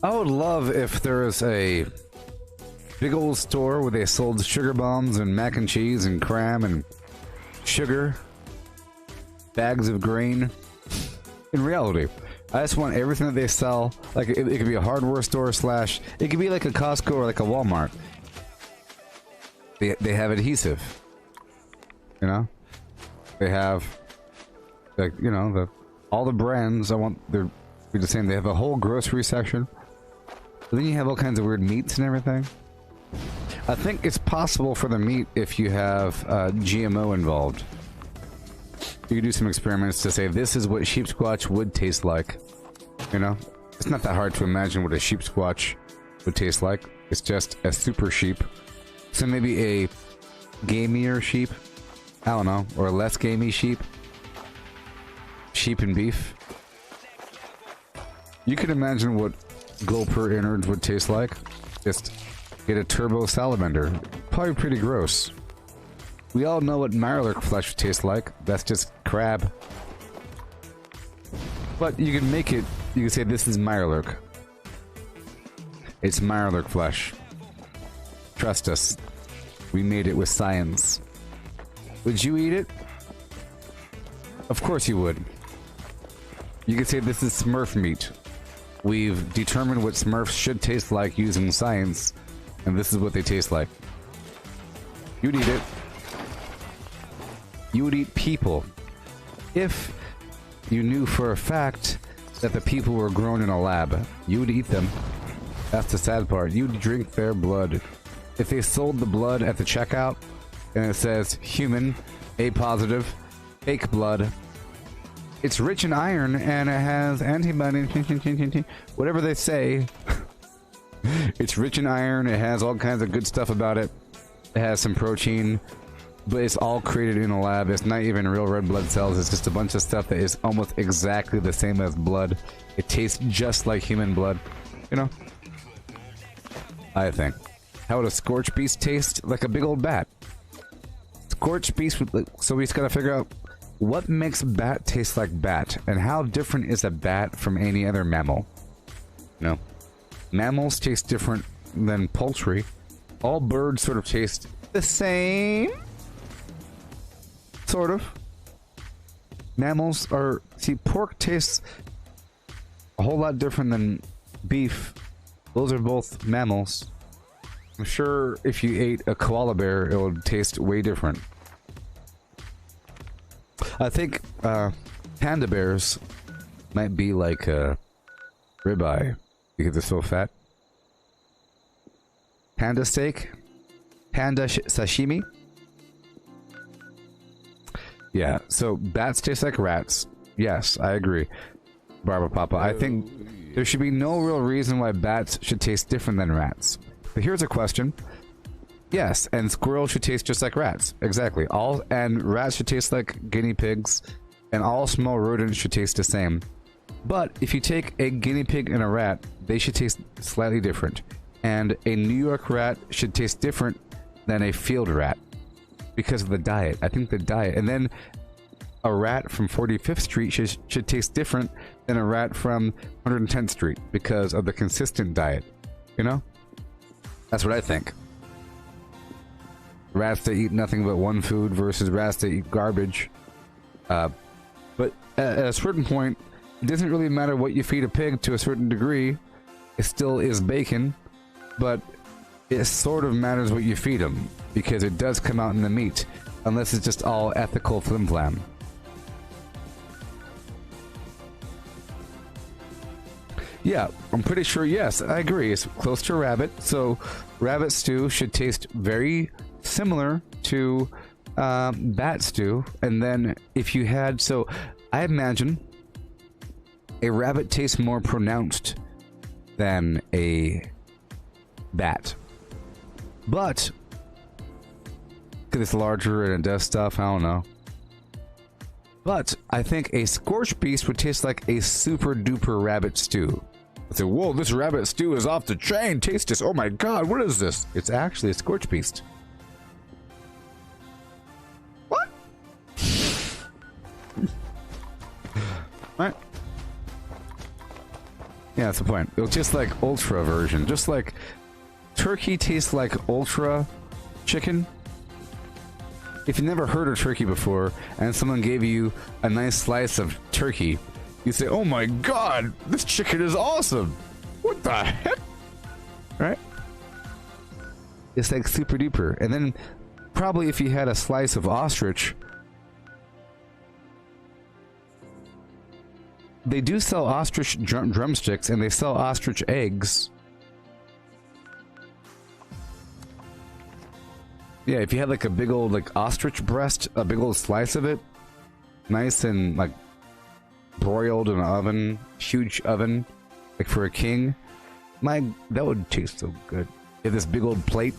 I would love if there was a big old store where they sold sugar bombs and mac and cheese and cram and sugar, bags of grain. In reality, I just want everything that they sell, like it could be a hardware store slash, it could be like a Costco or like a Walmart. They have adhesive, you know? They have, like, you know, all the brands, I want them to be the same. They have a whole grocery section. But then you have all kinds of weird meats and everything. I think it's possible for the meat if you have GMO involved. You can do some experiments to say this is what sheep squatch would taste like. You know? It's not that hard to imagine what a sheep squatch would taste like. It's just a super sheep. So maybe a gamier sheep. I don't know. Or a less gamey sheep. Sheep and beef. You can imagine what Gulper innards would taste like. Just get a turbo salamander. Probably pretty gross. We all know what Mirelurk flesh tastes like. That's just crab. But you can make it, you can say this is Mirelurk. It's Mirelurk flesh. Trust us. We made it with science. Would you eat it? Of course you would. You could say this is Smurf meat. We've determined what Smurfs should taste like using science, and this is what they taste like. You'd eat it. You would eat people. If you knew for a fact that the people were grown in a lab, you would eat them. That's the sad part. You'd drink their blood. If they sold the blood at the checkout, and it says human, A positive, fake blood, it's rich in iron and it has antibodies, whatever they say. It's rich in iron, it has all kinds of good stuff about it. It has some protein, but it's all created in a lab. It's not even real red blood cells. It's just a bunch of stuff that is almost exactly the same as blood. It tastes just like human blood, you know? I think. How would a scorched beast taste? Like a big old bat. Scorched beast would, so we just gotta figure out what makes bat taste like bat, and how different is a bat from any other mammal. No. Mammals taste different than poultry. All birds sort of taste the same. Sort of. Mammals are... See, pork tastes a whole lot different than beef. Those are both mammals. I'm sure if you ate a koala bear, it would taste way different. I think panda bears might be like a ribeye because they're so fat. Panda steak? Panda sashimi? Yeah, so bats taste like rats. Yes, I agree. Barba Papa, I think there should be no real reason why bats should taste different than rats. But here's a question. Yes, and squirrels should taste just like rats. Exactly. And rats should taste like guinea pigs, and all small rodents should taste the same. But if you take a guinea pig and a rat, they should taste slightly different. And a New York rat should taste different than a field rat because of the diet. I think the diet. And then a rat from 45th Street should taste different than a rat from 110th Street because of the consistent diet. You know? That's what I think. Rats that eat nothing but one food versus rats that eat garbage. But at a certain point, it doesn't really matter what you feed a pig to a certain degree. It still is bacon, but it sort of matters what you feed them because it does come out in the meat, unless it's just all ethical flim-flam. Yeah, I'm pretty sure, yes, I agree. It's close to rabbit, so rabbit stew should taste very similar to bat stew. And then if you had, so I imagine a rabbit tastes more pronounced than a bat. But, because it's larger and it does stuff, I don't know. But I think a scorched beast would taste like a super duper rabbit stew. I say, whoa, this rabbit stew is off the chain. Taste this. Oh my god, what is this? It's actually a scorched beast. What? Right? Yeah, that's the point. It'll taste like ultra version. Just like turkey tastes like ultra chicken. If you've never heard of turkey before and someone gave you a nice slice of turkey, you say, oh my god, this chicken is awesome. What the heck? Right? It's like super duper. And then probably if you had a slice of ostrich, they do sell ostrich drumsticks and they sell ostrich eggs. Yeah, if you had like a big old like ostrich breast, a big old slice of it, nice and like broiled in an oven, huge oven, like for a king, that would taste so good. You have this big old plate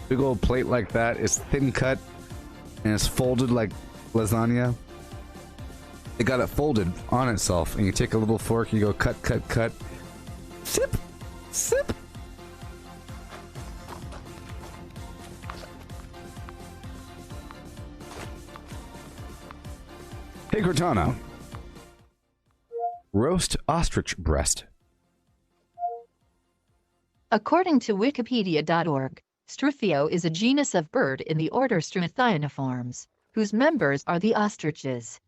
like that. It's thin cut and it's folded like lasagna. They got it folded on itself, and you take a little fork and you go cut, cut, cut, sip, sip. Hey Cortana. Roast ostrich breast. According to Wikipedia.org, Struthio is a genus of bird in the order Struthioniformes, whose members are the ostriches.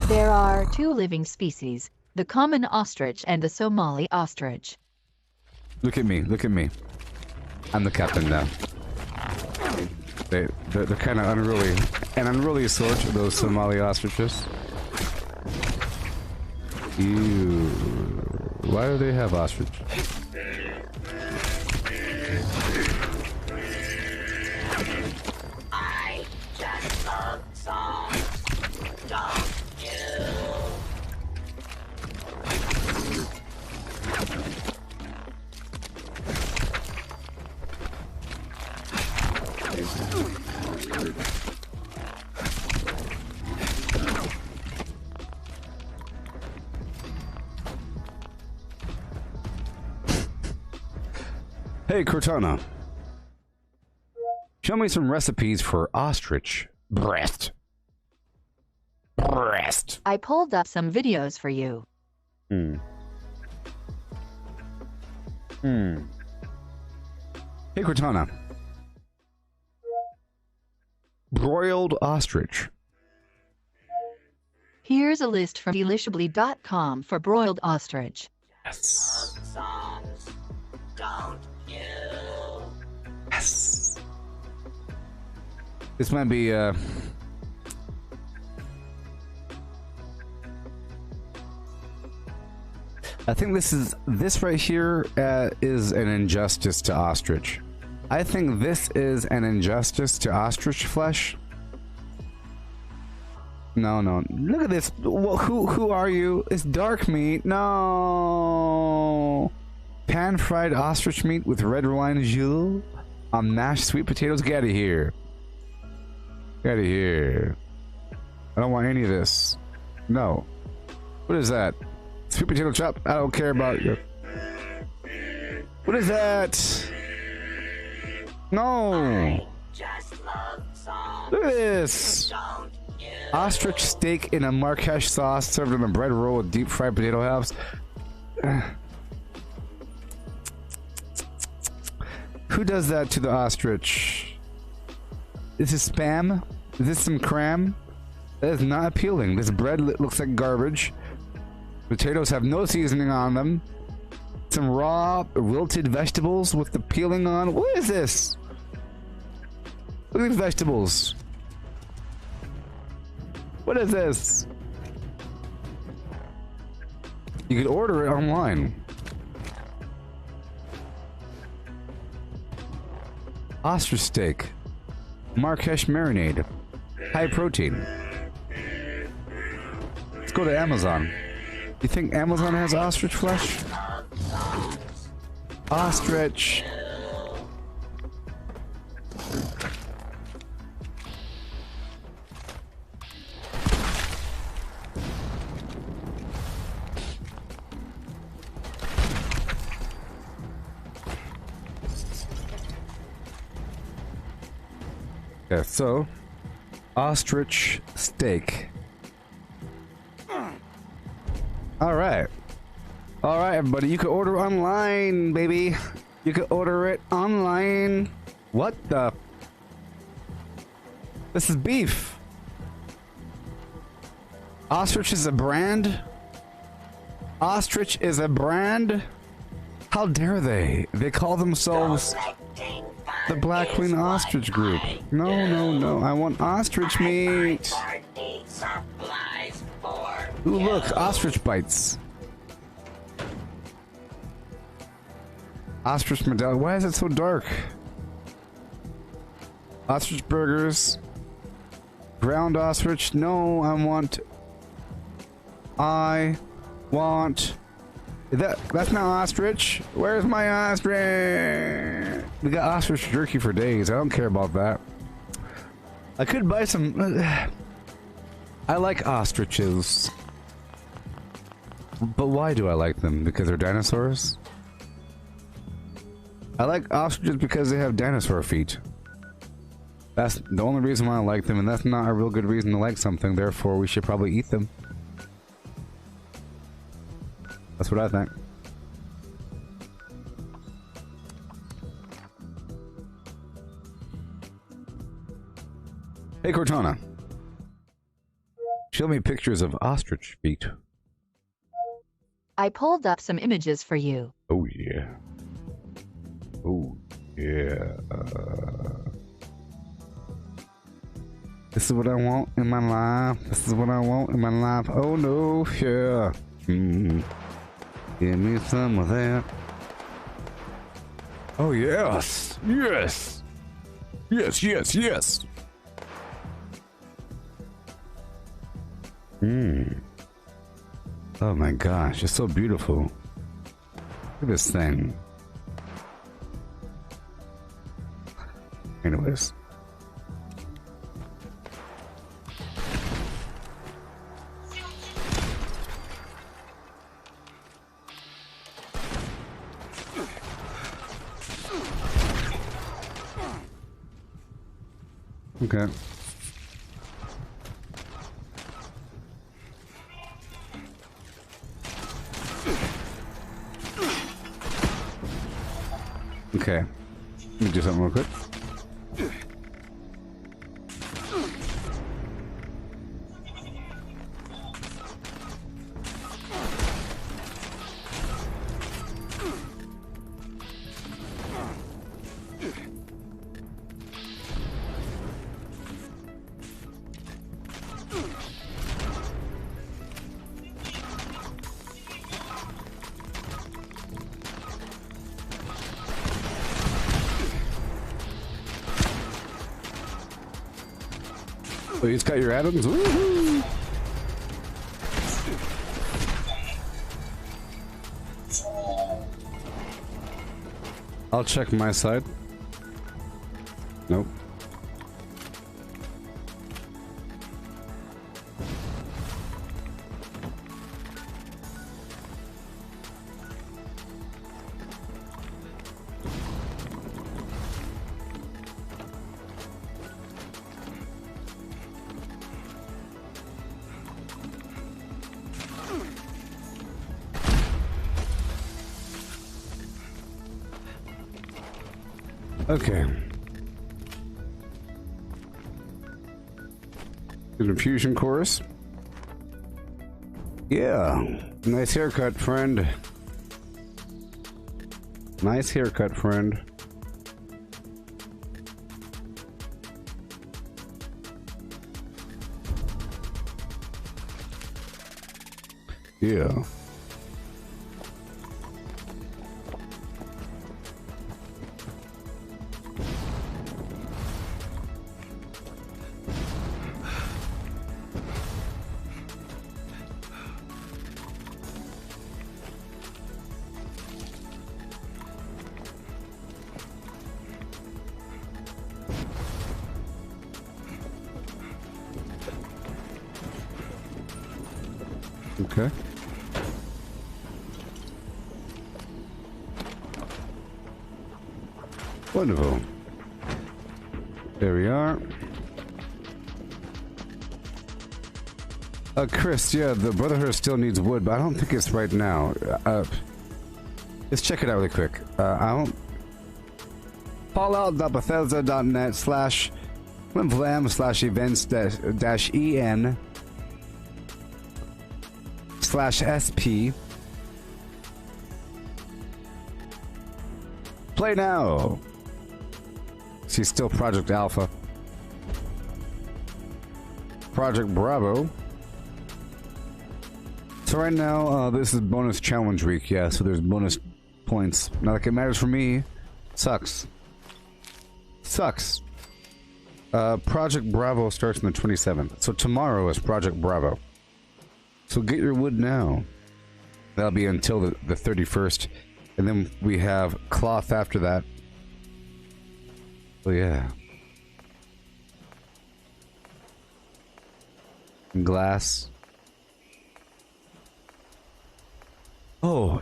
There are 2 living species, the common ostrich and the Somali ostrich. Look at me, look at me. I'm the captain now. They're kind of unruly sort, those Somali ostriches. Ew. Why do they have ostrich? I just love songs. Don't you? Hey, Cortana. Show me some recipes for ostrich breast. Breast. I pulled up some videos for you. Hey, Cortana. Broiled ostrich. Here's a list from delishably.com for broiled ostrich. Yes. Songs. Don't you? Yes. This might be, I think this right here is an injustice to ostrich. I think this is an injustice to ostrich flesh. No. Look at this. Who are you? It's dark meat. No. Pan-fried ostrich meat with red wine jus on mashed sweet potatoes. Get out of here. Get out of here. I don't want any of this. No. What is that? Sweet potato chop? I don't care about you. What is that? No. Look at this. Ostrich steak in a Marrakesh sauce served on a bread roll with deep fried potato halves. Who does that to the ostrich? This is spam? Is this some cram? That is not appealing. This bread looks like garbage. Potatoes have no seasoning on them. Some raw, wilted vegetables with the peeling on. What is this? Look at these vegetables. What is this? You could order it online. Ostrich steak. Marrakesh marinade. High protein. Let's go to Amazon. You think Amazon has ostrich flesh? Ostrich. Yeah, so ostrich steak. All right, everybody. You can order online, baby. You can order it online. What the? This is beef. Ostrich is a brand. Ostrich is a brand. How dare they? They call themselves the Black Queen Ostrich Group. No. I want ostrich meat. Ooh, look, ostrich bites. Ostrich medallion. Why is it so dark? Ostrich burgers. Ground ostrich. No, I want. That's not ostrich. Where's my ostrich? We got ostrich jerky for days. I don't care about that. I could buy some. I like ostriches. But why do I like them? Because they're dinosaurs? I like ostriches because they have dinosaur feet. That's the only reason why I like them, and that's not a real good reason to like something. Therefore, we should probably eat them. That's what I think. Hey, Cortana. Show me pictures of ostrich feet. I pulled up some images for you. Oh, yeah. Oh, yeah. This is what I want in my life. This is what I want in my life. Oh, no, yeah. Give me some of that. Oh, yes. Yes. Yes. Oh my gosh, it's so beautiful. Look at this thing. Anyways. Okay. Okay. Let me do something real quick. Oh, you just got your atoms? Woohoo! I'll check my side. Nope. Okay. An infusion chorus. Yeah. Nice haircut, friend. Nice haircut, friend. Yeah. Okay. Wonderful. There we are. Chris, yeah, the Brotherhood still needs wood, but I don't think it's right now. Let's check it out really quick. I don't... Fallout.bethesda.net/events-en/SP. Play now. She's still Project Alpha. Project Bravo. So right now, this is bonus challenge week, yeah, so there's bonus points. Not like it matters for me. Sucks. Sucks. Project Bravo starts on the 27th. So tomorrow is Project Bravo. So get your wood now. That'll be until the 31st. And then we have cloth after that. Oh yeah. And glass. Oh.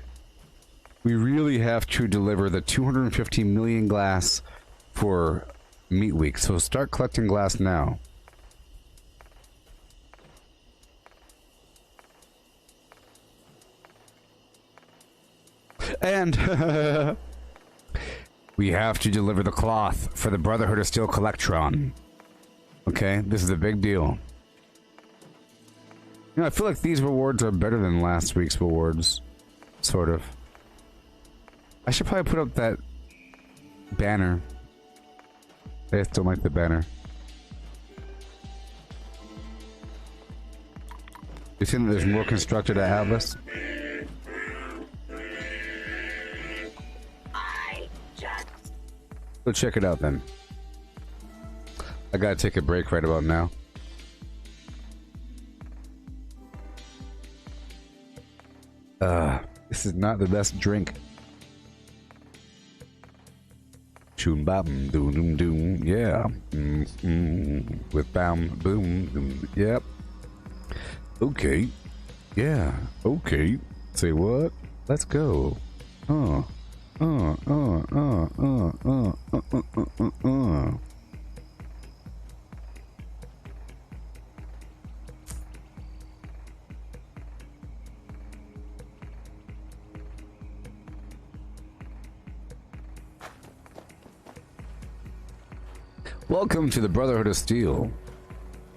We really have to deliver the 250 million glass for Meat Week. So start collecting glass now. And we have to deliver the cloth for the Brotherhood of Steel Collectron. Okay, this is a big deal. You know, I feel like these rewards are better than last week's rewards. Sort of. I should probably put up that banner. I still like the banner. You think that there's more constructed at Atlas? Go check it out then. I gotta take a break right about now. This is not the best drink. Choom bam doom doom doom, yeah. With bam boom, boom, yep. Okay, yeah. Okay. Say what? Let's go. Welcome to the Brotherhood of Steel.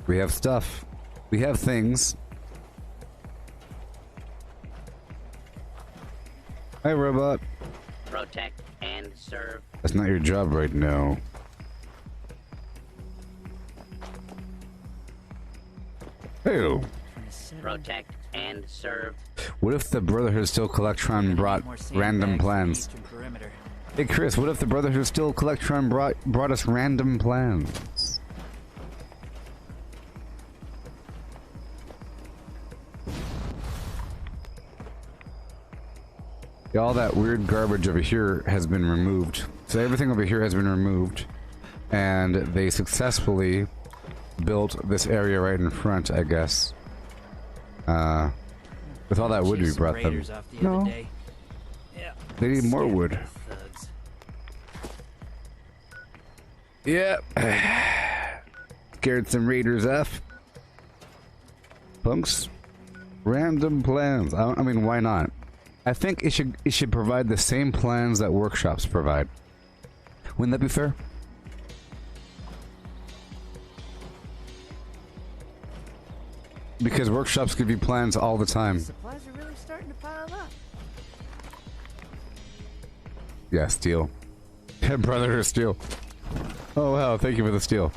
We have stuff. We have things. Hi, robot. Protect and serve. That's not your job right now. Hey. Protect and serve. What if the Brotherhood of Steel Collectron brought random plans? Hey Chris, what if the Brotherhood of Steel Collectron brought us random plans? Yeah, all that weird garbage over here has been removed. So everything over here has been removed. And they successfully built this area right in front, I guess. With all that wood we brought them. No. They need more wood. Yep. Scared some raiders off. Punks. Random plans. I mean, why not? I think it should provide the same plans that workshops provide. Wouldn't that be fair? Because workshops give you plans all the time. Supplies are really starting to pile up. Yeah, steel. Brother of steel. Oh wow, thank you for the steel.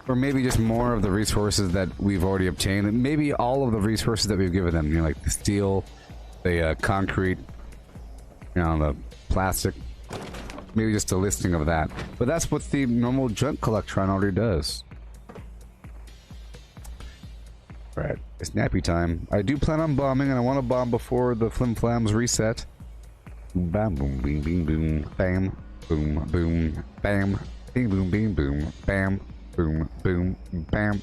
Or maybe just more of the resources that we've already obtained. Maybe all of the resources that we've given them. You know, like the steel, the concrete, you know, the plastic. Maybe just a listing of that. But that's what the normal junk collectron already does. Alright, it's nappy time. I do plan on bombing, and I want to bomb before the flim flams reset. Bam, boom, bing, bing, boom, bam, boom, boom, bam, bing, boom, bing, boom, bam, boom, boom, bam.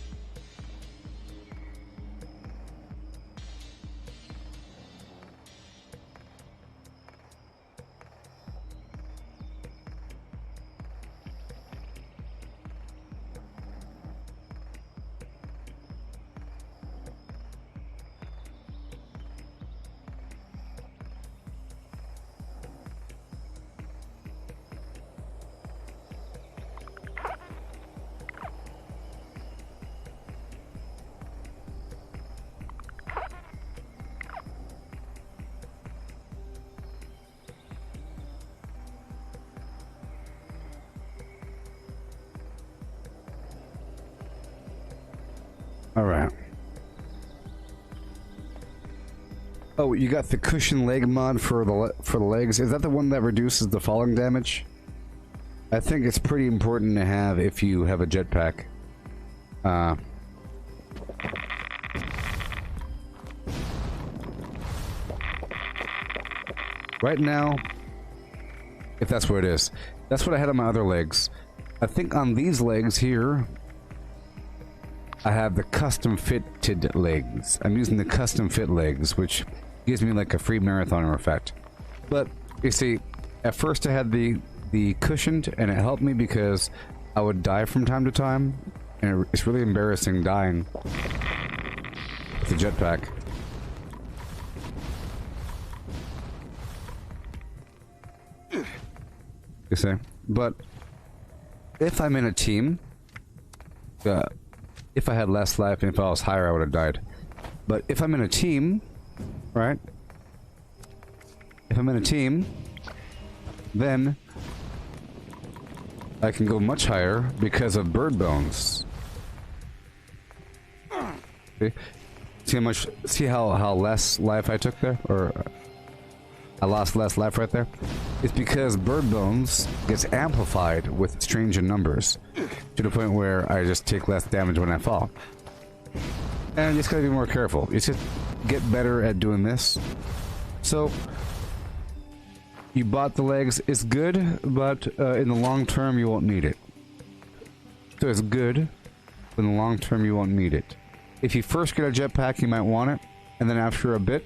Alright. Oh, you got the cushion leg mod for the legs. Is that the one that reduces the falling damage? I think it's pretty important to have if you have a jetpack. Right now, if that's what it is, that's what I had on my other legs. I think on these legs here, I have the custom fitted legs. I'm using the custom fit legs, which gives me like a free marathoner effect. But you see, at first I had the cushioned, and it helped me because I would die from time to time, and it's really embarrassing dying with the jetpack. You see, but if I'm in a team, if I had less life and if I was higher, I would have died. But if I'm in a team, right? If I'm in a team, then I can go much higher because of bird bones. See how less life I took there? Or I lost less life right there? It's because bird bones gets amplified with strange in numbers to the point where I just take less damage when I fall. And you just gotta be more careful. You just get better at doing this. So you bought the legs, it's good, but in the long term you won't need it. So it's good, but in the long term you won't need it. If you first get a jetpack, you might want it, and then after a bit,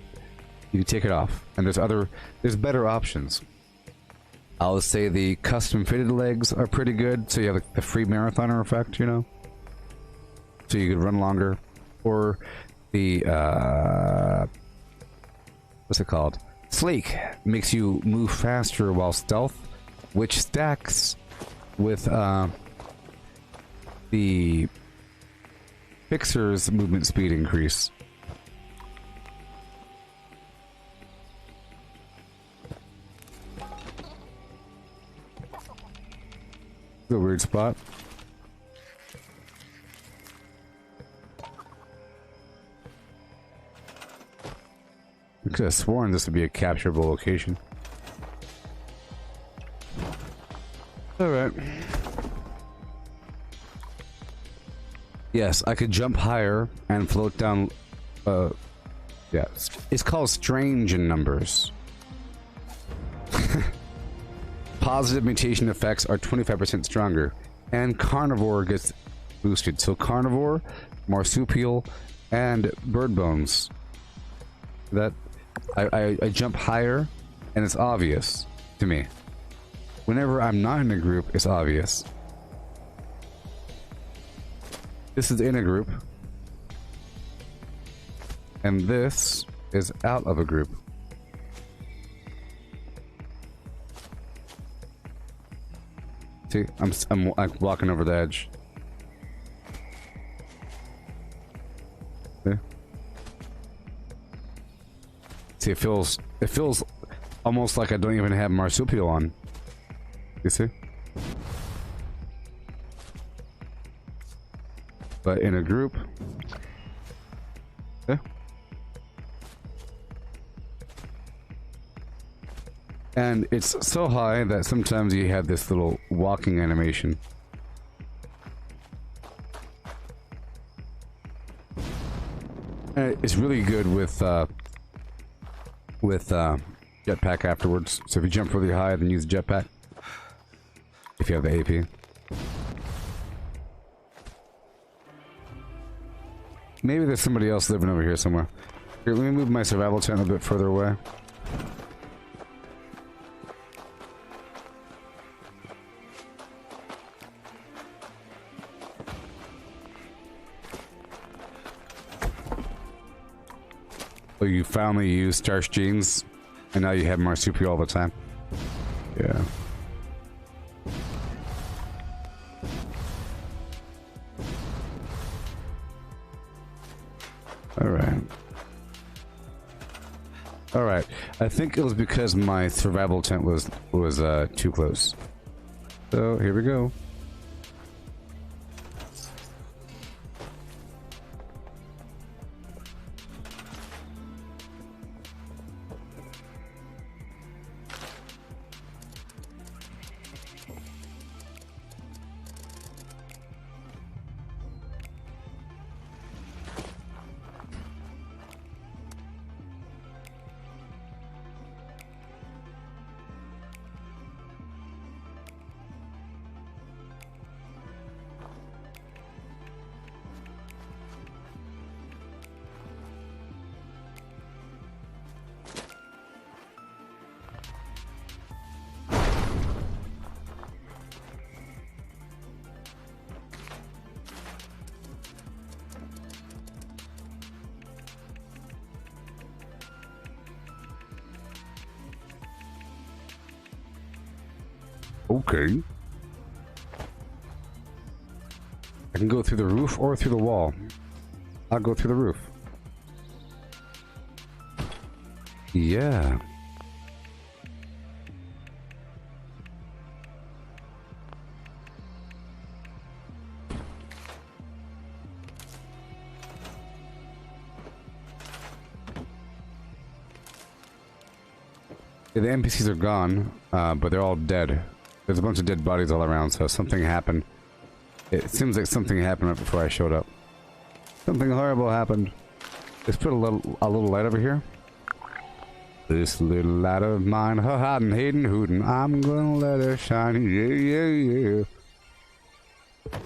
you can take it off. And there's better options. I'll say the custom fitted legs are pretty good, so you have like the free marathoner effect, you know? So you could run longer. Or the, what's it called? Sleek makes you move faster while stealth, which stacks with the fixer's movement speed increase. A weird spot. I could have sworn this would be a capturable location. Alright. Yes, I could jump higher and float down. Yeah, it's called strange in numbers. Positive mutation effects are 25% stronger, and carnivore gets boosted. So carnivore, marsupial, and bird bones. That I jump higher, and it's obvious to me. Whenever I'm not in a group, it's obvious. This is in a group, and this is out of a group. See, I'm walking over the edge. See? See, it feels almost like I don't even have marsupial on. You see? But in a group, yeah. And it's so high that sometimes you have this little walking animation. And it's really good with jetpack afterwards. So if you jump really high, then use jetpack. If you have the AP. Maybe there's somebody else living over here somewhere. Here, let me move my survival tent a bit further away. Oh, you finally used starch jeans, and now you have marsupial all the time. Yeah. Alright. Alright. I think it was because my survival tent was too close. So, here we go. Okay. I can go through the roof or through the wall. I'll go through the roof. Yeah. The NPCs are gone, but they're all dead. There's a bunch of dead bodies all around, so something happened. It seems like something happened right before I showed up. Something horrible happened. Let's put a little light over here. This little light of mine, her hiding, hating, hooting. I'm gonna let her shine, yeah, yeah, yeah.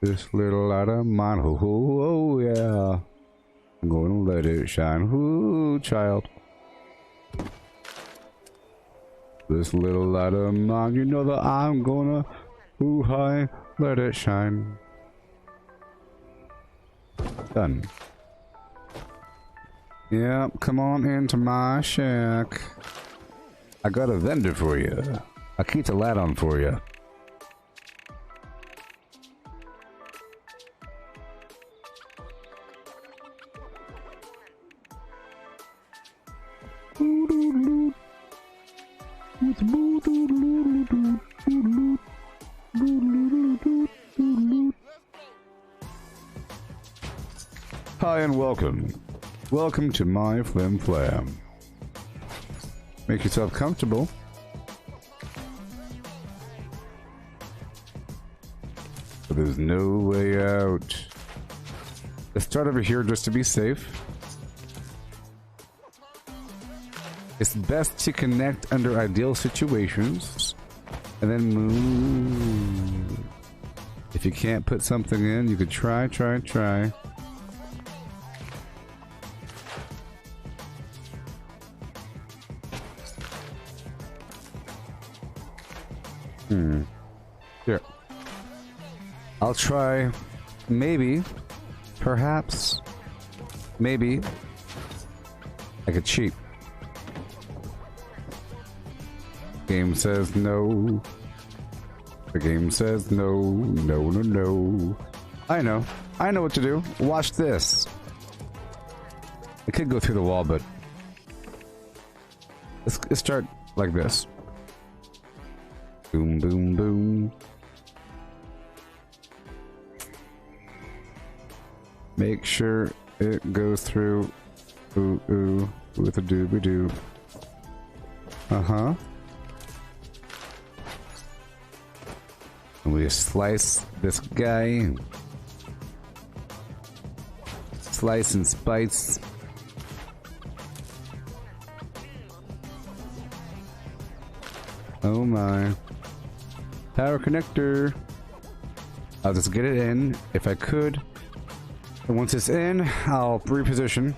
This little light of mine, oh, oh, oh, yeah. I'm gonna let it shine, ooh, child. This little light of mine, you know that I'm gonna, ooh, high, let it shine. Done. Yep, come on into my shack. I got a vendor for you. I'll keep the light on for you. Hi and welcome. Welcome to my Flim Flam. Make yourself comfortable. But there's no way out. Let's start over here just to be safe. It's best to connect under ideal situations and then move. If you can't put something in, you could try. Here. I'll try. Maybe. Perhaps. Maybe. I could cheat. Game says no. The game says no. No. I know what to do. Watch this. I could go through the wall, but let's start like this. Boom, boom, boom. Make sure it goes through. Ooh, with a dooby-doo. Uh-huh. And we slice this guy. Slice and spice. Oh my. Power connector. I'll just get it in if I could. And once it's in, I'll reposition.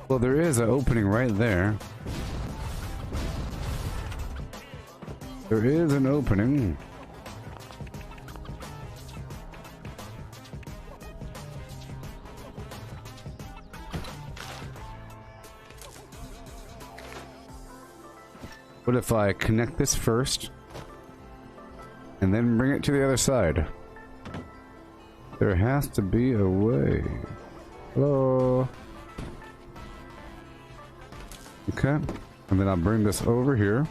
Well, there is an opening right there. There is an opening. What if I connect this first and then bring it to the other side? There has to be a way. Hello. Okay, and then I'll bring this over here.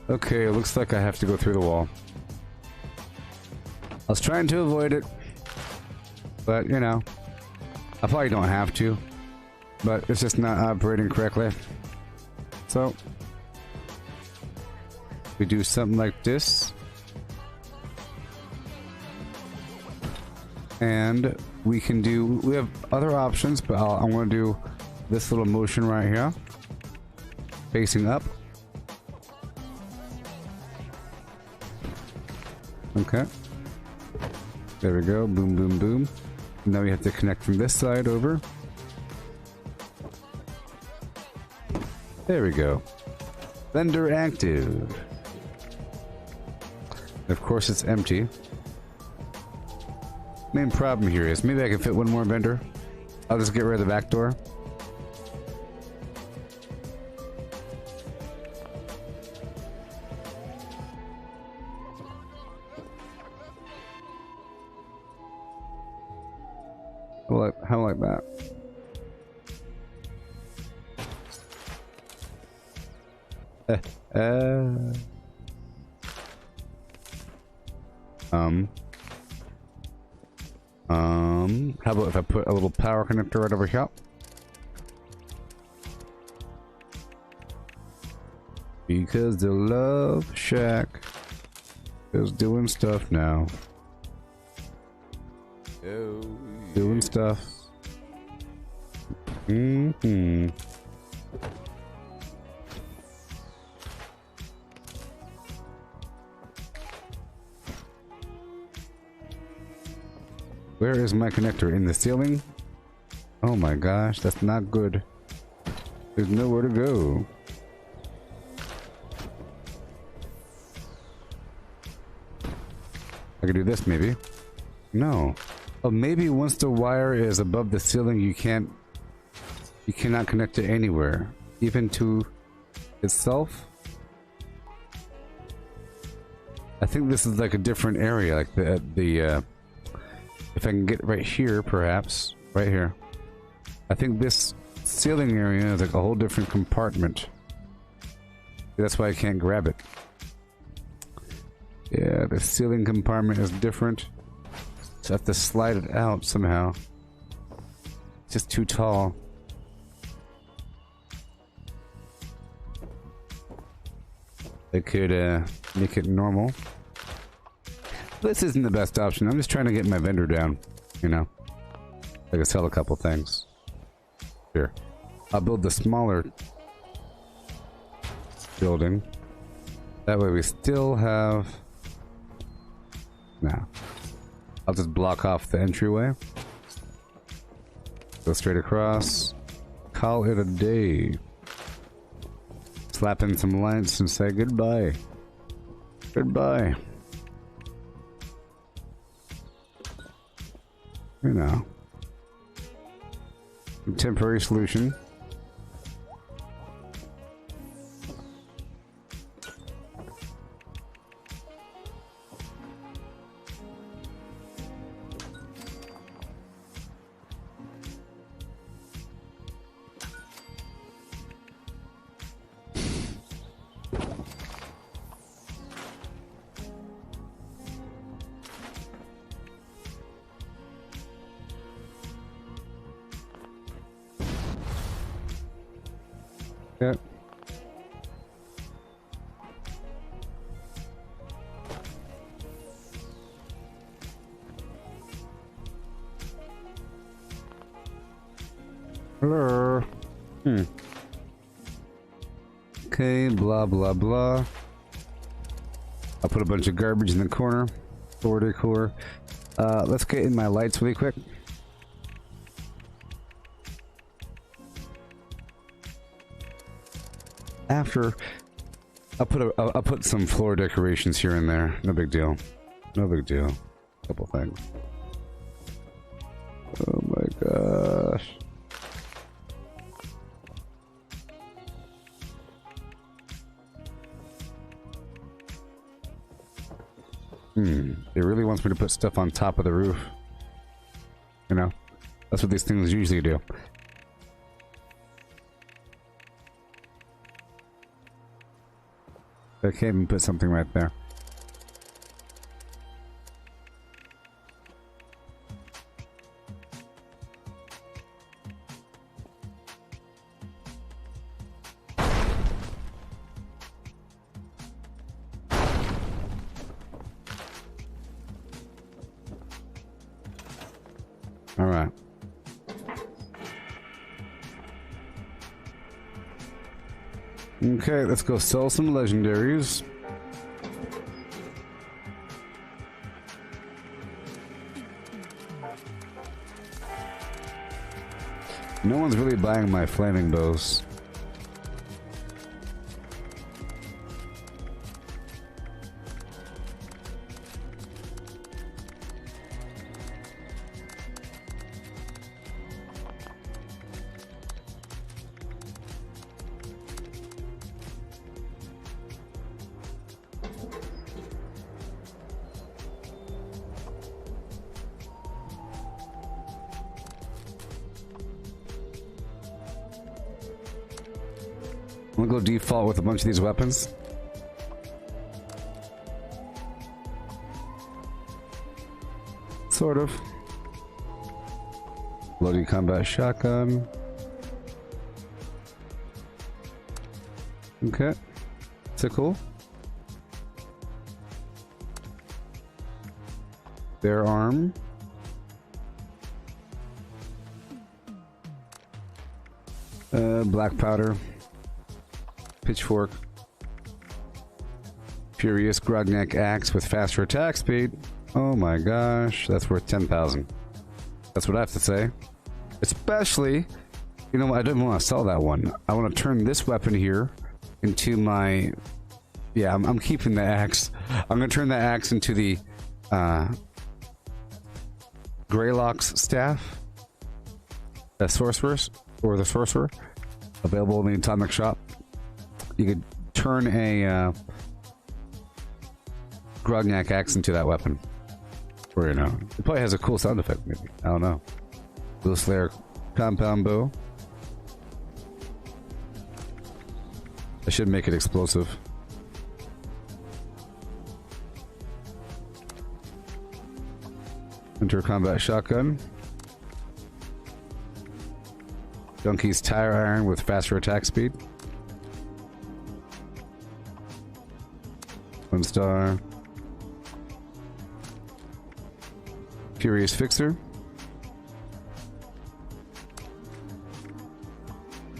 Okay, it looks like I have to go through the wall. I was trying to avoid it, but you know, I probably don't have to, but it's just not operating correctly. So, we do something like this. And we have other options, but I'm going to do this little motion right here. Facing up. Okay. There we go. Boom, boom, boom. Now we have to connect from this side over. There we go. Vendor active. Of course it's empty. Main problem here is maybe I can fit one more vendor. I'll just get rid of the back door. How like that? How about if I put a little power connector right over here? Because the Love Shack is doing stuff now. Oh, yeah. Doing stuff. Where is my connector? In the ceiling? Oh my gosh, that's not good. There's nowhere to go. I could do this maybe. No. Oh, maybe once the wire is above the ceiling, you cannot connect it anywhere, even to itself. I think this is like a different area, like the if I can get right here, perhaps. Right here. I think this ceiling area is like a whole different compartment. That's why I can't grab it. Yeah, the ceiling compartment is different. So I have to slide it out somehow. It's just too tall. I could make it normal. This isn't the best option. I'm just trying to get my vendor down, you know. I can sell a couple things. Here. I'll build the smaller building. That way we still have... Nah. I'll just block off the entryway. Go straight across. Call it a day. Slap in some lights and say goodbye. Goodbye. You know. A temporary solution. Yep. Hello. Okay, blah blah blah. I'll put a bunch of garbage in the corner. Floor decor. Let's get in my lights really quick. After I'll put some floor decorations here and there. No big deal. No big deal. Couple things. Oh my gosh. It really wants me to put stuff on top of the roof. You know? That's what these things usually do. I can't even put something right there. All right. Okay, let's go sell some legendaries. No one's really buying my flaming bows. I'm gonna go default with a bunch of these weapons. Sort of. Loading combat shotgun. Okay. So cool. Their arm. Black powder. Pitchfork. Furious Grognak axe with faster attack speed. Oh my gosh, that's worth 10,000. That's what I have to say. Especially, you know, I didn't want to sell that one. I want to turn this weapon here into my... Yeah, I'm keeping the axe. I'm going to turn the axe into the Greylock's staff. The sorceress, or the sorcerer. Available in the Atomic Shop. You could turn a Grognak accent to that weapon. Or, you know, it probably has a cool sound effect, maybe. I don't know. Blue Slayer compound bow. I should make it explosive. Inter combat shotgun. Donkey's tire iron with faster attack speed. 1 star. Furious Fixer.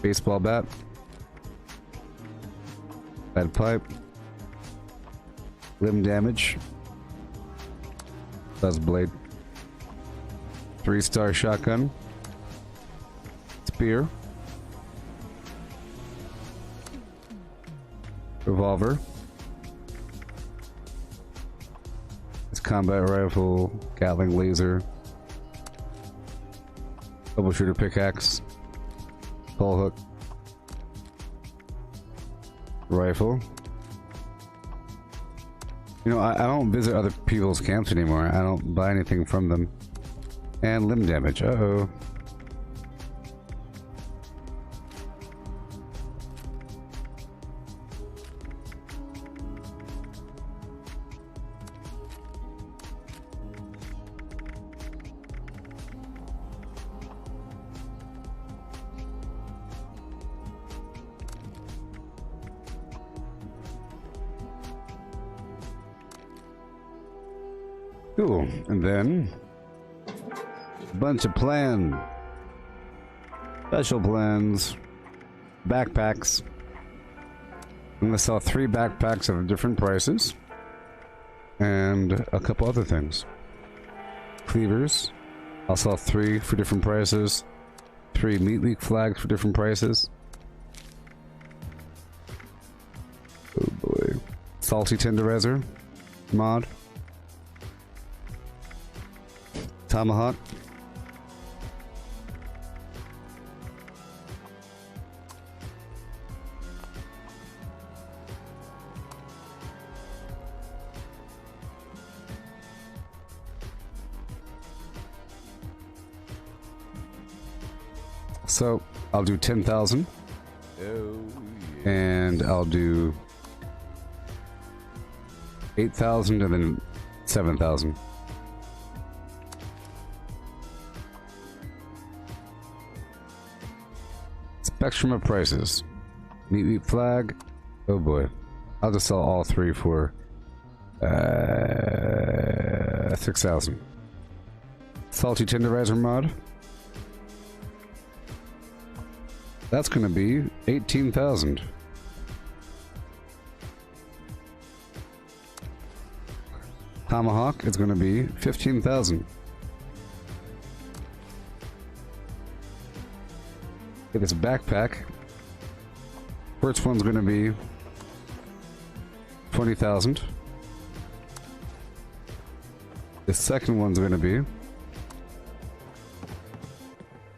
Baseball bat. Bad pipe. Limb damage. Buzz blade. 3-star shotgun. Spear. Revolver. Combat rifle, Gatling laser, troubleshooter pickaxe, pole hook, rifle. You know, I don't visit other people's camps anymore. I don't buy anything from them. And limb damage. Uh-oh. Cool. And then a bunch of plan, special plans, backpacks. I'm gonna sell 3 backpacks at different prices, and a couple other things. Cleavers. I'll sell 3 for different prices. 3 meat leak flags for different prices. Oh boy. Salty tenderizer mod. Tomahawk. So I'll do 10,000. Oh, yeah. And I'll do 8,000 and then 7,000. Spectrum of prices. Meat leaf flag. Oh boy. I'll just sell all 3 for 6,000. Salty tenderizer mod. That's gonna be 18,000. Tomahawk is gonna be 15,000. Get this backpack. First one's gonna be 20,000. The second one's gonna be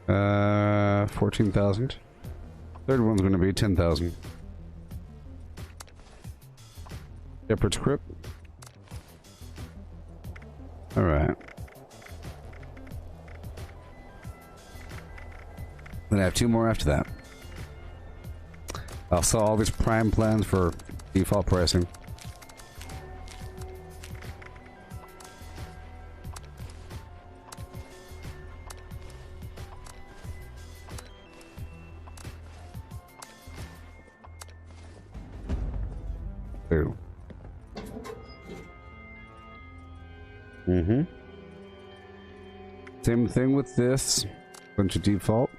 14,000. Third one's gonna be 10,000. Shepherd's Crypt. Alright. Then I have 2 more after that. I'll sell all these prime plans for default pricing. Ooh. Same thing with this. Bunch of default.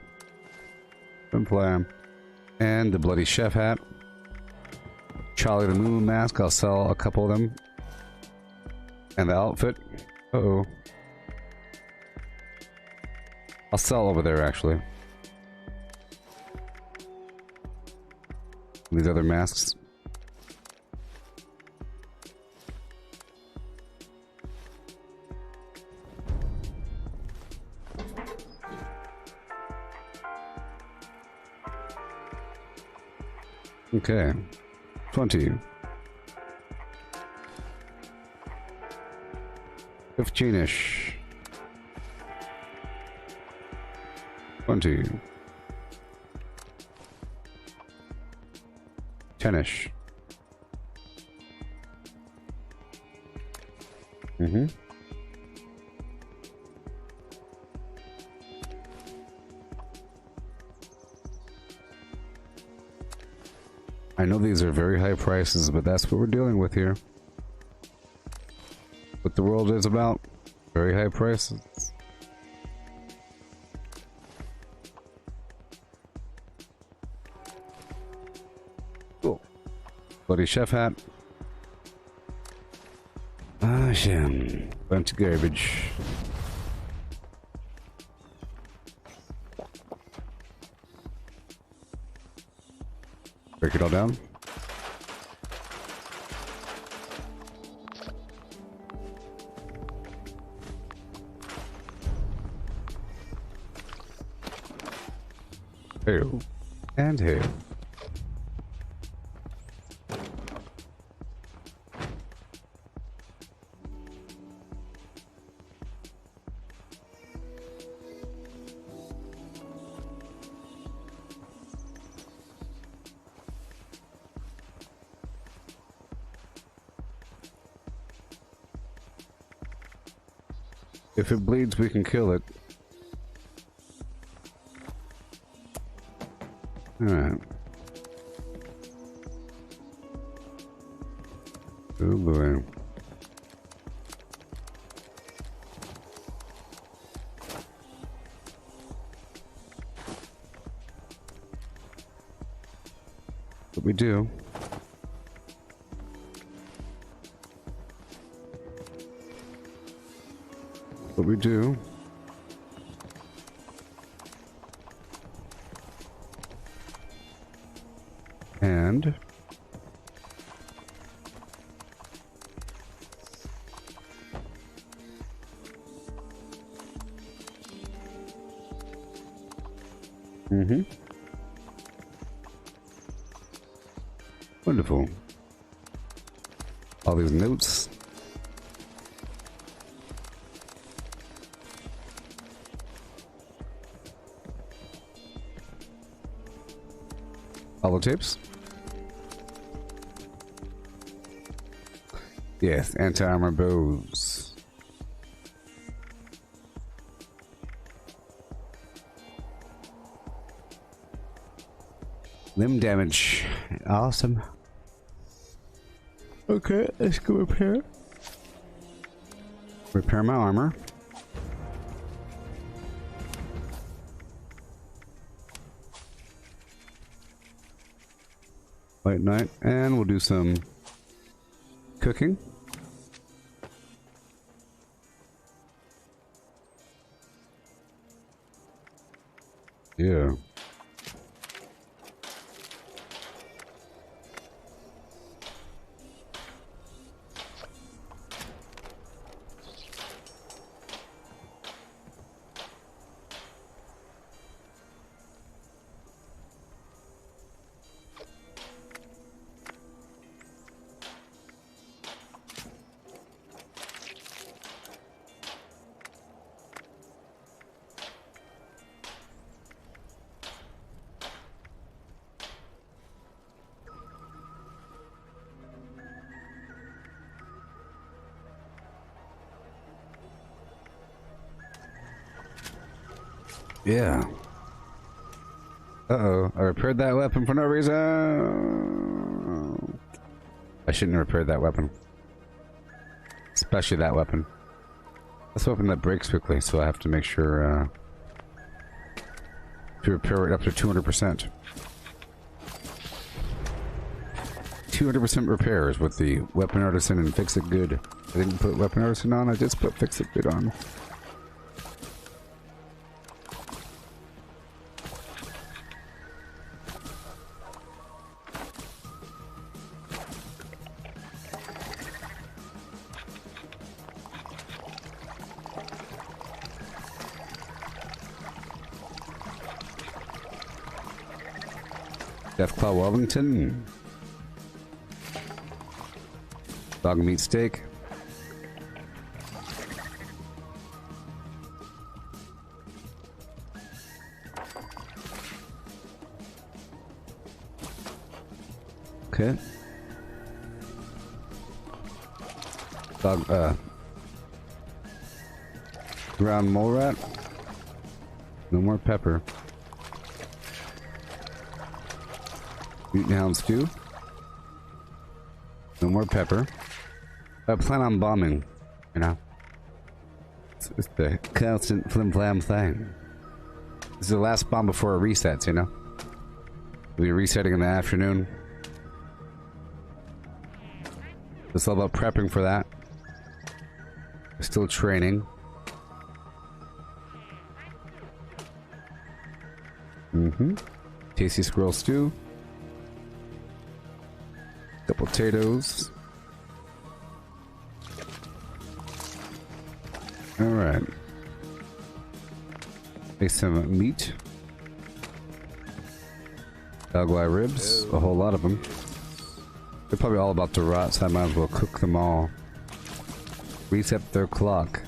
Plan. And the bloody chef hat. Charlie the Moon mask. I'll sell a couple of them. And the outfit. Uh-oh. I'll sell over there, actually. These other masks. Okay. 20. 15-ish. 20. 10-ish. Mm-hmm. I know these are very high prices, but that's what we're dealing with here. What the world is about. Very high prices. Cool. Bloody chef hat. Ah, sham. Bunch of garbage. Break it all down. Hail. And hail. If it bleeds, we can kill it. Alright. Oh boy. What we do. What we do. And wonderful. All these notes. Holotapes. Yes, anti-armor bows. Limb damage. Awesome. Okay, let's go repair. Repair my armor. White night, and we'll do some cooking. Yeah. Yeah. Uh-oh. I repaired that weapon for no reason. I shouldn't have repaired that weapon. Especially that weapon. That's a weapon that breaks quickly, so I have to make sure to repair it up to 200%. 200% repairs with the Weapon Artisan and Fix It Good. I didn't put Weapon Artisan on, I just put Fix It Good on. Deathclaw Wellington. Dog meat steak. Okay. Dog, ground mole rat. No more pepper. Mutant hound stew. No more pepper. I plan on bombing, you know. It's the constant flim-flam thing. This is the last bomb before it resets, you know. We'll be resetting in the afternoon. It's all about prepping for that. We're still training. Tasty squirrel stew. Couple potatoes. Alright. Make some meat. Dogwire ribs. A whole lot of them. They're probably all about to rot, so I might as well cook them all. Reset their clock.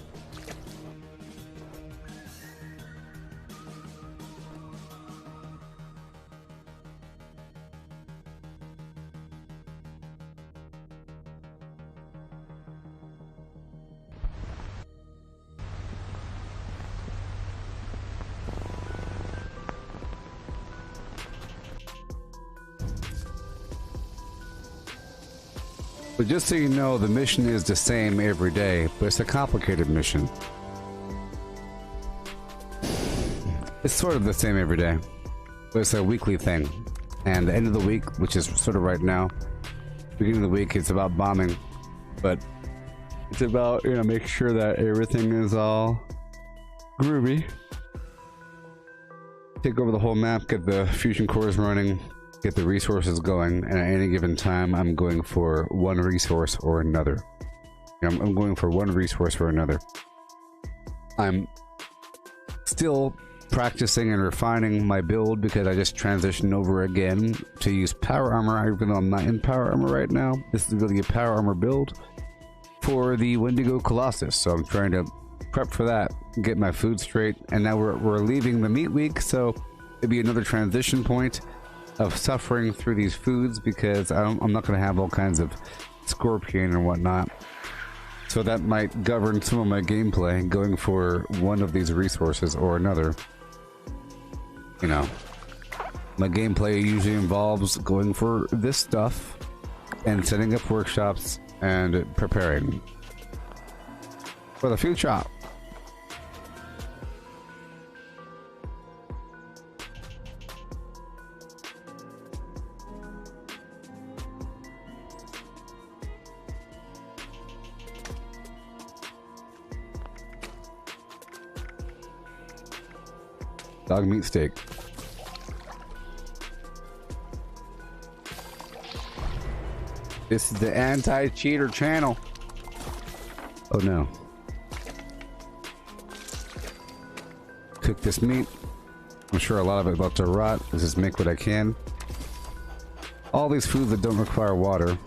But just so you know, the mission is the same every day, but it's a complicated mission. It's sort of the same every day, but it's a weekly thing. And the end of the week, which is sort of right now, beginning of the week, it's about bombing. But it's about, you know, making sure that everything is all groovy. Take over the whole map, get the fusion cores running, get the resources going, and at any given time I'm going for one resource or another. I'm going for one resource or another. I'm still practicing and refining my build because I just transitioned over again to use power armor, even though I'm not in power armor right now. This is really a power armor build for the Wendigo Colossus, so I'm trying to prep for that, get my food straight, and now we're leaving the meat week, so it'll be another transition point of suffering through these foods because I'm not going to have all kinds of scorpion and whatnot. So that might govern some of my gameplay, going for one of these resources or another. You know, my gameplay usually involves going for this stuff and setting up workshops and preparing for the future. Dog meat steak. This is the anti-cheater channel. Oh no. Cook this meat. I'm sure a lot of it about to rot. Let's just make what I can. All these foods that don't require water.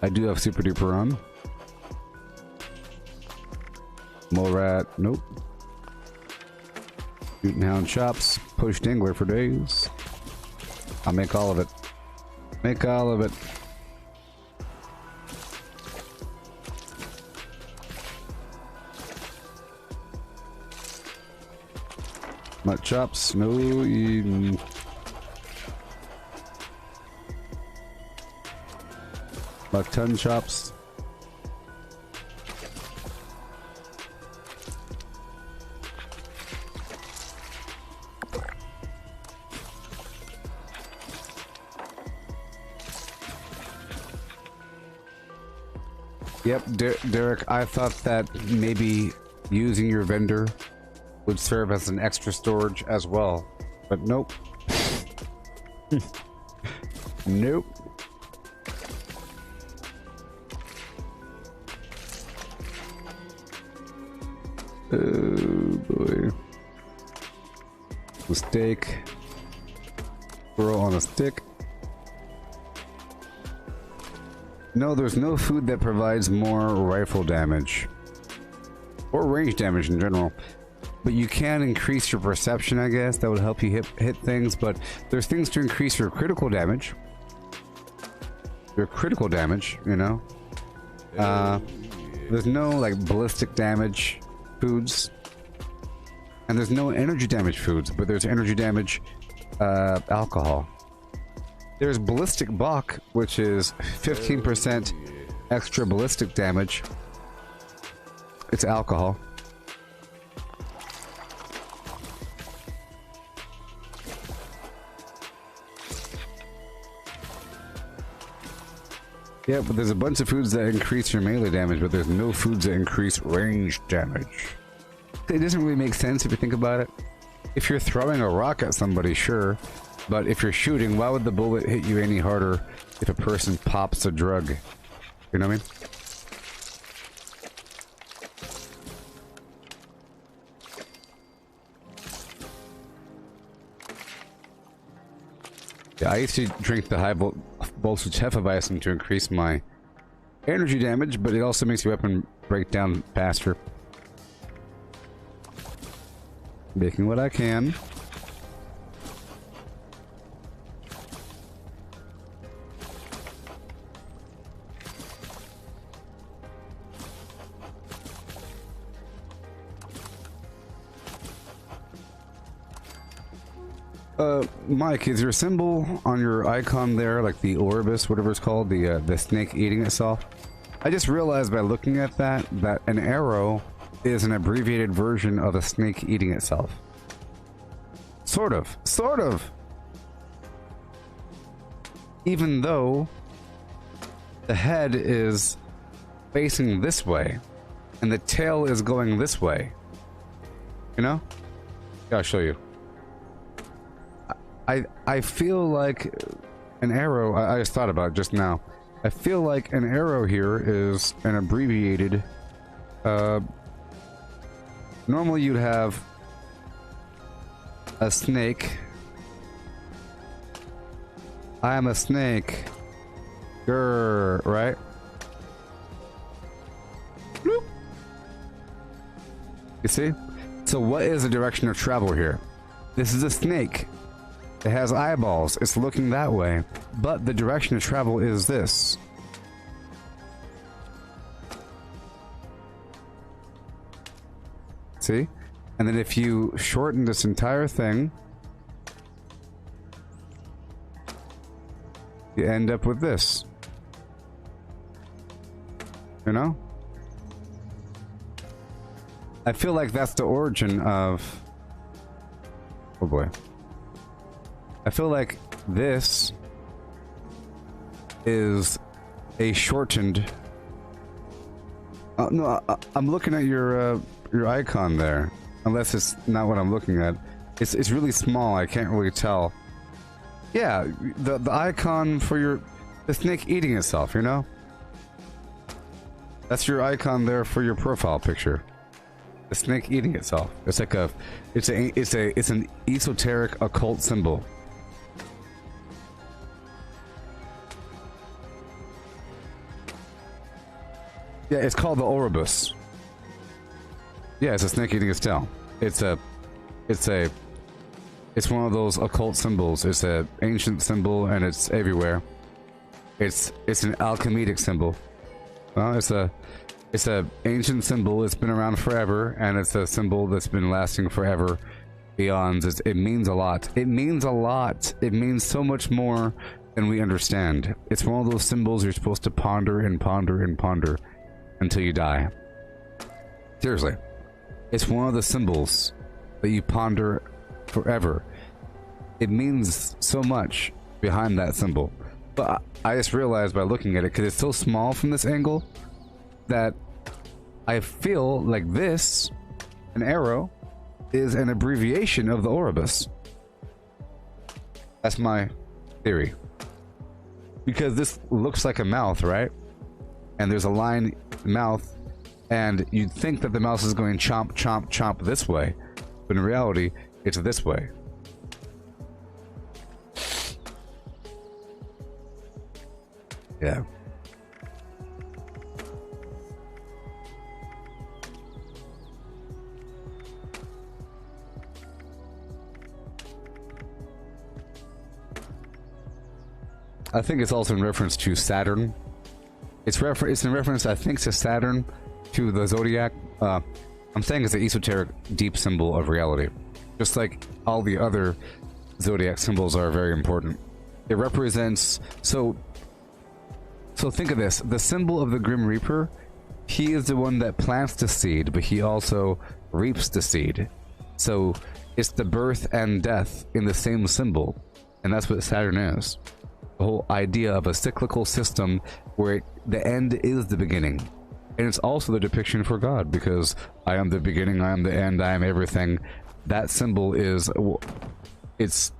I do have super duper rum. Mole rat, nope. Mutant hound chops, push dingler for days. I'll make all of it. Make all of it. Nut chops, no eating. Mutton chops. Yep, Derek, I thought that maybe using your vendor would serve as an extra storage as well, but nope. Nope. Oh boy. The steak. Squirrel on a stick. No, there's no food that provides more rifle damage. Or range damage in general but you can increase your perception, I guess. That would help you hit things, but there's things to increase your critical damage. Your critical damage, you know? There's no, like, ballistic damage foods. And there's no energy damage foods, but there's energy damage alcohol. There's ballistic Bach, which is 15% extra ballistic damage. It's alcohol. Yeah, but there's a bunch of foods that increase your melee damage, but there's no foods that increase range damage. It doesn't really make sense if you think about it. If you're throwing a rock at somebody, sure. But if you're shooting, why would the bullet hit you any harder if a person pops a drug? You know what I mean? Yeah, I used to drink the high voltage Hefeweizen to increase my energy damage, but it also makes your weapon break down faster. Making what I can. Mike, is your symbol on your icon there, like the Orbis, whatever it's called, the snake eating itself? I just realized by looking at that an arrow is an abbreviated version of a snake eating itself. Sort of. Sort of! Even though the head is facing this way, and the tail is going this way. You know? Yeah, I'll show you. I feel like an arrow, I just thought about it just now. I feel like an arrow here is an abbreviated, normally you'd have a snake. I am a snake. Grr, right? Bloop. You see? So what is the direction of travel here? This is a snake. It has eyeballs. It's looking that way. But the direction of travel is this. See? And then if you shorten this entire thing, you end up with this. You know? I feel like that's the origin of... Oh boy. I feel like this is a shortened... no, I'm looking at your icon there. Unless it's not what I'm looking at. It's really small, I can't really tell. Yeah, the icon for the snake eating itself, you know? That's your icon there for your profile picture. The snake eating itself. It's like it's an esoteric occult symbol. Yeah, it's called the Ouroboros. Yeah, it's a snake eating its tail. It's one of those occult symbols. It's an ancient symbol and it's everywhere. It's an alchemic symbol. Well, it's a ancient symbol. It's been around forever, and it's a symbol that's been lasting forever. Beyond, it means a lot. It means a lot. It means so much more than we understand. It's one of those symbols you're supposed to ponder and ponder and ponder until you die. Seriously. It's one of the symbols that you ponder forever. It means so much behind that symbol. But I just realized by looking at it, because it's so small from this angle, that I feel like this, an arrow, is an abbreviation of the Ouroboros. That's my theory. Because this looks like a mouth, right? And there's a line mouth, and you'd think that the mouse is going chomp, chomp, chomp this way, but in reality, it's this way. Yeah. I think it's also in reference to Saturn. It's in reference, I think, to Saturn, to the zodiac. I'm saying it's an esoteric, deep symbol of reality. Just like all the other zodiac symbols are very important. It represents... So think of this. The symbol of the Grim Reaper, he is the one that plants the seed, but he also reaps the seed. So it's the birth and death in the same symbol. And that's what Saturn is. The whole idea of a cyclical system where the end is the beginning. And it's also the depiction for God, because I am the beginning, I am the end, I am everything. That symbol is, it's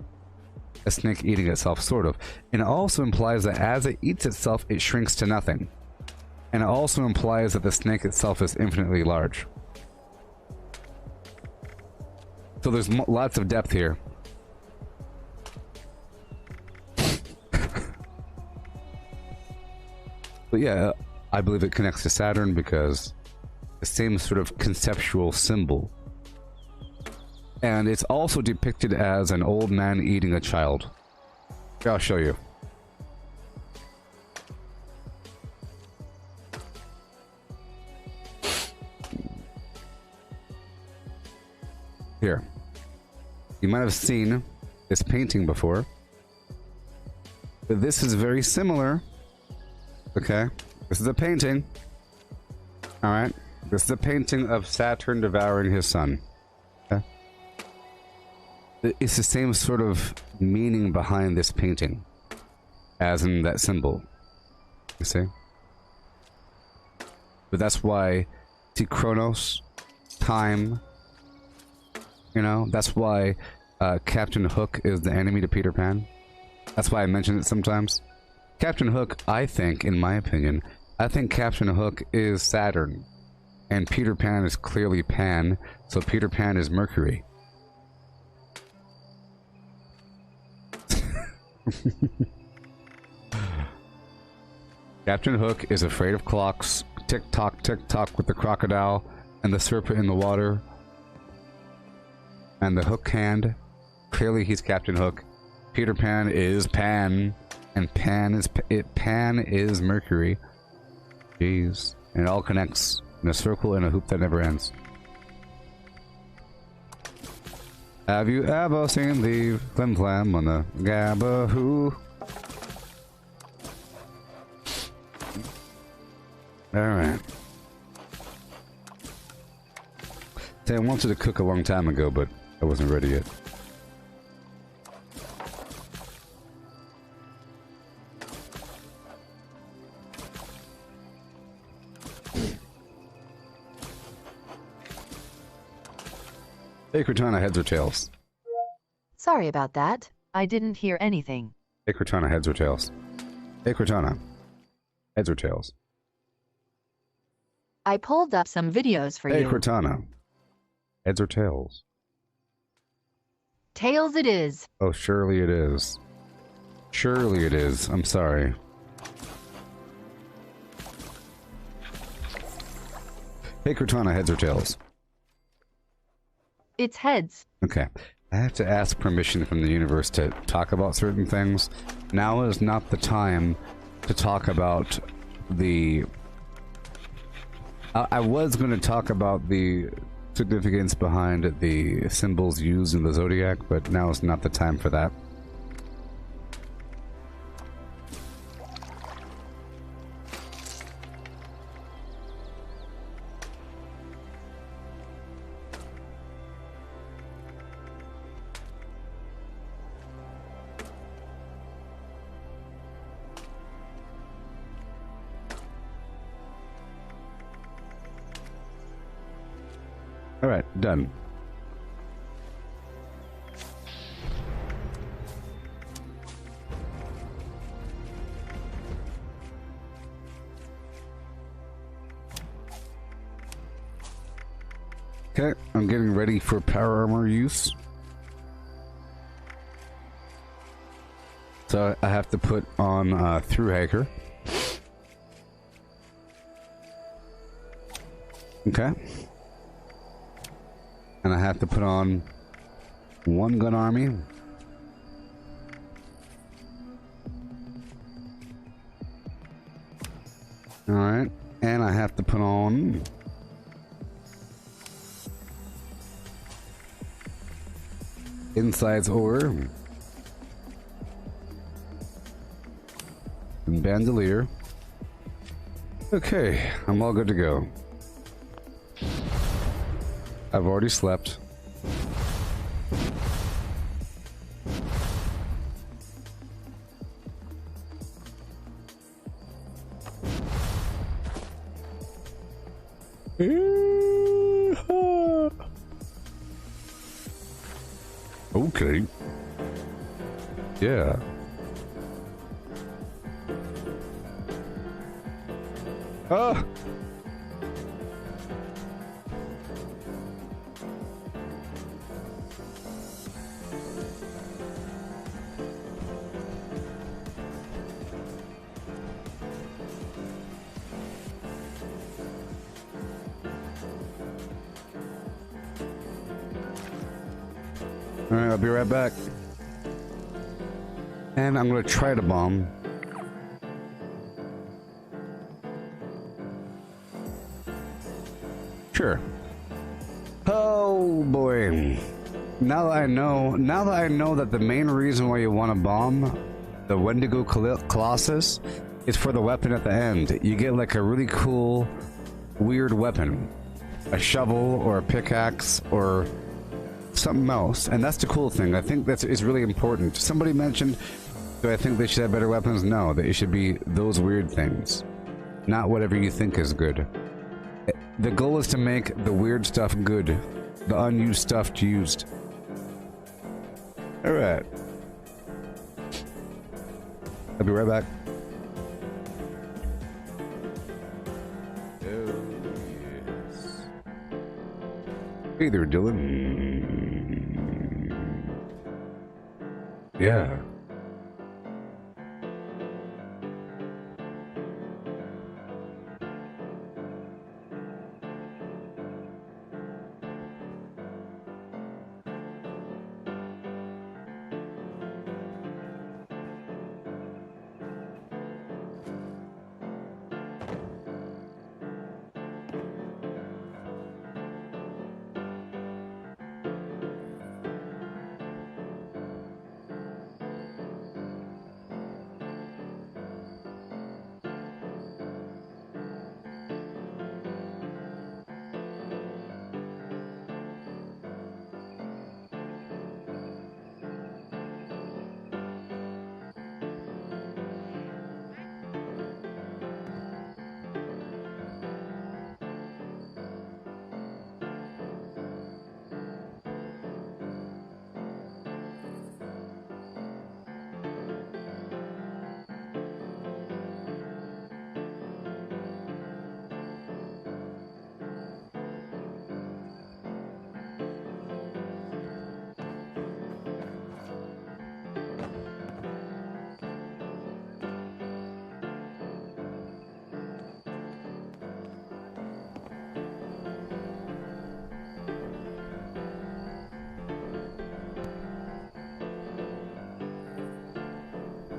a snake eating itself, sort of. And it also implies that as it eats itself, it shrinks to nothing. And it also implies that the snake itself is infinitely large. So there's lots of depth here. But yeah, I believe it connects to Saturn because the same sort of conceptual symbol. And it's also depicted as an old man eating a child. Here, I'll show you. Here. You might have seen this painting before. But this is very similar. Okay, this is a painting. Alright, this is a painting of Saturn devouring his son. Okay. It's the same sort of meaning behind this painting as in that symbol. You see? But that's why, see, Chronos, time, you know, that's why Captain Hook is the enemy to Peter Pan. That's why I mention it sometimes. Captain Hook, I think, in my opinion, I think Captain Hook is Saturn. And Peter Pan is clearly Pan, so Peter Pan is Mercury. Captain Hook is afraid of clocks, tick-tock, tick-tock with the crocodile, and the serpent in the water. And the hook hand, clearly he's Captain Hook. Peter Pan is Pan. And Pan is Mercury. Jeez. And it all connects in a circle in a hoop that never ends. Have you ever seen the flim flam on the Gabahoo? Alright. I wanted to cook a long time ago, but I wasn't ready yet. Hey Cortana, heads or tails? Sorry about that. I didn't hear anything. Hey Cortana, heads or tails? Hey Cortana, heads or tails? I pulled up some videos for you. Hey Cortana, heads or tails? Tails it is. Oh, surely it is. Surely it is. I'm sorry. Hey Cortana, heads or tails? It's heads. Okay. I have to ask permission from the universe to talk about certain things. Now is not the time to talk about the... I was going to talk about the significance behind the symbols used in the zodiac, but now is not the time for that. Alright, done. Okay, I'm getting ready for power armor use. So I have to put on through hacker. Okay. And I have to put on one gun army. Alright. And I have to put on... Inside's ore. And bandolier. Okay, I'm all good to go. I've already slept. Okay. Yeah. Ah! Alright, I'll be right back. And I'm gonna try to bomb. Sure. Oh boy. Now that I know that the main reason why you want to bomb the Wendigo Colossus is for the weapon at the end. You get like a really cool, weird weapon. A shovel or a pickaxe or something else. And that's the cool thing. I think that is really important. Somebody mentioned, do I think they should have better weapons? No, that it should be those weird things. Not whatever you think is good. The goal is to make the weird stuff good. The unused stuff used. Alright. I'll be right back. Oh, yes. Hey there, Dylan. Yeah.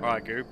Alright, Goob.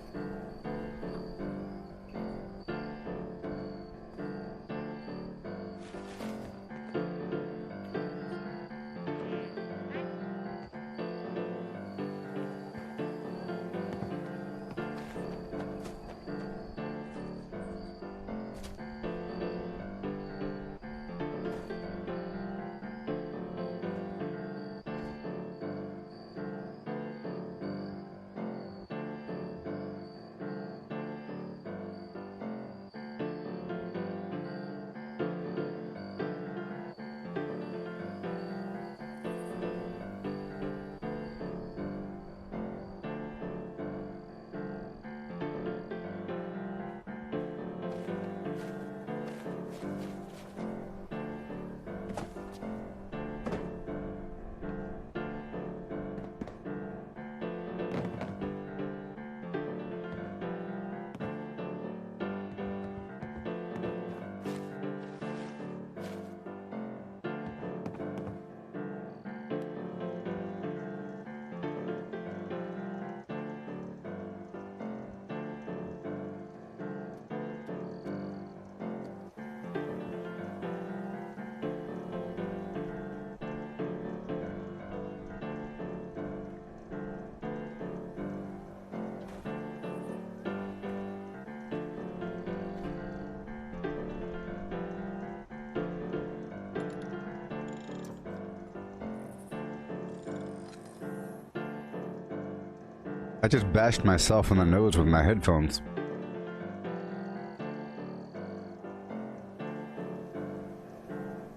I just bashed myself in the nose with my headphones.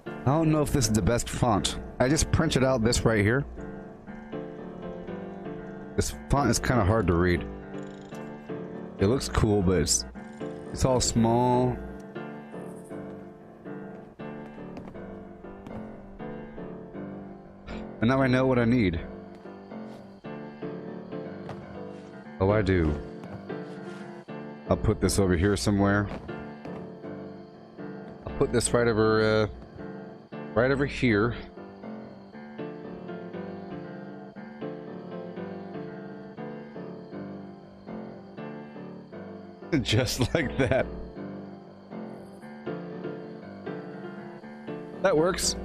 I don't know if this is the best font. I just printed out this right here. This font is kind of hard to read. It looks cool, but it's all small. And now I know what I need. Oh, I do. I'll put this over here somewhere. I'll put this right over here. Just like that. That works.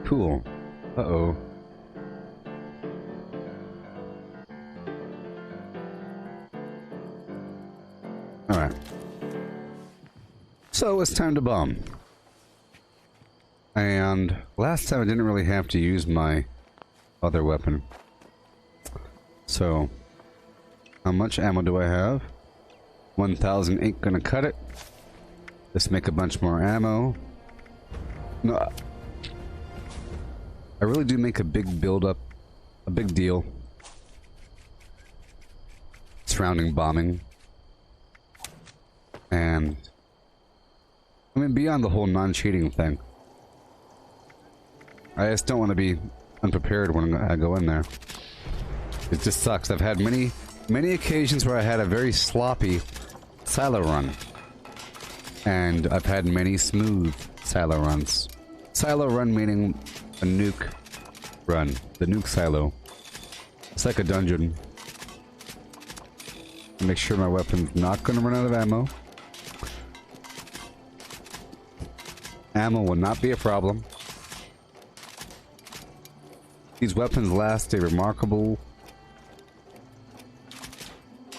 Cool. Uh-oh. Alright. So it's time to bomb. And last time I didn't really have to use my other weapon. So, how much ammo do I have? 1,000 ain't gonna cut it. Let's make a bunch more ammo. No, I really do make a big build-up, a big deal surrounding bombing. And, I mean, beyond the whole non-cheating thing, I just don't want to be unprepared when I go in there. It just sucks. I've had many occasions where I had a very sloppy silo run. And I've had many smooth silo runs. Silo run meaning a nuke run. The nuke silo. It's like a dungeon. Make sure my weapon's not going to run out of ammo. Ammo will not be a problem. These weapons last a remarkable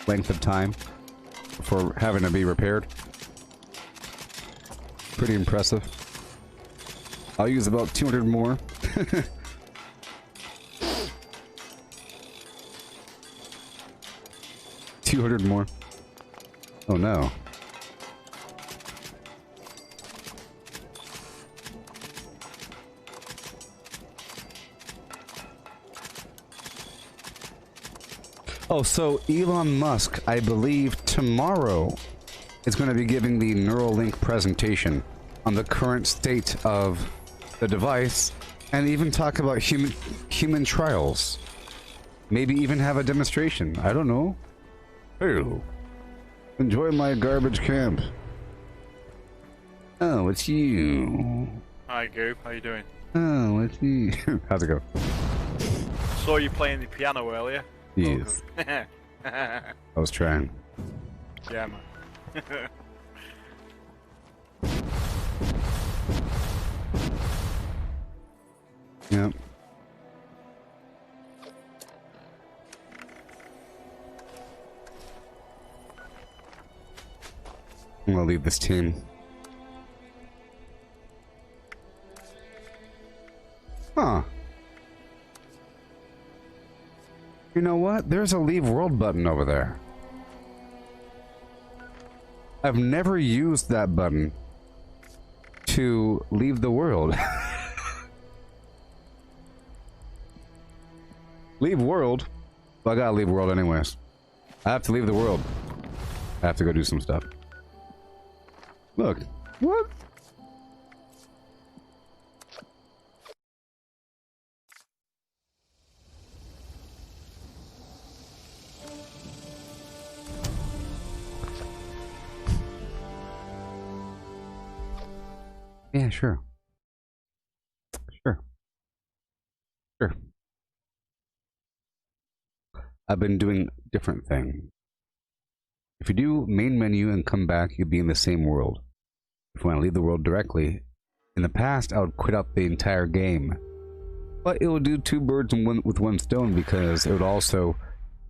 length of time before having to be repaired. Pretty impressive. I'll use about 200 more. $200 more. Oh no. Oh, so Elon Musk, I believe tomorrow, is going to be giving the Neuralink presentation on the current state of the device, and even talk about human trials. Maybe even have a demonstration. I don't know. Hey, enjoy my garbage camp. Oh, it's you. Hi, Goob. How you doing? Oh, it's you. How's it go? Saw you playing the piano earlier. Yes. I was trying. Yeah, man. Yep. I'm gonna leave this team. Huh. You know what? There's a leave world button over there. I've never used that button to leave the world. Leave world? Well, I gotta leave world anyways. I have to leave the world. I have to go do some stuff. Look. What? Yeah, sure. Sure. Sure. I've been doing different things. If you do main menu and come back, you'll be in the same world. If you want to leave the world directly, in the past I would quit out the entire game. But it will do two birds with one stone, because it would also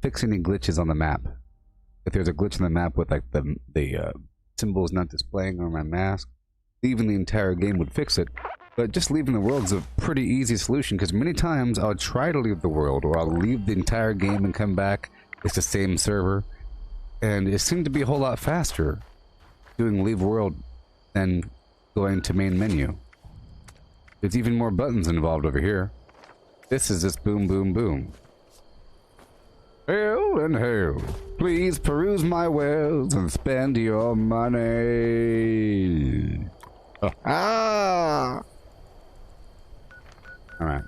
fix any glitches on the map. If there's a glitch in the map with like the symbols not displaying on my mask, leaving the entire game would fix it. But just leaving the world is a pretty easy solution, because many times I'll try to leave the world, or I'll leave the entire game and come back. It's the same server. And it seemed to be a whole lot faster doing leave world than going to main menu. There's even more buttons involved over here. This is just boom, boom, boom. Hail and hail. Please peruse my wares and spend your money. Ah! Alright.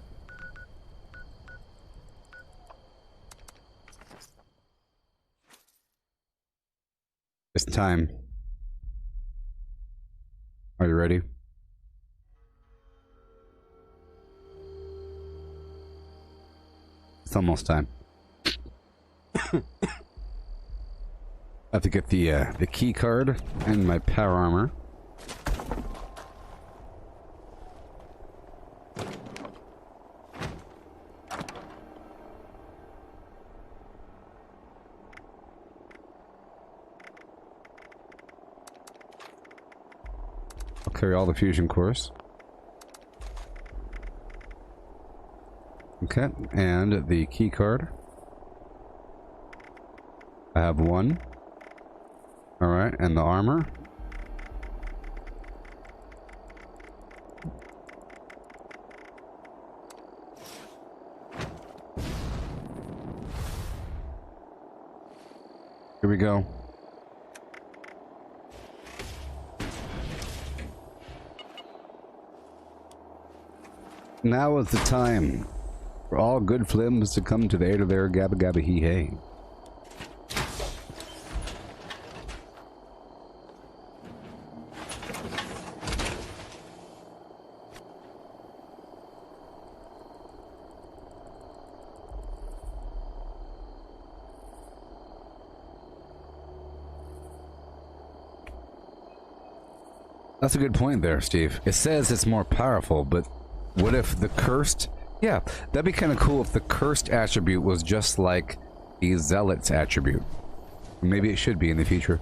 It's time. Are you ready? It's almost time. I have to get the key card and my power armor. I'll carry all the fusion cores. Okay, and the key card. I have one. Alright, and the armor. Here we go. Now is the time for all good flims to come to the aid of their gabba gabba hee hey. That's a good point there, Steve. It says it's more powerful, but what if the cursed... Yeah, that'd be kind of cool if the cursed attribute was just like the zealot's attribute. Maybe it should be in the future.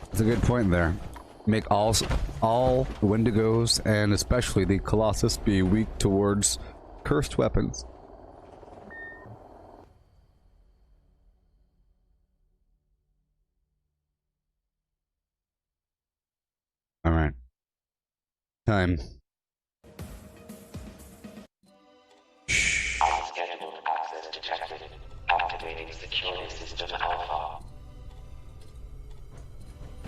That's a good point there. Make all Wendigos, and especially the Colossus, be weak towards cursed weapons. Alright. Time. Unscheduled access detected. Activating security system alpha.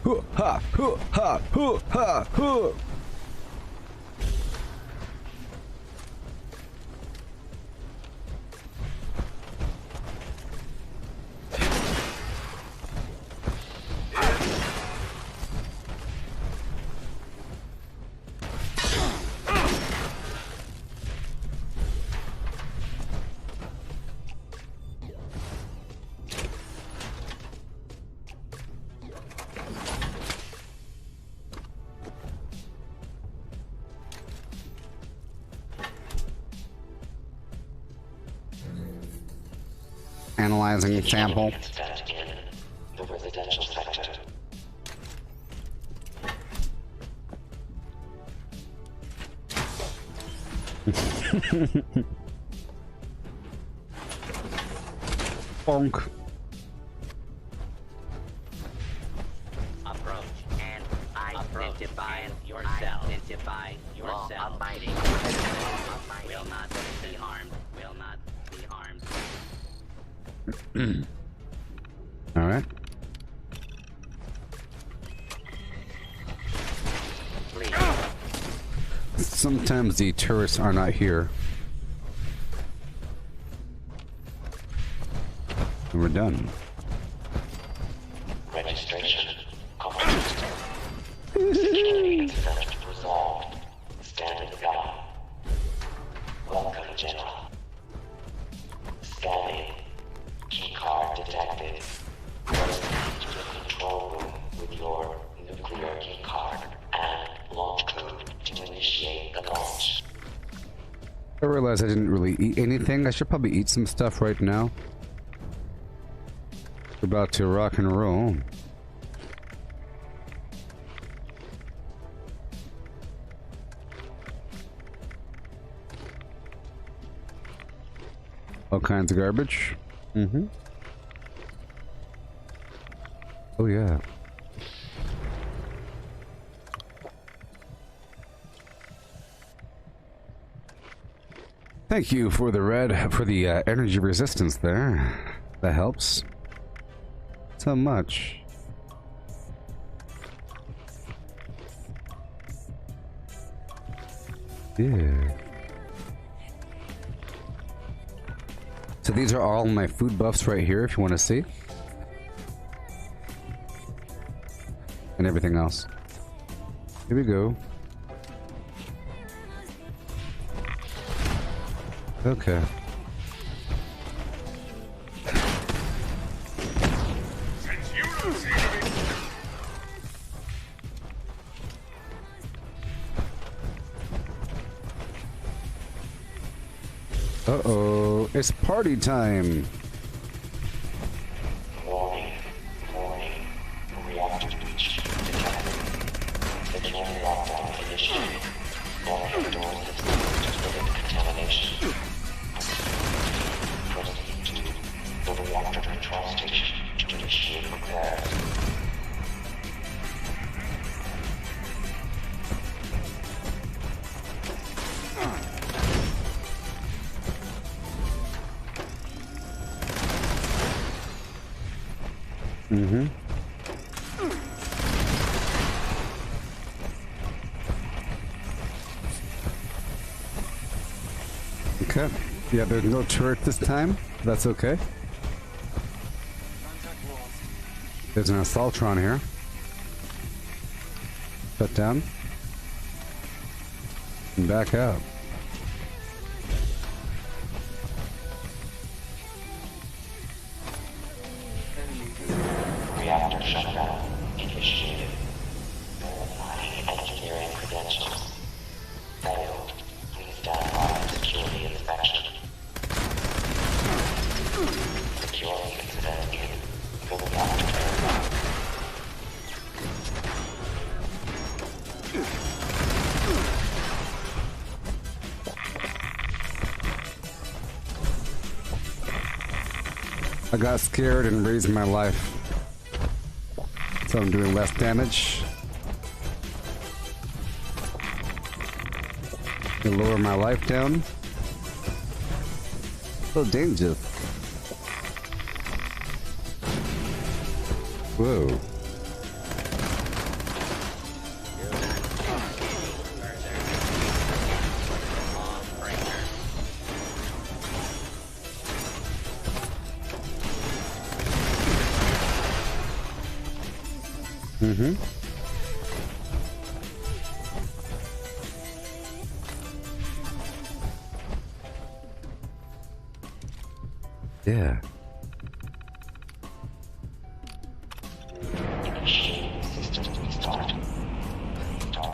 Hoo ha hoo ha hoo ha hoo. Analyzing sample. The residential sector. Bonk. Approach and identify yourself. Identify yourself. Abiding. Will not be harmed. Will not be harmed. All right. Sometimes the tourists are not here. And we're done. Registration complete. Security incident resolved. Standing by. Welcome, General. Scanning. Keycard detected. Proceed to the control room with your nuclear keycard and launch code to initiate the launch. I realized I didn't really eat anything. I should probably eat some stuff right now. We're about to rock and roll. All kinds of garbage. Mm-hmm. Oh yeah. Thank you for the energy resistance there. That helps so much. Yeah. So these are all my food buffs right here if you want to see. And everything else. Here we go. Okay. Uh-oh, it's party time. Warning. Reactor breach detected. Secure lockdown initiated. All doors exposed to prevent contamination. Proceed to the reactor control station to initiate repairs. Mm-hmm. Okay. Yeah, there's no turret this time. That's okay. There's an assaultron here. Shut down. And back out. Reactor shutdown initiated. Verifying engineering credentials. Failed. Please stand by for security inspection. Security incident in the reactor area. I got scared and raised my life. So I'm doing less damage. To lower my life down. So dangerous. Whoa. Mm-hmm. Yeah.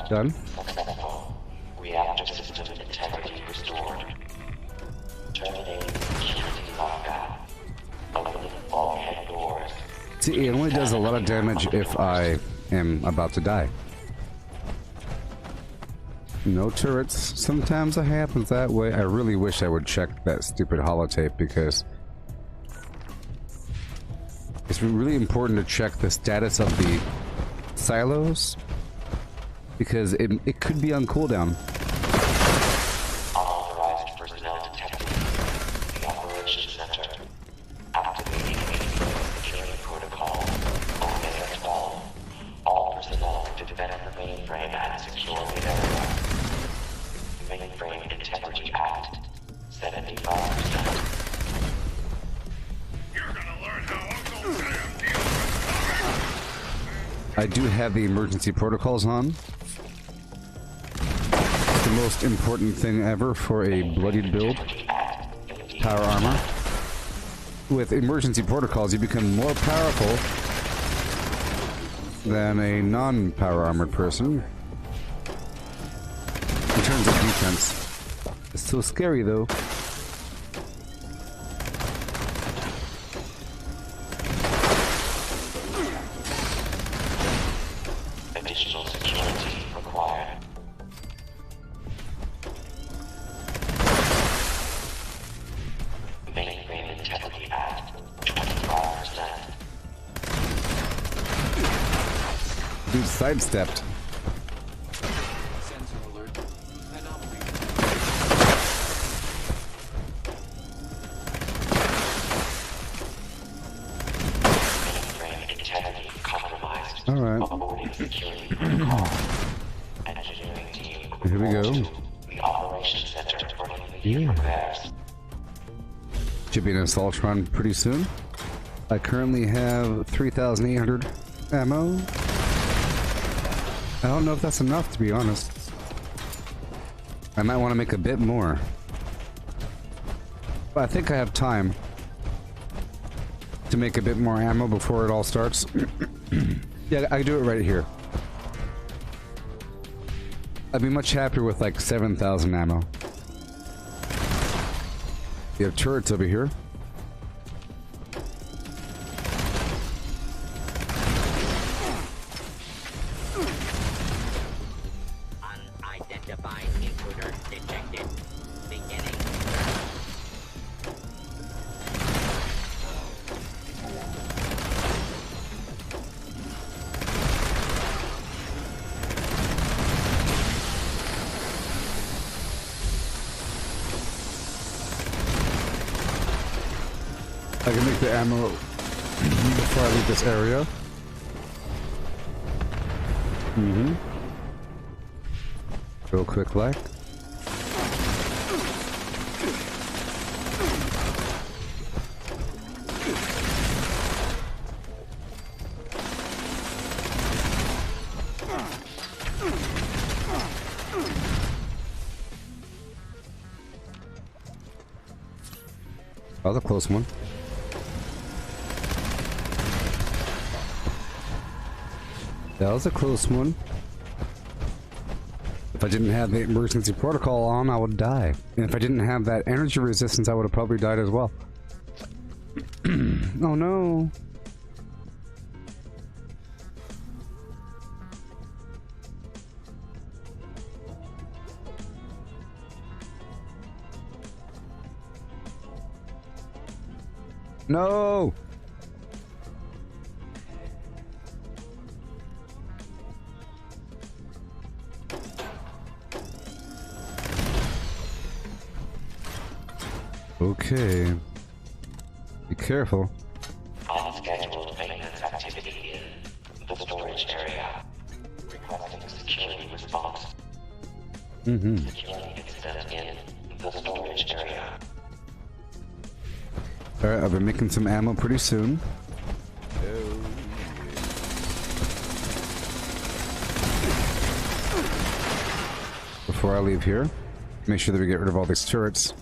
Done. Successful. Reactor system integrity restored. Terminating security lockdown. Opening all head doors. See, it only does a lot of damage if I am about to die. No turrets. Sometimes it happens that way. I really wish I would check that stupid holotape because it's really important to check the status of the silos because it could be on cooldown. Unauthorized personnel detected. The operations center. Activating security protocol. Omega 12. All personnel to defend the mainframe and secure the area. Mainframe integrity at 75%. I do have the emergency protocols on. It's the most important thing ever for a bloodied build. Power armor. With emergency protocols, you become more powerful than a non-power armored person. In terms of defense. It's so scary though. Additional security required. Main sidestepped. Sensor alert. Anomaly. Mainframe integrity compromised. All right. Aborting security protocol. Engineering team. Here we go. The operations center for immediate repairs. Should be an assault run pretty soon. I currently have 3,800 ammo. I don't know if that's enough, to be honest. I might want to make a bit more. But I think I have time to make a bit more ammo before it all starts. Yeah, I can do it right here. I'd be much happier with like 7,000 ammo. You have turrets over here. Unidentified intruder detected. Beginning. I can make the ammo before I leave this area. Real quick like. That was a close one. That was a close one. If I didn't have the emergency protocol on, I would die. And if I didn't have that energy resistance, I would have probably died as well. Oh no. No! Okay. Be careful. Unscheduled maintenance activity in the storage area. Requesting security response. Security incident in the storage area. Alright, I'll be making some ammo pretty soon. Before I leave here, make sure that we get rid of all these turrets.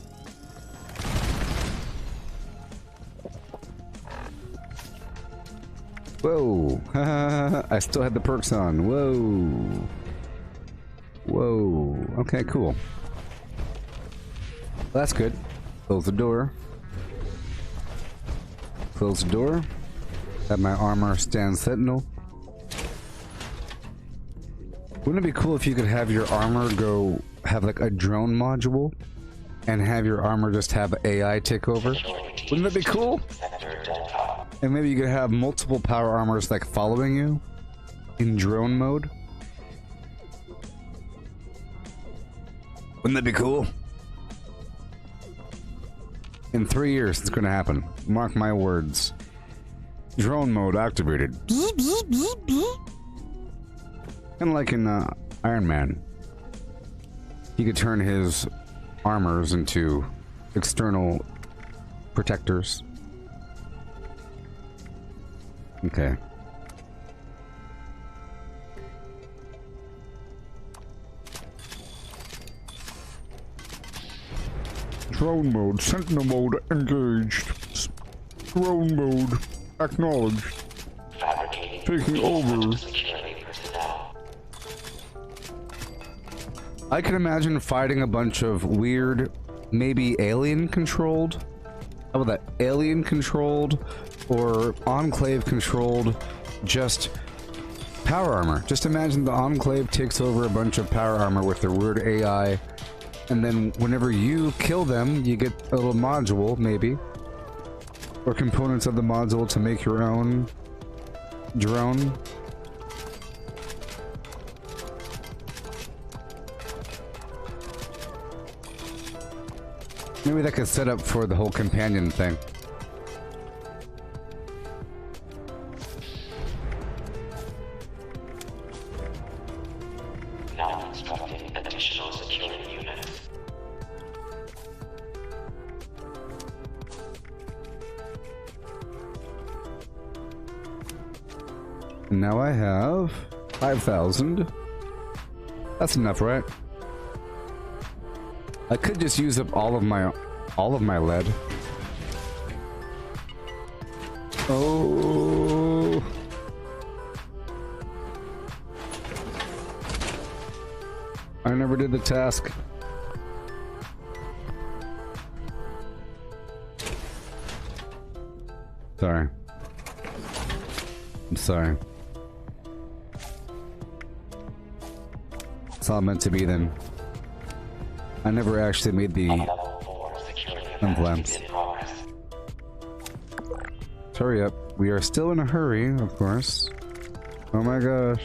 Whoa! I still had the perks on. Whoa! Whoa! Okay, cool. That's good. Close the door. Close the door. Have my armor stand sentinel. Wouldn't it be cool if you could have your armor go have like a drone module and have your armor just have AI take over? Wouldn't that be cool? And maybe you could have multiple power armors like following you in drone mode. Wouldn't that be cool? In 3 years, it's going to happen. Mark my words. Drone mode activated. Kind of like in Iron Man. He could turn his armors into external protectors. Okay. Drone mode, sentinel mode engaged. Drone mode acknowledged. Taking over. I can imagine fighting a bunch of weird, maybe alien controlled. How about that? Alien controlled or Enclave controlled just power armor. Just imagine the Enclave takes over a bunch of power armor with their weird AI, and then whenever you kill them, you get a little module, maybe, or components of the module to make your own drone. Maybe that could set up for the whole companion thing. Now constructing additional security units. Now I have 5,000. That's enough, right? I could just use up all of my lead. Oh. I never did the task. Sorry. I'm sorry. It's all meant to be then. I never actually made the implants. Hurry up. We are still in a hurry, of course. Oh my gosh.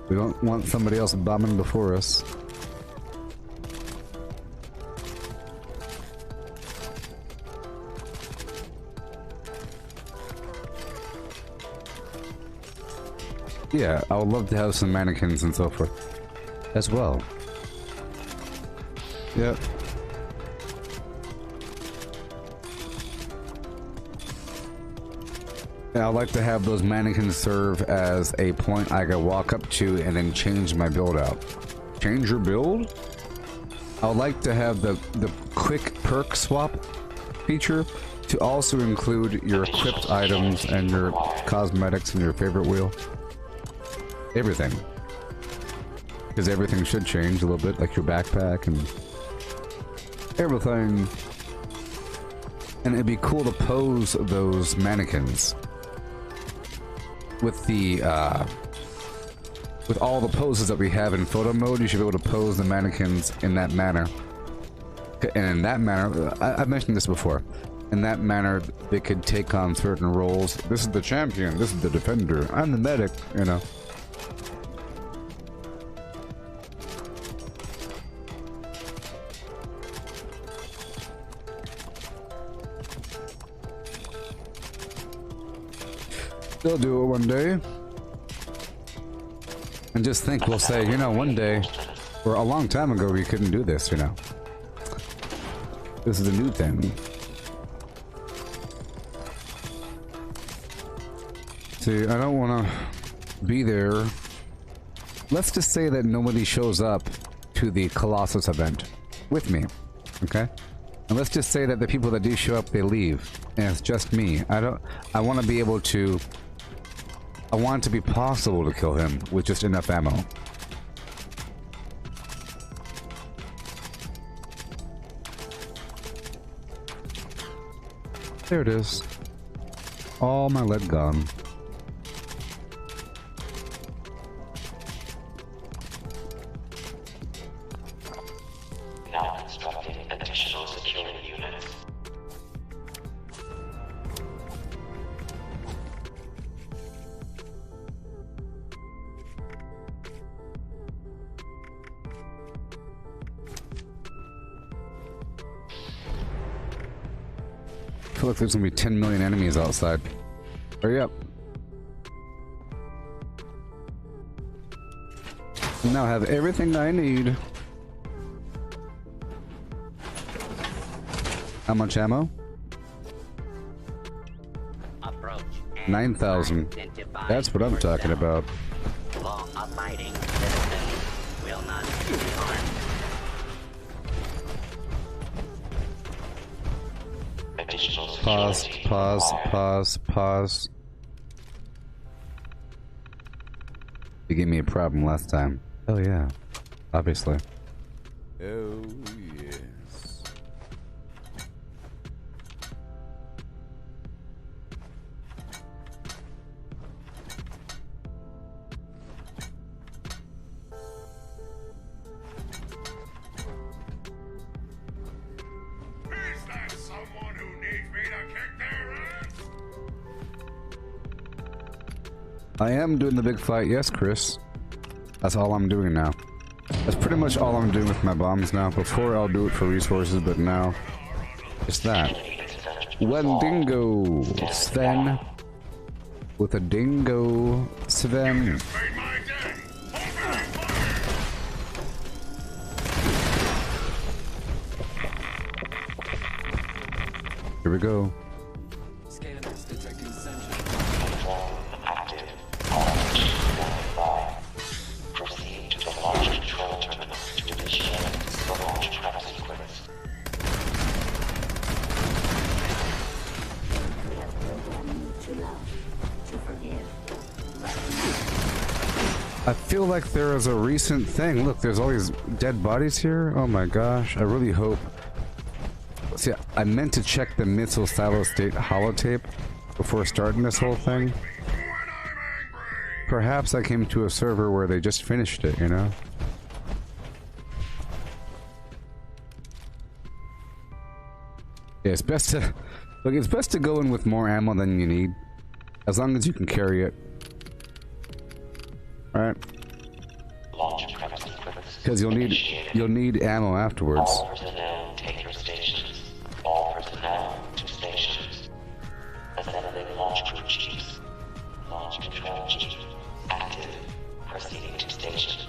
We don't want somebody else bombing before us. Yeah, I would love to have some mannequins and so forth as well. Yep. Yeah, I'd like to have those mannequins serve as a point I could walk up to and then change my build out. Change your build? I would like to have the quick perk swap feature to also include your equipped items and your cosmetics and your favorite wheel. Everything. Because everything should change a little bit, like your backpack and everything. And it'd be cool to pose those mannequins with the with all the poses that we have in photo mode. You should be able to pose the mannequins in that manner. And in that manner, I've mentioned this before. In that manner, they could take on certain roles. This is the champion. This is the defender. I'm the medic. You know. They'll do it one day. And just think, we'll say, you know, one day, or a long time ago, we couldn't do this, you know. This is a new thing. See, I don't want to be there. Let's just say that nobody shows up to the Colossus event with me, okay? And let's just say that the people that do show up, they leave, and it's just me. I want to be able to... I want it to be possible to kill him with just enough ammo. There it is. All my lead gone. Now constructing additional security units. I feel like there's gonna be 10 million enemies outside. Hurry up. Now I have everything I need. How much ammo? 9,000. That's what I'm talking about. Long abiding citizens will not be harmed. Pause. You gave me a problem last time. Oh yeah, obviously. Oh yes. Is that someone who needs me to kick their ass? I am doing the big fight, yes, Chris. That's all I'm doing now. That's pretty much all I'm doing with my bombs now. Before I'll do it for resources, but now it's that. One dingo, Sven. With a dingo, Sven. Here we go. Scanners detecting sentry. Active. Proceed to the launch control terminal to initiate the launch prep sequence. I feel like there is a recent thing. Look, there's all these dead bodies here. Oh my gosh. I really hope. See, I meant to check the missile silo state holotape before starting this whole thing. Perhaps I came to a server where they just finished it, you know? Yeah, it's best to... Look, it's best to go in with more ammo than you need. As long as you can carry it. Alright? Because you'll need ammo afterwards. All personnel, take your stations. All personnel to stations. Assembling launch crew chiefs. Launch control chief. Active. Proceeding to station.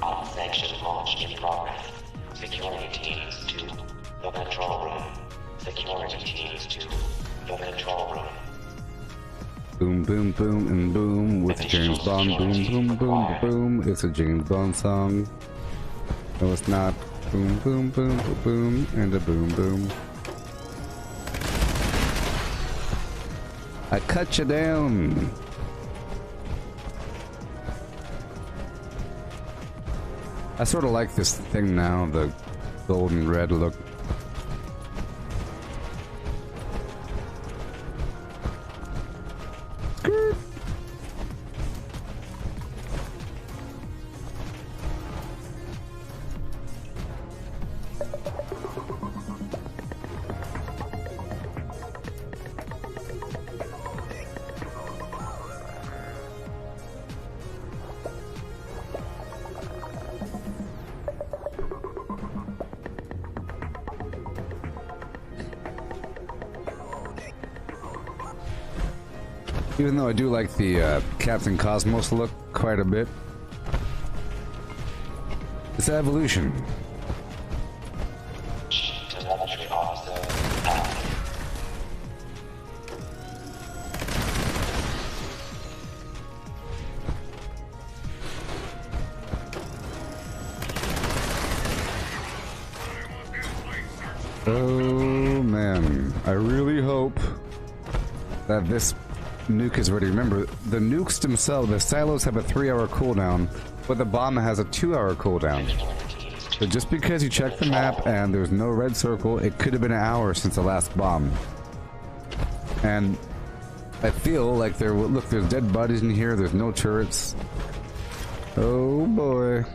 Unsanctioned launch in progress. Security teams to the control room. Security teams to the control room. Boom, boom, boom, and boom with James Bond. Boom, boom, boom, boom. It's a James Bond song. No, it's not. Boom, boom, boom, boom, boom, and a boom, boom. I cut you down. I sort of like this thing now, the golden red look. Even though I do like the Captain Cosmos look quite a bit. It's evolution. Telemetry officer. Oh man, I really hope that this nuke is ready. Remember, the nukes themselves, the silos have a 3-hour cooldown, but the bomb has a 2-hour cooldown. So just because you check the map and there's no red circle, it could have been an hour since the last bomb. And I feel like there will... Look, there's dead bodies in here, there's no turrets. Oh boy.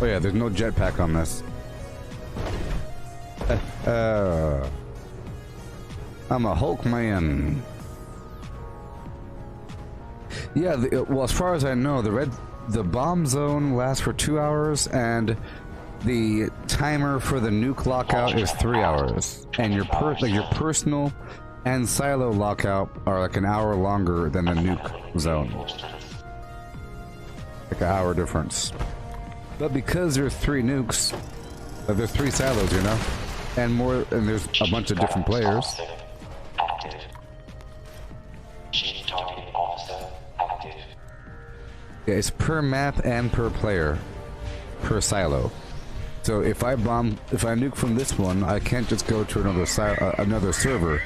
Oh yeah, there's no jetpack on this. I'm a Hulk man. Yeah, well, as far as I know, the bomb zone lasts for 2 hours, and the timer for the nuke lockout is 3 hours, and your personal and silo lockout are like an hour longer than the nuke zone. Like an hour difference. But because there's 3 nukes, there's 3 silos, you know, and there's a bunch of different players. Active. Chief targeting officer active. Yeah, it's per map and per player, per silo. So if I nuke from this one, I can't just go to another server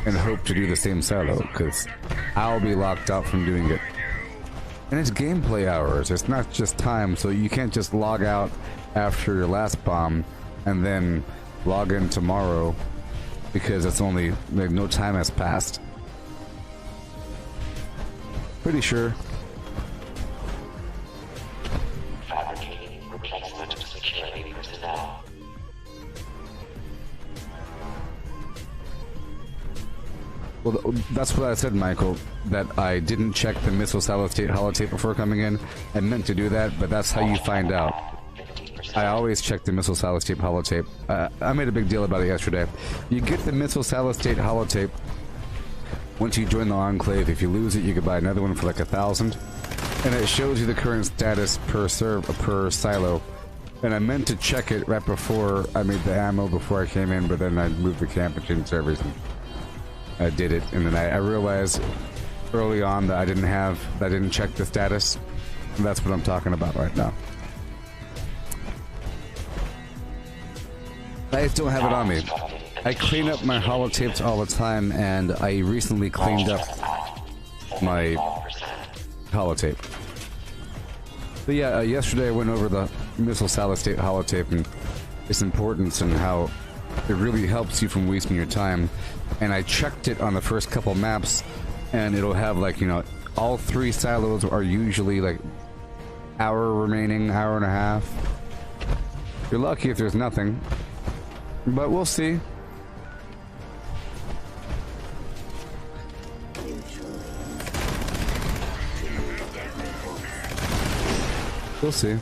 and hope to do the same silo, because I'll be locked out from doing it. And it's gameplay hours, it's not just time, so you can't just log out after your last bomb and then log in tomorrow because it's only, like, no time has passed. Pretty sure. Fabricating replacement security. Well, that's what I said, Michael, that I didn't check the missile solid-state holotape before coming in. I meant to do that, but that's how you find out. I always check the missile solid-state holotape. I made a big deal about it yesterday. You get the missile solid-state holotape once you join the Enclave. If you lose it, you can buy another one for like 1,000. And it shows you the current status per silo. And I meant to check it right before I made the ammo before I came in, but then I moved the camp and changed everything. I did it, and then I realized early on that I didn't check the status. And that's what I'm talking about right now. I still have it on me. I clean up my holotapes all the time, and I recently cleaned up my holotape. But yeah, yesterday I went over the missile solid-state holotape and its importance and how it really helps you from wasting your time. And I checked it on the first couple maps, and it'll have, like, you know, all 3 silos are usually like hour remaining, hour and a half. You're lucky if there's nothing, but we'll see. We'll see.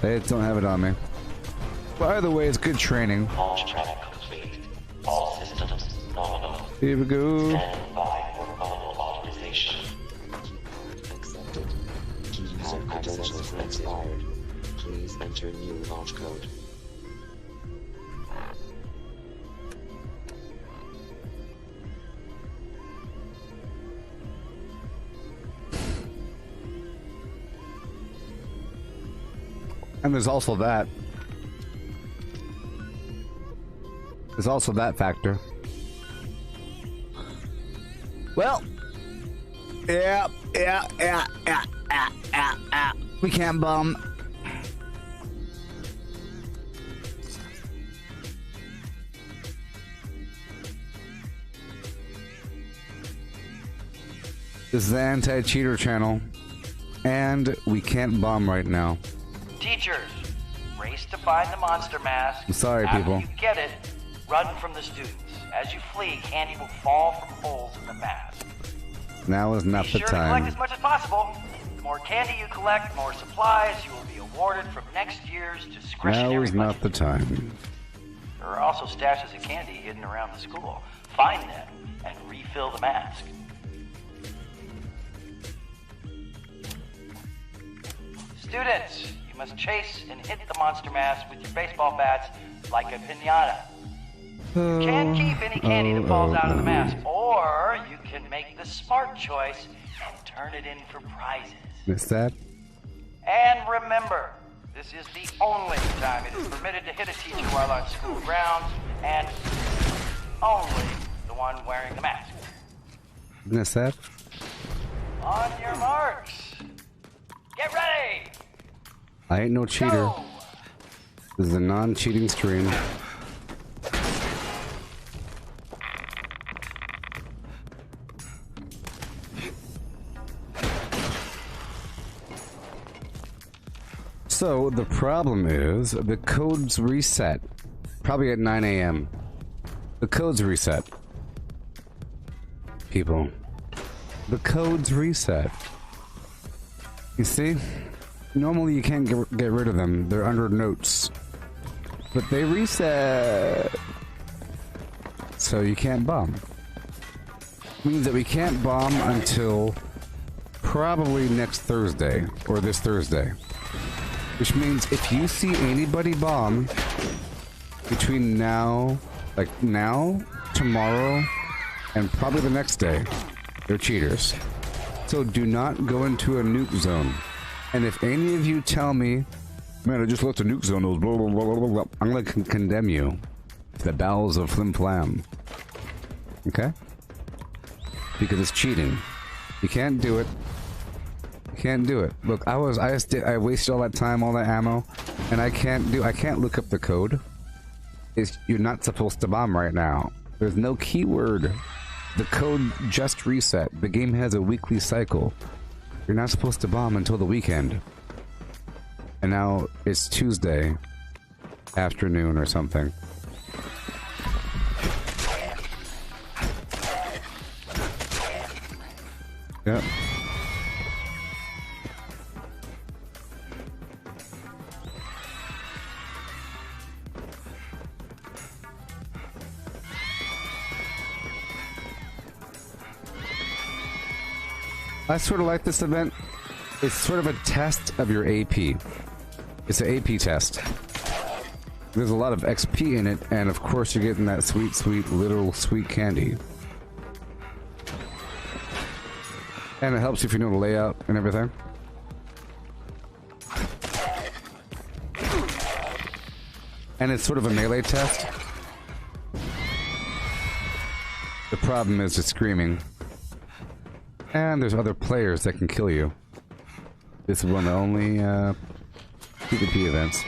I don't have it on me. But either way, it's good training. Launch track complete. All systems nominal. Here we go. Stand by for mobile authorization. Accepted. User credentials expired. Please enter new launch code. And there's also that. There's also that factor. Well, yeah. We can't bomb. This is the anti-cheater channel, and we can't bomb right now. Teachers, race to find the monster mask. I'm sorry, After people. you get it, run from the students. As you flee, candy will fall from holes in the mask. Now is not Be the sure to collect time. as much as possible. The more candy you collect, the more supplies you will be awarded from next year's discretionary Now is budget. not the time. There are also stashes of candy hidden around the school. Find them and refill the mask. Students, you must chase and hit the monster mask with your baseball bats like a piñata. You can keep any candy that falls out of the mask, or you can make the smart choice and turn it in for prizes. Missed that? And remember, this is the only time it is permitted to hit a teacher while on school grounds, and only the one wearing the mask. Missed that? On your marks, get ready! I ain't no cheater. Go. This is a non-cheating stream. So the problem is the code's reset. Probably at 9 a.m. The code's reset. People. The code's reset. You see? Normally you can't get rid of them. They're under notes. But they reset. So you can't bomb. Means that we can't bomb until probably next Thursday. Or this Thursday. Which means if you see anybody bomb between now, like now, tomorrow, and probably the next day, they're cheaters. So do not go into a nuke zone. And if any of you tell me, man, I just left a nuke zone, those blah, blah, blah, blah, blah, I'm going to condemn you to the bowels of Flim Flam. Okay? Because it's cheating. You can't do it. You can't do it. Look, I wasted all that time, all that ammo, and I can't look up the code. You're not supposed to bomb right now. There's no keyword. The code just reset. The game has a weekly cycle. You're not supposed to bomb until the weekend. And now it's Tuesday afternoon or something. Yep. I sort of like this event. It's sort of a test of your AP. It's an AP test. There's a lot of XP in it, and of course you're getting that sweet, sweet, literal sweet candy. And it helps if you know the layout and everything. And it's sort of a melee test. The problem is the screaming. And there's other players that can kill you. This is one of the only PvP events.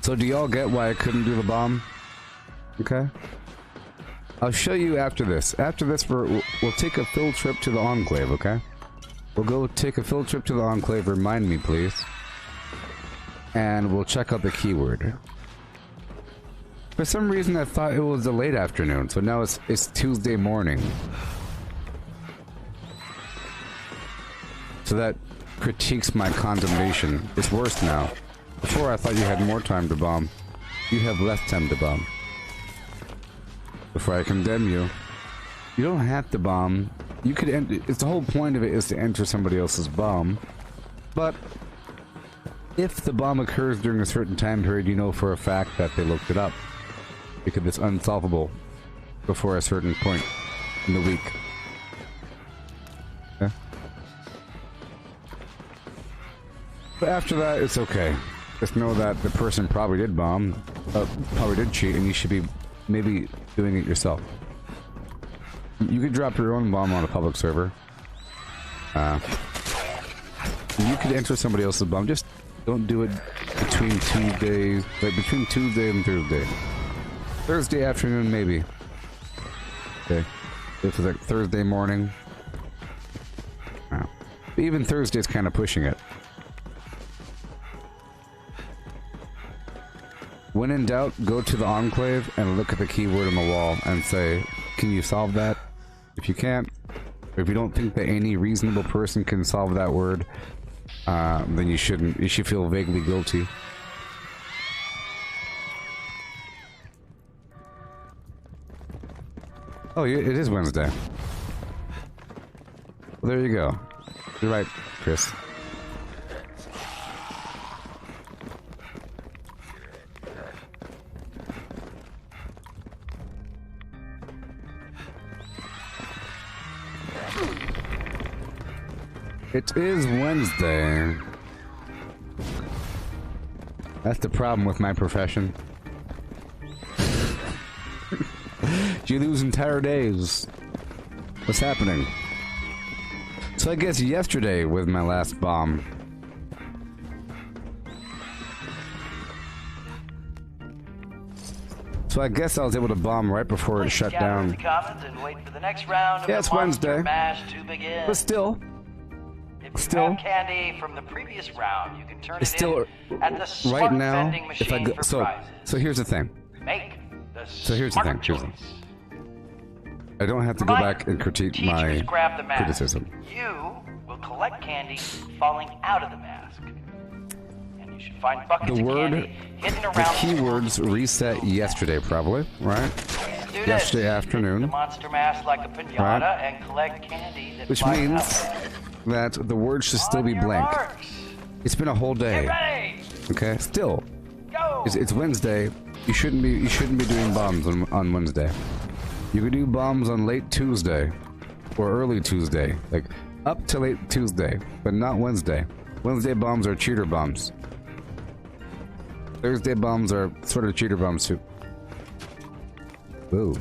So do y'all get why I couldn't do the bomb? Okay. I'll show you after this. After this, we'll take a field trip to the Enclave, okay? We'll go take a field trip to the Enclave, remind me please. And we'll check out the keyword. For some reason I thought it was the late afternoon, so now it's Tuesday morning. So that critiques my condemnation. It's worse now. Before I thought you had more time to bomb. You have less time to bomb. Before I condemn you. You don't have to bomb. You could it's the whole point of it is to enter somebody else's bomb. But if the bomb occurs during a certain time period, you know for a fact that they looked it up. Because it's unsolvable before a certain point in the week. Okay? But after that, it's okay. Just know that the person probably did bomb, probably did cheat, and you should be maybe doing it yourself. You could drop your own bomb on a public server. You could enter somebody else's bomb. Just don't do it between Tuesday and Thursday. Thursday afternoon, maybe. Okay. If it's like Thursday morning. But even Thursday's kind of pushing it. When in doubt, go to the Enclave and look at the keyword on the wall and say, can you solve that? If you can't, or if you don't think that any reasonable person can solve that word, then you shouldn't. You should feel vaguely guilty. Oh, it is Wednesday. Well, there you go. You're right, Chris. It is Wednesday. That's the problem with my profession. You lose entire days. What's happening? So I guess yesterday was my last bomb. So I guess I was able to bomb right before it shut down. Yeah, it's Wednesday. But still. If you have candy from the previous round, you can turn it in at the smart right now, vending machine if I go, for prizes. so here's the thing. Make the So here's the thing. choice. I don't have to go back and critique my Grab the mask. criticism. You will collect candy falling out of the mask. And you should find buckets The of word, candy hidden the around keywords reset yesterday, probably, right? Yesterday afternoon. the monster mask like a pinata Right. and collect candy that Which flies means out. that the word should still be blank. It's been a whole day. Okay, still. It's Wednesday. You shouldn't be doing bombs on Wednesday. You can do bombs on late Tuesday or early Tuesday, like up to late Tuesday, but not Wednesday. Wednesday bombs are cheater bombs. Thursday bombs are sort of cheater bombs too. Ooh.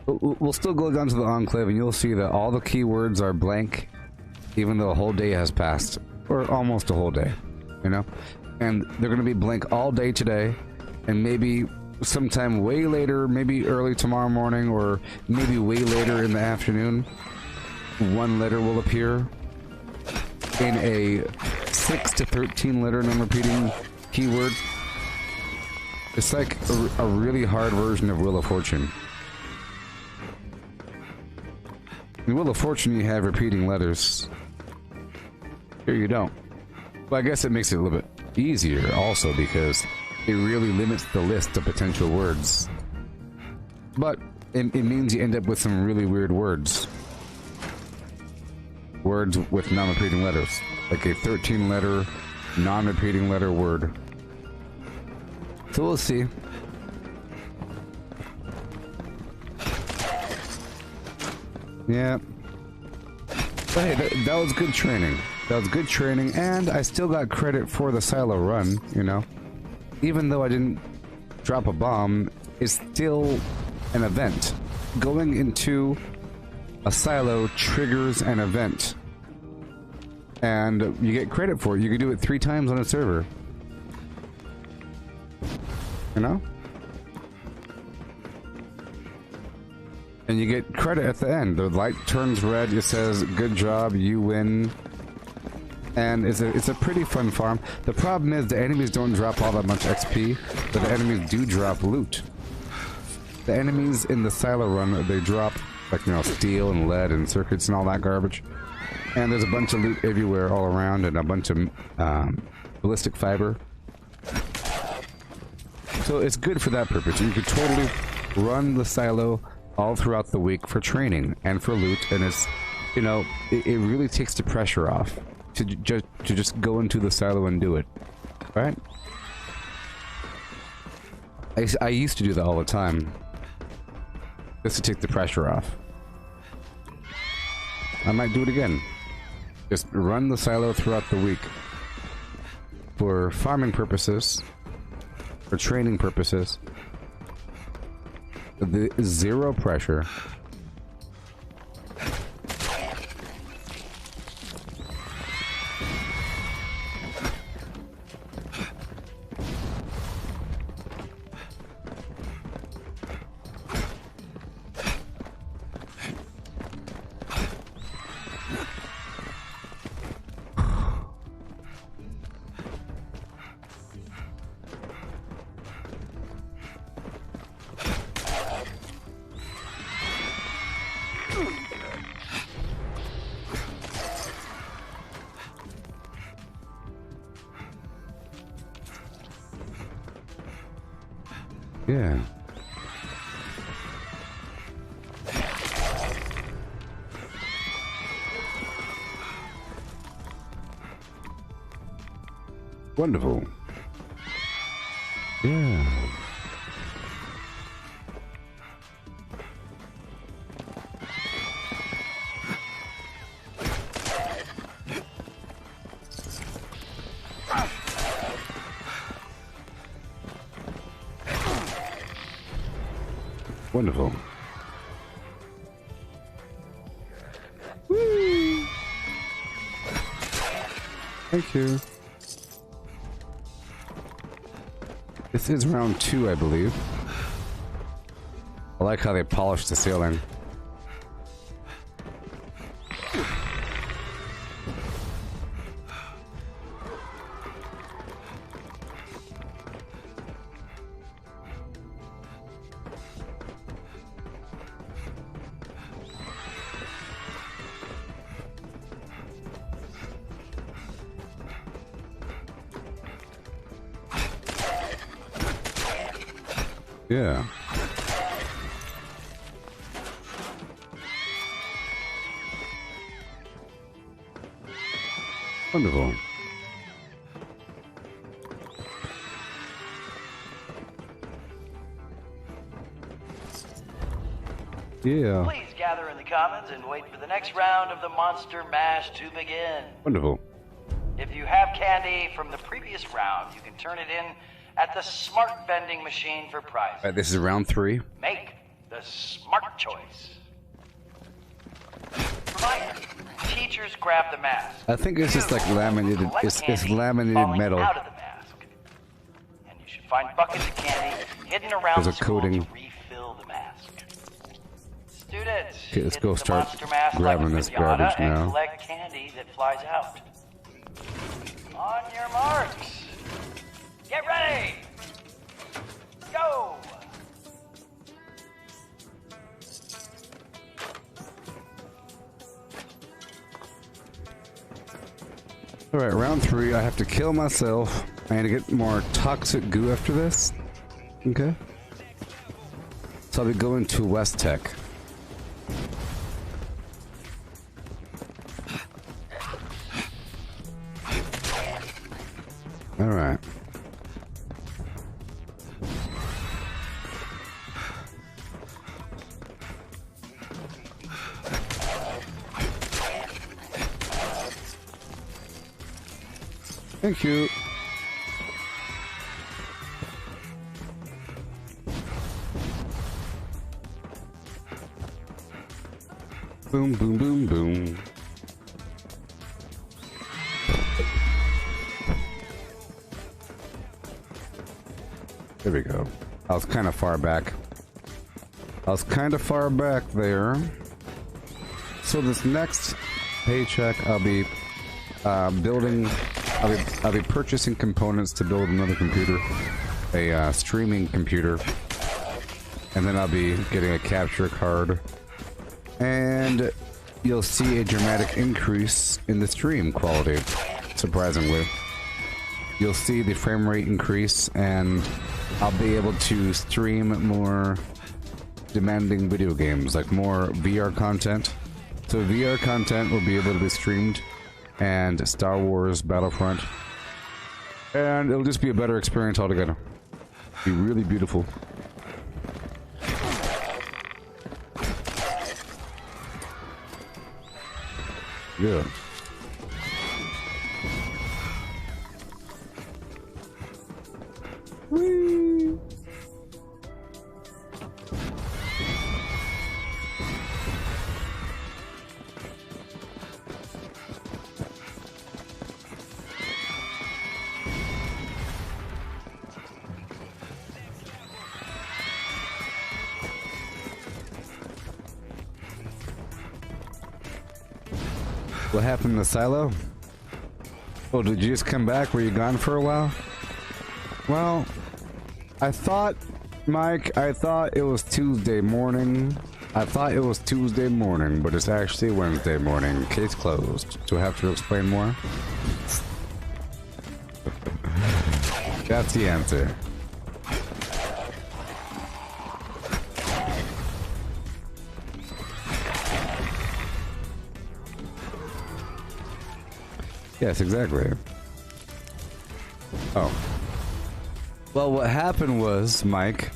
We'll still go down to the Enclave and you'll see that all the keywords are blank, even though a whole day has passed, or almost a whole day, you know? And they're going to be blank all day today, and maybe sometime way later, maybe early tomorrow morning, or maybe way later in the afternoon, one letter will appear in a 6 to 13 letter non-repeating keyword. It's like a really hard version of Wheel of Fortune. In Wheel of Fortune, you have repeating letters. Here you don't. But I guess it makes it a little bit easier also because it really limits the list of potential words. But it means you end up with some really weird words. Words with non-repeating letters. Like a 13-letter, non-repeating letter word. So we'll see. Yeah. But hey, that was good training. That was good training, and I still got credit for the silo run, you know? Even though I didn't drop a bomb, it's still an event. Going into a silo triggers an event. And you get credit for it. You can do it 3 times on a server. You know? And you get credit at the end. The light turns red, it says, good job, you win. And it's a pretty fun farm. The problem is the enemies don't drop all that much XP, but the enemies do drop loot. The enemies in the silo run, they drop, like, you know, steel and lead and circuits and all that garbage. And there's a bunch of loot everywhere all around and a bunch of ballistic fiber. So it's good for that purpose. You could totally run the silo all throughout the week for training and for loot, and it's, you know, it really takes the pressure off to just go into the silo and do it, right? I used to do that all the time, just to take the pressure off. I might do it again. Just run the silo throughout the week for farming purposes, for training purposes. The zero pressure. Yeah. Wonderful. Yeah. Wonderful. Woo. Thank you. This is round 2, I believe. I like how they polished the ceiling. Yeah. Wonderful. Yeah. Please gather in the commons and wait for the next round of the Monster Mash to begin. Wonderful. If you have candy from the previous round, you can turn it in at the smart vending machine for prizes. Alright, this is round 3. Make the smart choice. Reminder, teachers grab the mask. I think it's just like laminated. It's laminated metal. Out of the mask. And you should find buckets of candy hidden around There's a coating. to refill the mask. Students, Okay, let's go hit the start monster mask grabbing like a this pinata garbage and now. collect candy that flies out. On your marks. Get ready! Go! Alright, round 3. I have to kill myself. I need to get more toxic goo after this. Okay. So I'll be going to West Tech. Alright. Thank you. Boom, boom, boom, boom. There we go. I was kind of far back. There. So this next paycheck, I'll be building. I'll be purchasing components to build another computer, a streaming computer, and then I'll be getting a capture card. And you'll see a dramatic increase in the stream quality, surprisingly. You'll see the frame rate increase, and I'll be able to stream more demanding video games, like more VR content. So VR content will be able to be streamed, and Star Wars Battlefront. And it'll just be a better experience altogether. Be really beautiful. Yeah. Whee! What happened to Silo? Oh, did you just come back? Were you gone for a while? Well, I thought, Mike, I thought it was Tuesday morning. But it's actually Wednesday morning. Case closed. Do I have to explain more? That's the answer. Yes, exactly. Oh. Well, what happened was, Mike,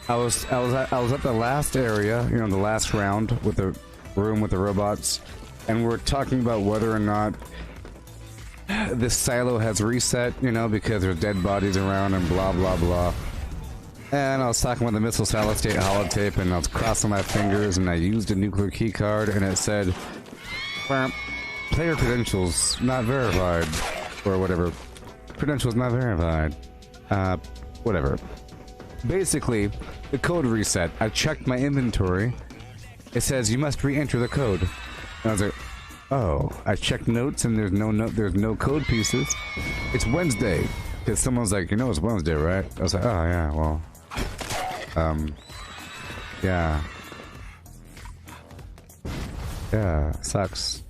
I was at the last area, you know, the last round with the room with the robots, and we're talking about whether or not this silo has reset, you know, because there's dead bodies around and blah blah blah. And I was talking about the missile solid state holotape, and I was crossing my fingers, and I used a nuclear key card, and it said, player credentials not verified, or whatever. Credentials not verified. Whatever. Basically, the code reset. I checked my inventory. It says you must re-enter the code. And I was like, oh. I checked notes, and there's no code pieces. It's Wednesday. Because someone's like, you know it's Wednesday, right? I was like, oh yeah, well. Yeah. Yeah, sucks.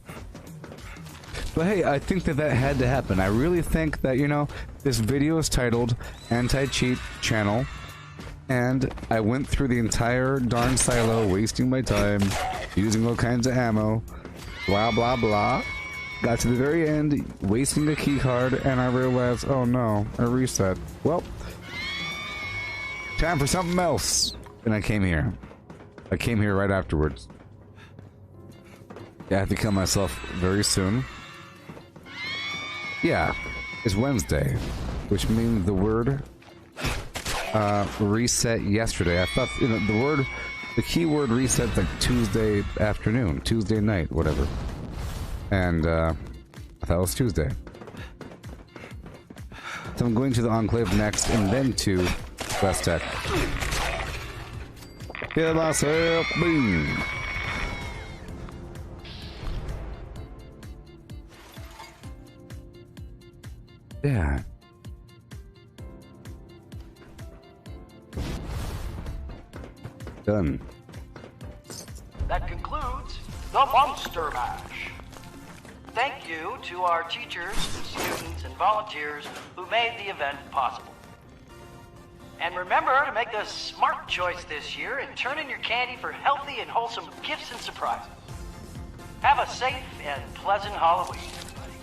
But hey, I think that had to happen. I really think that, you know, this video is titled Anti-Cheat Channel, and I went through the entire darn silo, wasting my time, using all kinds of ammo, blah blah blah. Got to the very end, wasting a key card, and I realized, oh no, I reset. Well, time for something else. And I came here. I came here right afterwards. I have to kill myself very soon. Yeah, it's Wednesday, which means the word reset yesterday. I thought, you know, the keyword reset's like Tuesday afternoon, Tuesday night, whatever. And I thought it was Tuesday. So I'm going to the Enclave next, and then to West Tech. Kill myself, boom. Yeah. Done. That concludes the Monster Mash. thank you to our teachers, students, and volunteers who made the event possible. And remember to make the smart choice this year and turn in your candy for healthy and wholesome gifts and surprises. Have a safe and pleasant Halloween, everybody.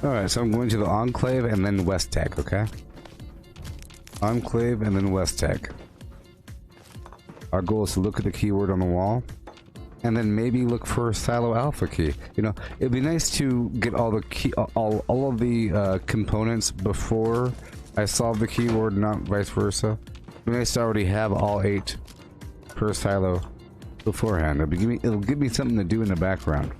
Alright, so I'm going to the Enclave and then West Tech, okay? Enclave and then West Tech. Our goal is to look at the keyword on the wall, and then maybe look for a Silo Alpha key. You know, it'd be nice to get all the key, all of the components before I solve the keyword, not vice versa. It'd be nice to already have all 8 per silo beforehand. It'll give me something to do in the background.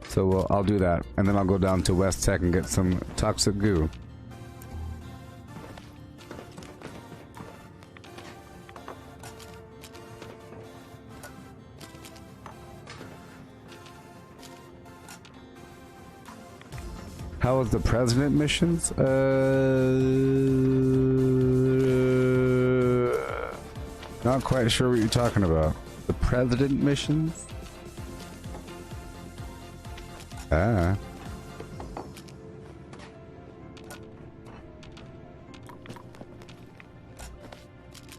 So I'll do that, and then I'll go down to West Tech and get some toxic goo. How was the president missions? Not quite sure what you're talking about. The president missions? Ah.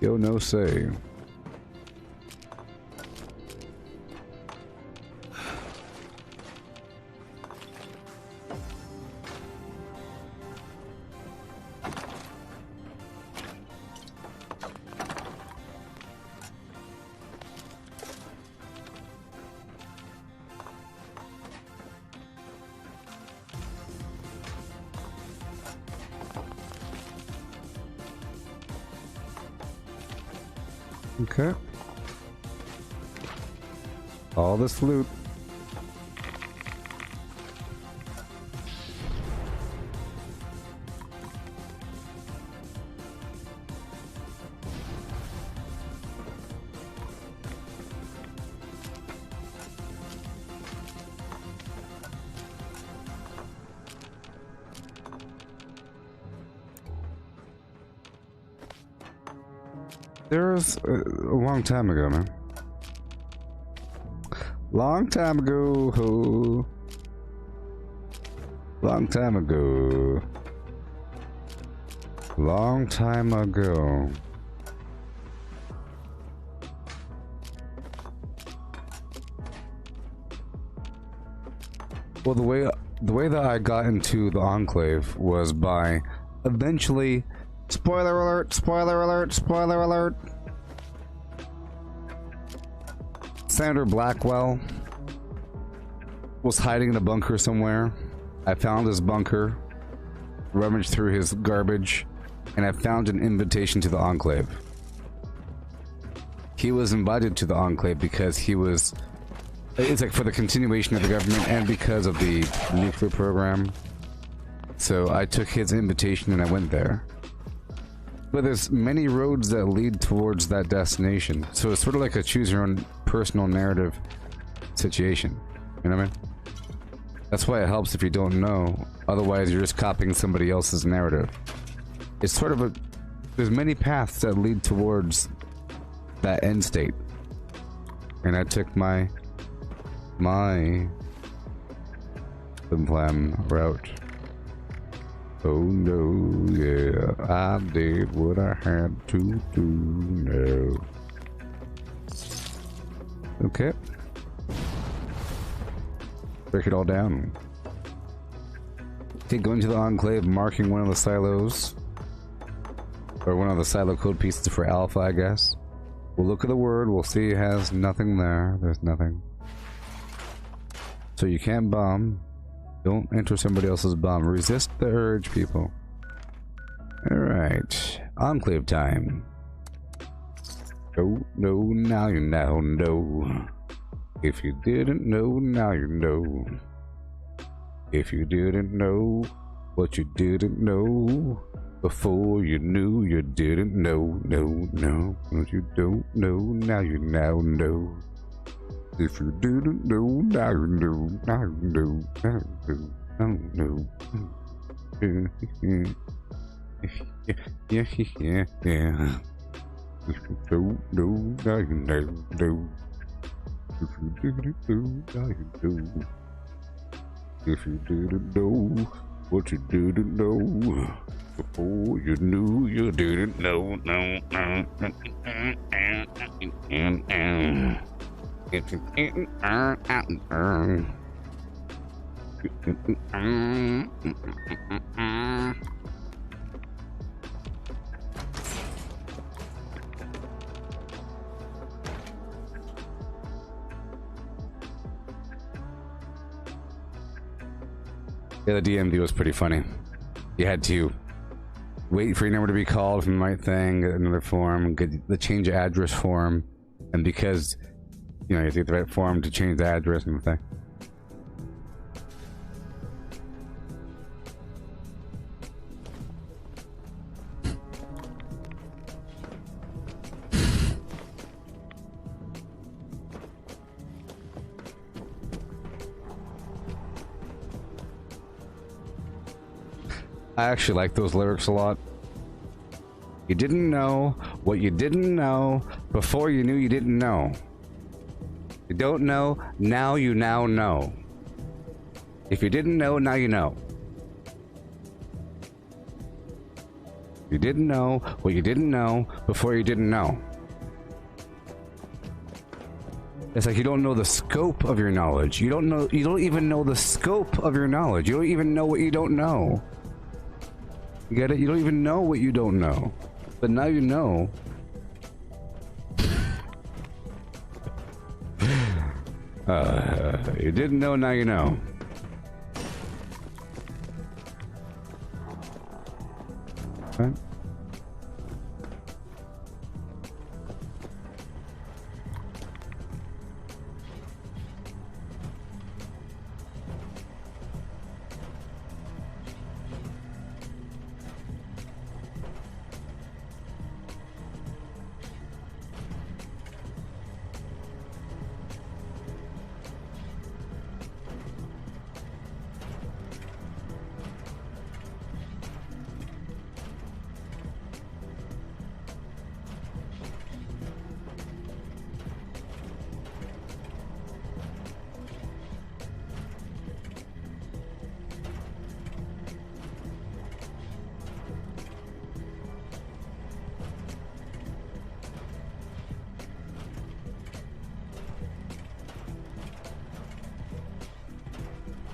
Yo, no say. Okay. All this loot. There's a long time ago, man. Long time ago. Long time ago. Long time ago. Well, the way that I got into the Enclave was by eventually. Spoiler alert, spoiler alert, spoiler alert. Senator Blackwell was hiding in a bunker somewhere. I found his bunker, rummaged through his garbage, and I found an invitation to the Enclave. He was invited to the Enclave because he was... It's like for the continuation of the government and because of the nuclear program. So I took his invitation and I went there. But there's many roads that lead towards that destination, so it's sort of like a choose your own personal narrative situation. You know what I mean? That's why it helps if you don't know, otherwise you're just copying somebody else's narrative. It's sort of a... There's many paths that lead towards that end state. And I took my plan route. Oh no, yeah, I did what I had to do now. Okay. Break it all down. Okay, going to the Enclave, marking one of the silos. Or one of the silo code pieces for Alpha, I guess. We'll look at the word, we'll see it has nothing there. There's nothing. So you can't bomb. Don't enter somebody else's bomb. Resist the urge, people. Alright. Enclave time. Oh, no, now you now know. If you didn't know, now you know. If you didn't know what you didn't know before you knew you didn't know, no. What you don't know, now you now know. If you didn't know, now you know, now you know, now you know, now you know. Yeah. If you don't know, now you know. If you didn't know, now you know. If you didn't know what you didn't know, before you knew you didn't know. No. Yeah, the DMV was pretty funny. You had to wait for your number to be called from the right thing, get another form, get the change of address form, and because, you know, you have to get the right form to change the address and everything. I actually like those lyrics a lot. You didn't know what you didn't know before you knew you didn't know. You don't know, now you now know. If you didn't know, now you know. You didn't know what you didn't know before you didn't know. It's like you don't know the scope of your knowledge. You don't even know the scope of your knowledge. You don't even know what you don't know. You get it? You don't even know what you don't know. But now you know. You didn't know, now you know. Okay.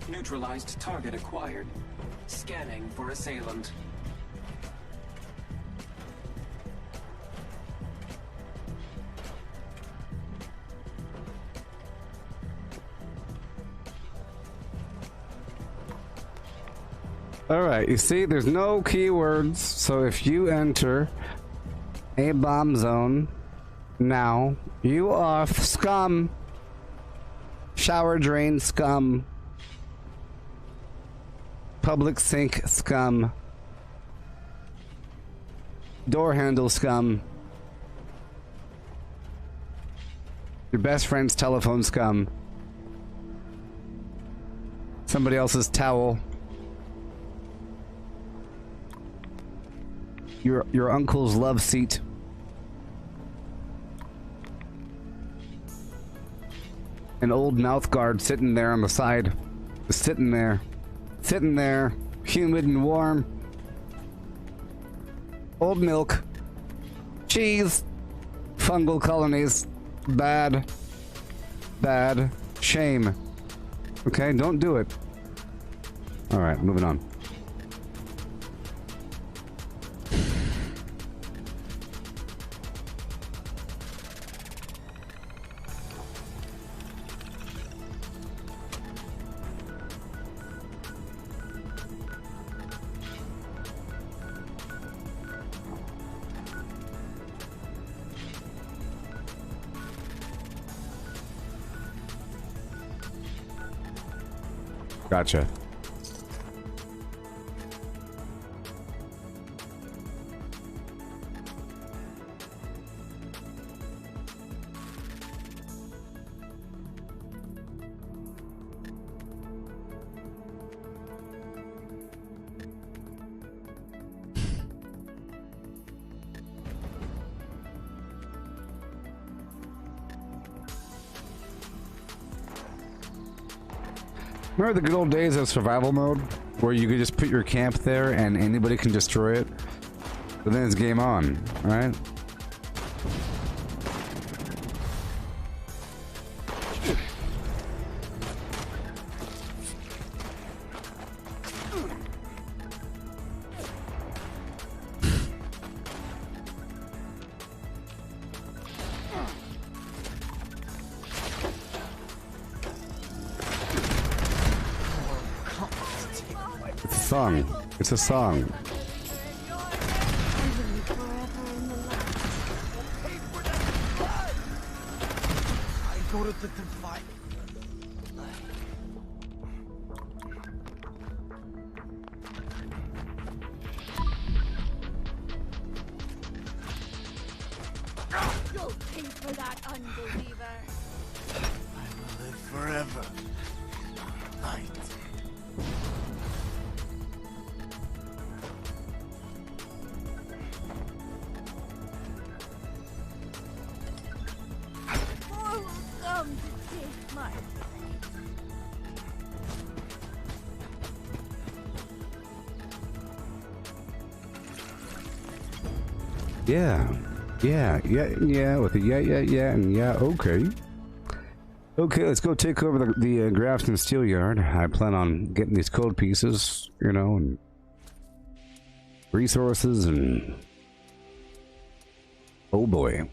Neutralized target acquired. Scanning for assailant. Alright, you see, there's no keywords, so if you enter a bomb zone now, you are scum. Shower drain scum. Public sink scum. Door handle scum. Your best friend's telephone scum. Somebody else's towel. Your uncle's love seat. An old mouth guard sitting there on the side. Just sitting there. Sitting there, humid and warm. Old milk. Cheese. Fungal colonies. Bad. Bad. Shame. Okay, don't do it. Alright, moving on. Gotcha. Remember the good old days of survival mode? Where you could just put your camp there and anybody can destroy it? But then it's game on, right? It's a song. It's a song. Go to the fight. You'll pay for that, unbeliever. I will live forever. Night. More will come to take my place. Yeah. Yeah, with the yeah, and yeah, okay. Okay, let's go take over the Grafton Steel Yard. I plan on getting these code pieces, you know, and resources, and oh boy.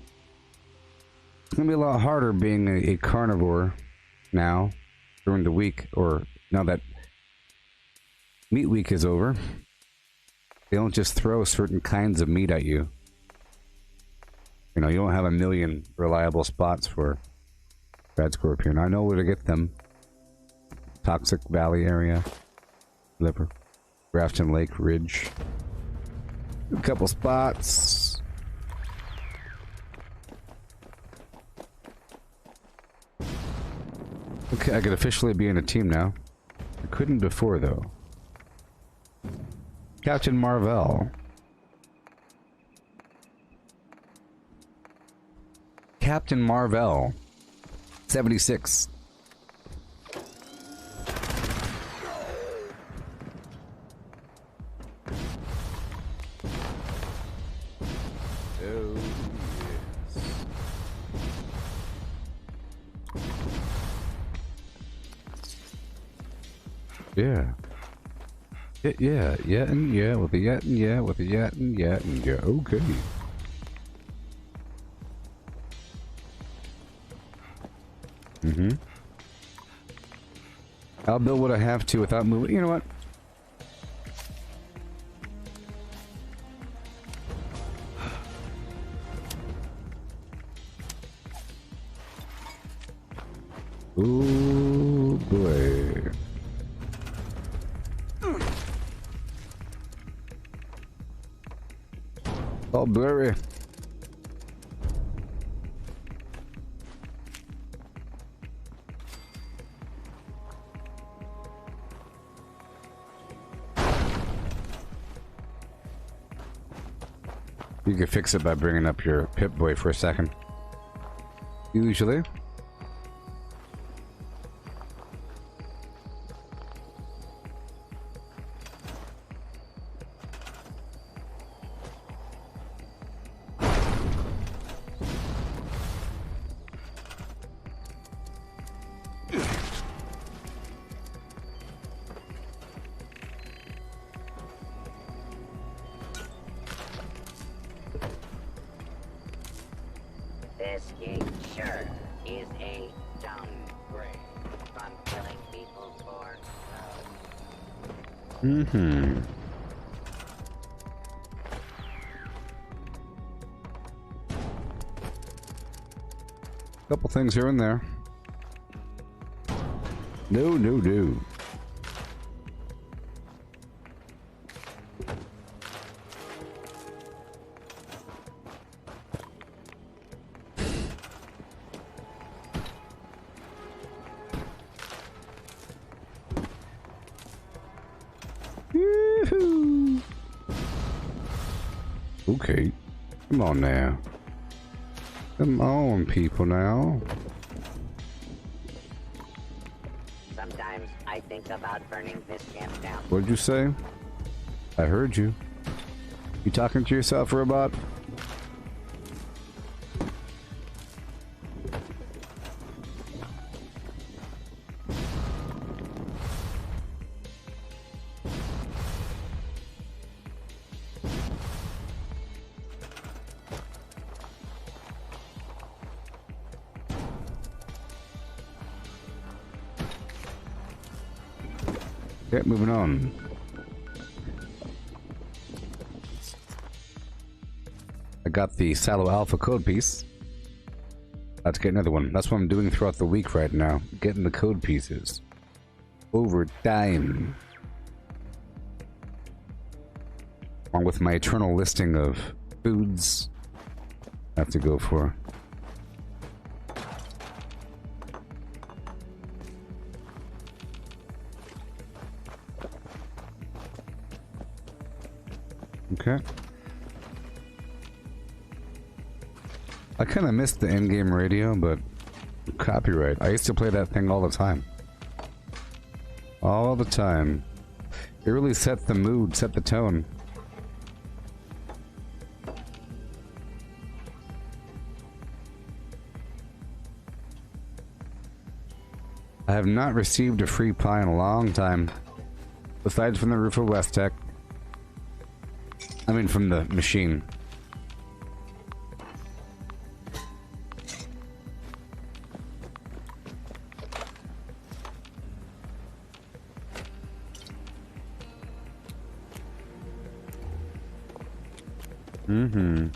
It's gonna be a lot harder being a carnivore now, during the week, or now that meat week is over. They don't just throw certain kinds of meat at you. You know, you don't have a million reliable spots for Red Scorpion. I know where to get them. Toxic Valley area. Liver. Grafton Lake Ridge. A couple spots. Okay, I could officially be in a team now. I couldn't before, though. Captain Marvell. Captain Marvell. 76. Oh, yes. Yeah, and yeah, with the yet and yeah, with the yet and yeah, and yeah, okay. I'll build what I have to without moving. You know what? Ooh, boy. All blurry. You can fix it by bringing up your Pip-Boy for a second. Usually. This gig sure is a downgrade from killing people for Couple things here and there. No. Yoo-hoo. Okay. Come on now. Come on, people now. Sometimes Sometimes I think about burning this camp down. What'd you say? I heard you. You talking to yourself, robot? Okay, moving on. I got the Salo Alpha code piece. About to get another one. That's what I'm doing throughout the week right now. Getting the code pieces. Over time. Along with my eternal listing of foods I have to go for. Okay. I kind of missed the in-game radio, but copyright. I used to play that thing all the time. All the time. It really set the mood, set the tone. I have not received a free pie in a long time. Besides from the roof of West Tech. I mean, from the machine. Mm-hmm.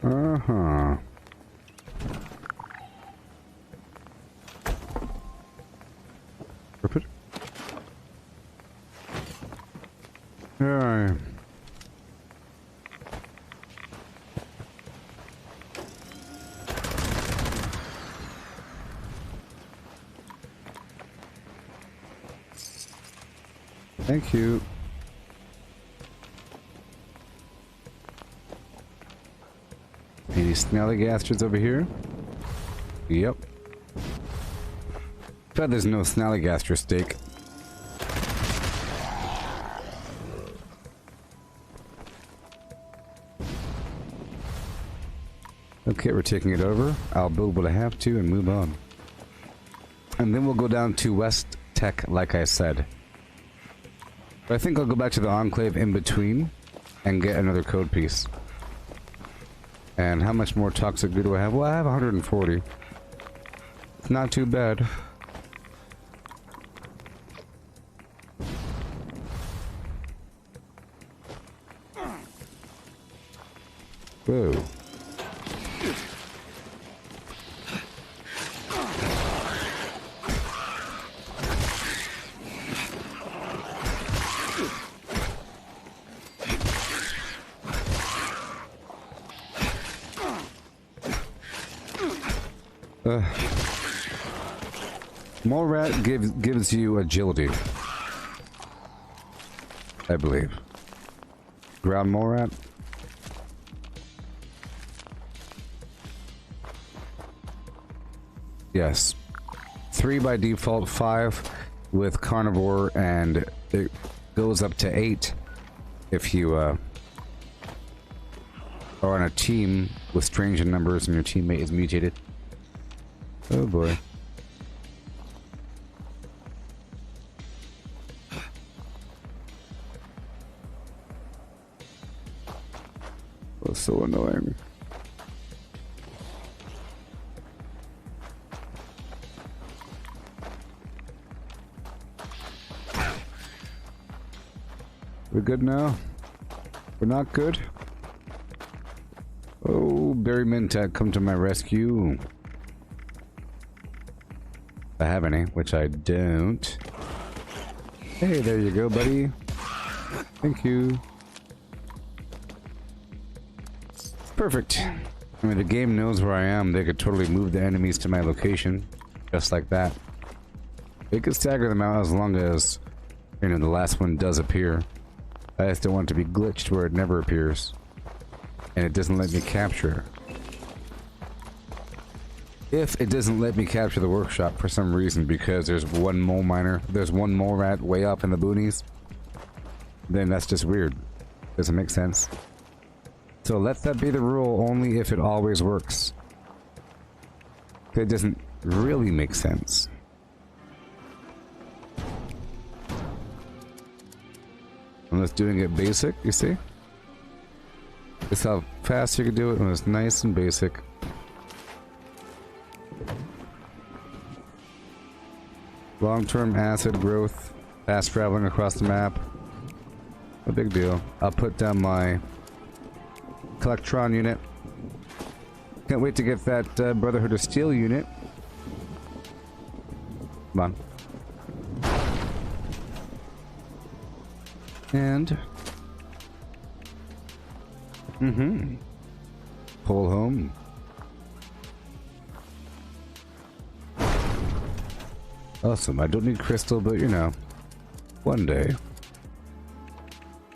Uh-huh. Rip it. Alright. Thank you. Any snallygasters over here? Yep. Bet there's no snallygaster steak. Okay, we're taking it over. I'll build what I have to and move on. And then we'll go down to West Tech, like I said. But I think I'll go back to the Enclave in between and get another code piece. And how much more toxic goo do I have? Well, I have 140. It's not too bad. Whoa. Mole rat gives you agility, I believe. Ground mole rat. Yes, 3 by default, 5 with carnivore, and it goes up to 8 if you are on a team with strange in numbers and your teammate is mutated. Oh boy. That's so annoying. We're good now? We're not good? Oh, Barry Mintek, come to my rescue. If I have any, which I don't. Hey, there you go, buddy. Thank you. Perfect. I mean, the game knows where I am. They could totally move the enemies to my location. Just like that. They could stagger them out as long as, you know, the last one does appear. I just don't want it to be glitched where it never appears. And it doesn't let me capture. If it doesn't let me capture the workshop for some reason because there's one mole miner, there's one mole rat way up in the boonies, then that's just weird. Doesn't make sense. So let that be the rule only if it always works. It doesn't really make sense. Unless doing it basic, you see? That's how fast you can do it when it's nice and basic. Long-term acid growth, fast traveling across the map. No big deal. I'll put down my Collectron unit. Can't wait to get that Brotherhood of Steel unit. Come on. And... pull home. Awesome. I don't need crystal, but you know, one day.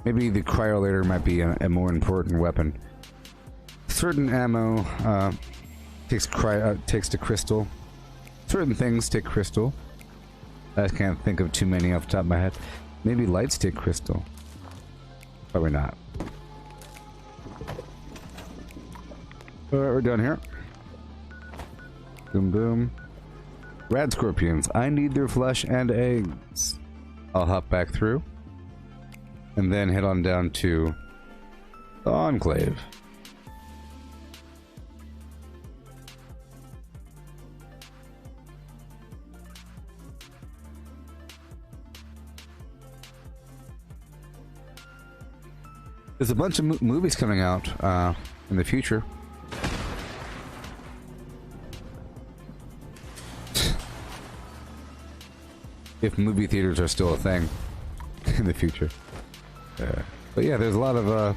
Maybe the cryolator might be a more important weapon. Certain ammo takes to crystal. Certain things take crystal. I can't think of too many off the top of my head. Maybe lights take crystal. Probably not. Alright, we're done here. Boom boom. Rad scorpions. I need their flesh and eggs. I'll hop back through. And then head on down to the Enclave. There's a bunch of movies coming out in the future. If movie theaters are still a thing in the future. But yeah, there's a lot of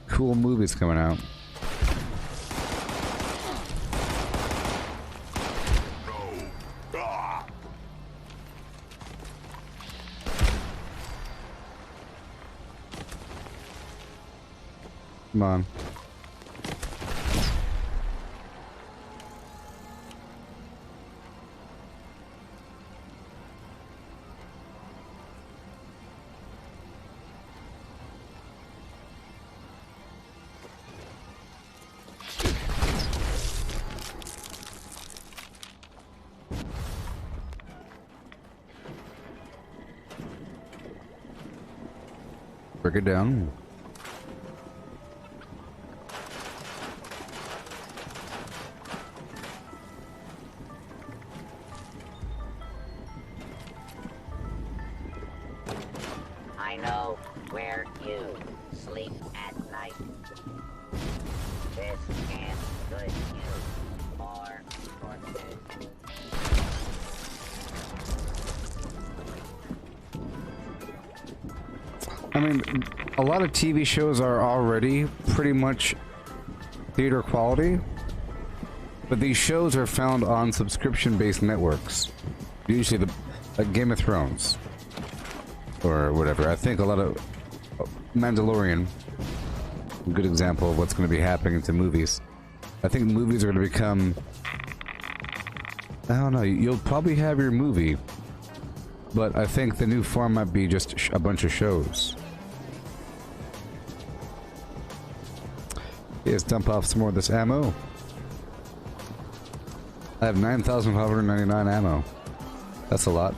cool movies coming out. Come on. Break it down. I know where you sleep at night. This can good you or corpses. I mean, a lot of TV shows are already pretty much theater quality, but these shows are found on subscription-based networks. Usually like Game of Thrones or whatever. I think a lot of Mandalorian, a good example of what's going to be happening to movies. I think movies are going to become, I don't know, you'll probably have your movie, but I think the new form might be just a bunch of shows. Let's dump off some more of this ammo. I have 9,599 ammo. That's a lot.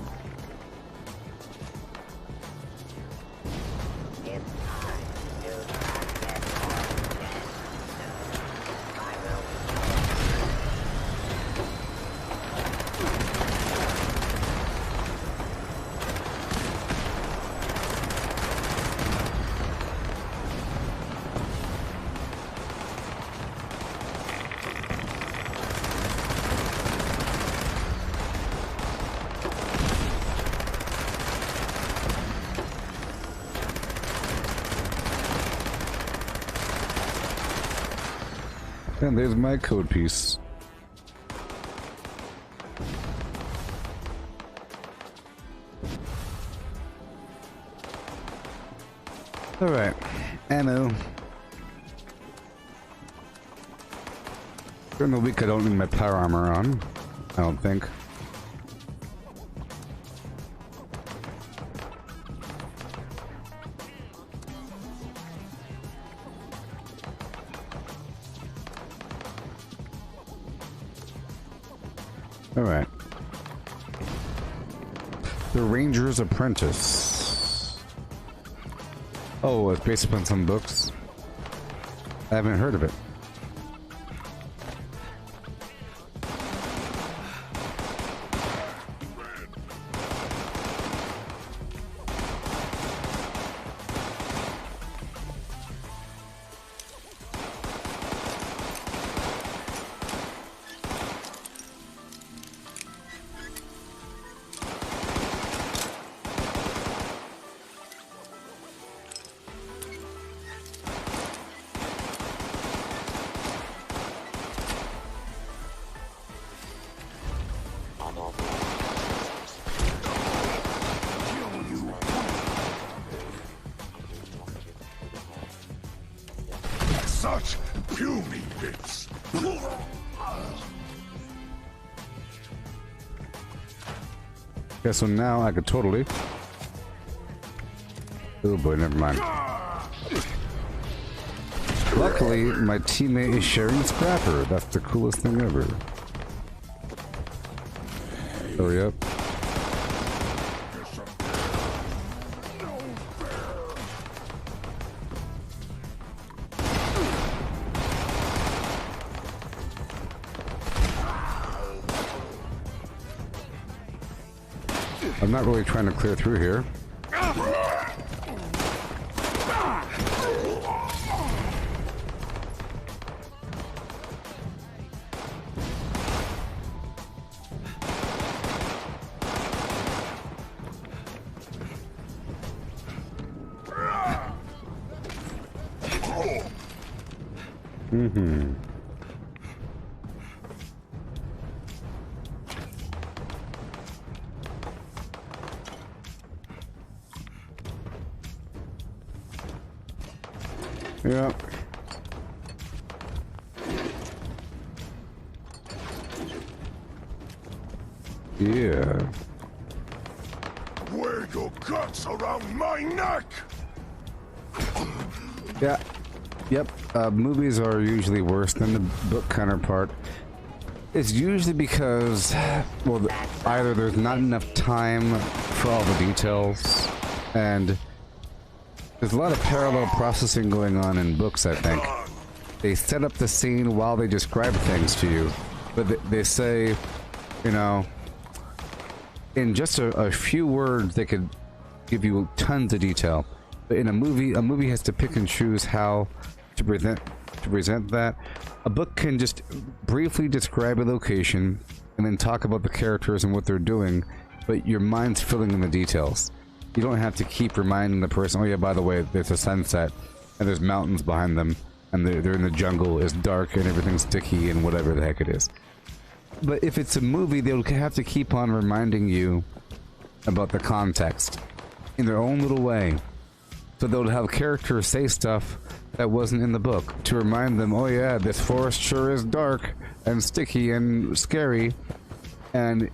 And there's my code piece. Alright, ammo. During the week I don't need my power armor on, I don't think. Alright. The Ranger's Apprentice. Oh, it's based upon some books. I haven't heard of it. Such puny bits. Yeah, so now I could totally... Oh boy, never mind. Luckily, my teammate is sharing Scrapper. That's the coolest thing ever. Hurry up. I'm not really trying to clear through here. Mm-hmm. Yeah. Yeah. Wear your guts around my neck! Yeah. Yep. Movies are usually worse than the book counterpart. It's usually because, well, either there's not enough time for all the details, and there's a lot of parallel processing going on in books, I think. They set up the scene while they describe things to you, but they say, you know, in just a few words, they could give you tons of detail. But in a movie has to pick and choose how to present that. A book can just briefly describe a location and then talk about the characters and what they're doing, but your mind's filling in the details. You don't have to keep reminding the person, oh yeah, by the way, there's a sunset and there's mountains behind them and they're in the jungle, it's dark and everything's sticky and whatever the heck it is. But if it's a movie, they'll have to keep on reminding you about the context in their own little way. So they'll have characters say stuff that wasn't in the book to remind them, oh yeah, this forest sure is dark and sticky and scary. And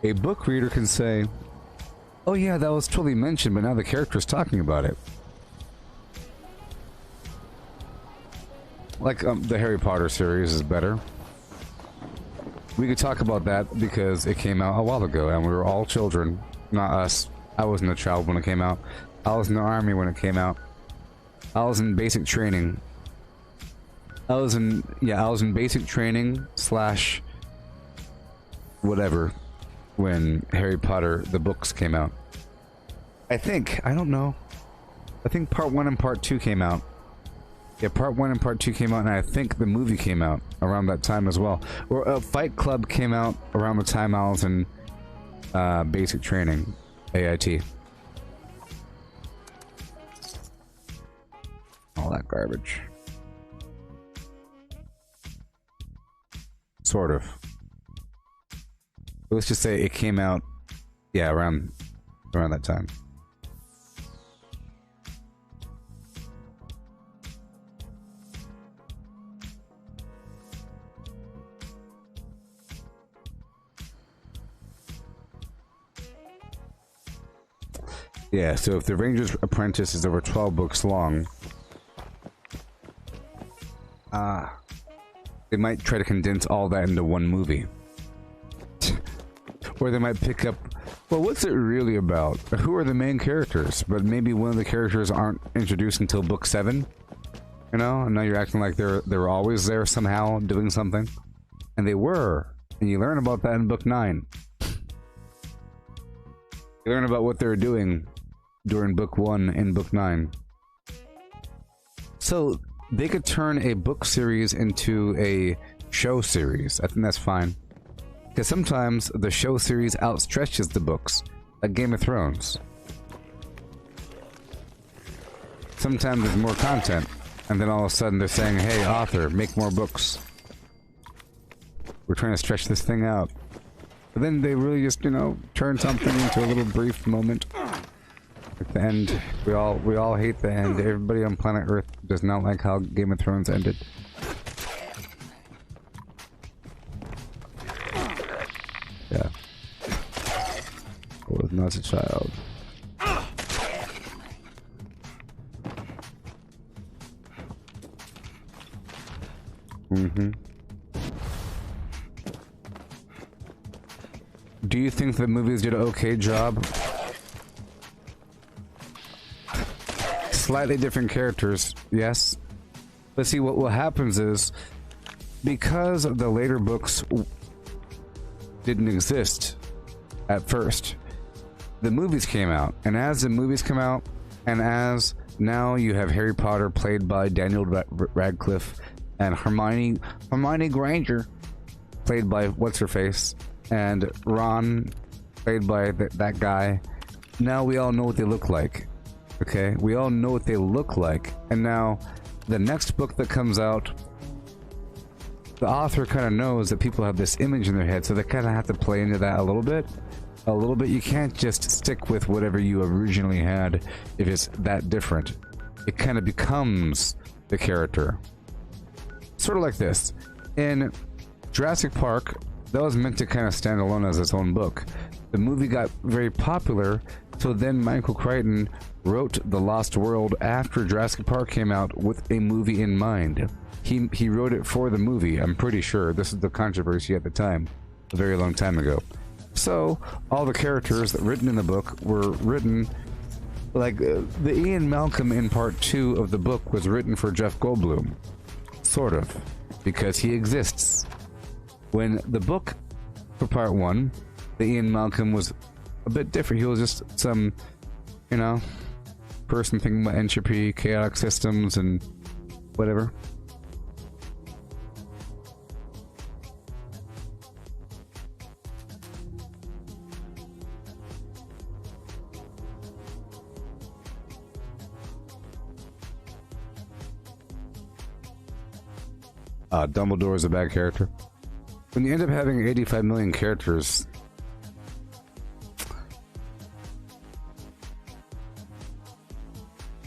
a book reader can say, oh yeah, that was totally mentioned, but now the character's talking about it. Like the Harry Potter series is better. We could talk about that because it came out a while ago and we were all children. Not us. I wasn't a child when it came out. I was in the army when it came out. I was in basic training. I was in basic training / whatever when Harry Potter, the books came out. I don't know. I think part 1 and part 2 came out. Yeah, part 1 and part 2 came out, and I think the movie came out around that time as well. Or Fight Club came out around the time I was in basic training, AIT. All that garbage. Sort of. Let's just say it came out, yeah, around that time. Yeah, so if The Ranger's Apprentice is over 12 books long, they might try to condense all that into one movie. Or they might pick up, well, what's it really about? Who are the main characters? But maybe one of the characters aren't introduced until book 7, you know? And now you're acting like they're always there somehow doing something. And they were. And you learn about that in book 9. You learn about what they're doing during book 1 and book 9. So they could turn a book series into a show series. I think that's fine. Because sometimes the show series outstretches the books, like Game of Thrones. Sometimes there's more content, and then all of a sudden they're saying, hey, author, make more books. We're trying to stretch this thing out. But then they really just, you know, turn something into a little brief moment. At the end, we all hate the end. Everybody on planet Earth does not like how Game of Thrones ended. Yeah. I was not a child. Do you think the movies did an okay job? Slightly different characters, yes. But see, what happens is, because the later books didn't exist at first, the movies came out. And as the movies come out, and as now you have Harry Potter played by Daniel Radcliffe, and Hermione Granger played by what's-her-face, and Ron played by that guy. Now we all know what they look like. Okay? We all know what they look like. And now, the next book that comes out, the author kind of knows that people have this image in their head, so they kind of have to play into that a little bit. You can't just stick with whatever you originally had if it's that different. It kind of becomes the character. Sort of like this. In Jurassic Park, that was meant to kind of stand alone as its own book. The movie got very popular, so then Michael Crichton wrote The Lost World after Jurassic Park came out with a movie in mind. He wrote it for the movie, I'm pretty sure. This is the controversy at the time, a very long time ago. So, all the characters that written in the book were written, like, the Ian Malcolm in part 2 of the book was written for Jeff Goldblum. Sort of. Because he exists. When the book for part 1, the Ian Malcolm was a bit different. He was just some, you know, person thinking about entropy, chaotic systems, and whatever. Dumbledore is a bad character. When you end up having 85 million characters,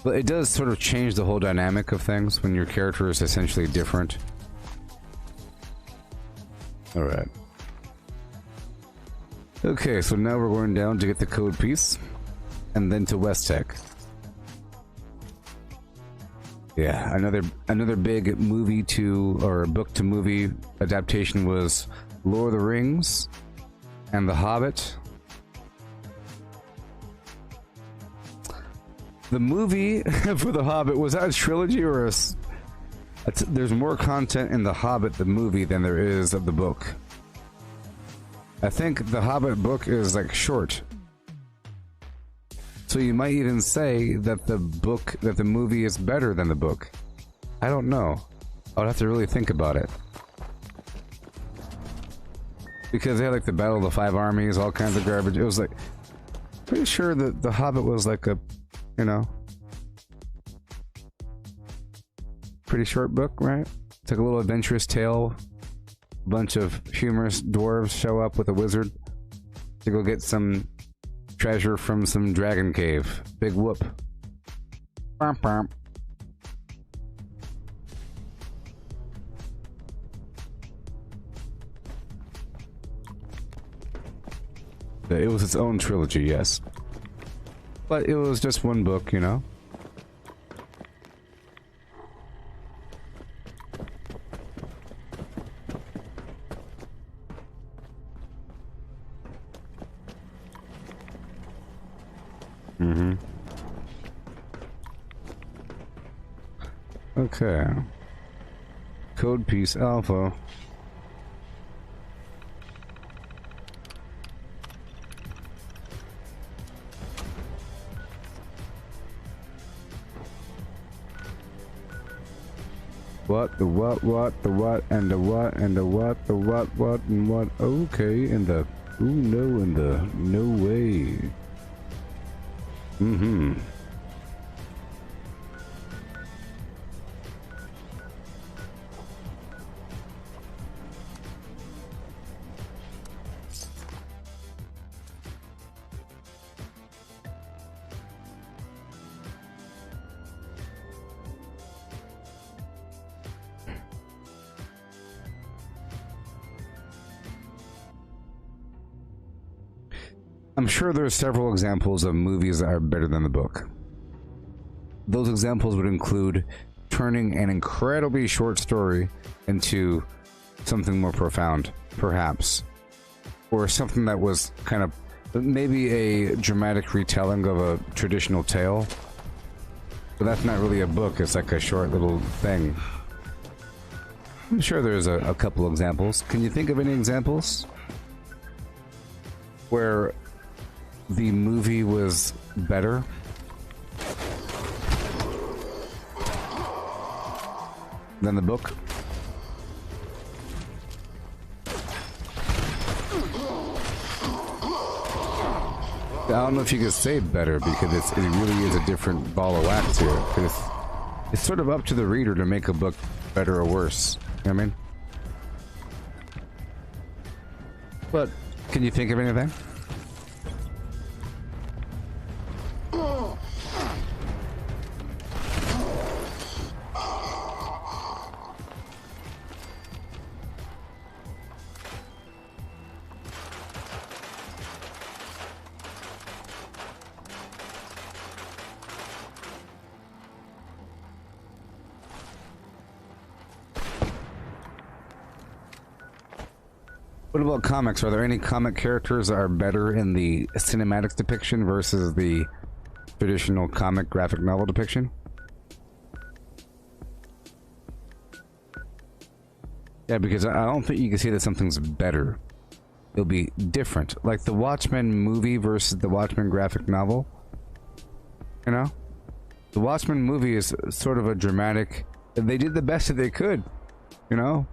but it does sort of change the whole dynamic of things when your character is essentially different. Alright. Okay, so now we're going down to get the code piece, and then to West Tech. Yeah, another big movie to, or book to movie adaptation was Lord of the Rings and The Hobbit. The movie for The Hobbit, was that a trilogy or a... There's more content in The Hobbit, the movie, than there is of the book. I think The Hobbit book is like short. So you might even say that the movie is better than the book. I don't know. I would have to really think about it. Because they had like the Battle of the Five Armies, all kinds of garbage. It was like, pretty sure that The Hobbit was like a, you know, pretty short book, right? It's like a little adventurous tale bunch of humorous dwarves show up with a wizard to go get some treasure from some dragon cave. Big whoop. Bump, bump. It was its own trilogy, yes. But it was just one book, you know? Mm-hmm. Okay. Code piece alpha. What, the what, the what, and the what, and the what, and what, okay, and the, ooh, no, and the, no way. Mm-hmm. I'm sure there are several examples of movies that are better than the book. Those examples would include turning an incredibly short story into something more profound, perhaps. Or something that was kind of maybe a dramatic retelling of a traditional tale. But that's not really a book, it's like a short little thing. I'm sure there's a couple examples. Can you think of any examples where the movie was better than the book? I don't know if you could say better, because it really is a different ball of wax here. Because it's sort of up to the reader to make a book better or worse. You know what I mean? But can you think of anything? What about comics? Are there any comic characters that are better in the cinematic depiction versus the traditional comic graphic novel depiction? Yeah, because I don't think you can say that something's better. It'll be different. Like the Watchmen movie versus the Watchmen graphic novel. You know? The Watchmen movie is sort of a dramatic... They did the best that they could. You know?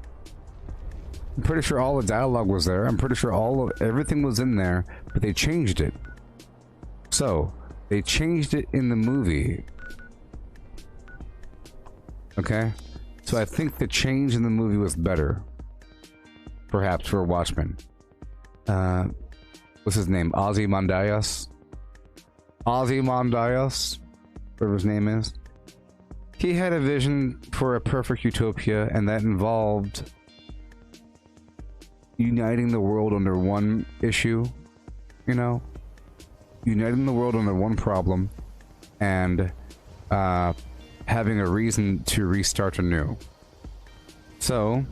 I'm pretty sure all the dialogue was there. I'm pretty sure everything was in there, but they changed it. So, they changed it in the movie. Okay? So I think the change in the movie was better. Perhaps for Watchmen. What's his name? Ozymandias? Ozymandias? Whatever his name is. He had a vision for a perfect utopia, and that involved uniting the world under one issue, you know? Uniting the world under one problem, and having a reason to restart anew. So,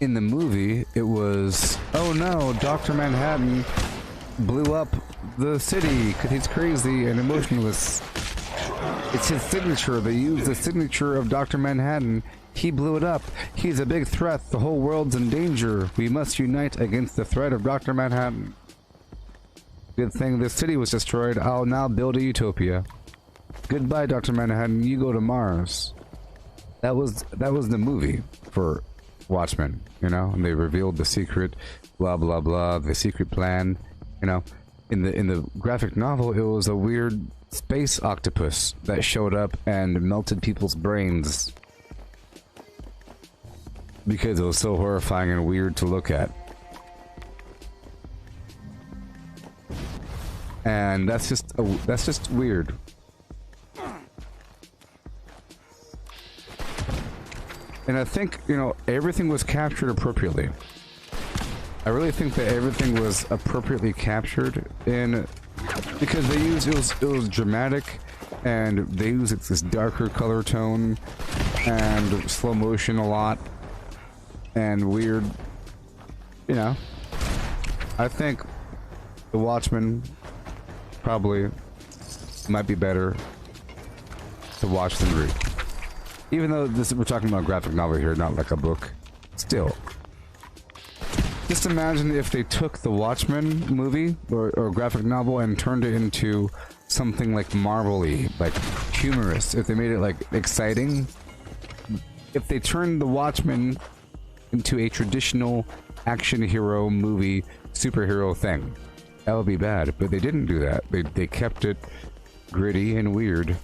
in the movie, it was, oh no, Dr. Manhattan blew up the city because he's crazy and emotionless. It's his signature. They used the signature of Dr. Manhattan. He blew it up. He's a big threat. The whole world's in danger. We must unite against the threat of Dr. Manhattan. Good thing this city was destroyed. I'll now build a utopia. Goodbye, Dr. Manhattan. You go to Mars. That was the movie for Watchmen, you know? And they revealed the secret, blah blah blah, the secret plan, you know? In the graphic novel, it was a weird space octopus that showed up and melted people's brains. because it was so horrifying and weird to look at. And that's just weird. And I think, you know, everything was captured appropriately. I really think that everything was appropriately captured in, because they used, it was dramatic, and they used this darker color tone and slow motion a lot and weird, you know. I think The Watchmen probably might be better to watch than read. Even though we're talking about a graphic novel here, not like a book. Still. Just imagine if they took the Watchmen movie or graphic novel and turned it into something like Marvel-y, like humorous. If they made it like exciting. If they turned the Watchmen into a traditional action hero movie superhero thing, that would be bad. But they didn't do that. They kept it gritty and weird.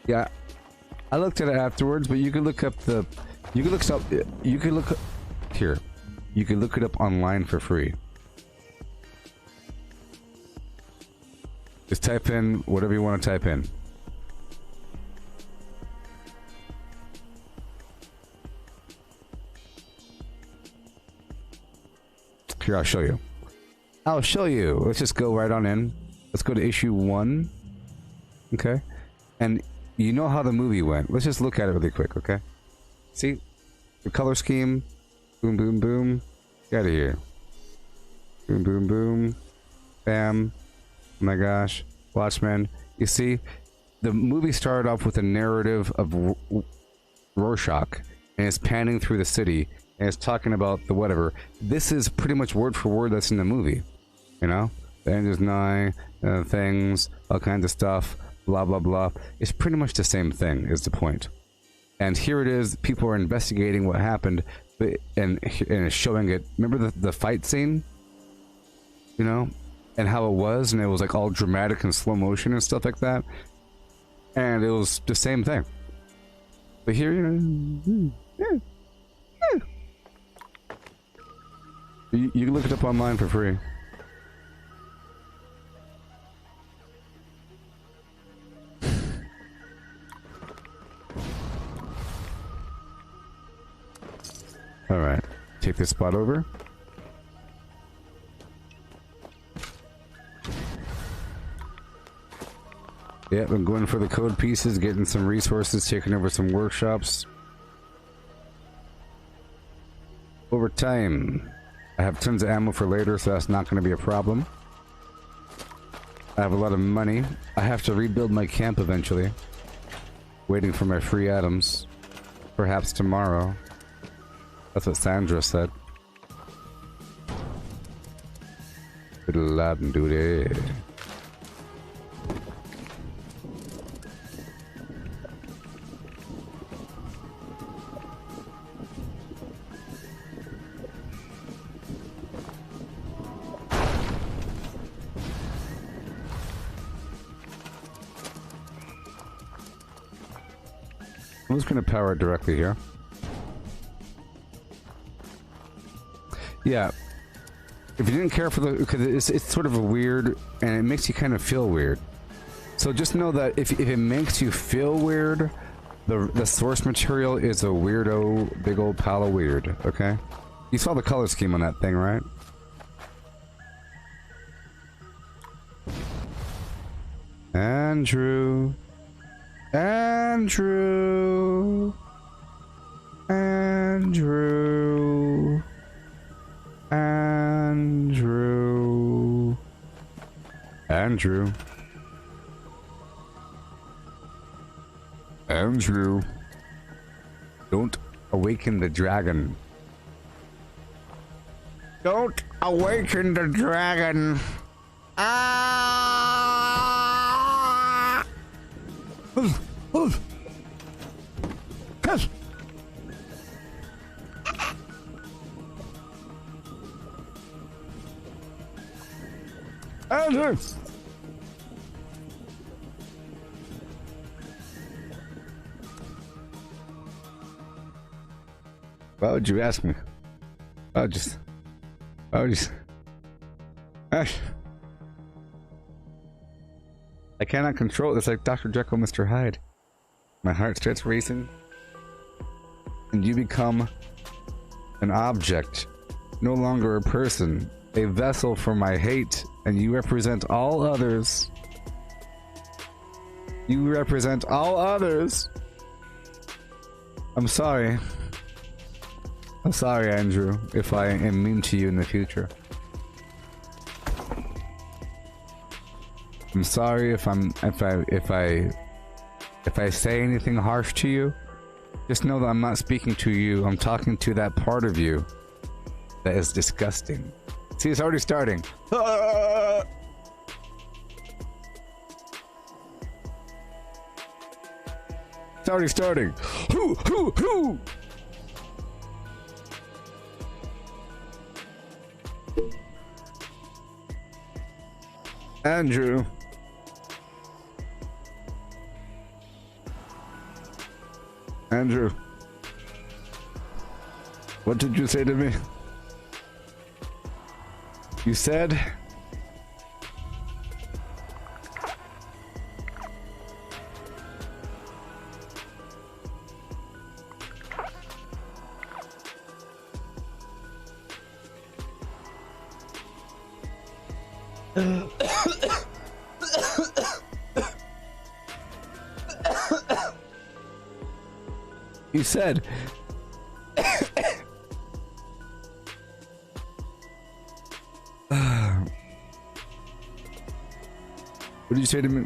Yeah, I looked at it afterwards, but you could look up the, you could look it up online for free. Just type in whatever you want to type in. Here, I'll show you. I'll show you. Let's just go right on in. Let's go to issue 1. Okay. And you know how the movie went. Let's just look at it really quick, okay? See? The color scheme. Boom, boom, boom. Get out of here. Boom, boom, boom. Bam. Oh my gosh. Watchmen. You see? The movie started off with a narrative of Rorschach. And it's panning through the city. And it's talking about the whatever. This is pretty much word for word that's in the movie. You know? The end is nigh. Things. All kinds of stuff. Blah, blah, blah. It's pretty much the same thing, is the point. And here it is, people are investigating what happened, and it's showing it. Remember the fight scene? You know? And how it was, and it was like all dramatic and slow motion and stuff like that. And it was the same thing. But here, you know... You can look it up online for free. Alright, take this spot over. Yep, I'm going for the code pieces, getting some resources, taking over some workshops. Over time, I have tons of ammo for later, so that's not going to be a problem. I have a lot of money. I have to rebuild my camp eventually. Waiting for my free atoms. Perhaps tomorrow. That's what Sandra said. Fiddle-lad-and-doody. I'm just going to power it directly here. Yeah. If you didn't care for the... because it's sort of a weird... and it makes you kind of feel weird. So just know that if it makes you feel weird, the source material is a weirdo, big old pile of weird, okay? You saw the color scheme on that thing, right? Andrew... Andrew... Andrew... Andrew... Andrew... Andrew... Don't awaken the dragon. Don't awaken the dragon! Ah! Yes! Andrew! would you ask me? I would just... I cannot control it. It's like Dr. Jekyll, Mr. Hyde. My heart starts racing. And you become an object. No longer a person. A vessel for my hate. And you represent all others. You represent all others. I'm sorry. I'm sorry, Andrew, if I am mean to you in the future. I'm sorry if I say anything harsh to you. Just know that I'm not speaking to you. I'm talking to that part of you that is disgusting. See, it's already starting. Ah! It's already starting. Hoo, hoo, hoo! Andrew. Andrew. What did you say to me? You said... You said... What did you say to me?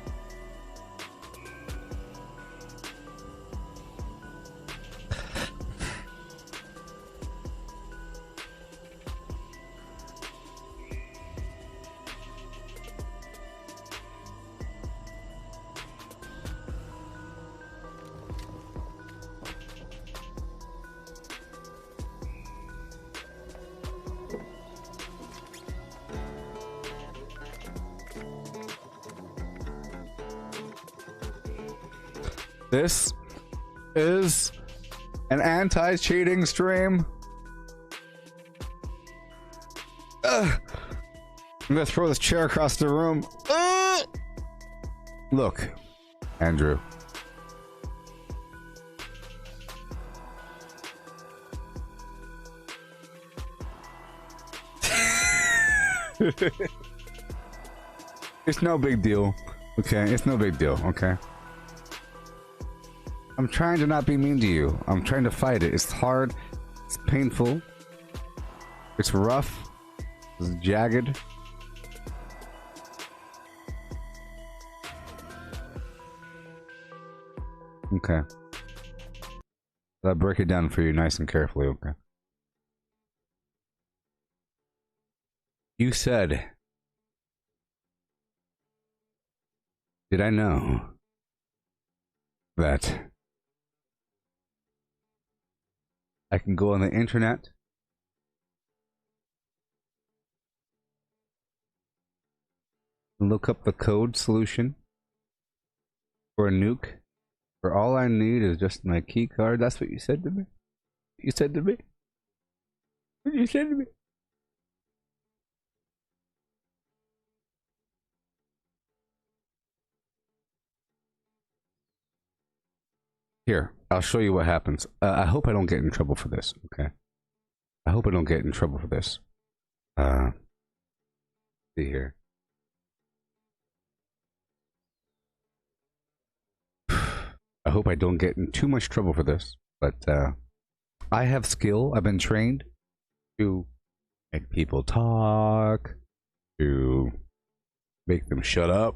This is an anti-cheating stream. I'm gonna throw this chair across the room. Look, Andrew. It's no big deal. Okay, it's no big deal, okay? I'm trying to not be mean to you. I'm trying to fight it. It's hard. It's painful. It's rough. It's jagged. Okay. I'll break it down for you nice and carefully, okay? You said... Did I know that I can go on the internet and look up the code solution for a nuke? For all I need is just my key card. That's what you said to me? You said to me? What you said to me? Here, I'll show you what happens. I hope I don't get in trouble for this, okay? I hope I don't get in trouble for this. See here. I hope I don't get in too much trouble for this, but I have skill. I've been trained to make people talk, to make them shut up,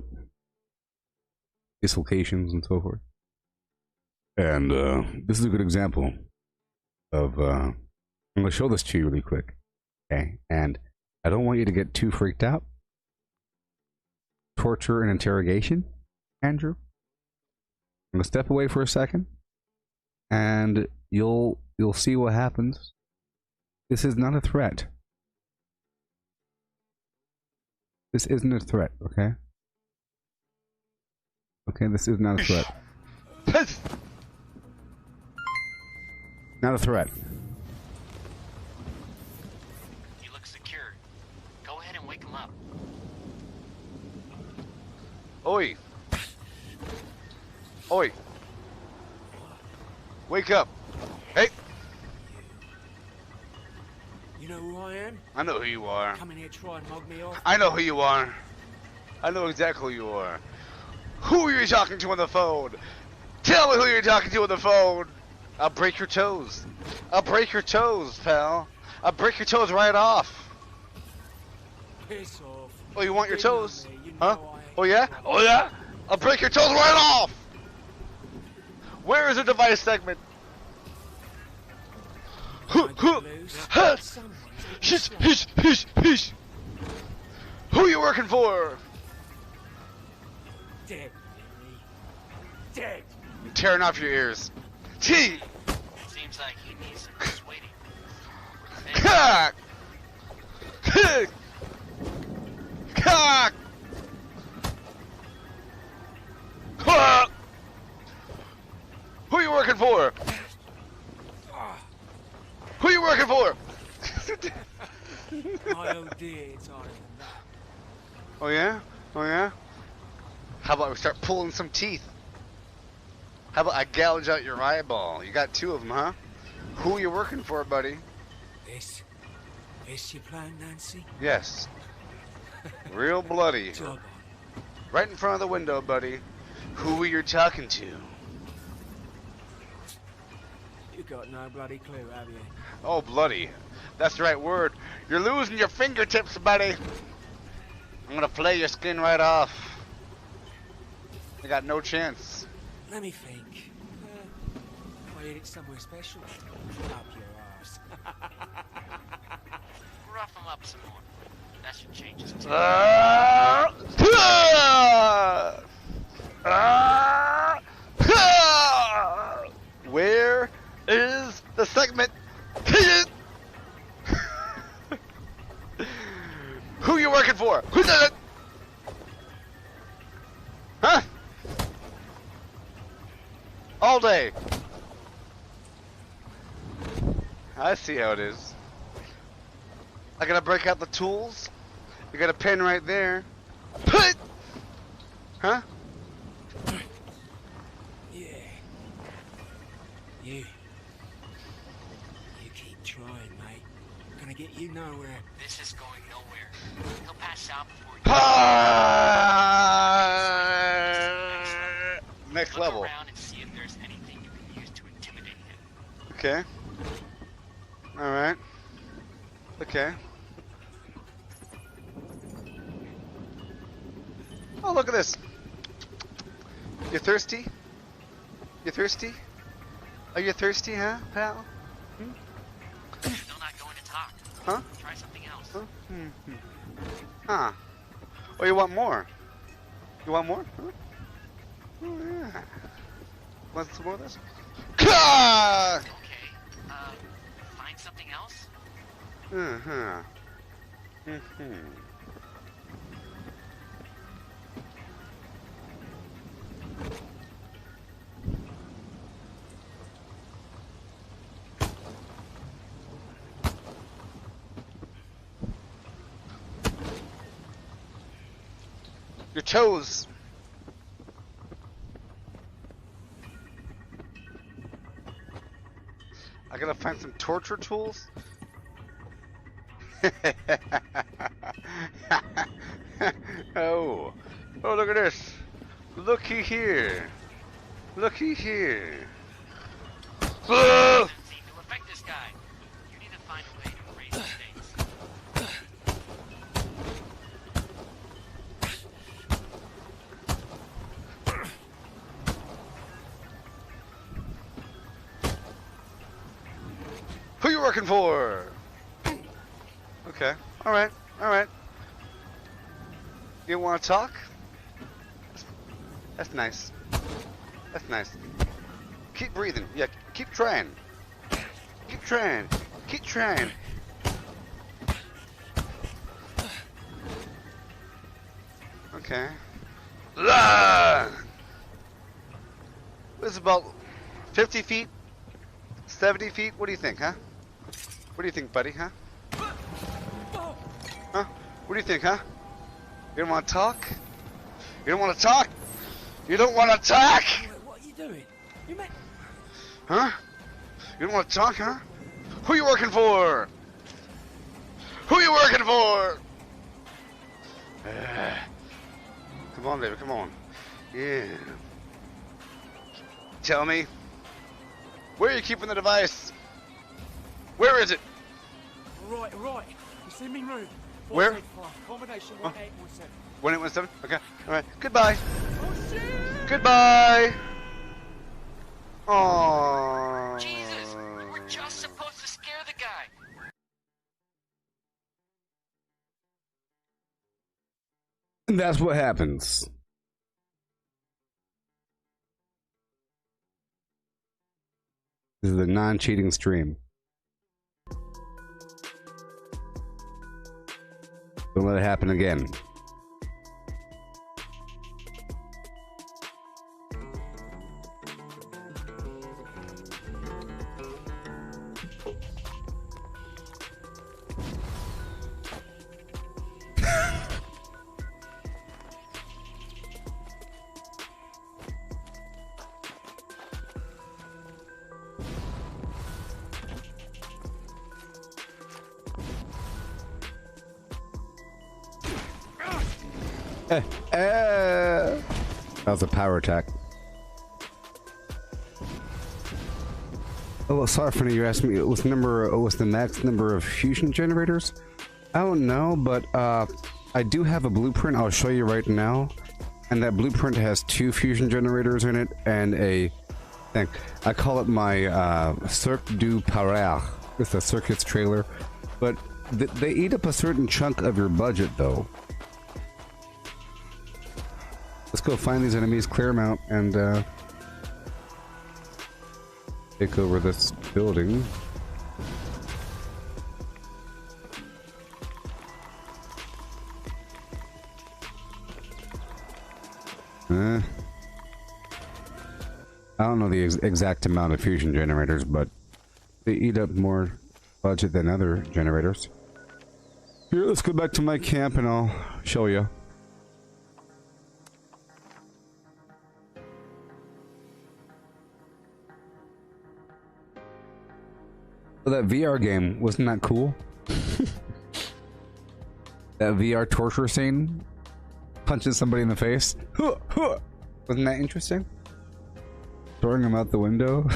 dislocations and so forth. And this is a good example of, I'm going to show this to you really quick, okay? And I don't want you to get too freaked out. Torture and interrogation, Andrew. I'm going to step away for a second, and you'll see what happens. This is not a threat. This isn't a threat, okay? Okay, this is not a threat. Not a threat. looks secure. Go ahead and wake him up. Oi! Oi! Wake up! Hey! You know who I am? I know who you are. Come in here, try and mug me off. I know who you are. I know exactly who you are. Who are you talking to on the phone? Tell me who you're talking to on the phone. I'll break your toes. I'll break your toes, pal. I'll break your toes right off. Piss off. Oh, you want your Big on toes? me, you Huh? know I ain't Oh yeah? Oh yeah? I'll break your toes right off! Where is the device segment? Hish, hish, hish, hish. Who you working for? dead. Dead. I'm tearing off your ears. T. Seems like he needs some persuading. Cock. Cock. Cock. Who you working for? Who you working for? My old dear, it's harder than that. Oh yeah? Oh yeah? How about we start pulling some teeth? How about I gouge out your eyeball? You got two of them, huh? Who you working for, buddy? This your plan, Nancy? Yes. Real bloody. Job on. Right in front of the window, buddy. Who are you talking to? You got no bloody clue, have you? Oh, bloody. That's the right word. You're losing your fingertips, buddy. I'm gonna flay your skin right off. You got no chance. Let me think. I ate it somewhere special. Up your arse. Rough him up some more. That should change his tune. Where is the segment? Who you working for? Who did it? Huh? All day. I see how it is. I gotta break out the tools. You got a pen right there. Put! Huh? Yeah. You keep trying, mate. Gonna get you nowhere. This is going nowhere. He'll pass out before Next Look level. around and see if there's anything you can use to intimidate him. Okay. Alright. Okay. Oh, look at this. You thirsty? You thirsty? Are you thirsty, huh, pal? Still not going to talk. Huh? Try something else. Huh? Oh, you want more? You want more? Huh? Oh, yeah. Want some more of this? Ah! Okay. Find something else? Uh-huh. Your toes. I gotta find some torture tools. Oh, look at this. Looky here. Looky here. Doesn't seem to affect this guy. You need to find a way to erase the mistakes. Who you working for? Okay. Alright. Alright. You wanna talk? That's nice. That's nice. Keep breathing. Yeah, keep trying. Keep trying. Keep trying. Okay. This is about 50 feet? 70 feet? What do you think, huh? What do you think, buddy, huh? Huh? What do you think, huh? You don't want to talk? You don't want to talk? You don't want to talk? What are you doing? You make... Huh? You don't want to talk, huh? Who you working for? Who you working for? Come on, baby, come on. Yeah. Tell me, where are you keeping the device? Where is it? Right. You see me room? Where? Combination 1817. 1817? Okay. Alright. Goodbye. Oh shit! Goodbye. Aww. Jesus, we're just supposed to scare the guy. And that's what happens. This is a non-cheating stream. Don't let it happen again. That was a power attack. Oh, well, sorry, Finny, you asked me what's the max number of fusion generators? I don't know, but I do have a blueprint I'll show you right now. And that blueprint has 2 fusion generators in it and a thing. I call it my Cirque du Parade. It's a circus trailer. But they eat up a certain chunk of your budget, though. Let's go find these enemies, clear them out, and take over this building. I don't know the exact amount of fusion generators, but they eat up more budget than other generators. Here, let's go back to my camp and I'll show you. Well, that VR game, wasn't that cool? That VR torture scene? Punches somebody in the face? Wasn't that interesting? Throwing him out the window?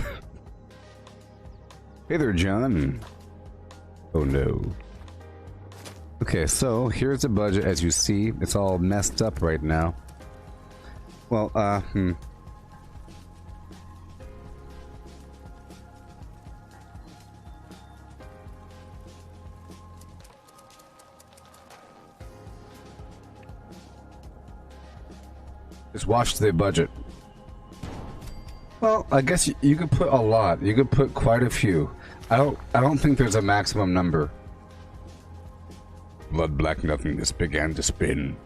Hey there, John. Oh no. Okay, so here's the budget. As you see, it's all messed up right now. Well, just watch the budget. Well, I guess you could put a lot. You could put quite a few. I don't think there's a maximum number. Blood black nothingness began to spin.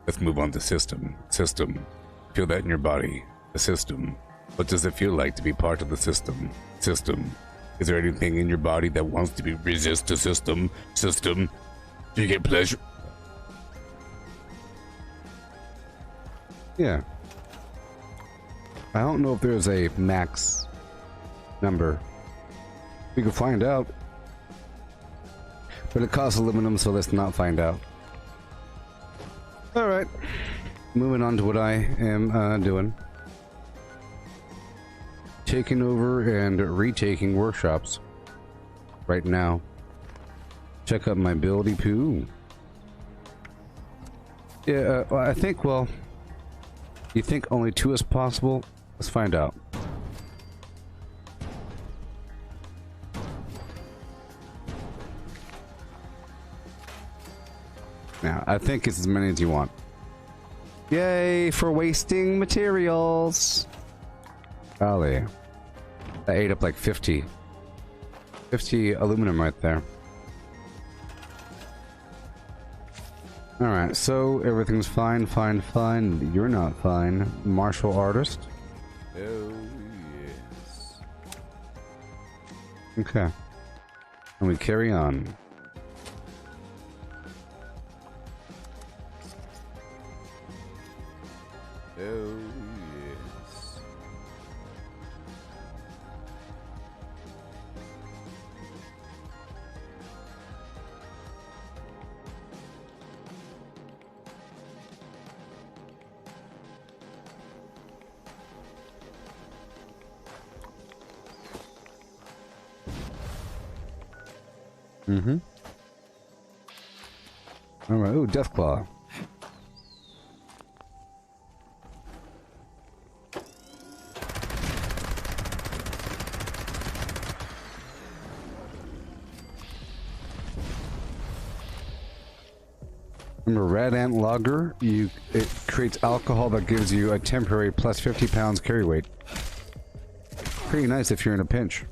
Let's move on to system. Feel that in your body. The system. What does it feel like to be part of the system? Is there anything in your body that wants to resist the system? Do you get pleasure? Yeah. I don't know if there's a max number. We can find out. But it costs aluminum, so let's not find out. Alright. Moving on to what I am doing. Taking over and retaking workshops. Right now. Check out my buildy poo. Yeah, I think, well... You think only 2 is possible? Let's find out. Now, I think it's as many as you want. Yay for wasting materials! Golly. I ate up like 50 aluminum right there. Alright, so everything's fine. You're not fine. Martial artist. Oh, yes. Okay. And we carry on. Oh, yes. Mm-hmm. All right. Ooh, Deathclaw. Remember, Red Ant Lager, it creates alcohol that gives you a temporary plus 50 pounds carry weight. Pretty nice if you're in a pinch.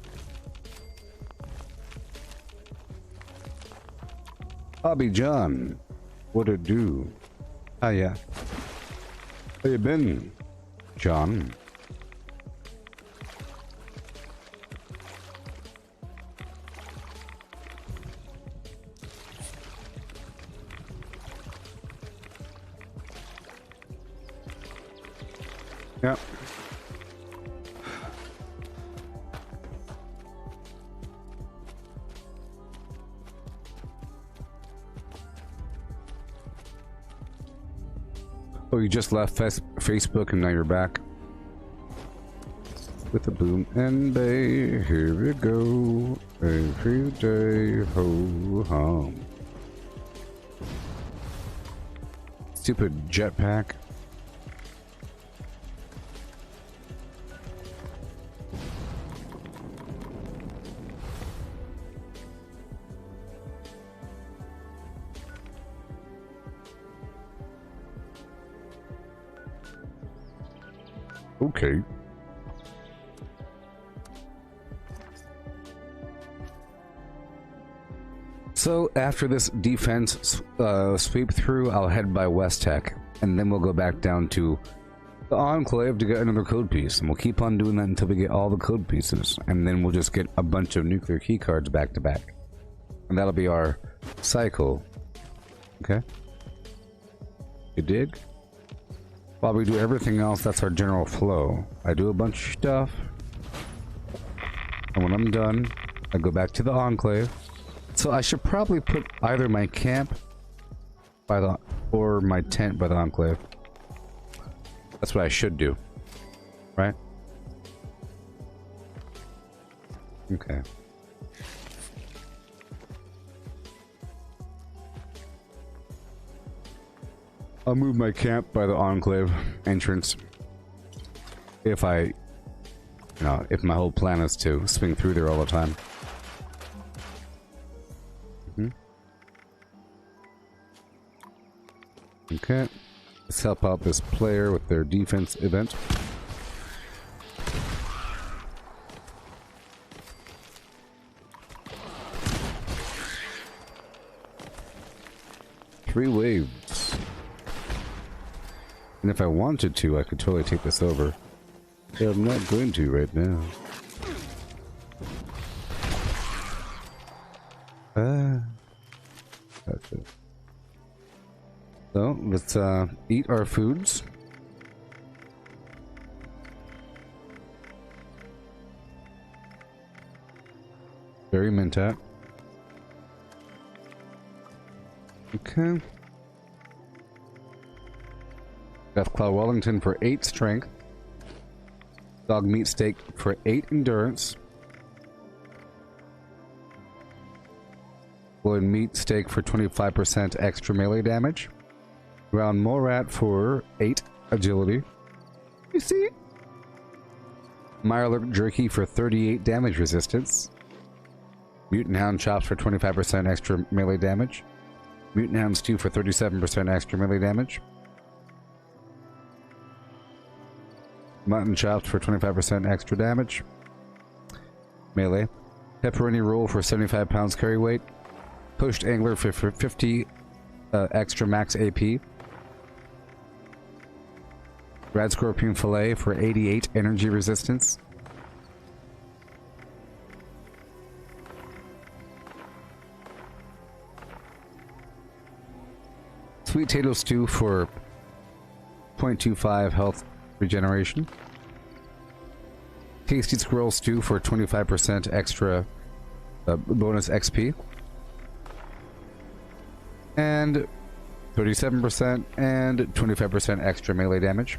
Bobby John, what it do? Ah, yeah. How you been, John? Yeah. Oh, you just left Facebook and now you're back. With a boom and bay, here we go. Every day, ho hum. Stupid jetpack. Okay. So after this defense sweep through, I'll head by West Tech, and then we'll go back down to the Enclave to get another code piece, and we'll keep on doing that until we get all the code pieces, and then we'll just get a bunch of nuclear key cards back to back, and that'll be our cycle. Okay? You dig? While we do everything else, that's our general flow. I do a bunch of stuff, and when I'm done, I go back to the Enclave. So I should probably put either my camp by the or my tent by the Enclave. That's what I should do, right? Okay. I'll move my camp by the Enclave entrance if if my whole plan is to swing through there all the time. Okay, let's help out this player with their defense event. Three waves. And if I wanted to, I could totally take this over. But I'm not going to right now. That's it. So, let's eat our foods. Very mentat. Okay. Deathclaw Wellington for 8 strength. Dog meat steak for 8 endurance. Blood meat steak for 25% extra melee damage. Ground Morat for 8 agility. You see? Mirelurk jerky for 38 damage resistance. Mutant Hound chops for 25% extra melee damage. Mutant Hound stew for 37% extra melee damage. Mutton chops for 25% extra damage. Melee. Pepperoni roll for 75 pounds carry weight. Poached angler for 50 extra max AP. Rad Scorpion Fillet for 88 energy resistance. Sweet Potato Stew for 2.25 health regeneration. Tasty Squirrel Stew for 25% extra bonus XP. And 37% and 25% extra melee damage.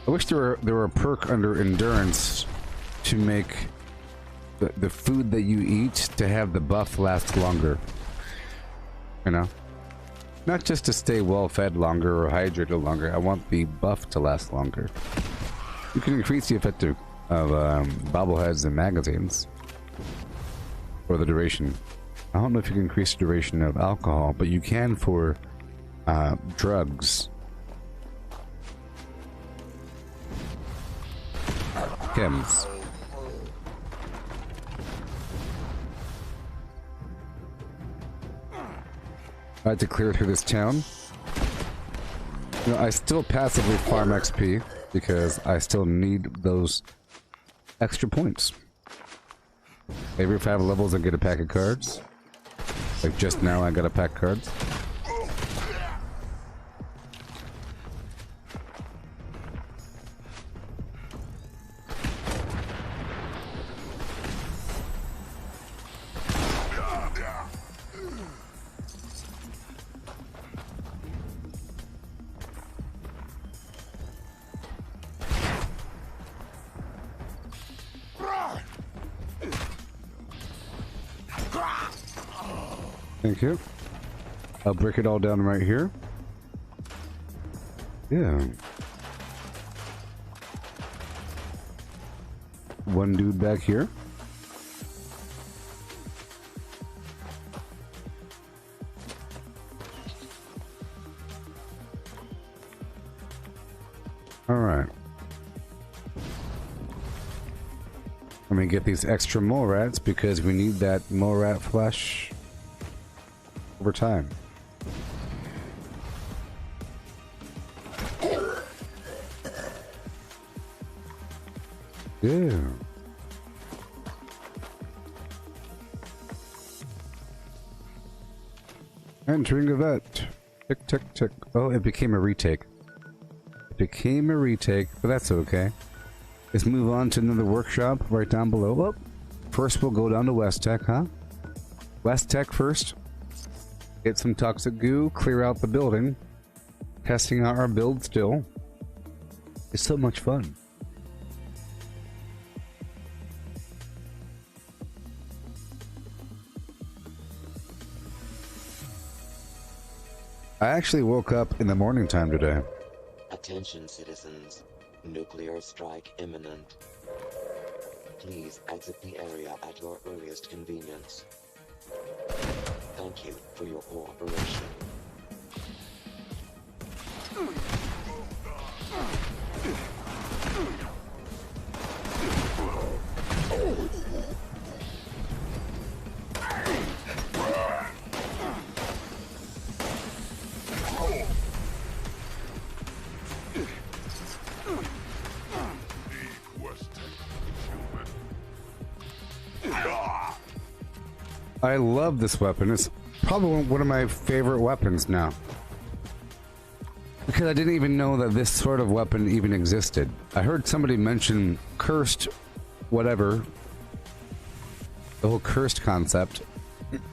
I wish there were a perk under endurance to make the food that you eat to have the buff last longer. You know? Not just to stay well fed longer or hydrated longer. I want the buff to last longer. You can increase the effect of bobbleheads and magazines. Or the duration. I don't know if you can increase the duration of alcohol, but you can for drugs. Chems. I had to clear through this town. You know, I still passively farm XP because I still need those extra points. Every 5 levels I get a pack of cards. Like just now I got a pack of cards. Thank you. I'll break it all down right here. Yeah. One dude back here. All right. Let me get these extra mole rats because we need that mole rat flesh over time. Yeah. Entering a vet. Tick, tick, tick. Oh, it became a retake. It became a retake, but that's okay. Let's move on to another workshop right down below. Well, first we'll go down to West Tech, huh? West Tech first. Get some toxic goo, clear out the building. Testing out our build still. It's so much fun. I actually woke up in the morning time today. Attention citizens. Nuclear strike imminent. Please exit the area at your earliest convenience. Thank you for your cooperation. I love this weapon. It's probably one of my favorite weapons now. Because I didn't even know that this sort of weapon even existed. I heard somebody mention cursed whatever. The whole cursed concept.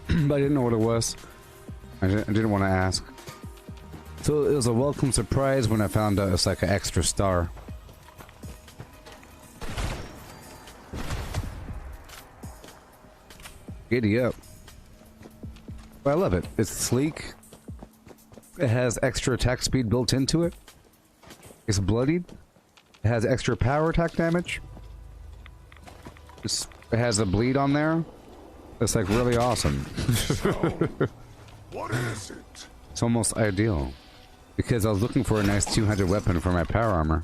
But I didn't know what it was. I didn't want to ask. So it was a welcome surprise when I found out it's like an extra star. Giddy up. But I love it. It's sleek. It has extra attack speed built into it. It's bloodied. It has extra power attack damage. It has a bleed on there. It's like really awesome. What is it? It's almost ideal. Because I was looking for a nice 200 weapon for my power armor.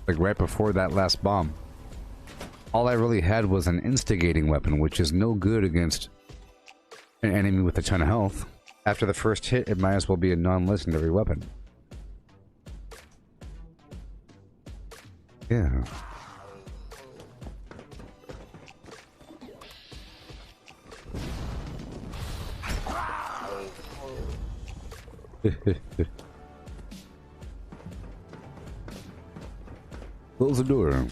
Like right before that last bomb. All I really had was an instigating weapon, which is no good against an enemy with a ton of health. After the first hit, it might as well be a non-legendary weapon. Yeah. Close the door.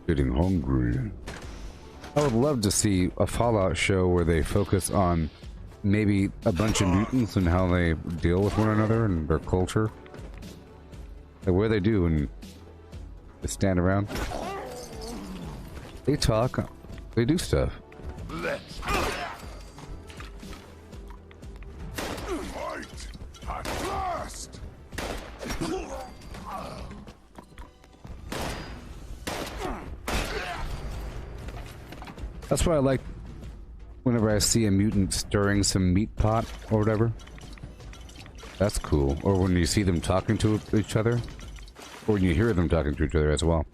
Getting hungry. I would love to see a Fallout show where they focus on maybe a bunch of mutants and how they deal with one another and their culture. Like what they do and they stand around. They talk. They do stuff. Let's fight at last. That's why I like whenever I see a mutant stirring some meat pot or whatever. That's cool. Or when you see them talking to each other. Or when you hear them talking to each other as well.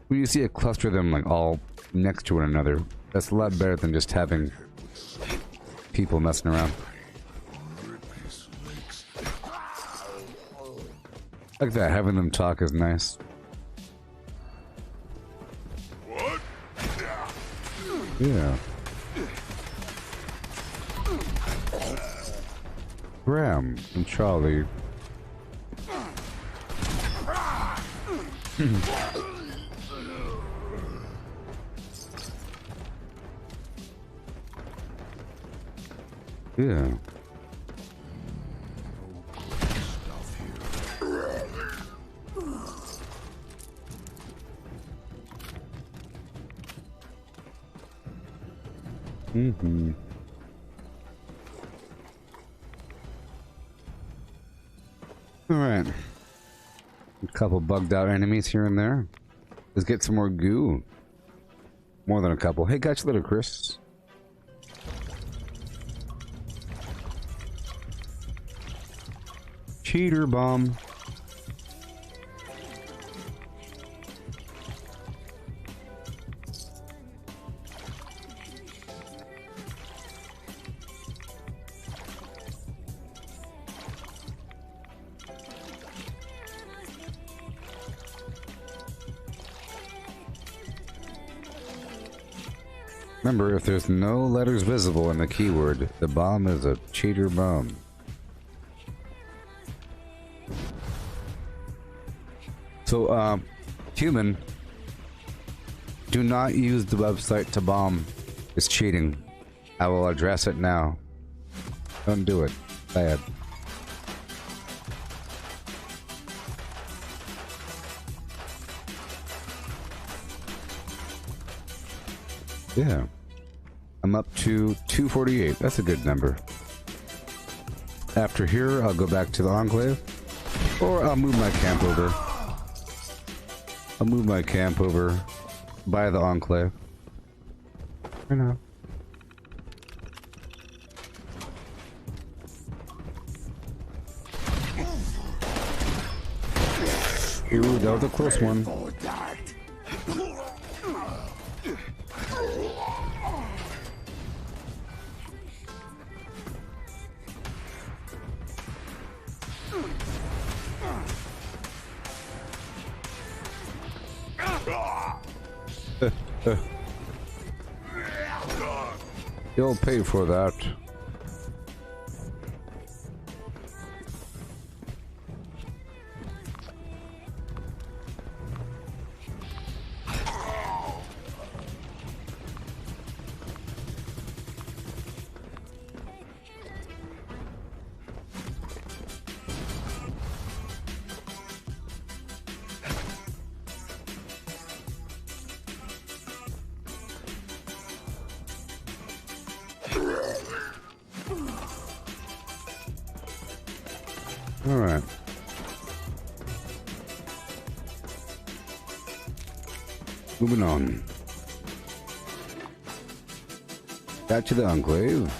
When you see a cluster of them like all next to one another, that's a lot better than just having people messing around. Like that, having them talk is nice. What? Yeah. Graham and Charlie. Yeah. Mm-hmm. Alright. A couple bugged out enemies here and there. Let's get some more goo. More than a couple. Hey, got you, little Chris. Cheater bomb. Remember, if there's no letters visible in the keyword, the bomb is a cheater bomb. So, human, do not use the website to bomb. It's cheating. I will address it now. Don't do it. Bad. Yeah. I'm up to 248. That's a good number. After here, I'll go back to the Enclave. Or I'll move my camp over. I'll move my camp over by the Enclave. I know. Ooh, that was a close one. You'll pay for that. Alright. Moving on. Back to the Enclave.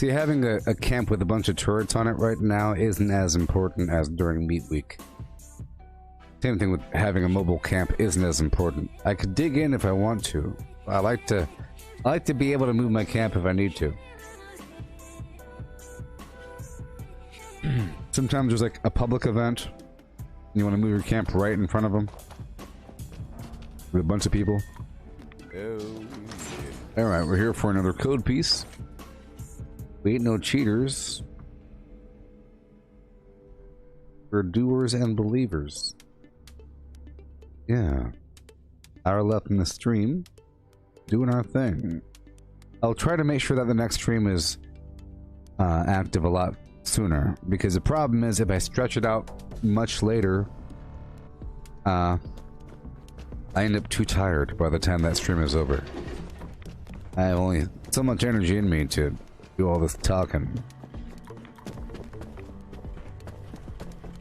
See, having a camp with a bunch of turrets on it right now isn't as important as during meat week. Same thing with having a mobile camp isn't as important. I could dig in if I want to. I like to be able to move my camp if I need to. Sometimes there's like a public event. You want to move your camp right in front of them with a bunch of people. Oh, all right, we're here for another code piece. We ain't no cheaters. We're doers and believers. Yeah. Hour left in the stream. Doing our thing. I'll try to make sure that the next stream is active a lot sooner. Because the problem is if I stretch it out much later, I end up too tired by the time that stream is over. I have only so much energy in me to do all this talking.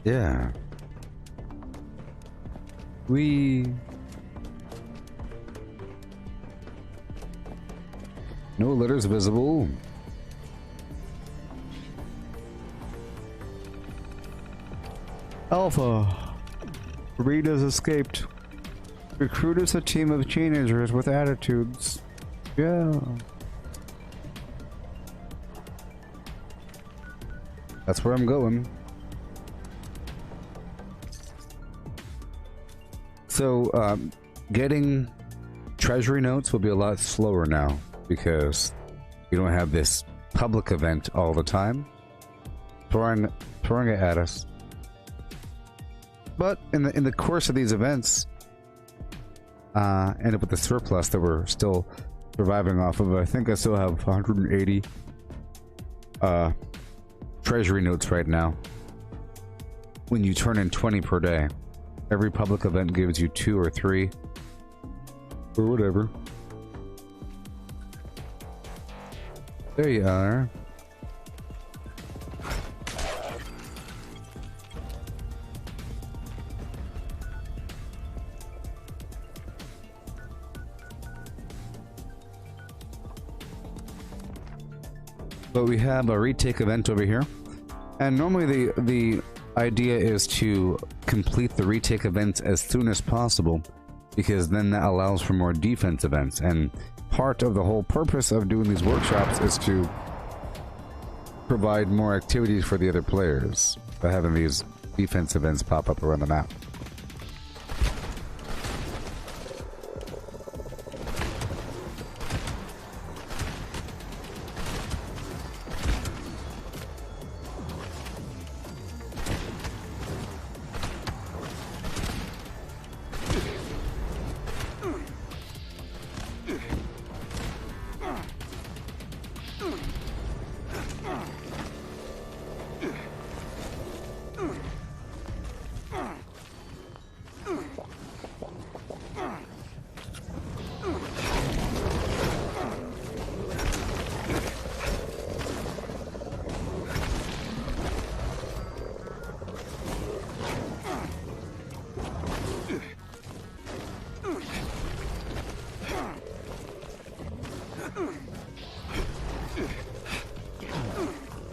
Yeah. No letters visible. Alpha. Rita's escaped. Recruit us a team of teenagers with attitudes. Yeah. That's where I'm going. So, getting treasury notes will be a lot slower now because you don't have this public event all the time throwing it at us. But in the course of these events, end up with a surplus that we're still surviving off of. I think I still have 180 treasury notes right now. When you turn in 20 per day, every public event gives you 2 or 3 or whatever. There you are. But we have a retake event over here, and normally the idea is to complete the retake events as soon as possible, because then that allows for more defense events. And part of the whole purpose of doing these workshops is to provide more activities for the other players by having these defense events pop up around the map.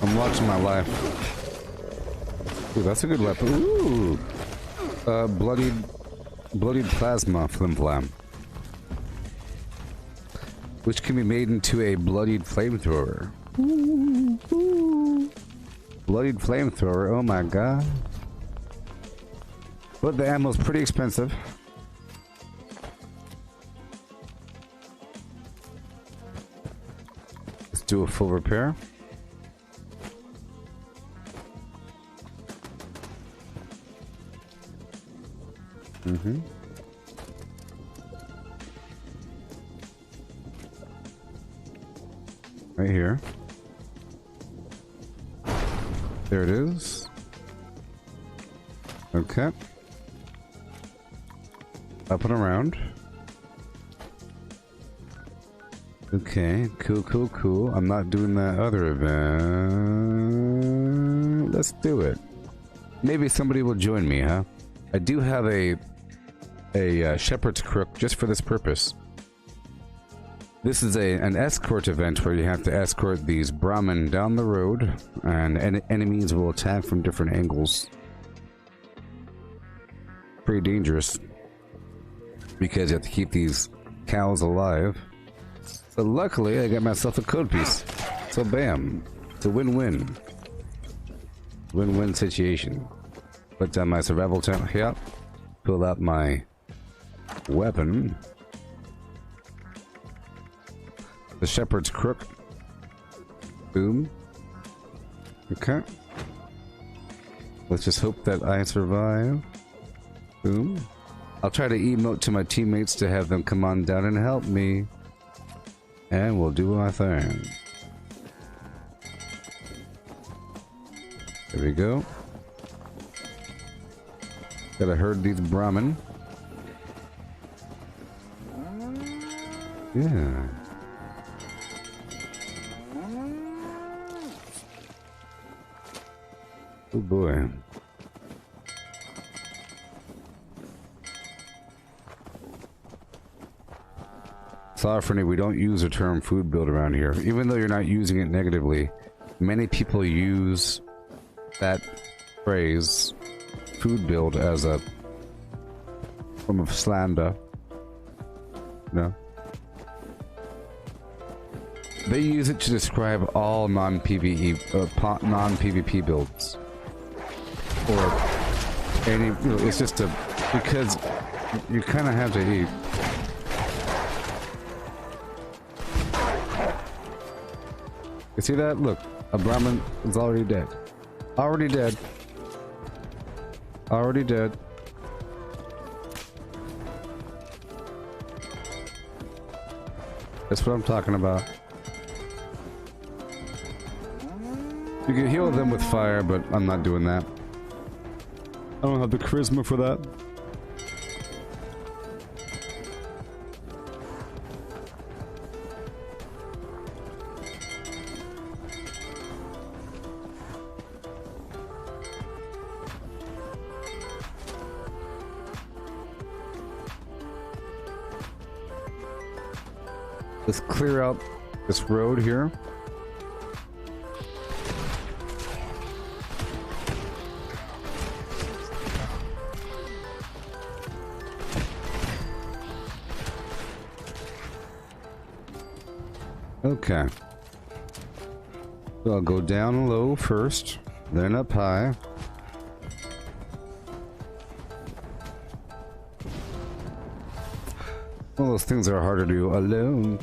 I'm watching my life. Ooh, that's a good weapon. Ooh! Bloodied plasma flimflam. Which can be made into a bloodied flamethrower. Bloodied flamethrower, oh my god. But the ammo's pretty expensive. Let's do a full repair. Right here. There it is. Okay. Up and around. Okay, cool. I'm not doing that other event. Let's do it. Maybe somebody will join me, huh? I do have a shepherd's crook just for this purpose. This is an escort event where you have to escort these Brahmin down the road, and enemies will attack from different angles. Pretty dangerous, because you have to keep these cows alive. So luckily, I got myself a code piece. So bam, it's a win-win. Win-win situation. Put down my survival tent here. Pull out my weapon. The shepherd's crook. Boom. Okay. Let's just hope that I survive. Boom. I'll try to emote to my teammates to have them come on down and help me. And we'll do my thing. There we go. Gotta herd these Brahmin. Yeah. Oh boy. Sorry, we don't use the term food build around here. Even though you're not using it negatively, many people use that phrase, food build, as a form of slander. No? They use it to describe all non-PvE, non-PvP builds. Or any, you know, it's just a, because you kind of have to eat. You see that? Look, a Brahmin is already dead. Already dead. Already dead. That's what I'm talking about. You can heal them with fire, but I'm not doing that. I don't have the charisma for that. Let's clear out this road here. Okay. So I'll go down low first, then up high. All those things are harder to do alone.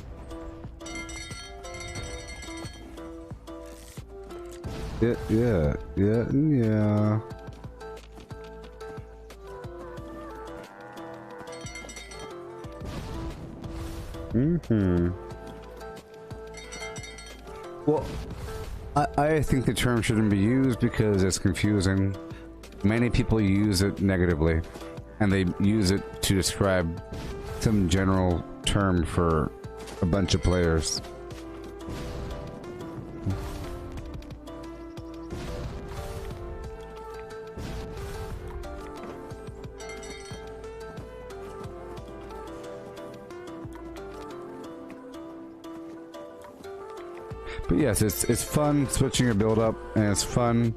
Yeah. Well, I think the term shouldn't be used because it's confusing. Many people use it negatively, and they use it to describe some general term for a bunch of players. But yes, it's fun switching your build up, and it's fun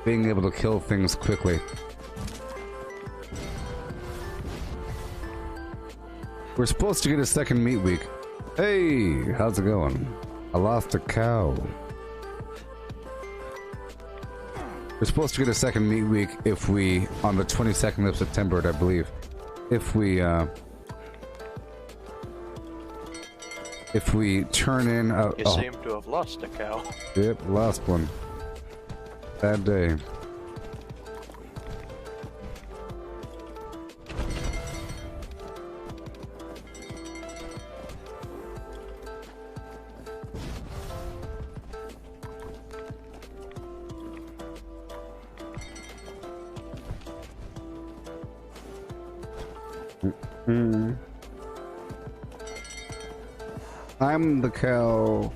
being able to kill things quickly. We're supposed to get a second meat week. Hey, how's it going? I lost a cow. We're supposed to get a second meat week if we, on the 22nd of September, I believe, if we turn in a... You seem to have lost a cow. Yep, lost one. Bad day. I'm the cow.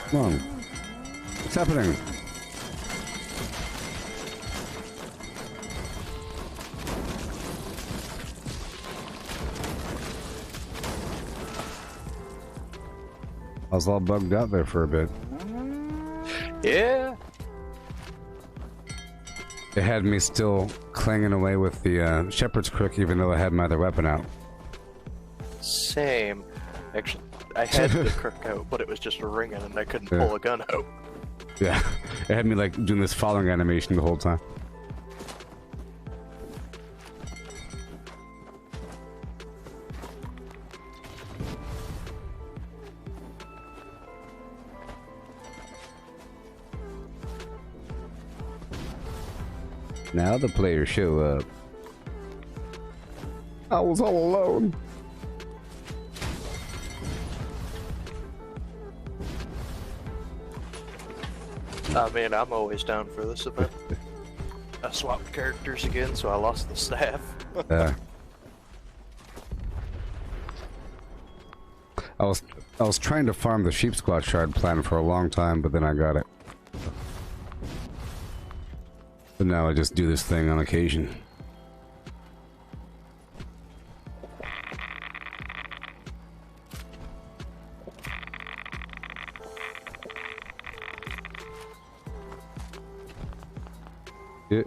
Come on. What's happening? I was all bugged out there for a bit. Yeah. It had me still clanging away with the shepherd's crook, even though I had my other weapon out. Same. Actually, I had the crook out, but it was just ringing and I couldn't pull a gun out. Yeah, it had me like doing this following animation the whole time. Now the players show up. I was all alone. I mean, I'm always down for this event. I swapped characters again, so I lost the staff. I was trying to farm the sheep squat shard plan for a long time, but then I got it. But now I just do this thing on occasion.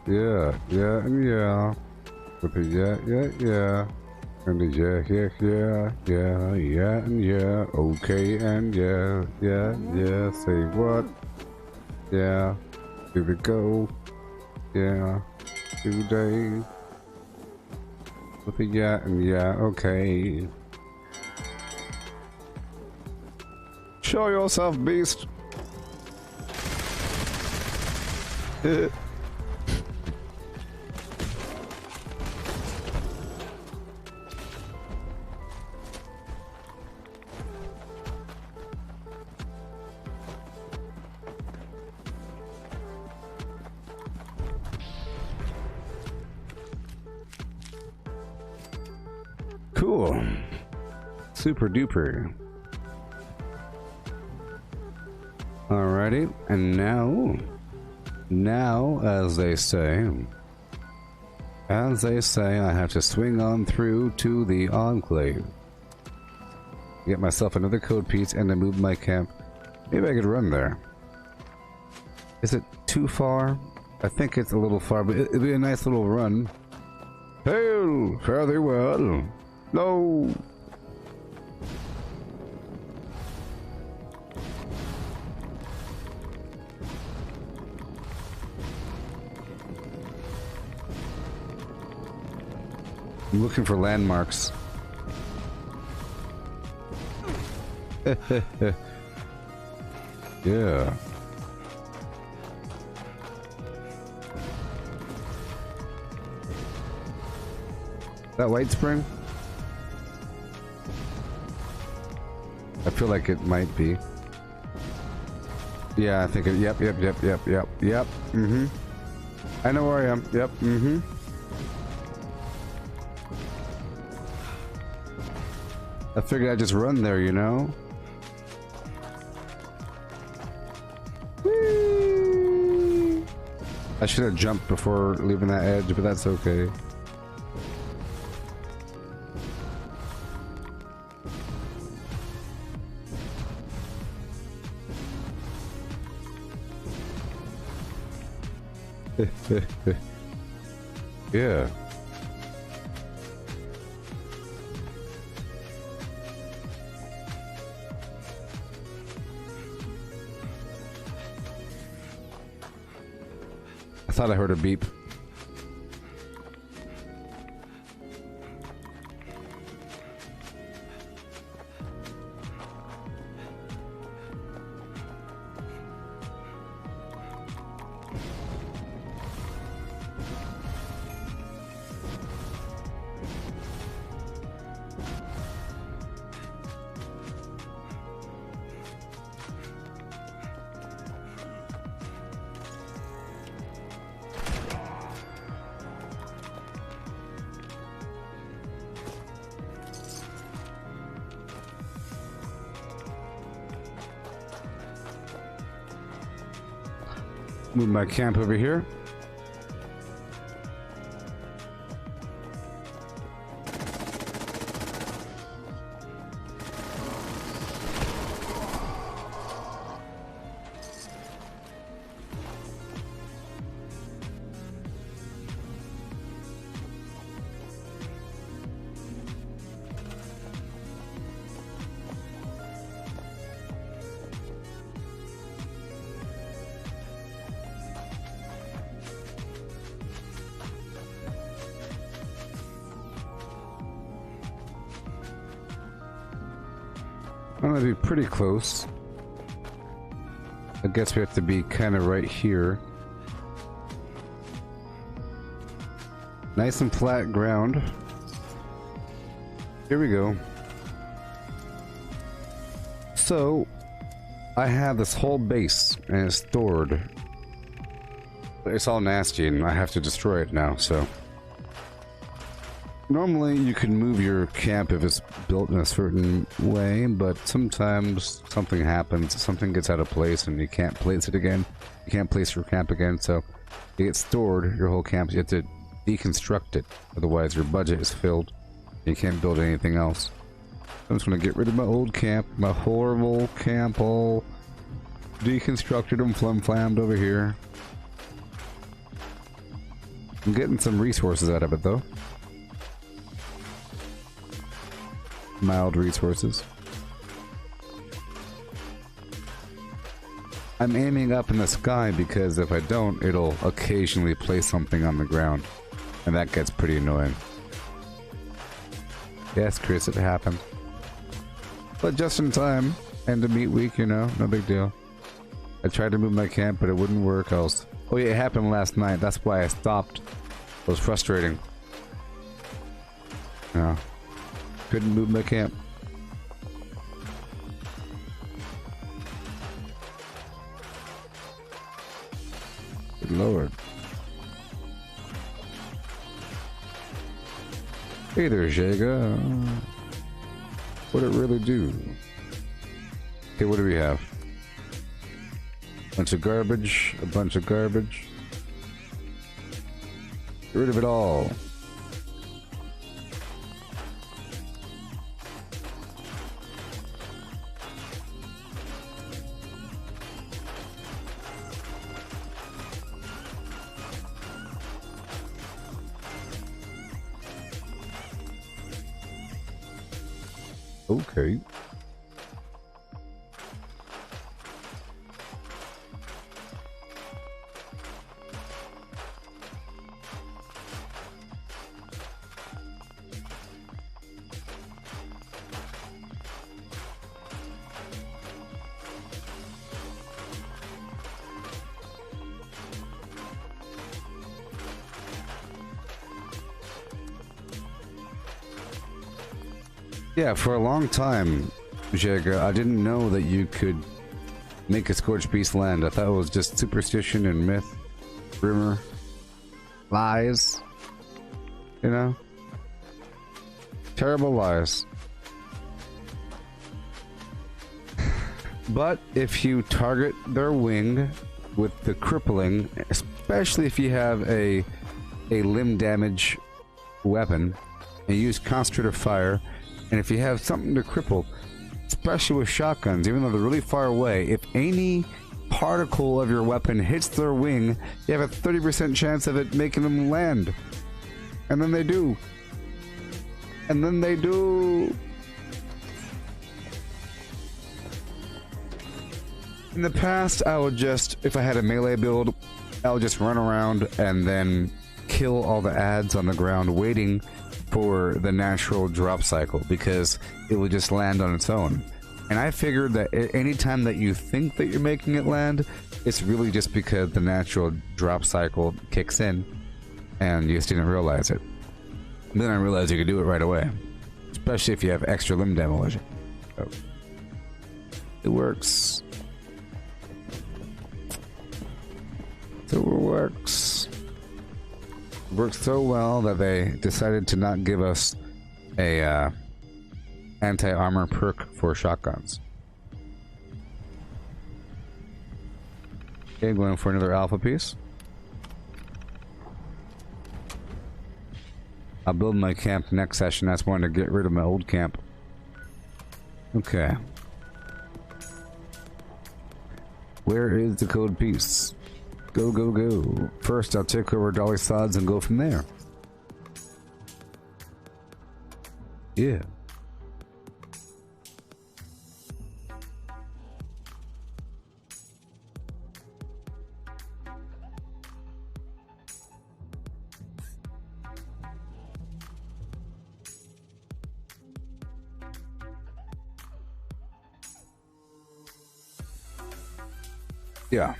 Yeah, and yeah. With the yeah. And the yeah, and yeah. Okay, and yeah. Say what? Yeah. Here we go. Yeah. 2 days. With the yeah, and yeah, okay. Show yourself, beast. Cool. Super duper. Alrighty, and now, as they say, I have to swing on through to the Enclave. Get myself another code piece and to move my camp. Maybe I could run there. Is it too far? I think it's a little far, but it'd be a nice little run. Hail! Fare thee well. No! I'm looking for landmarks. Yeah. That White Spring? I feel like it might be. Yeah, I think it. Yep. Mm-hmm. I know where I am. Yep. Mm-hmm. I figured I'd just run there, you know? Whee! I should have jumped before leaving that edge, but that's okay. Yeah. I thought I heard a beep. Move my camp over here. I'm gonna be pretty close. I guess we have to be kind of right here. Nice and flat ground. Here we go. So, I have this whole base and it's stored. It's all nasty and I have to destroy it now, so. Normally you can move your camp if it's built in a certain way, but sometimes something happens, something gets out of place and you can't place it again. You can't place your camp again, so you get stored, your whole camp, you have to deconstruct it, otherwise your budget is filled. You can't build anything else. I'm just gonna get rid of my old camp, my horrible camp, all deconstructed and flim-flammed over here. I'm getting some resources out of it though. Mild resources. I'm aiming up in the sky because if I don't, it'll occasionally place something on the ground. And that gets pretty annoying. Yes, Chris, it happened. But just in time. End of meat week, you know, no big deal. I tried to move my camp, but it wouldn't work. Oh yeah, it happened last night. That's why I stopped. It was frustrating. Yeah. Couldn't move my camp. Good Lord. Hey there, Jaga. What'd it really do? Okay, what do we have? Bunch of garbage, a bunch of garbage. Get rid of it all. Okay. Yeah, for a long time, Jaga, I didn't know that you could make a Scorched Beast land. I thought it was just superstition and myth, rumor, lies, you know? Terrible lies. But if you target their wing with the crippling, especially if you have a limb damage weapon, and use concentrated fire, and if you have something to cripple, especially with shotguns, even though they're really far away, if any particle of your weapon hits their wing, you have a 30% chance of it making them land. And then they do. And then they do. In the past, I would just, if I had a melee build, I would just run around and then kill all the adds on the ground, waiting for the natural drop cycle, because it would just land on its own. And I figured that anytime that you think that you're making it land, it's really just because the natural drop cycle kicks in and you just didn't realize it. And then I realized you could do it right away, especially if you have extra limb damage. So it works. So it works. Worked so well that they decided to not give us a anti-armor perk for shotguns. Okay, going for another alpha piece. I'll build my camp next session. That's when to get rid of my old camp. Okay. Where is the code piece? Go, go, go. First, I'll take over Dolly Sods and go from there. Yeah. Yeah.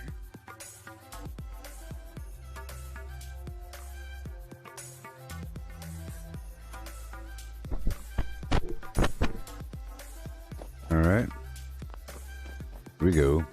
All right. Here we go.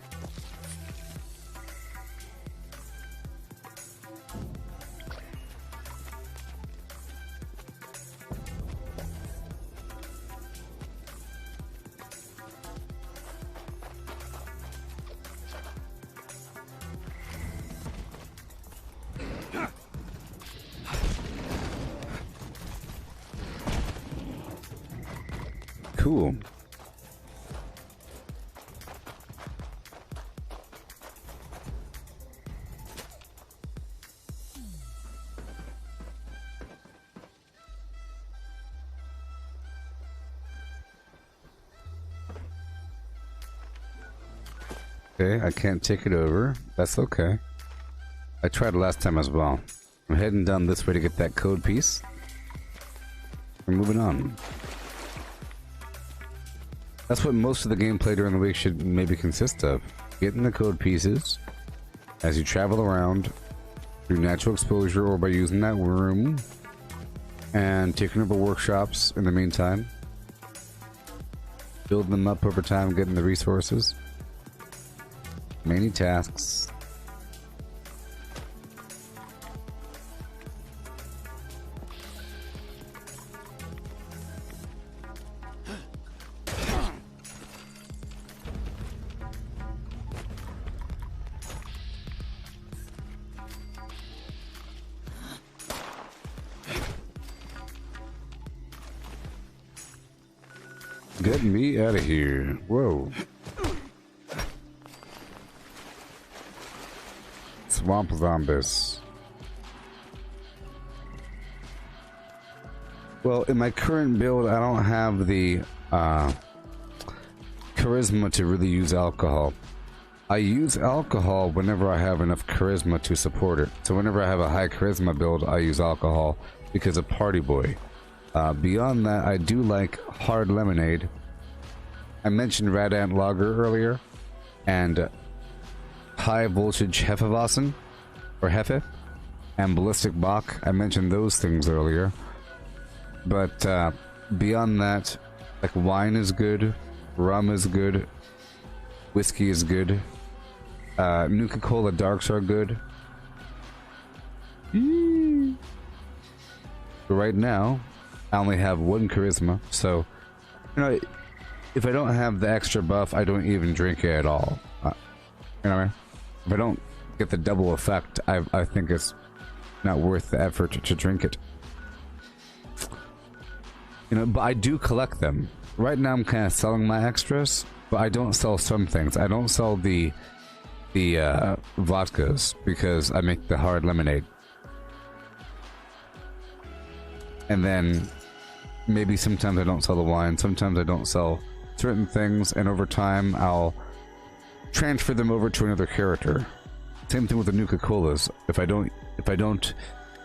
Cool. Okay, I can't take it over. That's okay. I tried last time as well. I'm heading down this way to get that code piece. We're moving on. That's what most of the gameplay during the week should maybe consist of. Getting the code pieces as you travel around through natural exposure or by using that room, and taking over workshops in the meantime. Building them up over time, getting the resources. Many tasks. Get me out of here. Whoa. Swamp zombies. Well, in my current build, I don't have the charisma to really use alcohol. I use alcohol whenever I have enough charisma to support it. So whenever I have a high charisma build, I use alcohol because of Party Boy. Beyond that, I do like hard lemonade. I mentioned Radant Lager earlier, and high voltage Hefeweizen, or Hefe, and Ballistic Bach. I mentioned those things earlier. But beyond that, like wine is good, rum is good, whiskey is good, Nuka-Cola Darks are good. But right now, I only have one charisma, so, you know, if I don't have the extra buff, I don't even drink it at all. You know what I mean? If I don't get the double effect, I think it's not worth the effort to drink it. You know, but I do collect them. Right now I'm kind of selling my extras, but I don't sell some things. I don't sell the vodkas because I make the hard lemonade. And then maybe sometimes I don't sell the wine, sometimes I don't sell certain things, and over time I'll transfer them over to another character. Same thing with the Nuka-Colas. If I don't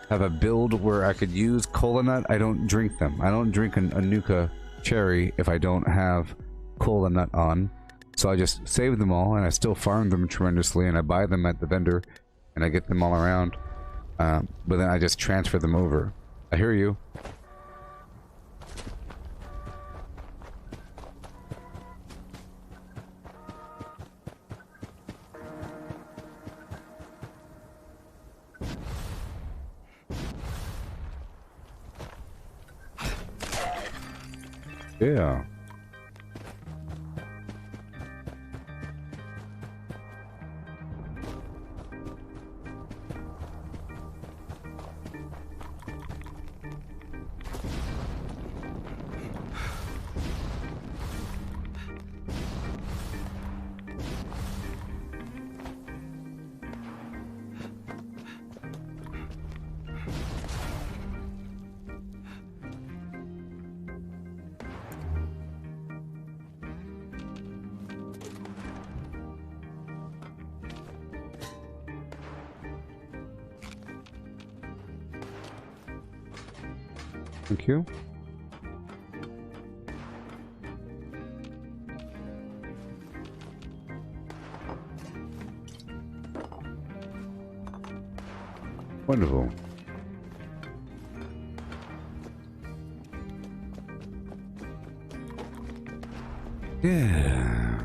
have a build where I could use cola nut, I don't drink them. I don't drink a Nuka cherry if I don't have cola nut on. So I just save them all, and I still farm them tremendously, and I buy them at the vendor, and I get them all around. But then I just transfer them over. I hear you. Yeah. Thank you. Wonderful. Yeah.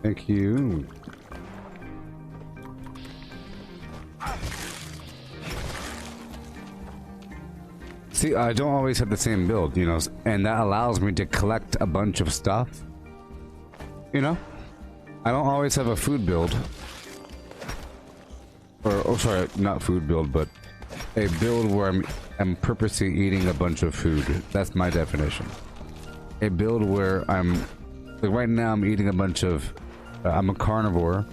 Thank you. See, I don't always have the same build, you know, and that allows me to collect a bunch of stuff. You know? I don't always have a food build. Or, oh sorry, not food build, but a build where I'm purposely eating a bunch of food. That's my definition. A build where like right now I'm eating a bunch of, I'm a carnivore,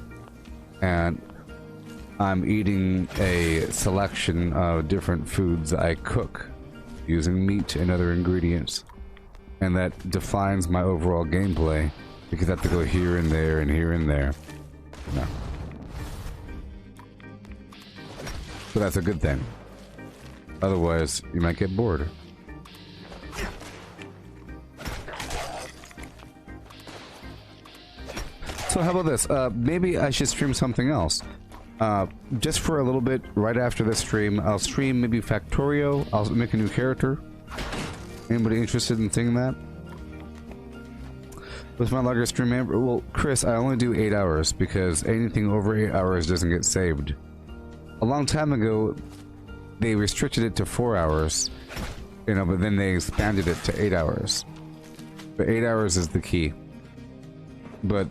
and I'm eating a selection of different foods that I cook using meat and other ingredients. And that defines my overall gameplay, because I have to go here and there and here and there. You know. But that's a good thing. Otherwise, you might get bored. So how about this? Maybe I should stream something else. Just for a little bit, right after this stream, I'll stream maybe Factorio. I'll make a new character. Anybody interested in seeing that? With my longer stream, well, Chris, I only do 8 hours because anything over 8 hours doesn't get saved. A long time ago, they restricted it to 4 hours, you know, but then they expanded it to 8 hours. But 8 hours is the key. But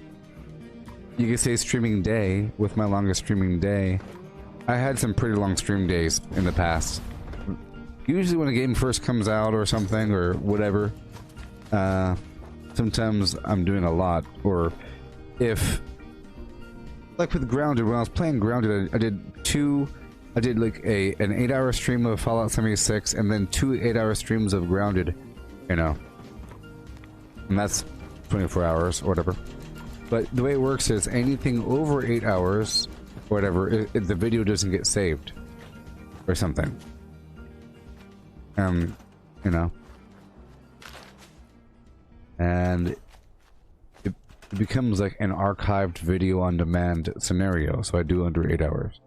you could say streaming day. With my longest streaming day, I had some pretty long stream days in the past. Usually when a game first comes out or something or whatever, sometimes I'm doing a lot. Or if, like with Grounded, when I was playing Grounded, I did like an 8-hour stream of Fallout 76 and then 2 8-hour streams of Grounded, you know. And that's 24 hours or whatever. But the way it works is anything over 8 hours, or whatever, the video doesn't get saved. Or something. You know. And it becomes like an archived video on demand scenario, so I do under 8 hours.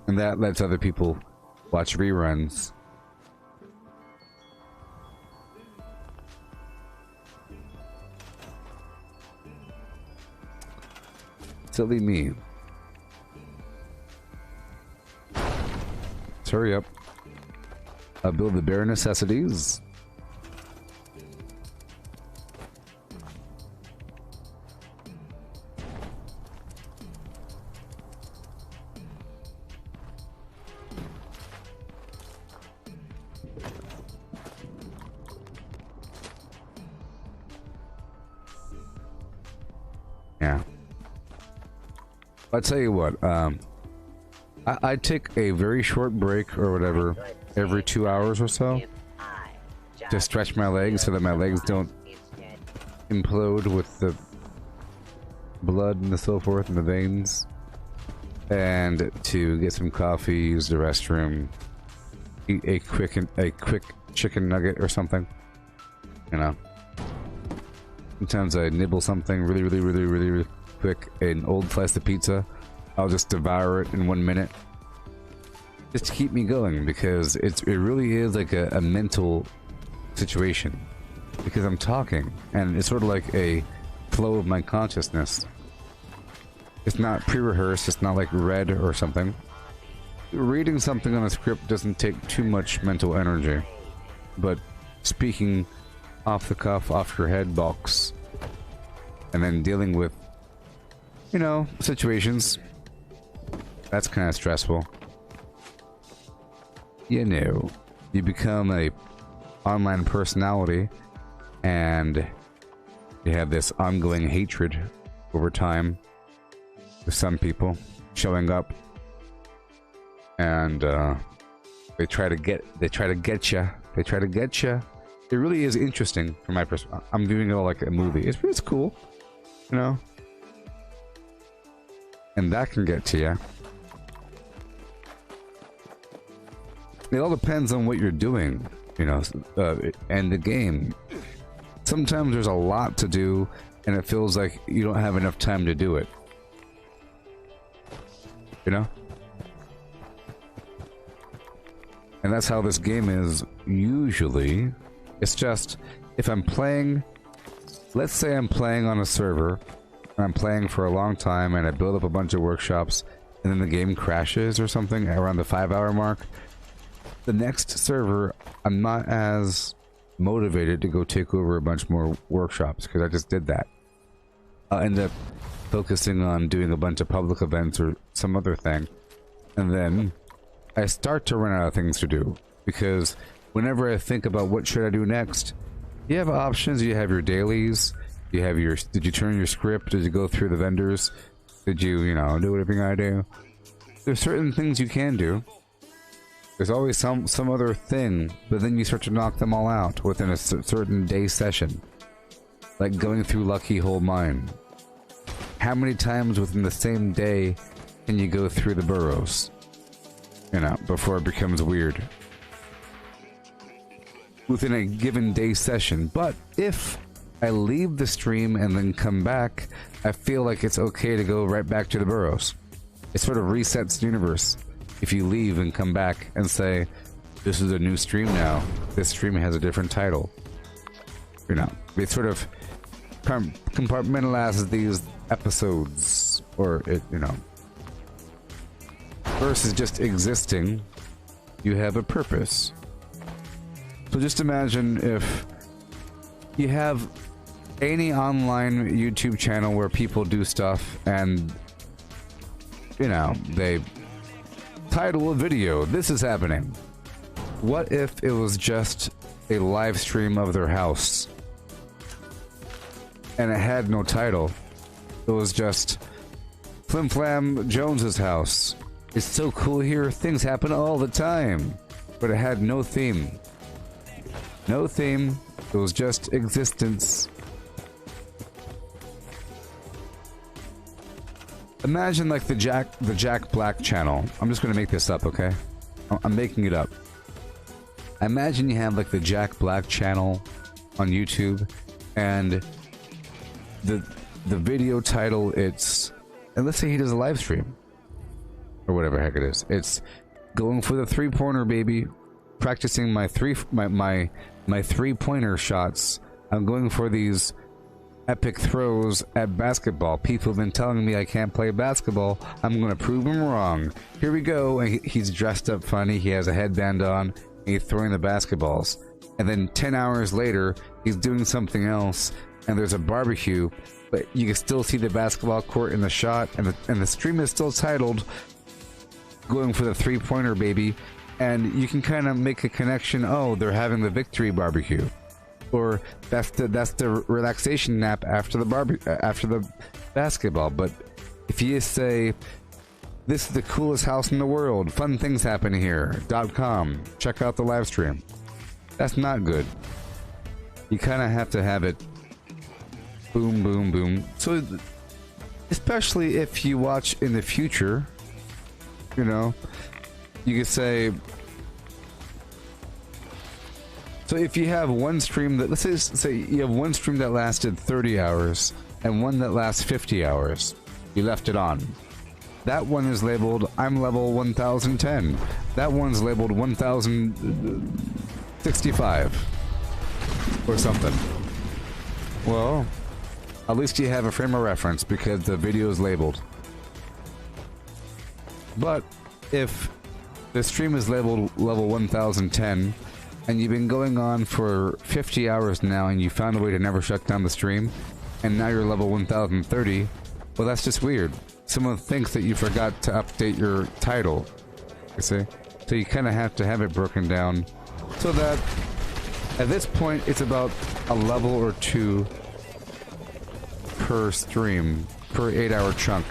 And that lets other people watch reruns. Silly me. Let's hurry up. I'll build the bare necessities. Yeah. I'll tell you what, I take a very short break or whatever every 2 hours or so to stretch my legs so that my legs don't implode with the blood and so forth in the veins, and to get some coffee, use the restroom, eat a quick chicken nugget or something, you know. Sometimes I nibble something really quick, an old slice of pizza. I'll just devour it in 1 minute. Just to keep me going, because it really is like a mental situation. Because I'm talking, and it's sort of like a flow of my consciousness. It's not pre-rehearsed, it's not like read or something. Reading something on a script doesn't take too much mental energy. But speaking off the cuff, off your head box, and then dealing with, you know, situations, that's kind of stressful. You know, you become a online personality, and you have this ongoing hatred over time with some people showing up, and they try to get you They try to get you. It really is interesting from my perspective. I'm viewing it all like a movie. It's cool, you know. And that can get to you. It all depends on what you're doing, you know, and the game. Sometimes there's a lot to do, and it feels like you don't have enough time to do it. You know? And that's how this game is usually. It's just, if I'm playing, let's say I'm playing on a server, and I'm playing for a long time, and I build up a bunch of workshops, and then the game crashes or something around the 5-hour mark. The next server, I'm not as motivated to go take over a bunch more workshops, because I just did that. I'll end up focusing on doing a bunch of public events or some other thing, and then I start to run out of things to do, because whenever I think about what should I do next, you have options. You have your dailies, you have your, did you turn your script, did you go through the vendors, did you, you know, do whatever you gotta do. There's certain things you can do. There's always some other thing, but then you start to knock them all out within a certain day session. Like going through Lucky Hole Mine. How many times within the same day can you go through the burrows? You know, before it becomes weird. Within a given day session. But if I leave the stream and then come back, I feel like it's okay to go right back to the burrows. It sort of resets the universe. If you leave and come back and say, this is a new stream now, this stream has a different title. You know, it sort of compartmentalizes these episodes, or it, you know, versus just existing, you have a purpose. So just imagine if you have any online YouTube channel where people do stuff and, you know, they title a video, this is happening. What if it was just a live stream of their house and it had no title? It was just Flim Flam Jones's house. It's so cool here, things happen all the time. But it had no theme. No theme, it was just existence. Imagine like the Jack Black channel. I'm just gonna make this up, okay? I'm making it up. Imagine you have like the Jack Black channel on YouTube, and the video title, it's, and let's say he does a live stream or whatever the heck it is. It's going for the 3-pointer, baby. Practicing my my 3-pointer shots. I'm going for these epic throws at basketball. People have been telling me I can't play basketball. I'm gonna prove them wrong. Here we go. And he's dressed up funny. He has a headband on. And he's throwing the basketballs. And then 10 hours later, he's doing something else. And there's a barbecue, but you can still see the basketball court in the shot. And the stream is still titled "Going for the 3-pointer, baby." And you can kind of make a connection. Oh, they're having the victory barbecue. Or that's the relaxation nap after the basketball. But if you say, this is the coolest house in the world, fun things happen here, .com, check out the live stream. That's not good. You kind of have to have it boom, boom, boom. So, especially if you watch in the future, you know, you could say, so if you have one stream that, let's say you have one stream that lasted 30 hours and one that lasts 50 hours, you left it on. That one is labeled, I'm level 1010. That one's labeled 1065 or something. Well, at least you have a frame of reference because the video is labeled. But if the stream is labeled level 1010 and you've been going on for 50 hours now and you found a way to never shut down the stream and now you're level 1030, well, that's just weird. Someone thinks that you forgot to update your title, you see? So you kind of have to have it broken down so that at this point it's about a level or two per stream, per 8-hour chunk.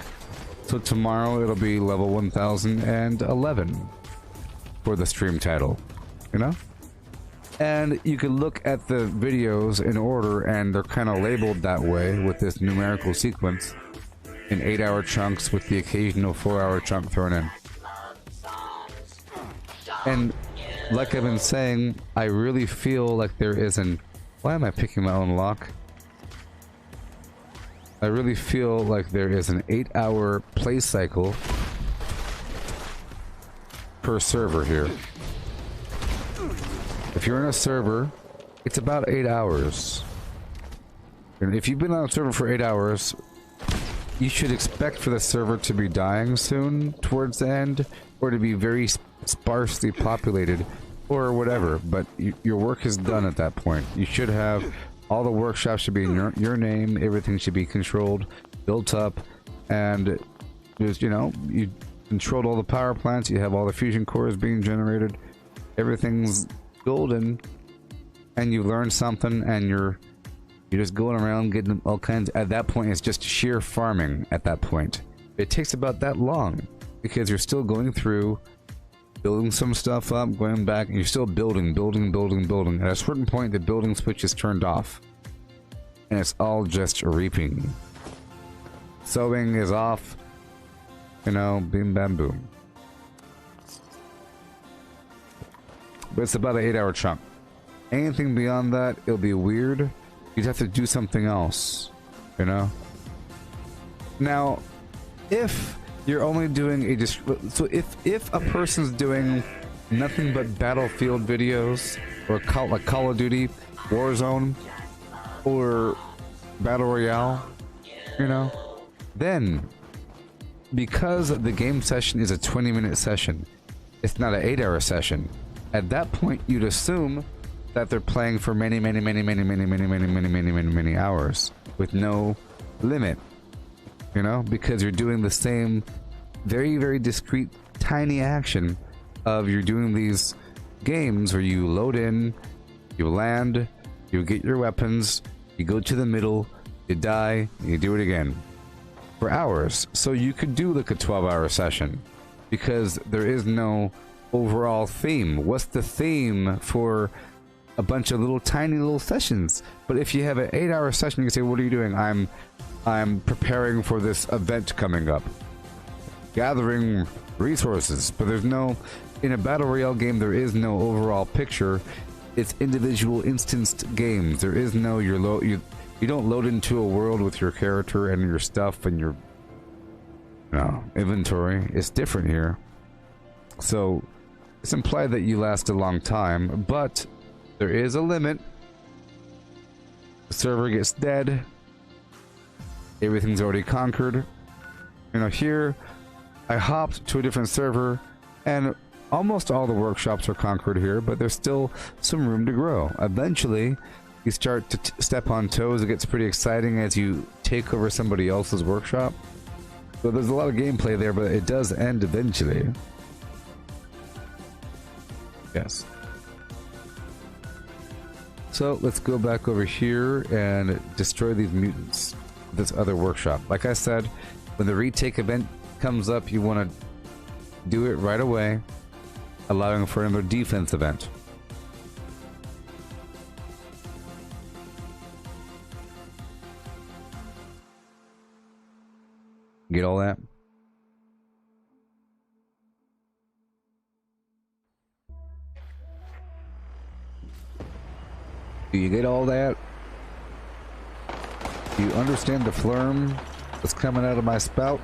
So tomorrow it'll be level 1011 for the stream title, you know? And you can look at the videos in order, and they're kind of labeled that way with this numerical sequence in 8-hour chunks with the occasional 4-hour chunk thrown in. And like I've been saying, I really feel like there is an... Why am I picking my own lock? I really feel like there is an 8-hour play cycle per server here. If you're in a server, it's about 8 hours. And if you've been on a server for 8 hours, you should expect for the server to be dying soon towards the end, or to be very sparsely populated, or whatever. But your work is done at that point. You should have... All the workshops should be in your name, everything should be controlled, built up, and just, you know, you controlled all the power plants, you have all the fusion cores being generated, everything's golden, and you learned something, and you're just going around getting all kinds. At that point, it's just sheer farming at that point. It takes about that long, because you're still going through, building some stuff up, going back, and you're still building. At a certain point, the building switch is turned off. And it's all just reaping. Sowing is off. You know, bim bam boom. But it's about an 8-hour chunk. Anything beyond that, it'll be weird. You'd have to do something else. You know? Now, if... you're only doing a so if a person's doing nothing but Battlefield videos or like Call of Duty, Warzone, or Battle Royale, you know, then because the game session is a 20-minute session, it's not an 8-hour session. At that point, you'd assume that they're playing for many hours with no limit. You know, because you're doing the same very discrete tiny action of you're doing these games where you load in, you land, you get your weapons, you go to the middle, you die, you do it again for hours. So you could do like a 12-hour session because there is no overall theme. What's the theme for a bunch of tiny little sessions? But if you have an 8-hour session, you can say, what are you doing? I'm preparing for this event coming up. Gathering resources. But there's no... In a Battle Royale game, there is no overall picture. It's individual instanced games. There is no... You don't load into a world with your character and your stuff and your... inventory. It's different here. So, it's implied that you last a long time, but there is a limit. The server gets dead. Everything's already conquered. You know, here, I hopped to a different server, and almost all the workshops are conquered here, but there's still some room to grow. Eventually, you start to step on toes. It gets pretty exciting as you take over somebody else's workshop. So there's a lot of gameplay there, but it does end eventually. Yes. So let's go back over here and destroy these mutants. This other workshop. Like I said, when the retake event comes up, you want to do it right away, allowing for another defense event. Get all that? Do you get all that? Do you understand the flurm that's coming out of my spout?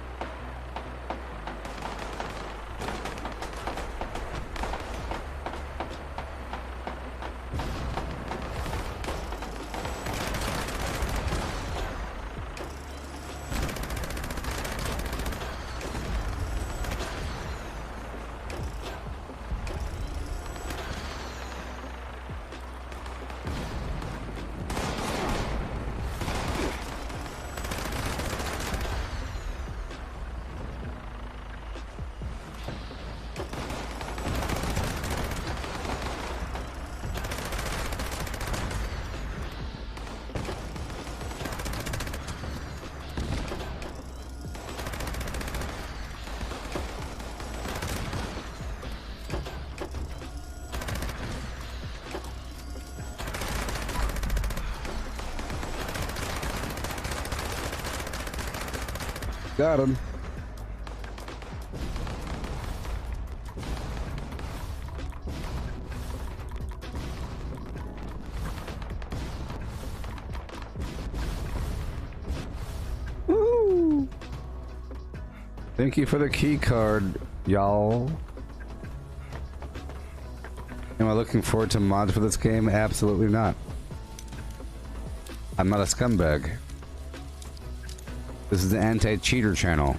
Got him. Woo! Thank you for the key card, y'all. Am I looking forward to mods for this game? Absolutely not. I'm not a scumbag. This is the anti-cheater channel.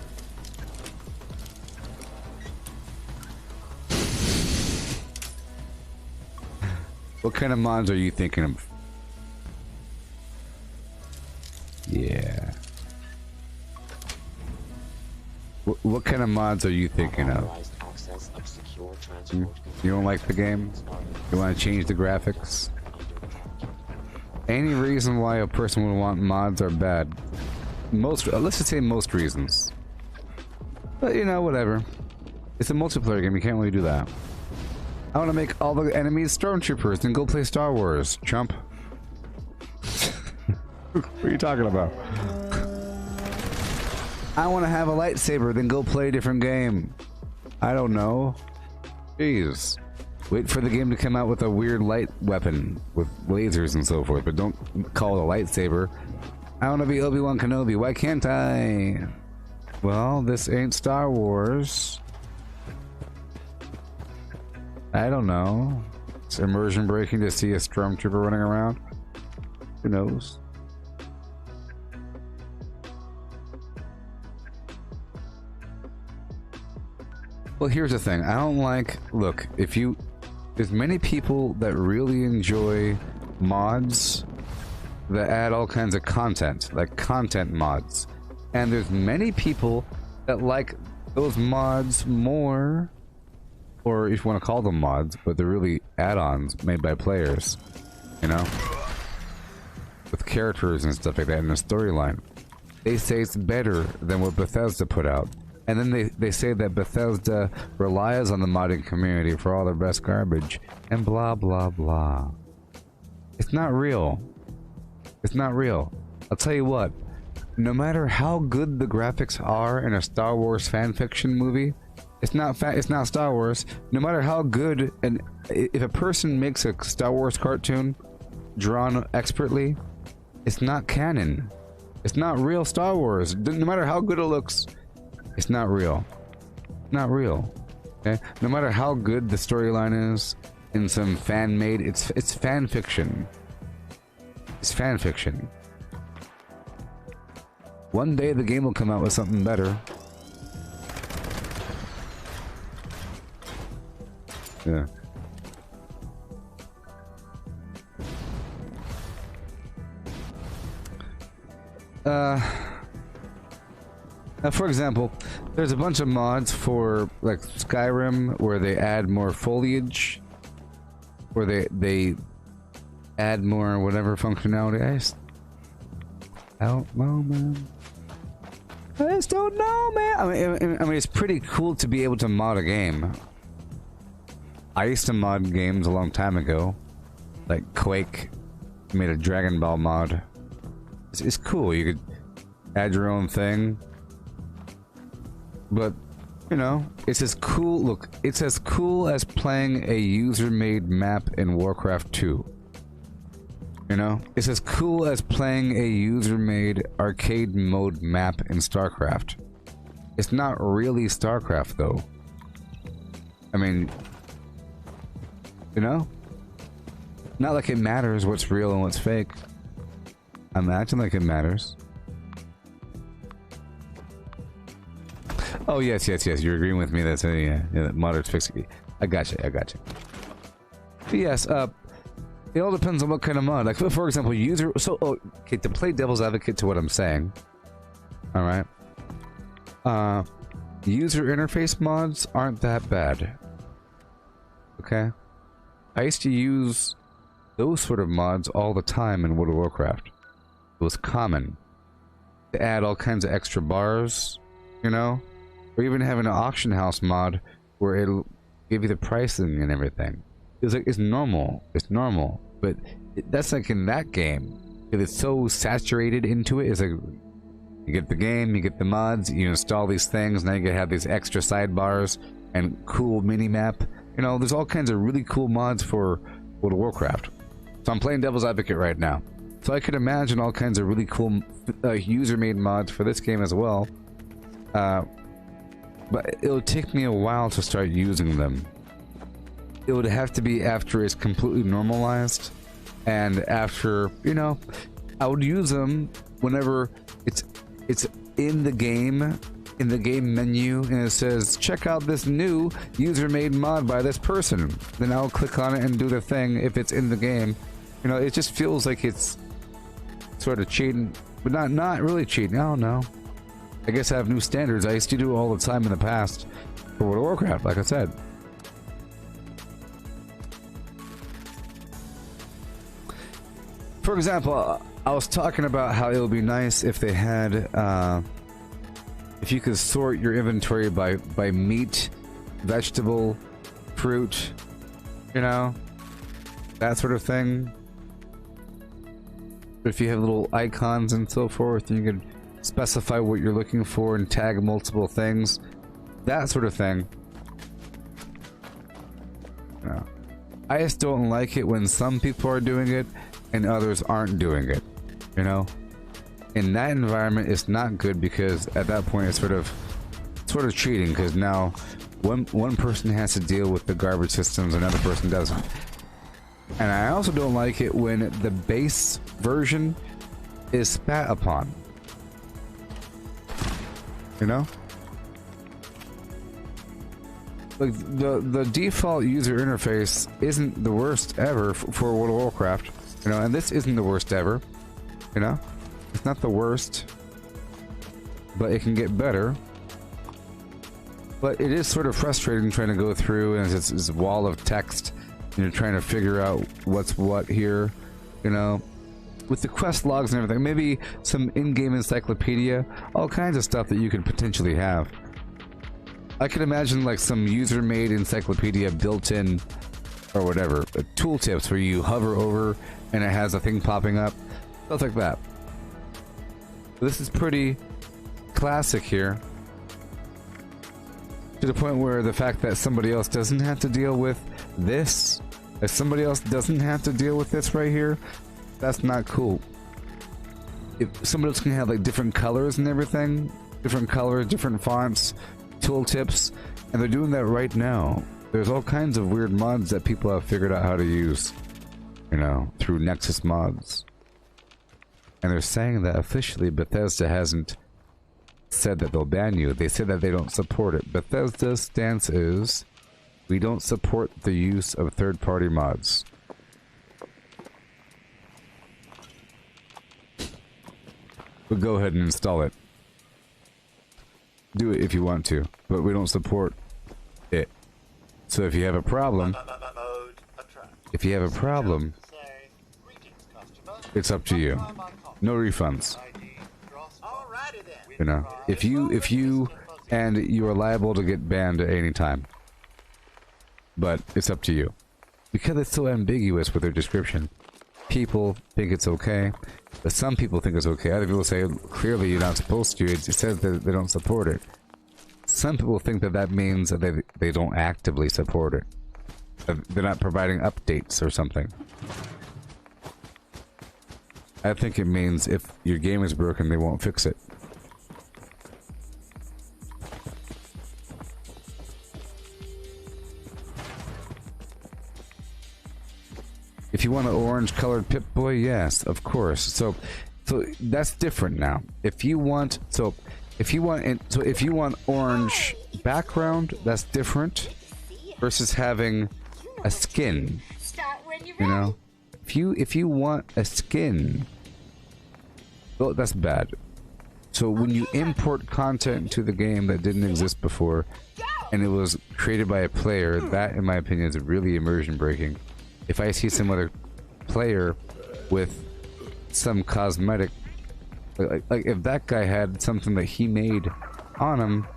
What kind of mods are you thinking of? Yeah. What kind of mods are you thinking of? You don't like the game? You want to change the graphics? Any reason why a person would want mods are bad. Most, let's just say most reasons. But you know, whatever. It's a multiplayer game, you can't really do that. I want to make all the enemies stormtroopers and go play Star Wars, chump. What are you talking about? I want to have a lightsaber, then go play a different game. I don't know. Jeez. Wait for the game to come out with a weird light weapon with lasers and so forth, but don't call it a lightsaber. I want to be Obi-Wan Kenobi. Why can't I? Well, this ain't Star Wars. I don't know. It's immersion breaking to see a stormtrooper running around. Who knows? Well, here's the thing. I don't like... Look, if you... There's many people that really enjoy mods that add all kinds of content, like content mods. And there's many people that like those mods more, or if you want to call them mods, but they're really add-ons made by players, you know? With characters and stuff like that in the storyline. They say it's better than what Bethesda put out. And then they say that Bethesda relies on the modding community for all their best garbage, and blah blah blah. It's not real. It's not real. I'll tell you what, no matter how good the graphics are in a Star Wars fanfiction movie, it's not Star Wars. No matter how good, and if a person makes a Star Wars cartoon drawn expertly, it's not canon. It's not real Star Wars. No matter how good it looks, it's not real. Not real. Okay? No matter how good the storyline is in some fan-made, it's fan fiction. It's fan fiction. One day the game will come out with something better. Yeah. For example, there's a bunch of mods for like Skyrim where they add more foliage, where they add more whatever functionality. I don't know, man. I just don't know, man. I mean, it's pretty cool to be able to mod a game. I used to mod games a long time ago, like Quake. Made a Dragon Ball mod. It's cool. You could add your own thing. But, you know, it's as cool. Look, it's as cool as playing a user-made map in Warcraft 2. You know, it's as cool as playing a user-made arcade mode map in StarCraft. It's not really StarCraft, though. I mean, you know, not like it matters what's real and what's fake. I'm acting like it matters. Oh, yes, you're agreeing with me. That's yeah, modern fixing. I got you. But yes, it all depends on what kind of mod. Like, for example, okay, to play devil's advocate to what I'm saying. All right. User interface mods aren't that bad. Okay. I used to use those sort of mods all the time in World of Warcraft. It was common to add all kinds of extra bars, you know? Or even having an auction house mod where it'll give you the pricing and everything. It's like, it's normal. But that's like in that game. If it's so saturated into it, it's like, You get the game, you get the mods, you install these things, now you can have these extra sidebars and cool mini-map. You know, there's all kinds of really cool mods for World of Warcraft. So I'm playing Devil's Advocate right now. So I could imagine all kinds of really cool user-made mods for this game as well. But it'll take me a while to start using them. It would have to be after it's completely normalized, and after, you know, I would use them whenever it's in the game menu, and it says, check out this new user-made mod by this person. Then I'll click on it and do the thing if it's in the game. You know, it just feels like it's sort of cheating, but not really cheating. I don't know. I guess I have new standards. I used to do it all the time in the past for World of Warcraft, like I said. For example, I was talking about how it would be nice if they had, if you could sort your inventory by meat, vegetable, fruit, you know, that sort of thing. If you have little icons and so forth, you could specify what you're looking for and tag multiple things, that sort of thing. Yeah. I just don't like it when some people are doing it and others aren't doing it, you know. In that environment, it's not good, because at that point it's sort of cheating, because now one person has to deal with the garbage systems, another person doesn't. And I also don't like it when the base version is spat upon, you know. Like the default user interface isn't the worst ever for World of Warcraft, you know, and this isn't the worst ever, you know. It's not the worst, but it can get better. But it is sort of frustrating trying to go through, and it's this wall of text, and you're trying to figure out what's what here, you know. With the quest logs and everything, maybe some in-game encyclopedia, all kinds of stuff that you could potentially have. I could imagine like some user-made encyclopedia built in, or whatever, tooltips where you hover over and it has a thing popping up, stuff like that. This is pretty classic here, to the point where the fact that somebody else doesn't have to deal with this, if somebody else doesn't have to deal with this right here, that's not cool. If somebody else can have like different colors and everything, different colors, different fonts, tooltips, and they're doing that right now. There's all kinds of weird mods that people have figured out how to use, you know, through Nexus mods. And they're saying that officially Bethesda hasn't said that they'll ban you. They said that they don't support it. Bethesda's stance is, we don't support the use of third-party mods. But go ahead and install it. Do it if you want to, but we don't support it. So if you have a problem, it's up to you. No refunds. You know, if you and you are liable to get banned at any time. But it's up to you. Because it's so ambiguous with their description. People think it's okay, but some people think it's okay. Other people say, clearly you're not supposed to. It says that they don't support it. Some people think that that means that they don't actively support it. They're not providing updates or something. I think it means if your game is broken, they won't fix it. If you want an orange-colored Pip-Boy, yes, of course. So that's different now. If you want orange background, that's different versus having a skin. You know, if you want a skin, well, that's bad. So when you import content into the game that didn't exist before, and it was created by a player, that, in my opinion, is really immersion breaking. If I see some other player with some cosmetic, like if that guy had something that he made on him,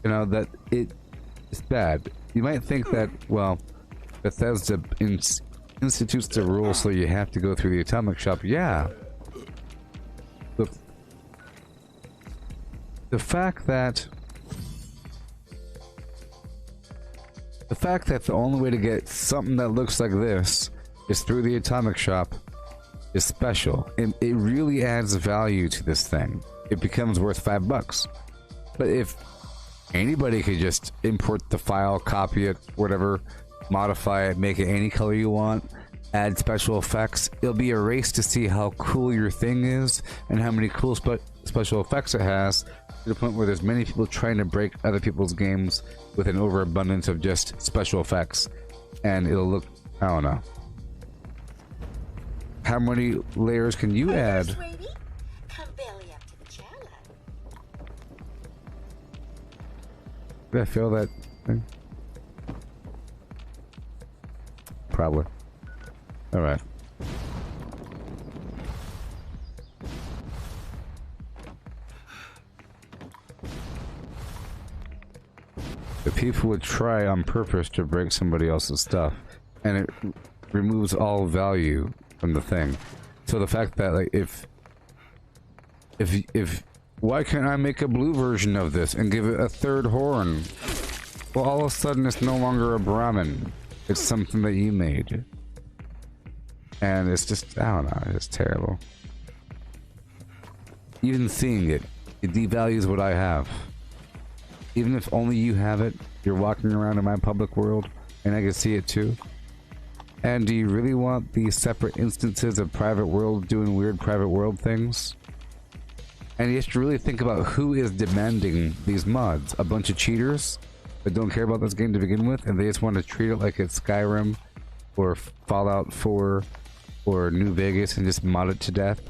you know, that it's bad. You might think that, well, Bethesda institutes the rule so you have to go through the atomic shop. Yeah. Look, The fact that the only way to get something that looks like this is through the atomic shop is special. It really adds value to this thing. It becomes worth $5. But if anybody could just import the file, copy it, whatever, modify it, make it any color you want, add special effects, it'll be a race to see how cool your thing is and how many cool special effects it has, to the point where there's many people trying to break other people's games with an overabundance of just special effects. And it'll look, I don't know. How many layers can you add? Did I feel that thing? Probably. Alright. The people would try on purpose to break somebody else's stuff, and it removes all value from the thing. So the fact that, like, if why can't I make a blue version of this and give it a third horn? Well, all of a sudden it's no longer a Brahmin. It's something that you made. And it's just, I don't know, it's terrible. Even seeing it, it devalues what I have. Even if only you have it, you're walking around in my public world, and I can see it too. And do you really want these separate instances of private world doing weird private world things? And you have to really think about who is demanding these mods. A bunch of cheaters that don't care about this game to begin with, and they just want to treat it like it's Skyrim or Fallout 4 or New Vegas and just mod it to death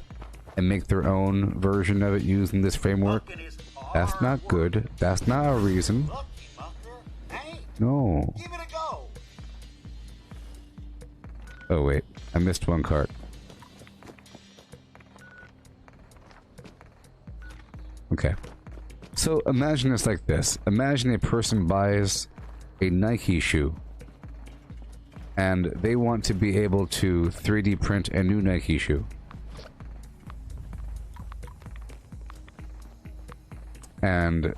and make their own version of it using this framework. That's not good. That's not a reason. No. Oh wait, I missed one cart. Okay. So imagine it's like this. Imagine a person buys a Nike shoe and they want to be able to 3D print a new Nike shoe. And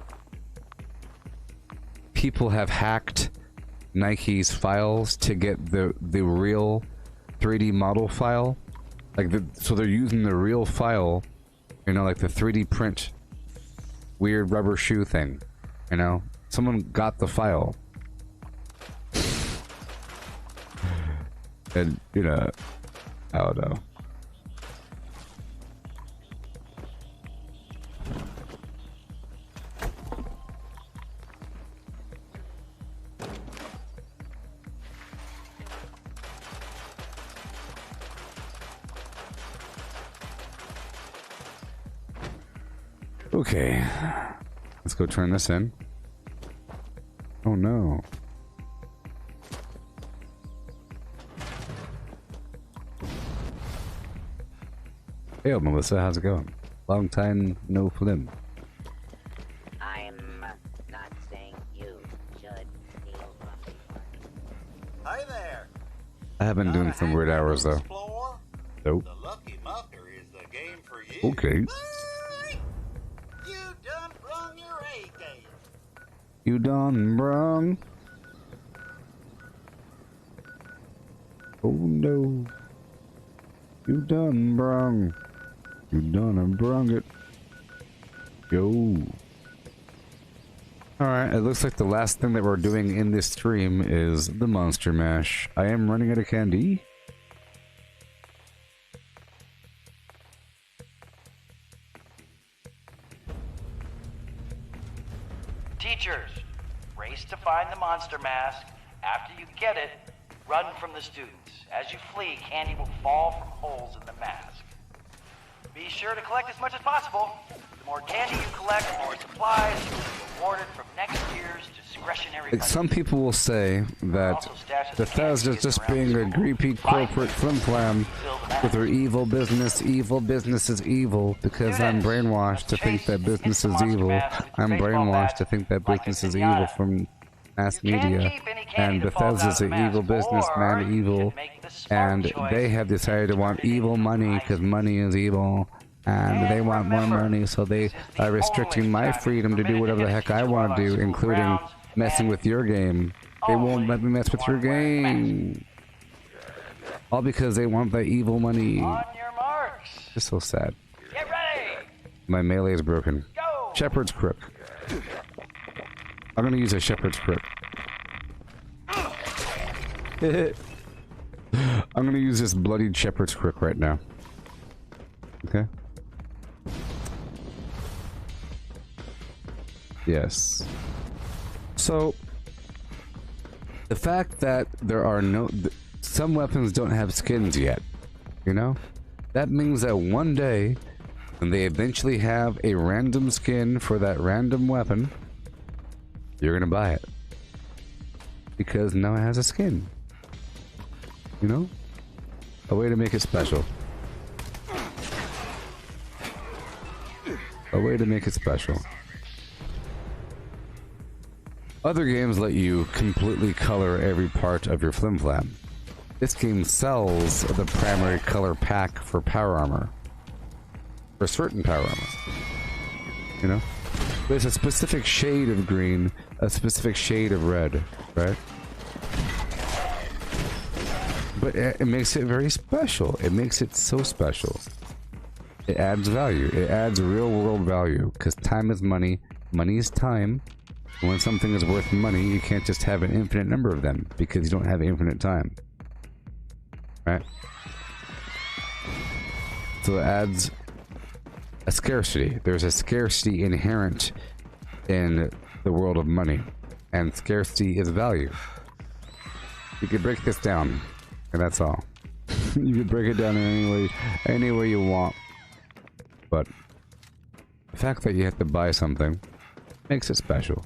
people have hacked Nike's files to get the real 3D model file. So they're using the real file, you know, like the 3D print weird rubber shoe thing, you know? Someone got the file. And, you know, I don't know. Okay, let's go turn this in. Oh no. Hey, Melissa, how's it going? Long time no flim. I'm not saying you should steal from me. Hey there. I have been doing some weird hours though. Nope. The Lucky Mucker is the game for you. Okay. You done brung your A game. You done brung? Oh no. You done brung. You done and brung it. Yo. Alright, it looks like the last thing that we're doing in this stream is the Monster Mash. I am running out of candy. Teachers, race to find the monster mask. After you get it, run from the students. As you flee, candy will fall from holes in the mask. Be sure to collect as much as possible. The more candy you collect, the more supplies you will be rewarded from next year's discretionary budget. Some people will say that Bethesda's just being a greedy corporate flim-flam with their evil business. Evil business is evil because I'm brainwashed to think that business is evil. I'm brainwashed to think that business is evil from mass media. And Bethesda's an evil businessman, evil. And they have decided to want evil money because money is evil. And they want more money, so they are restricting my freedom to do whatever the heck I want to do, including messing with your game. They won't let me mess with your game. All because they want the evil money. It's so sad. My melee is broken. Shepherd's Crook. I'm gonna use a Shepherd's Crook. I'm gonna use this bloodied Shepherd's Crook right now. Okay. Yes. So, the fact that there are some weapons don't have skins yet, you know? That means that one day, when they eventually have a random skin for that random weapon, you're gonna buy it. Because now it has a skin. You know? A way to make it special. A way to make it special. Other games let you completely color every part of your flimflam. This game sells the primary color pack for power armor. For certain power armor. You know? There's a specific shade of green, a specific shade of red, right? But it makes it very special. It makes it so special. It adds value. It adds real world value. Because time is money. Money is time. And when something is worth money, you can't just have an infinite number of them. Because you don't have infinite time. Right? So it adds a scarcity. There's a scarcity inherent in the world of money. And scarcity is value. You could break this down. And that's all. You could break it down in any way you want. But the fact that you have to buy something makes it special.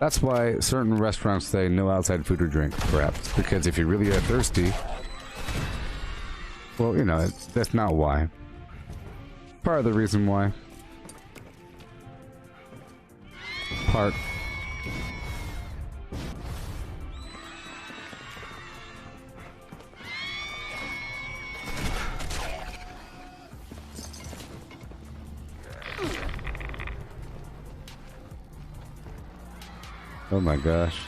That's why certain restaurants say no outside food or drink, perhaps. Because if you really are thirsty, well, you know, that's not why. Part of the reason why. Part. Oh my gosh.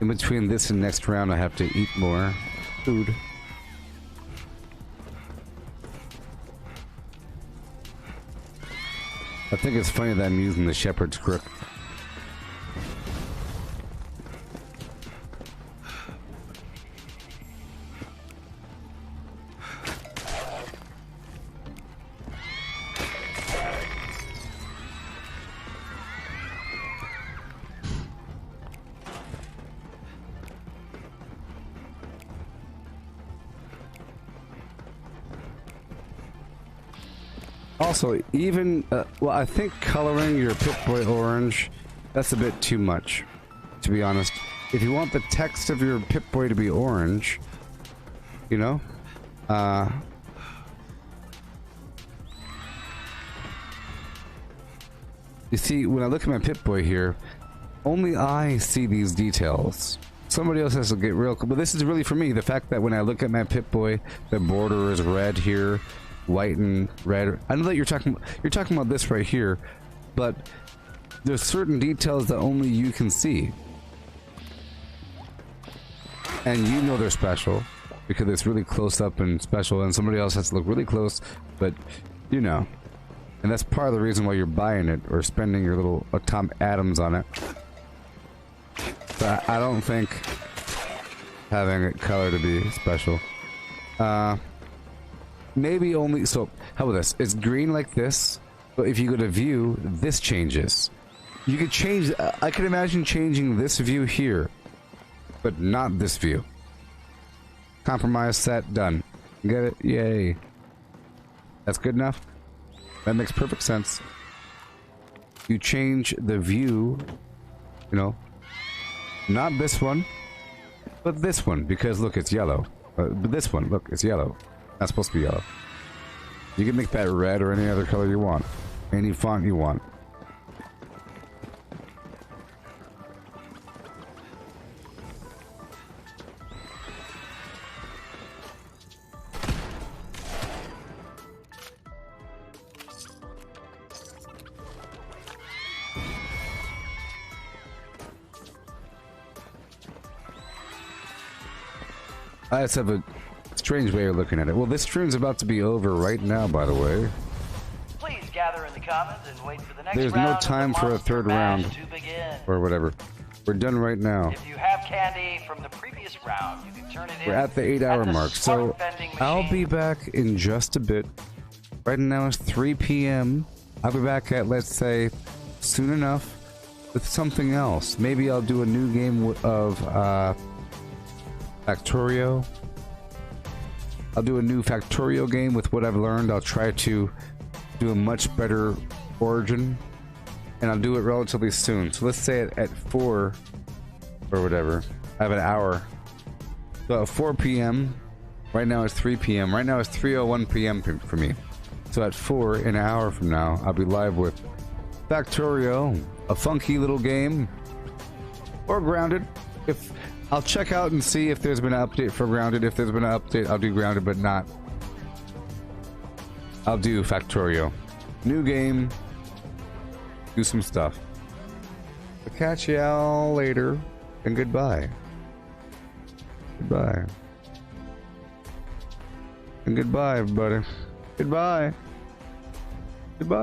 In between this and next round, I have to eat more food. I think it's funny that I'm using the Shepherd's Crook. Also, even, well, I think coloring your Pip-Boy orange, that's a bit too much, to be honest. If you want the text of your Pip-Boy to be orange, you know, you see, when I look at my Pip-Boy here, only I see these details. Somebody else has to get real, but this is really for me, the fact that when I look at my Pip-Boy, the border is red here, white and red. I know that you're talking about this right here, but there's certain details that only you can see. And you know they're special because it's really close up and special, and somebody else has to look really close, but you know. And that's part of the reason why you're buying it or spending your little atomic atoms on it. But I don't think having it color to be special. Maybe only, so, how about this? It's green like this, but if you go to view, this changes. You could change, I could imagine changing this view here, but not this view. Compromise, set, done. Get it? Yay. That's good enough? That makes perfect sense. You change the view, you know, not this one, but this one, because look, it's yellow. But this one, look, it's yellow. Not supposed to be yellow. You can make that red or any other color you want. Any font you want. I just have a strange way of looking at it. Well, this stream's about to be over right now, by the way. Please gather in the commons and wait for the next There's round no of the time for a Monster third Mash round. to begin. Or whatever. We're done right now. If you have candy from the previous round, you can turn it in. We're at the 8-hour the mark, so smart vending I'll machine. be back in just a bit. Right now it's 3 p.m. I'll be back at, let's say, soon enough with something else. Maybe I'll do a new game of Factorio. I'll do a new Factorio game with what I've learned. I'll try to do a much better origin, and I'll do it relatively soon. So let's say at 4 or whatever. I have an hour. So at 4 p.m. Right now it's 3 p.m. Right now it's 3:01 p.m. for me. So at 4 in an hour from now, I'll be live with Factorio, a funky little game, or Grounded. If I'll check out and see if there's been an update for Grounded. If there's been an update, I'll do Grounded, but not. I'll do Factorio. New game. Do some stuff. I'll catch y'all later, and goodbye. Goodbye. And goodbye, everybody. Goodbye. Goodbye.